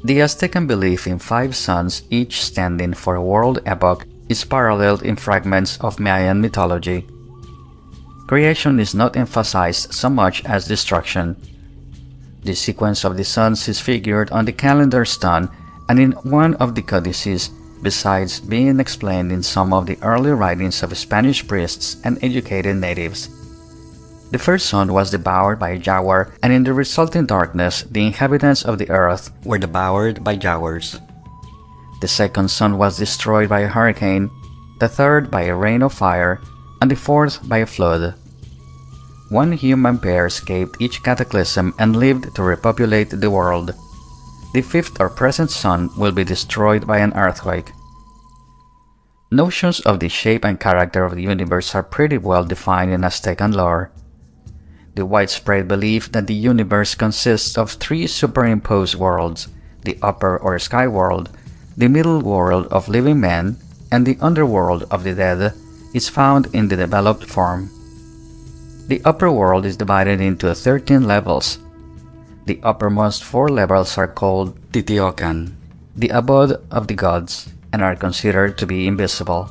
The Aztecan belief in 5 suns, each standing for a world epoch, is paralleled in fragments of Mayan mythology. Creation is not emphasized so much as destruction. The sequence of the suns is figured on the calendar stone and in one of the codices, besides being explained in some of the early writings of Spanish priests and educated natives. The first sun was devoured by a jaguar, and in the resulting darkness the inhabitants of the earth were devoured by jaguars. The second sun was destroyed by a hurricane, the third by a rain of fire, and the fourth by a flood. One human pair escaped each cataclysm and lived to repopulate the world. The fifth or present sun will be destroyed by an earthquake. Notions of the shape and character of the universe are pretty well defined in Aztecan lore. The widespread belief that the universe consists of 3 superimposed worlds, the upper or sky world, the middle world of living men, and the underworld of the dead, is found in the developed form. The upper world is divided into 13 levels. The uppermost 4 levels are called Titiocan, the abode of the gods, and are considered to be invisible.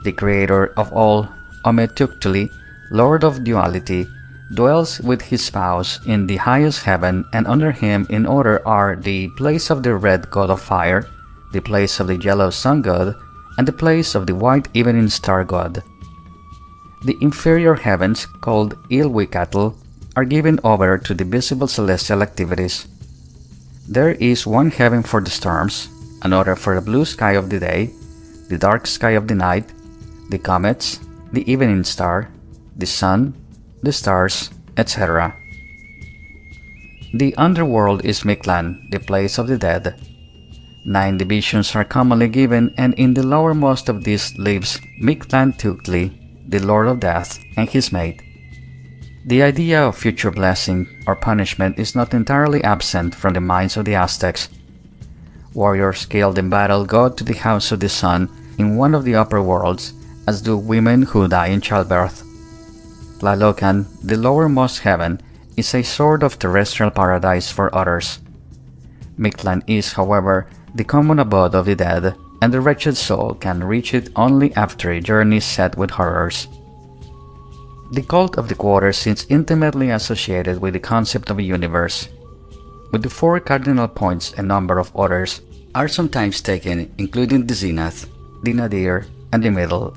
The creator of all, Ometeotli, lord of duality, dwells with his spouse in the highest heaven, and under him in order are the place of the red god of fire, the place of the yellow sun god, and the place of the white evening star god. The inferior heavens, called Ilhuicatl, are given over to the visible celestial activities. There is one heaven for the storms, another for the blue sky of the day, the dark sky of the night, the comets, the evening star, the sun, the stars, etc. The underworld is Mictlan, the place of the dead. 9 divisions are commonly given, and in the lowermost of these lives Mictlanteotli, the lord of death, and his mate. The idea of future blessing or punishment is not entirely absent from the minds of the Aztecs. Warriors killed in battle go to the house of the sun in one of the upper worlds, as do women who die in childbirth. Tlalocan, the lowermost heaven, is a sort of terrestrial paradise for others. Mictlan is, however, the common abode of the dead, and the wretched soul can reach it only after a journey set with horrors. The cult of the quarter seems intimately associated with the concept of a universe. With the 4 cardinal points, a number of others are sometimes taken, including the zenith, the nadir, and the middle.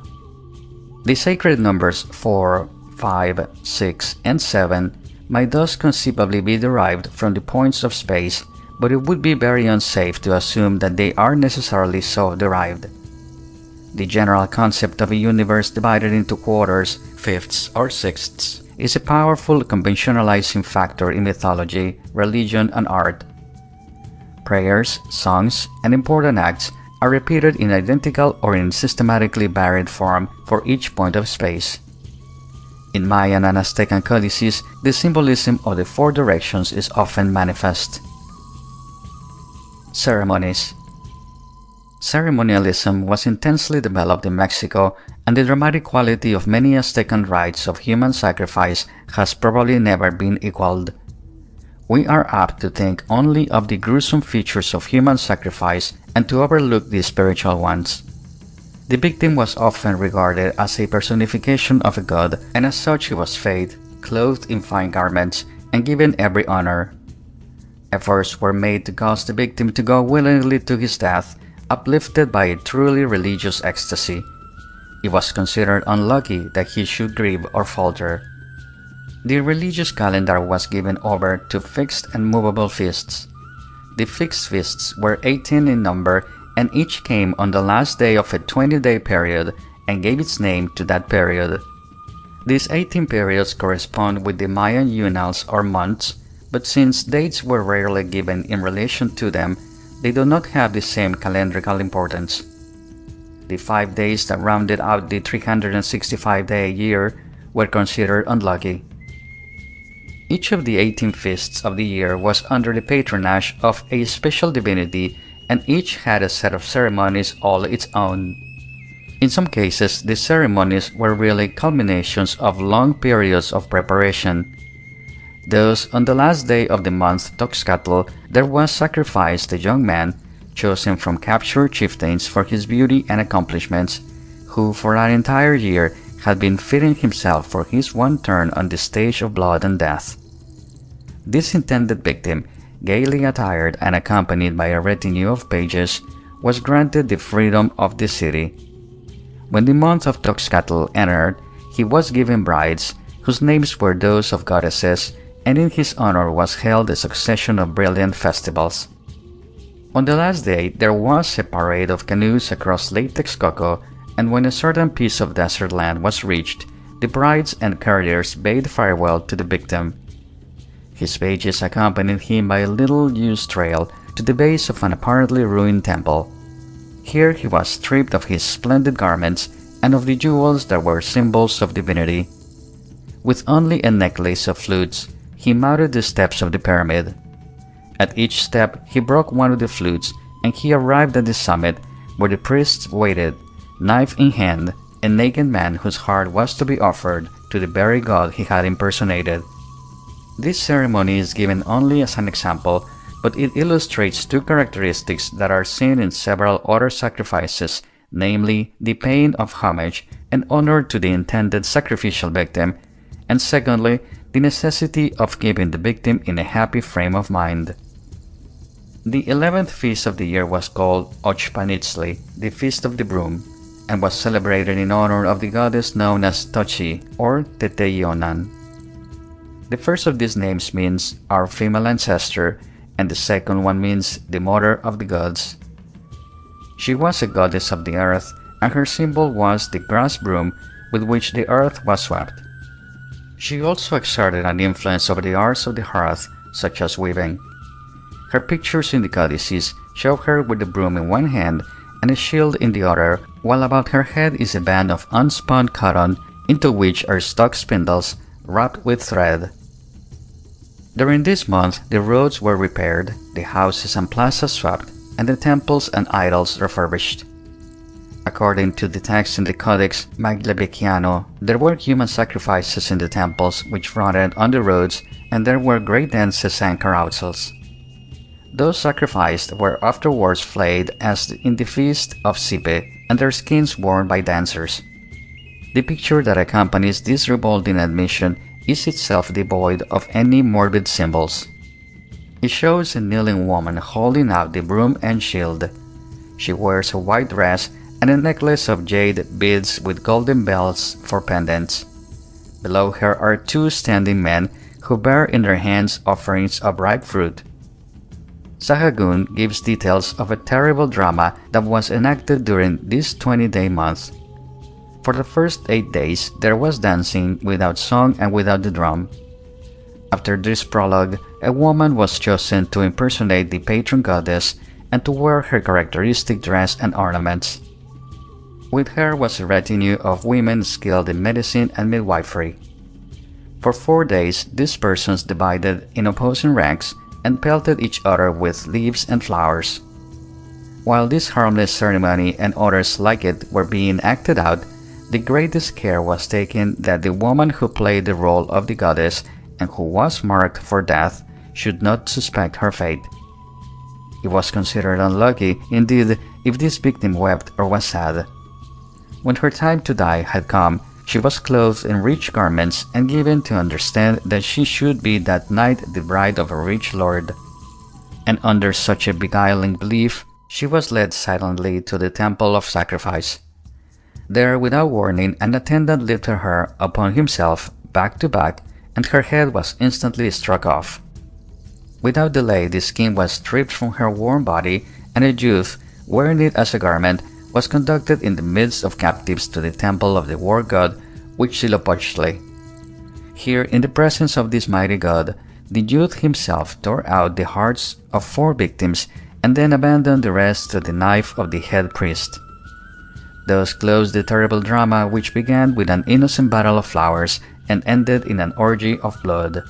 The sacred numbers 4, 5, 6, and 7 might thus conceivably be derived from the points of space, but it would be very unsafe to assume that they are necessarily so derived. The general concept of a universe divided into quarters, fifths, or sixths is a powerful conventionalizing factor in mythology, religion, and art. Prayers, songs, and important acts are repeated in identical or in systematically varied form for each point of space. In Mayan and Aztec codices, the symbolism of the four directions is often manifest. Ceremonies. Ceremonialism was intensely developed in Mexico, and the dramatic quality of many Aztecan rites of human sacrifice has probably never been equaled. We are apt to think only of the gruesome features of human sacrifice and to overlook the spiritual ones. The victim was often regarded as a personification of a god, and as such he was fed, clothed in fine garments, and given every honor. Efforts were made to cause the victim to go willingly to his death, uplifted by a truly religious ecstasy. It was considered unlucky that he should grieve or falter. The religious calendar was given over to fixed and movable feasts. The fixed feasts were 18 in number, and each came on the last day of a 20-day period and gave its name to that period. These 18 periods correspond with the Mayan unals or months, but since dates were rarely given in relation to them, they do not have the same calendrical importance. The 5 days that rounded out the 365-day year were considered unlucky. Each of the 18 feasts of the year was under the patronage of a special divinity, and each had a set of ceremonies all its own. In some cases, the ceremonies were really culminations of long periods of preparation. Thus, on the last day of the month Toxcatl, there was sacrificed a young man, chosen from captured chieftains for his beauty and accomplishments, who for an entire year had been fitting himself for his one turn on the stage of blood and death. This intended victim, gaily attired and accompanied by a retinue of pages, was granted the freedom of the city. When the month of Toxcatl entered, he was given brides, whose names were those of goddesses, and in his honor was held a succession of brilliant festivals. On the last day, there was a parade of canoes across Lake Texcoco, and when a certain piece of desert land was reached, the brides and courtiers bade farewell to the victim. His pages accompanied him by a little-used trail to the base of an apparently ruined temple. Here he was stripped of his splendid garments and of the jewels that were symbols of divinity. With only a necklace of flutes, he mounted the steps of the pyramid. At each step, he broke one of the flutes, and he arrived at the summit, where the priests waited, knife in hand, a naked man whose heart was to be offered to the very god he had impersonated. This ceremony is given only as an example, but it illustrates two characteristics that are seen in several other sacrifices, namely the paying of homage and honor to the intended sacrificial victim, and secondly, the necessity of keeping the victim in a happy frame of mind. The 11th feast of the year was called Ochpanitzli, the Feast of the Broom, and was celebrated in honor of the goddess known as Tochi or Teteyonan. The first of these names means our female ancestor, and the second one means the mother of the gods. She was a goddess of the earth, and her symbol was the grass broom with which the earth was swept. She also exerted an influence over the arts of the hearth, such as weaving. Her pictures in the codices show her with the broom in one hand and a shield in the other, while about her head is a band of unspun cotton into which are stuck spindles wrapped with thread. During this month, the roads were repaired, the houses and plazas swept, and the temples and idols refurbished. According to the text in the Codex Maglebeciano, there were human sacrifices in the temples which fronted on the roads, and there were great dances and carousals. Those sacrificed were afterwards flayed as in the feast of Sipe, and their skins worn by dancers. The picture that accompanies this revolting admission is itself devoid of any morbid symbols. It shows a kneeling woman holding out the broom and shield. She wears a white dress and a necklace of jade beads with golden bells for pendants. Below her are two standing men who bear in their hands offerings of ripe fruit. Sahagún gives details of a terrible drama that was enacted during this 20-day month. For the first 8 days, there was dancing without song and without the drum. After this prologue, a woman was chosen to impersonate the patron goddess and to wear her characteristic dress and ornaments. With her was a retinue of women skilled in medicine and midwifery. For 4 days, these persons divided in opposing ranks and pelted each other with leaves and flowers. While this harmless ceremony and others like it were being acted out, the greatest care was taken that the woman who played the role of the goddess and who was marked for death should not suspect her fate. It was considered unlucky, indeed, if this victim wept or was sad. When her time to die had come, she was clothed in rich garments and given to understand that she should be that night the bride of a rich lord. And under such a beguiling belief, she was led silently to the temple of sacrifice. There, without warning, an attendant lifted her upon himself, back to back, and her head was instantly struck off. Without delay, the skin was stripped from her warm body, and a youth, wearing it as a garment, was conducted in the midst of captives to the temple of the war god Huitzilopochtli. Here, in the presence of this mighty god, the youth himself tore out the hearts of 4 victims and then abandoned the rest to the knife of the head priest. Thus closed the terrible drama, which began with an innocent battle of flowers and ended in an orgy of blood.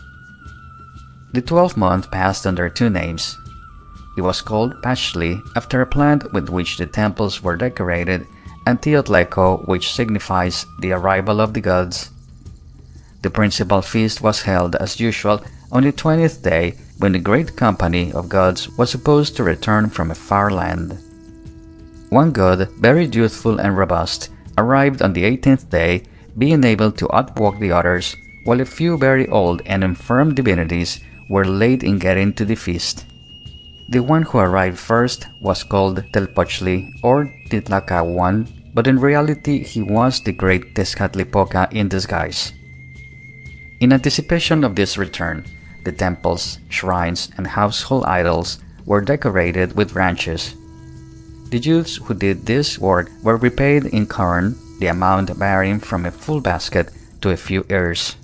The 12th month passed under 2 names. It was called Pachtli, after a plant with which the temples were decorated, and Teotleko, which signifies the arrival of the gods. The principal feast was held as usual on the 20th day, when the great company of gods was supposed to return from a far land. One god, very youthful and robust, arrived on the 18th day, being able to outwalk the others, while a few very old and infirm divinities were late in getting to the feast. The one who arrived first was called Telpochtli or Titlacahuan, but in reality he was the great Tezcatlipoca in disguise. In anticipation of this return, the temples, shrines, and household idols were decorated with branches. The youths who did this work were repaid in corn, the amount varying from a full basket to a few ears.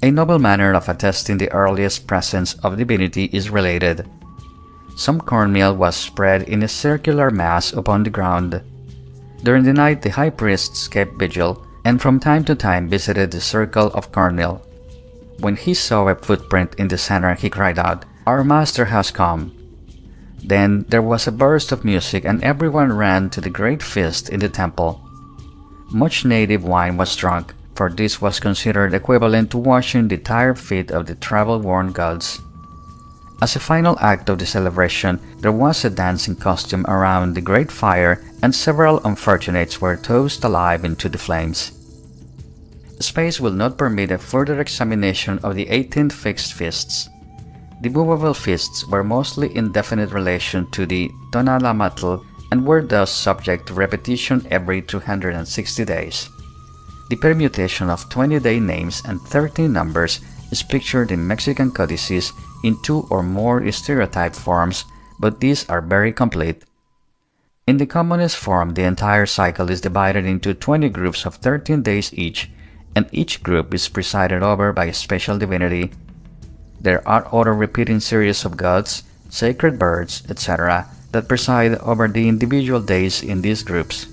A noble manner of attesting the earliest presence of divinity is related. Some cornmeal was spread in a circular mass upon the ground. During the night the high priests kept vigil, and from time to time visited the circle of cornmeal. When he saw a footprint in the center, he cried out, "Our master has come!" Then there was a burst of music, and everyone ran to the great feast in the temple. Much native wine was drunk, for this was considered equivalent to washing the tired feet of the travel-worn gods. As a final act of the celebration, there was a dancing costume around the great fire, and several unfortunates were tossed alive into the flames. Space will not permit a further examination of the 18 fixed feasts. The movable feasts were mostly in definite relation to the Tonalamatl and were thus subject to repetition every 260 days. The permutation of 20-day names and 13 numbers is pictured in Mexican codices in 2 or more stereotyped forms, but these are very complete. In the commonest form, the entire cycle is divided into 20 groups of 13 days each, and each group is presided over by a special divinity. There are other repeating series of gods, sacred birds, etc., that preside over the individual days in these groups.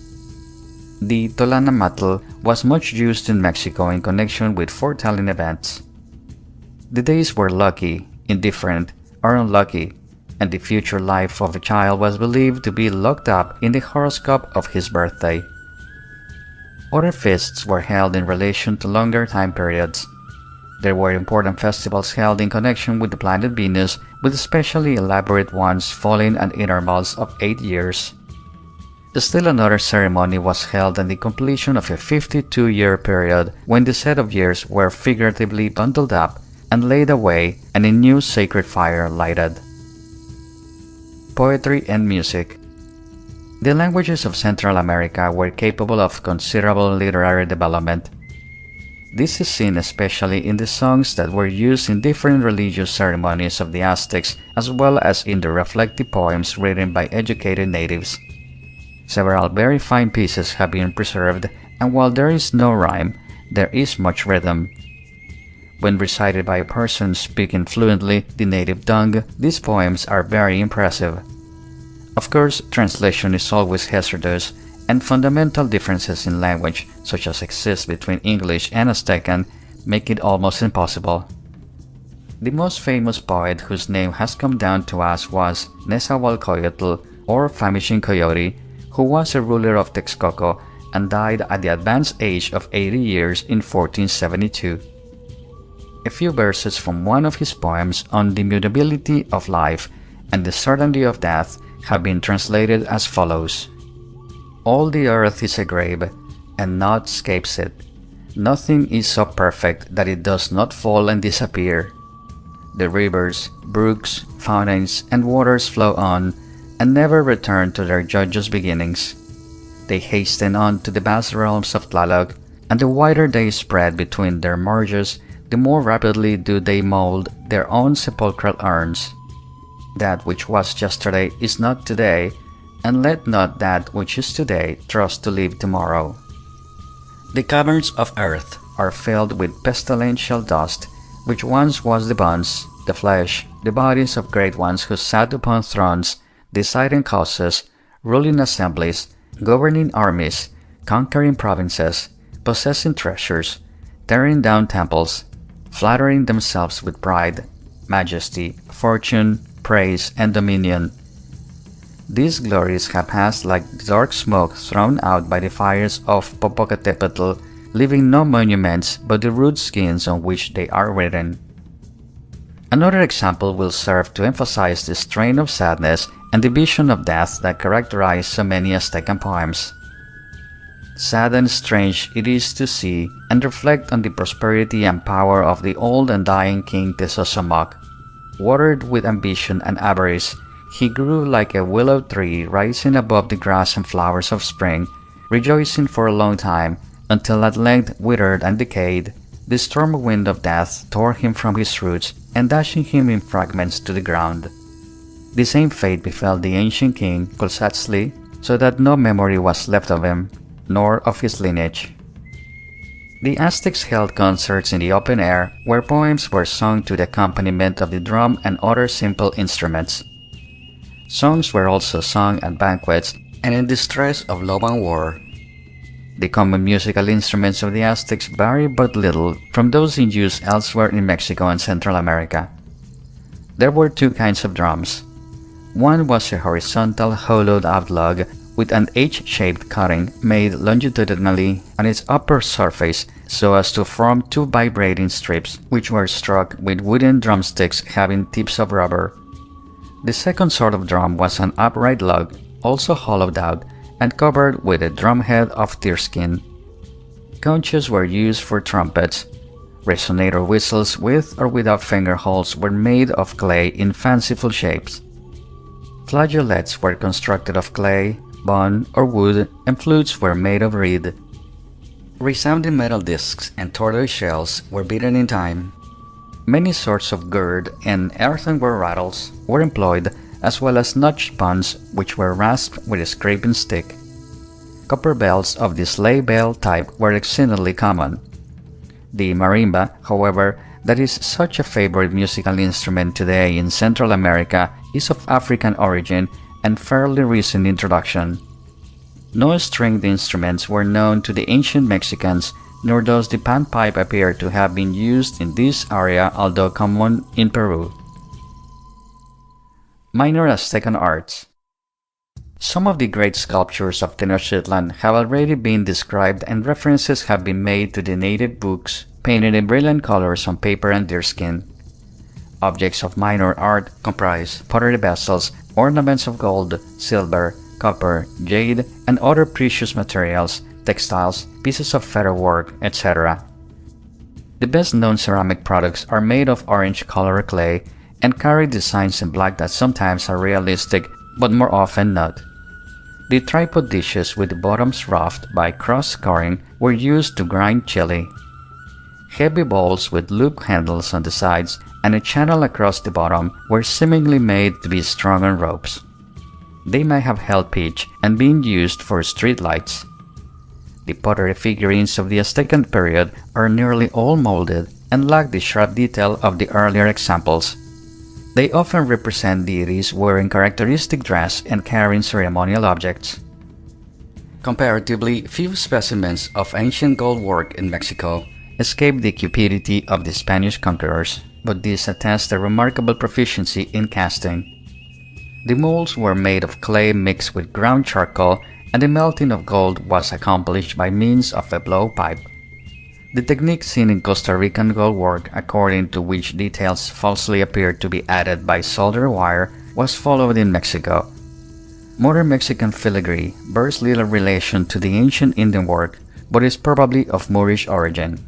The Tolanamatl was much used in Mexico in connection with foretelling events. The days were lucky, indifferent, or unlucky, and the future life of a child was believed to be locked up in the horoscope of his birthday. Other feasts were held in relation to longer time periods. There were important festivals held in connection with the planet Venus, with especially elaborate ones falling at intervals of 8 years. Still another ceremony was held at the completion of a 52-year period, when the set of years were figuratively bundled up and laid away, and a new sacred fire lighted. Poetry and music. The languages of Central America were capable of considerable literary development. This is seen especially in the songs that were used in different religious ceremonies of the Aztecs, as well as in the reflective poems written by educated natives. Several very fine pieces have been preserved, and while there is no rhyme, there is much rhythm. When recited by a person speaking fluently the native tongue, these poems are very impressive. Of course, translation is always hazardous, and fundamental differences in language, such as exist between English and Aztecan, make it almost impossible. The most famous poet whose name has come down to us was Nezahualcóyotl, or Famishing Coyote, who was a ruler of Texcoco and died at the advanced age of 80 years in 1472. A few verses from one of his poems on the mutability of life and the certainty of death have been translated as follows. All the earth is a grave, and naught escapes it. Nothing is so perfect that it does not fall and disappear. The rivers, brooks, fountains, and waters flow on, and never return to their joyous beginnings. They hasten on to the vast realms of Tlaloc, and the wider they spread between their marges, the more rapidly do they mold their own sepulchral urns. That which was yesterday is not today, and let not that which is today trust to live tomorrow. The caverns of earth are filled with pestilential dust, which once was the bones, the flesh, the bodies of great ones who sat upon thrones, deciding causes, ruling assemblies, governing armies, conquering provinces, possessing treasures, tearing down temples, flattering themselves with pride, majesty, fortune, praise, and dominion. These glories have passed like the dark smoke thrown out by the fires of Popocatépetl, leaving no monuments but the rude skins on which they are written. Another example will serve to emphasize the strain of sadness and the vision of death that characterize so many Aztecan poems. Sad and strange it is to see and reflect on the prosperity and power of the old and dying King Tezozomoc. Watered with ambition and avarice, he grew like a willow tree rising above the grass and flowers of spring, rejoicing for a long time, until at length withered and decayed, the storm wind of death tore him from his roots and dashing him in fragments to the ground. The same fate befell the ancient king Kulsatzli, so that no memory was left of him, nor of his lineage. The Aztecs held concerts in the open air where poems were sung to the accompaniment of the drum and other simple instruments. Songs were also sung at banquets and in the stress of love and war. The common musical instruments of the Aztecs vary but little from those in use elsewhere in Mexico and Central America. There were two kinds of drums. One was a horizontal hollowed-out log with an H-shaped cutting made longitudinally on its upper surface so as to form two vibrating strips which were struck with wooden drumsticks having tips of rubber. The second sort of drum was an upright log, also hollowed out, and covered with a drumhead of deerskin. Conchas were used for trumpets. Resonator whistles with or without finger holes were made of clay in fanciful shapes. Flageolets were constructed of clay, bone, or wood, and flutes were made of reed. Resounding metal discs and tortoise shells were beaten in time. Many sorts of gourd and earthenware rattles were employed, as well as notched puns which were rasped with a scraping stick. Copper bells of the sleigh bell type were exceedingly common. The marimba, however, that is such a favorite musical instrument today in Central America, is of African origin and fairly recent introduction. No stringed instruments were known to the ancient Mexicans, nor does the panpipe appear to have been used in this area, although common in Peru. Minor Aztecan arts. Some of the great sculptures of Tenochtitlan have already been described, and references have been made to the native books painted in brilliant colors on paper and deerskin. Objects of minor art comprise pottery vessels, ornaments of gold, silver, copper, jade, and other precious materials, textiles, pieces of featherwork, etc. The best-known ceramic products are made of orange-colored clay and carry designs in black that sometimes are realistic, but more often not. The tripod dishes with the bottoms roughed by cross-scoring were used to grind chili. heavy bowls with loop handles on the sides and a channel across the bottom were seemingly made to be strung on ropes. They may have held pitch and been used for street lights. The pottery figurines of the Aztec period are nearly all molded and lack the sharp detail of the earlier examples. They often represent deities wearing characteristic dress and carrying ceremonial objects. Comparatively few specimens of ancient gold work in Mexico escaped the cupidity of the Spanish conquerors, but this attests a remarkable proficiency in casting. The molds were made of clay mixed with ground charcoal, and the melting of gold was accomplished by means of a blowpipe. The technique seen in Costa Rican gold work, according to which details falsely appeared to be added by solder wire, was followed in Mexico. Modern Mexican filigree bears little relation to the ancient Indian work, but is probably of Moorish origin.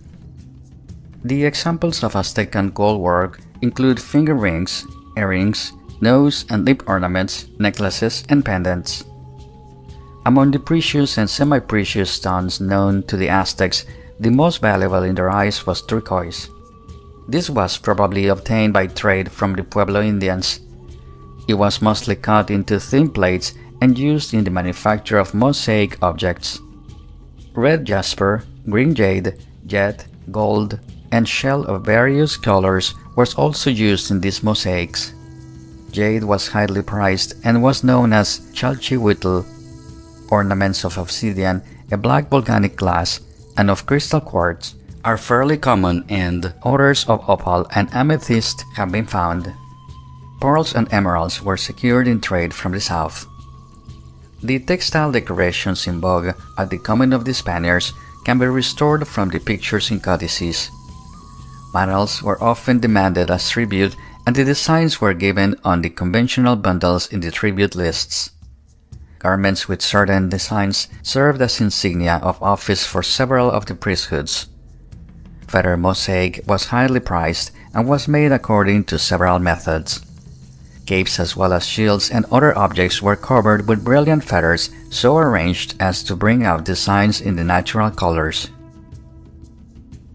The examples of Aztecan gold work include finger rings, earrings, nose and lip ornaments, necklaces, and pendants. Among the precious and semi-precious stones known to the Aztecs, the most valuable in their eyes was turquoise. This was probably obtained by trade from the Pueblo Indians. It was mostly cut into thin plates and used in the manufacture of mosaic objects. Red jasper, green jade, jet, gold, and shell of various colors was also used in these mosaics. Jade was highly prized and was known as chalchihuitl. Ornaments of obsidian, a black volcanic glass, and of crystal quartz are fairly common, and others of opal and amethyst have been found. Pearls and emeralds were secured in trade from the south. The textile decorations in vogue at the coming of the Spaniards can be restored from the pictures in codices. Metals were often demanded as tribute, and the designs were given on the conventional bundles in the tribute lists. Garments with certain designs served as insignia of office for several of the priesthoods. Feather mosaic was highly prized and was made according to several methods. Capes as well as shields and other objects were covered with brilliant feathers so arranged as to bring out designs in the natural colors.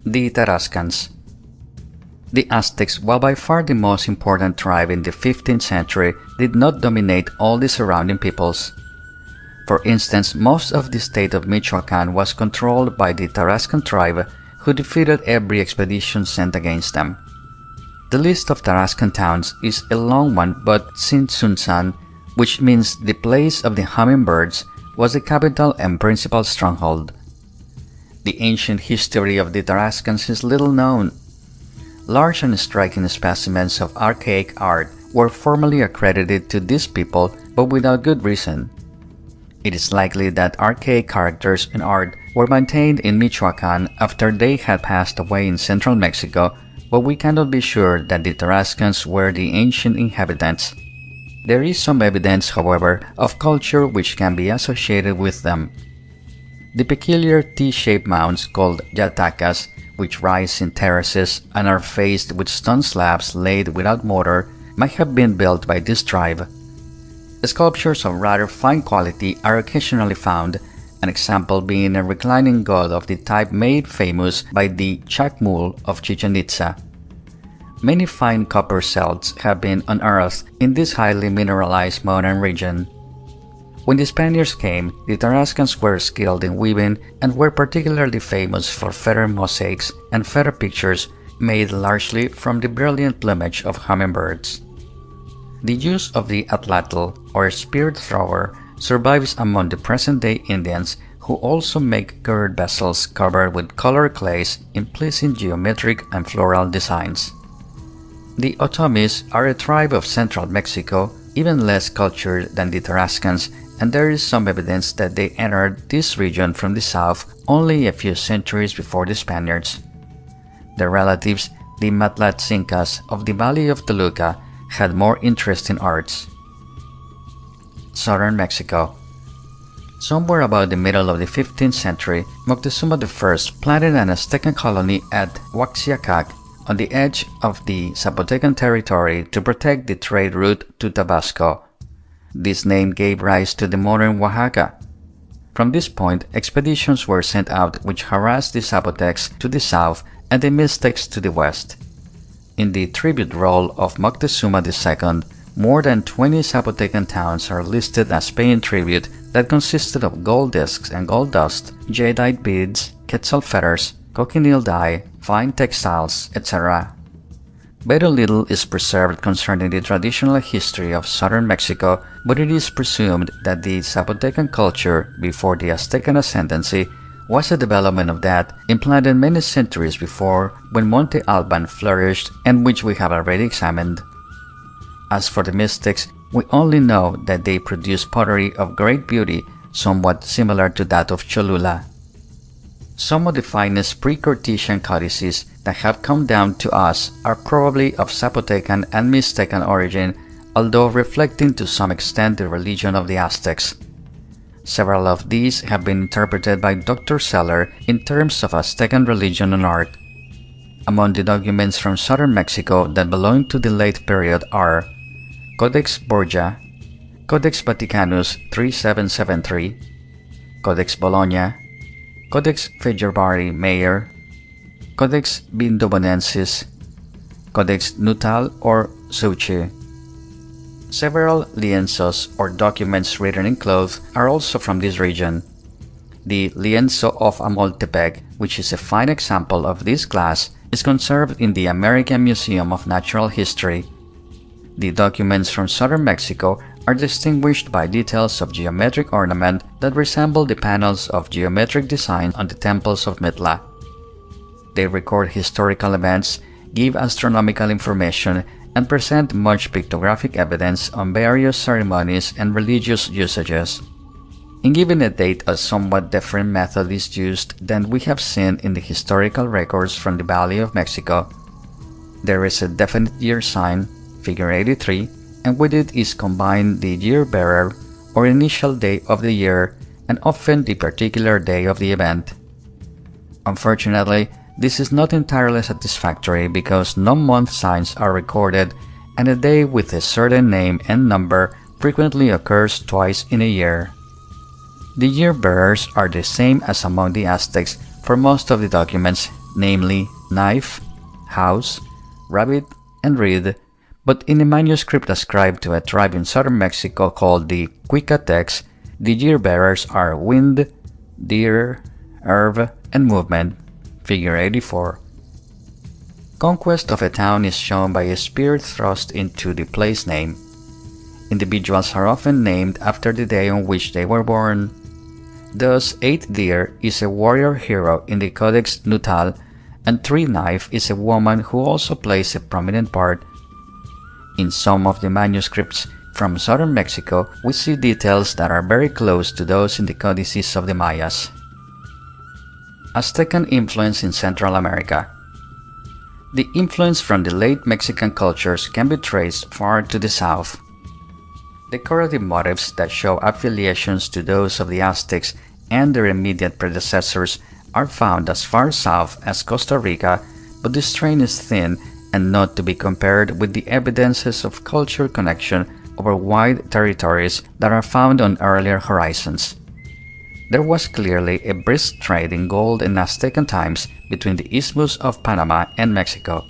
The Tarascans. The Aztecs, while by far the most important tribe in the 15th century, did not dominate all the surrounding peoples. For instance, most of the state of Michoacán was controlled by the Tarascan tribe, who defeated every expedition sent against them. The list of Tarascan towns is a long one, but Tzintzuntzan, which means the place of the hummingbirds, was the capital and principal stronghold. The ancient history of the Tarascans is little known. Large and striking specimens of archaic art were formally accredited to these people, but without good reason. It is likely that archaic characters and art were maintained in Michoacán after they had passed away in central Mexico, but we cannot be sure that the Tarascans were the ancient inhabitants. There is some evidence, however, of culture which can be associated with them. The peculiar T-shaped mounds called yatacas, which rise in terraces and are faced with stone slabs laid without mortar, might have been built by this tribe. Sculptures of rather fine quality are occasionally found, an example being a reclining god of the type made famous by the Chacmul of Chichen Itza. Many fine copper cells have been unearthed in this highly mineralized mountain region. When the Spaniards came, the Tarascans were skilled in weaving and were particularly famous for feather mosaics and feather pictures made largely from the brilliant plumage of hummingbirds. The use of the atlatl, or spirit thrower, survives among the present-day Indians, who also make gourd vessels covered with colored clays in pleasing geometric and floral designs. The Otomis are a tribe of central Mexico, even less cultured than the Tarascans, and there is some evidence that they entered this region from the south only a few centuries before the Spaniards. Their relatives, the Matlatzincas of the Valley of Toluca, had more interest in arts. Southern Mexico. Somewhere about the middle of the 15th century, Moctezuma I planted an Aztecan colony at Huaxiacac on the edge of the Zapotecan territory to protect the trade route to Tabasco. This name gave rise to the modern Oaxaca. From this point, expeditions were sent out which harassed the Zapotecs to the south and the Mystics to the west. In the tribute roll of Moctezuma II, more than 20 Zapotecan towns are listed as paying tribute that consisted of gold discs and gold dust, jadeite beads, quetzal feathers, cochineal dye, fine textiles, etc. Very little is preserved concerning the traditional history of southern Mexico, but it is presumed that the Zapotecan culture before the Aztecan ascendancy was a development of that implanted many centuries before, when Monte Alban flourished and which we have already examined. As for the mystics, we only know that they produced pottery of great beauty, somewhat similar to that of Cholula. Some of the finest pre-Cortesian codices that have come down to us are probably of Zapotecan and Mixtecan origin, although reflecting to some extent the religion of the Aztecs. Several of these have been interpreted by Dr. Seller in terms of Aztecan religion and art. Among the documents from southern Mexico that belong to the late period are Codex Borgia, Codex Vaticanus 3773, Codex Bologna, Codex Fejerbari Mayer, Codex Vindobonensis, Codex Nuttall or Suchi. Several lienzos or documents written in cloth are also from this region. The lienzo of Amoltepec, which is a fine example of this class, is conserved in the American Museum of Natural History. The documents from southern Mexico are distinguished by details of geometric ornament that resemble the panels of geometric design on the temples of Mitla. They record historical events, give astronomical information, and present much pictographic evidence on various ceremonies and religious usages. In giving a date, a somewhat different method is used than we have seen in the historical records from the Valley of Mexico. There is a definite year sign, figure 83, and with it is combined the year-bearer or initial day of the year and often the particular day of the event. Unfortunately, this is not entirely satisfactory because no month signs are recorded, and a day with a certain name and number frequently occurs twice in a year. The year-bearers are the same as among the Aztecs for most of the documents, namely knife, house, rabbit, and reed, but in a manuscript ascribed to a tribe in southern Mexico called the Cuicatecs, the year-bearers are wind, deer, herb, and movement, figure 84. Conquest of a town is shown by a spear thrust into the place name. Individuals are often named after the day on which they were born. Thus, 8 deer is a warrior hero in the Codex Nuttall, and 3 knife is a woman who also plays a prominent part. In some of the manuscripts from southern Mexico, we see details that are very close to those in the codices of the Mayas. Aztecan influence in Central America. The influence from the late Mexican cultures can be traced far to the south. Decorative motifs that show affiliations to those of the Aztecs and their immediate predecessors are found as far south as Costa Rica, but the strain is thin and not to be compared with the evidences of cultural connection over wide territories that are found on earlier horizons. There was clearly a brisk trade in gold in Aztecan times between the Isthmus of Panama and Mexico.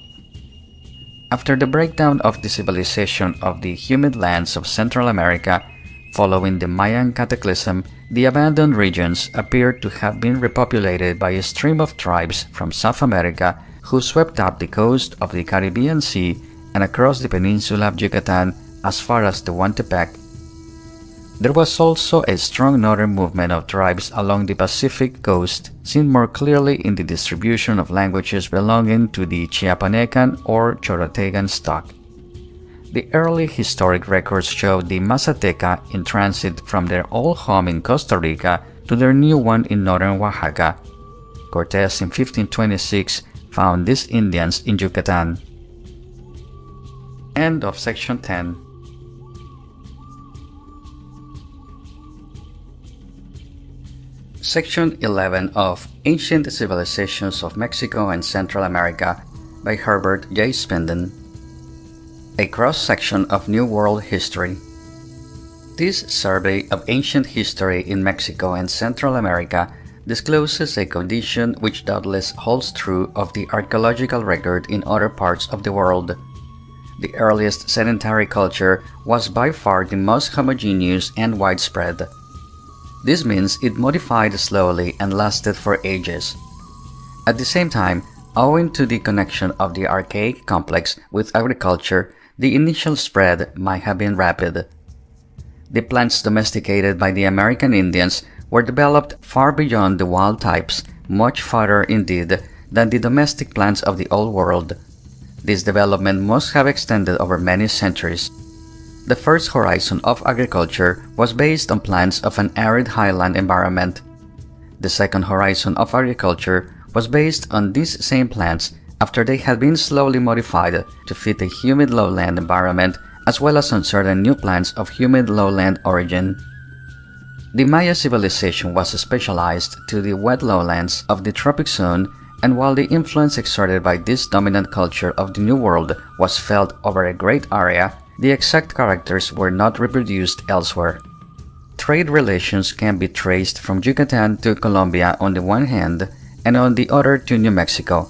After the breakdown of the civilization of the humid lands of Central America, following the Mayan cataclysm, the abandoned regions appeared to have been repopulated by a stream of tribes from South America who swept up the coast of the Caribbean Sea and across the peninsula of Yucatan as far as Tehuantepec. There was also a strong northern movement of tribes along the Pacific coast, seen more clearly in the distribution of languages belonging to the Chiapanecan or Chorotegan stock. The early historic records show the Mazateca in transit from their old home in Costa Rica to their new one in northern Oaxaca. Cortés in 1526 found these Indians in Yucatan. End of section 10. Section 11 of Ancient Civilizations of Mexico and Central America by Herbert J. Spinden. A cross-section of New World history. This survey of ancient history in Mexico and Central America discloses a condition which doubtless holds true of the archaeological record in other parts of the world. The earliest sedentary culture was by far the most homogeneous and widespread. This means it modified slowly and lasted for ages. At the same time, owing to the connection of the archaic complex with agriculture, the initial spread might have been rapid. The plants domesticated by the American Indians were developed far beyond the wild types, much farther indeed than the domestic plants of the Old World. This development must have extended over many centuries. The first horizon of agriculture was based on plants of an arid highland environment. The second horizon of agriculture was based on these same plants after they had been slowly modified to fit a humid lowland environment, as well as on certain new plants of humid lowland origin. The Maya civilization was specialized to the wet lowlands of the tropic zone, and while the influence exerted by this dominant culture of the New World was felt over a great area, the exact characters were not reproduced elsewhere. Trade relations can be traced from Yucatan to Colombia on the one hand, and on the other to New Mexico.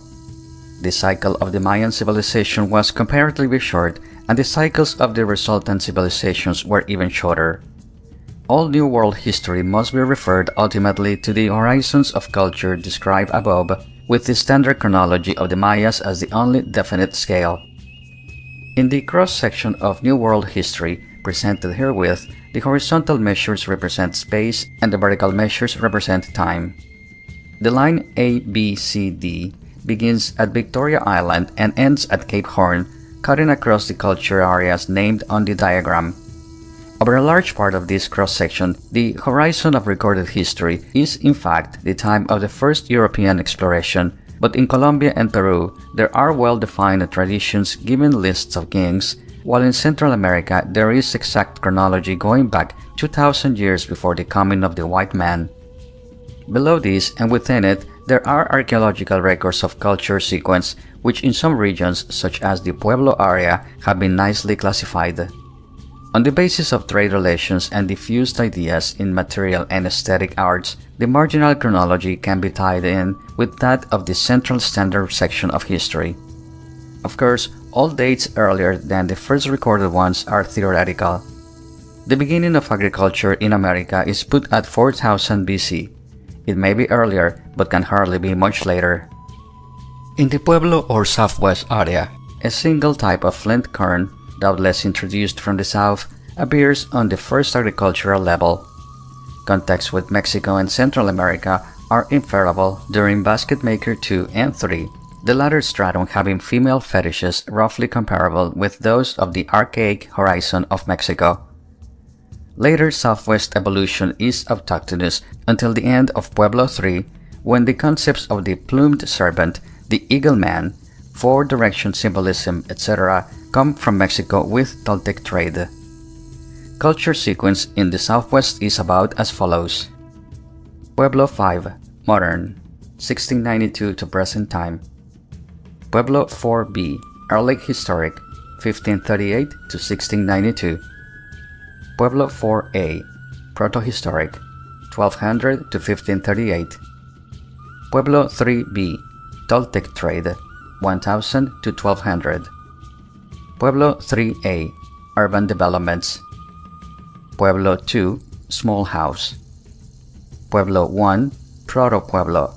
The cycle of the Mayan civilization was comparatively short, and the cycles of the resultant civilizations were even shorter. All New World history must be referred ultimately to the horizons of culture described above, with the standard chronology of the Mayas as the only definite scale. In the cross-section of New World history presented herewith, the horizontal measures represent space and the vertical measures represent time. The line ABCD begins at Victoria Island and ends at Cape Horn, cutting across the culture areas named on the diagram. Over a large part of this cross-section, the horizon of recorded history is in fact the time of the first European exploration, but in Colombia and Peru there are well-defined traditions giving lists of kings, while in Central America there is exact chronology going back 2,000 years before the coming of the white man. Below this and within it, there are archaeological records of culture sequence which in some regions, such as the Pueblo area, have been nicely classified. On the basis of trade relations and diffused ideas in material and aesthetic arts, the marginal chronology can be tied in with that of the central standard section of history. Of course, all dates earlier than the first recorded ones are theoretical. The beginning of agriculture in America is put at 4000 BC. It may be earlier, but can hardly be much later. In the Pueblo or Southwest area, a single type of flint corn, doubtless introduced from the south, appears on the first agricultural level. Contacts with Mexico and Central America are inferable during Basket Maker 2 and 3, the latter stratum having female fetishes roughly comparable with those of the archaic horizon of Mexico. Later Southwest evolution is autochthonous until the end of Pueblo 3, when the concepts of the plumed serpent, the eagle man, four-direction symbolism, etc. come from Mexico with Toltec trade. Culture sequence in the Southwest is about as follows. Pueblo 5, modern, 1692 to present time. Pueblo 4b, early historic, 1538 to 1692. Pueblo 4a, protohistoric, 1200 to 1538. Pueblo 3b, Toltec trade, 1000 to 1200. Pueblo 3a, urban developments. Pueblo 2, small house. Pueblo 1, proto-pueblo.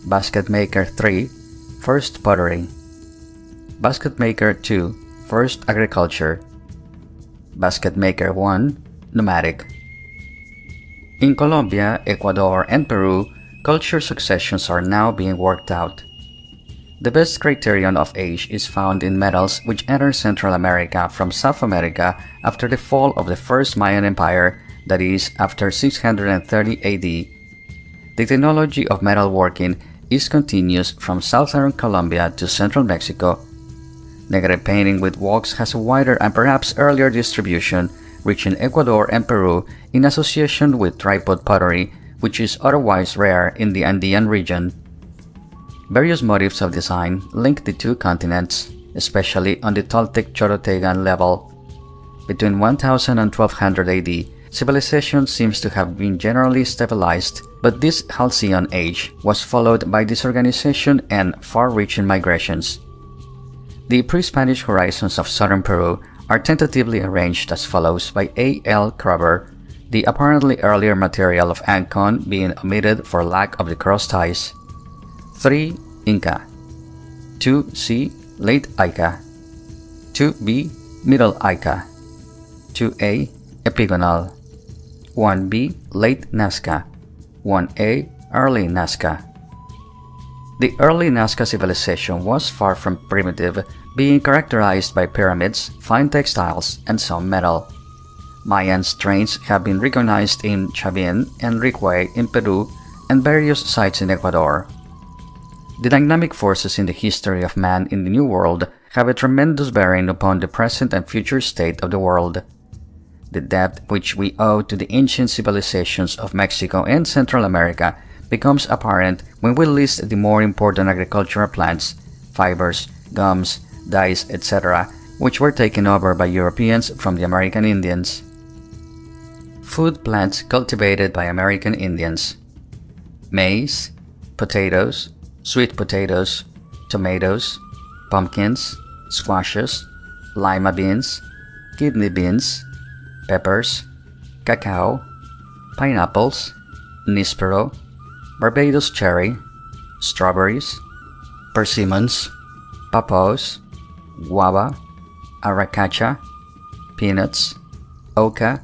Basket Maker 3, first pottery. Basket Maker 2, first agriculture. Basket Maker 1, nomadic. In Colombia, Ecuador, and Peru, culture successions are now being worked out. The best criterion of age is found in metals which enter Central America from South America after the fall of the First Mayan Empire, that is, after 630 AD. The technology of metalworking is continuous from southern Colombia to central Mexico. Negative painting with wax has a wider and perhaps earlier distribution, reaching Ecuador and Peru in association with tripod pottery, which is otherwise rare in the Andean region. Various motifs of design link the two continents, especially on the Toltec Chorotegan level. Between 1000 and 1200 AD, civilization seems to have been generally stabilized, but this halcyon age was followed by disorganization and far-reaching migrations. The pre-Spanish horizons of southern Peru are tentatively arranged as follows by A. L. Kroeber, the apparently earlier material of Ancon being omitted for lack of the crossed ice. 3. Inca. 2c. Late Ica. 2b. Middle Ica. 2a. Epigonal. 1b. Late Nazca. 1a. Early Nazca. The early Nazca civilization was far from primitive, being characterized by pyramids, fine textiles, and some metal. Mayan strains have been recognized in Chavin and Riquay in Peru and various sites in Ecuador. The dynamic forces in the history of man in the New World have a tremendous bearing upon the present and future state of the world. The depth which we owe to the ancient civilizations of Mexico and Central America becomes apparent when we list the more important agricultural plants, fibers, gums, dyes, etc., which were taken over by Europeans from the American Indians. Food plants cultivated by American Indians: maize, potatoes, sweet potatoes, tomatoes, pumpkins, squashes, lima beans, kidney beans, peppers, cacao, pineapples, nispero, Barbados cherry, strawberries, persimmons, papaws, guava, aracacha, peanuts, oca,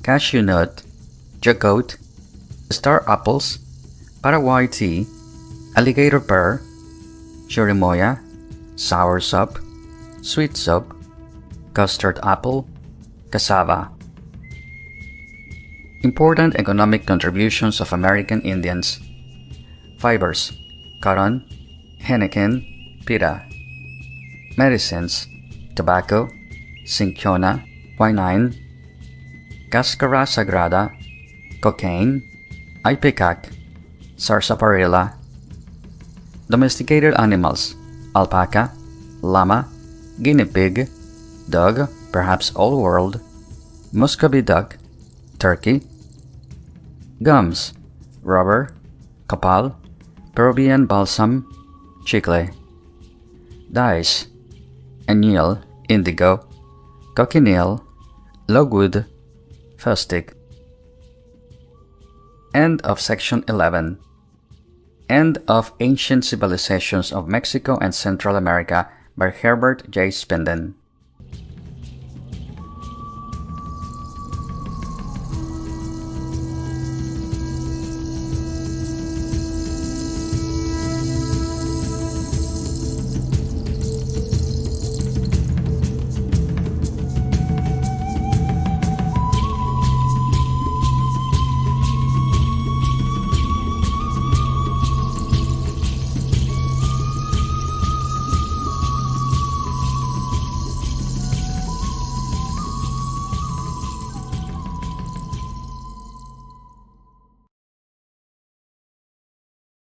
cashew nut, jacote, star apples, Paraguay tea, alligator pear, chirimoya, soursop, sweet soap, custard apple, cassava. Important economic contributions of American Indians: fibers, cotton, henequen, pita. Medicines: tobacco, cinchona, quinine, cascara sagrada, cocaine, ipecac, sarsaparilla. Domesticated animals: alpaca, llama, guinea pig, dog, perhaps old world, Muscovy duck, turkey. Gums: rubber, copal, Peruvian balsam, chicle. Dyes: anil, indigo, cochineal, logwood, fustic. End of section 11. End of Ancient Civilizations of Mexico and Central America by Herbert J. Spinden.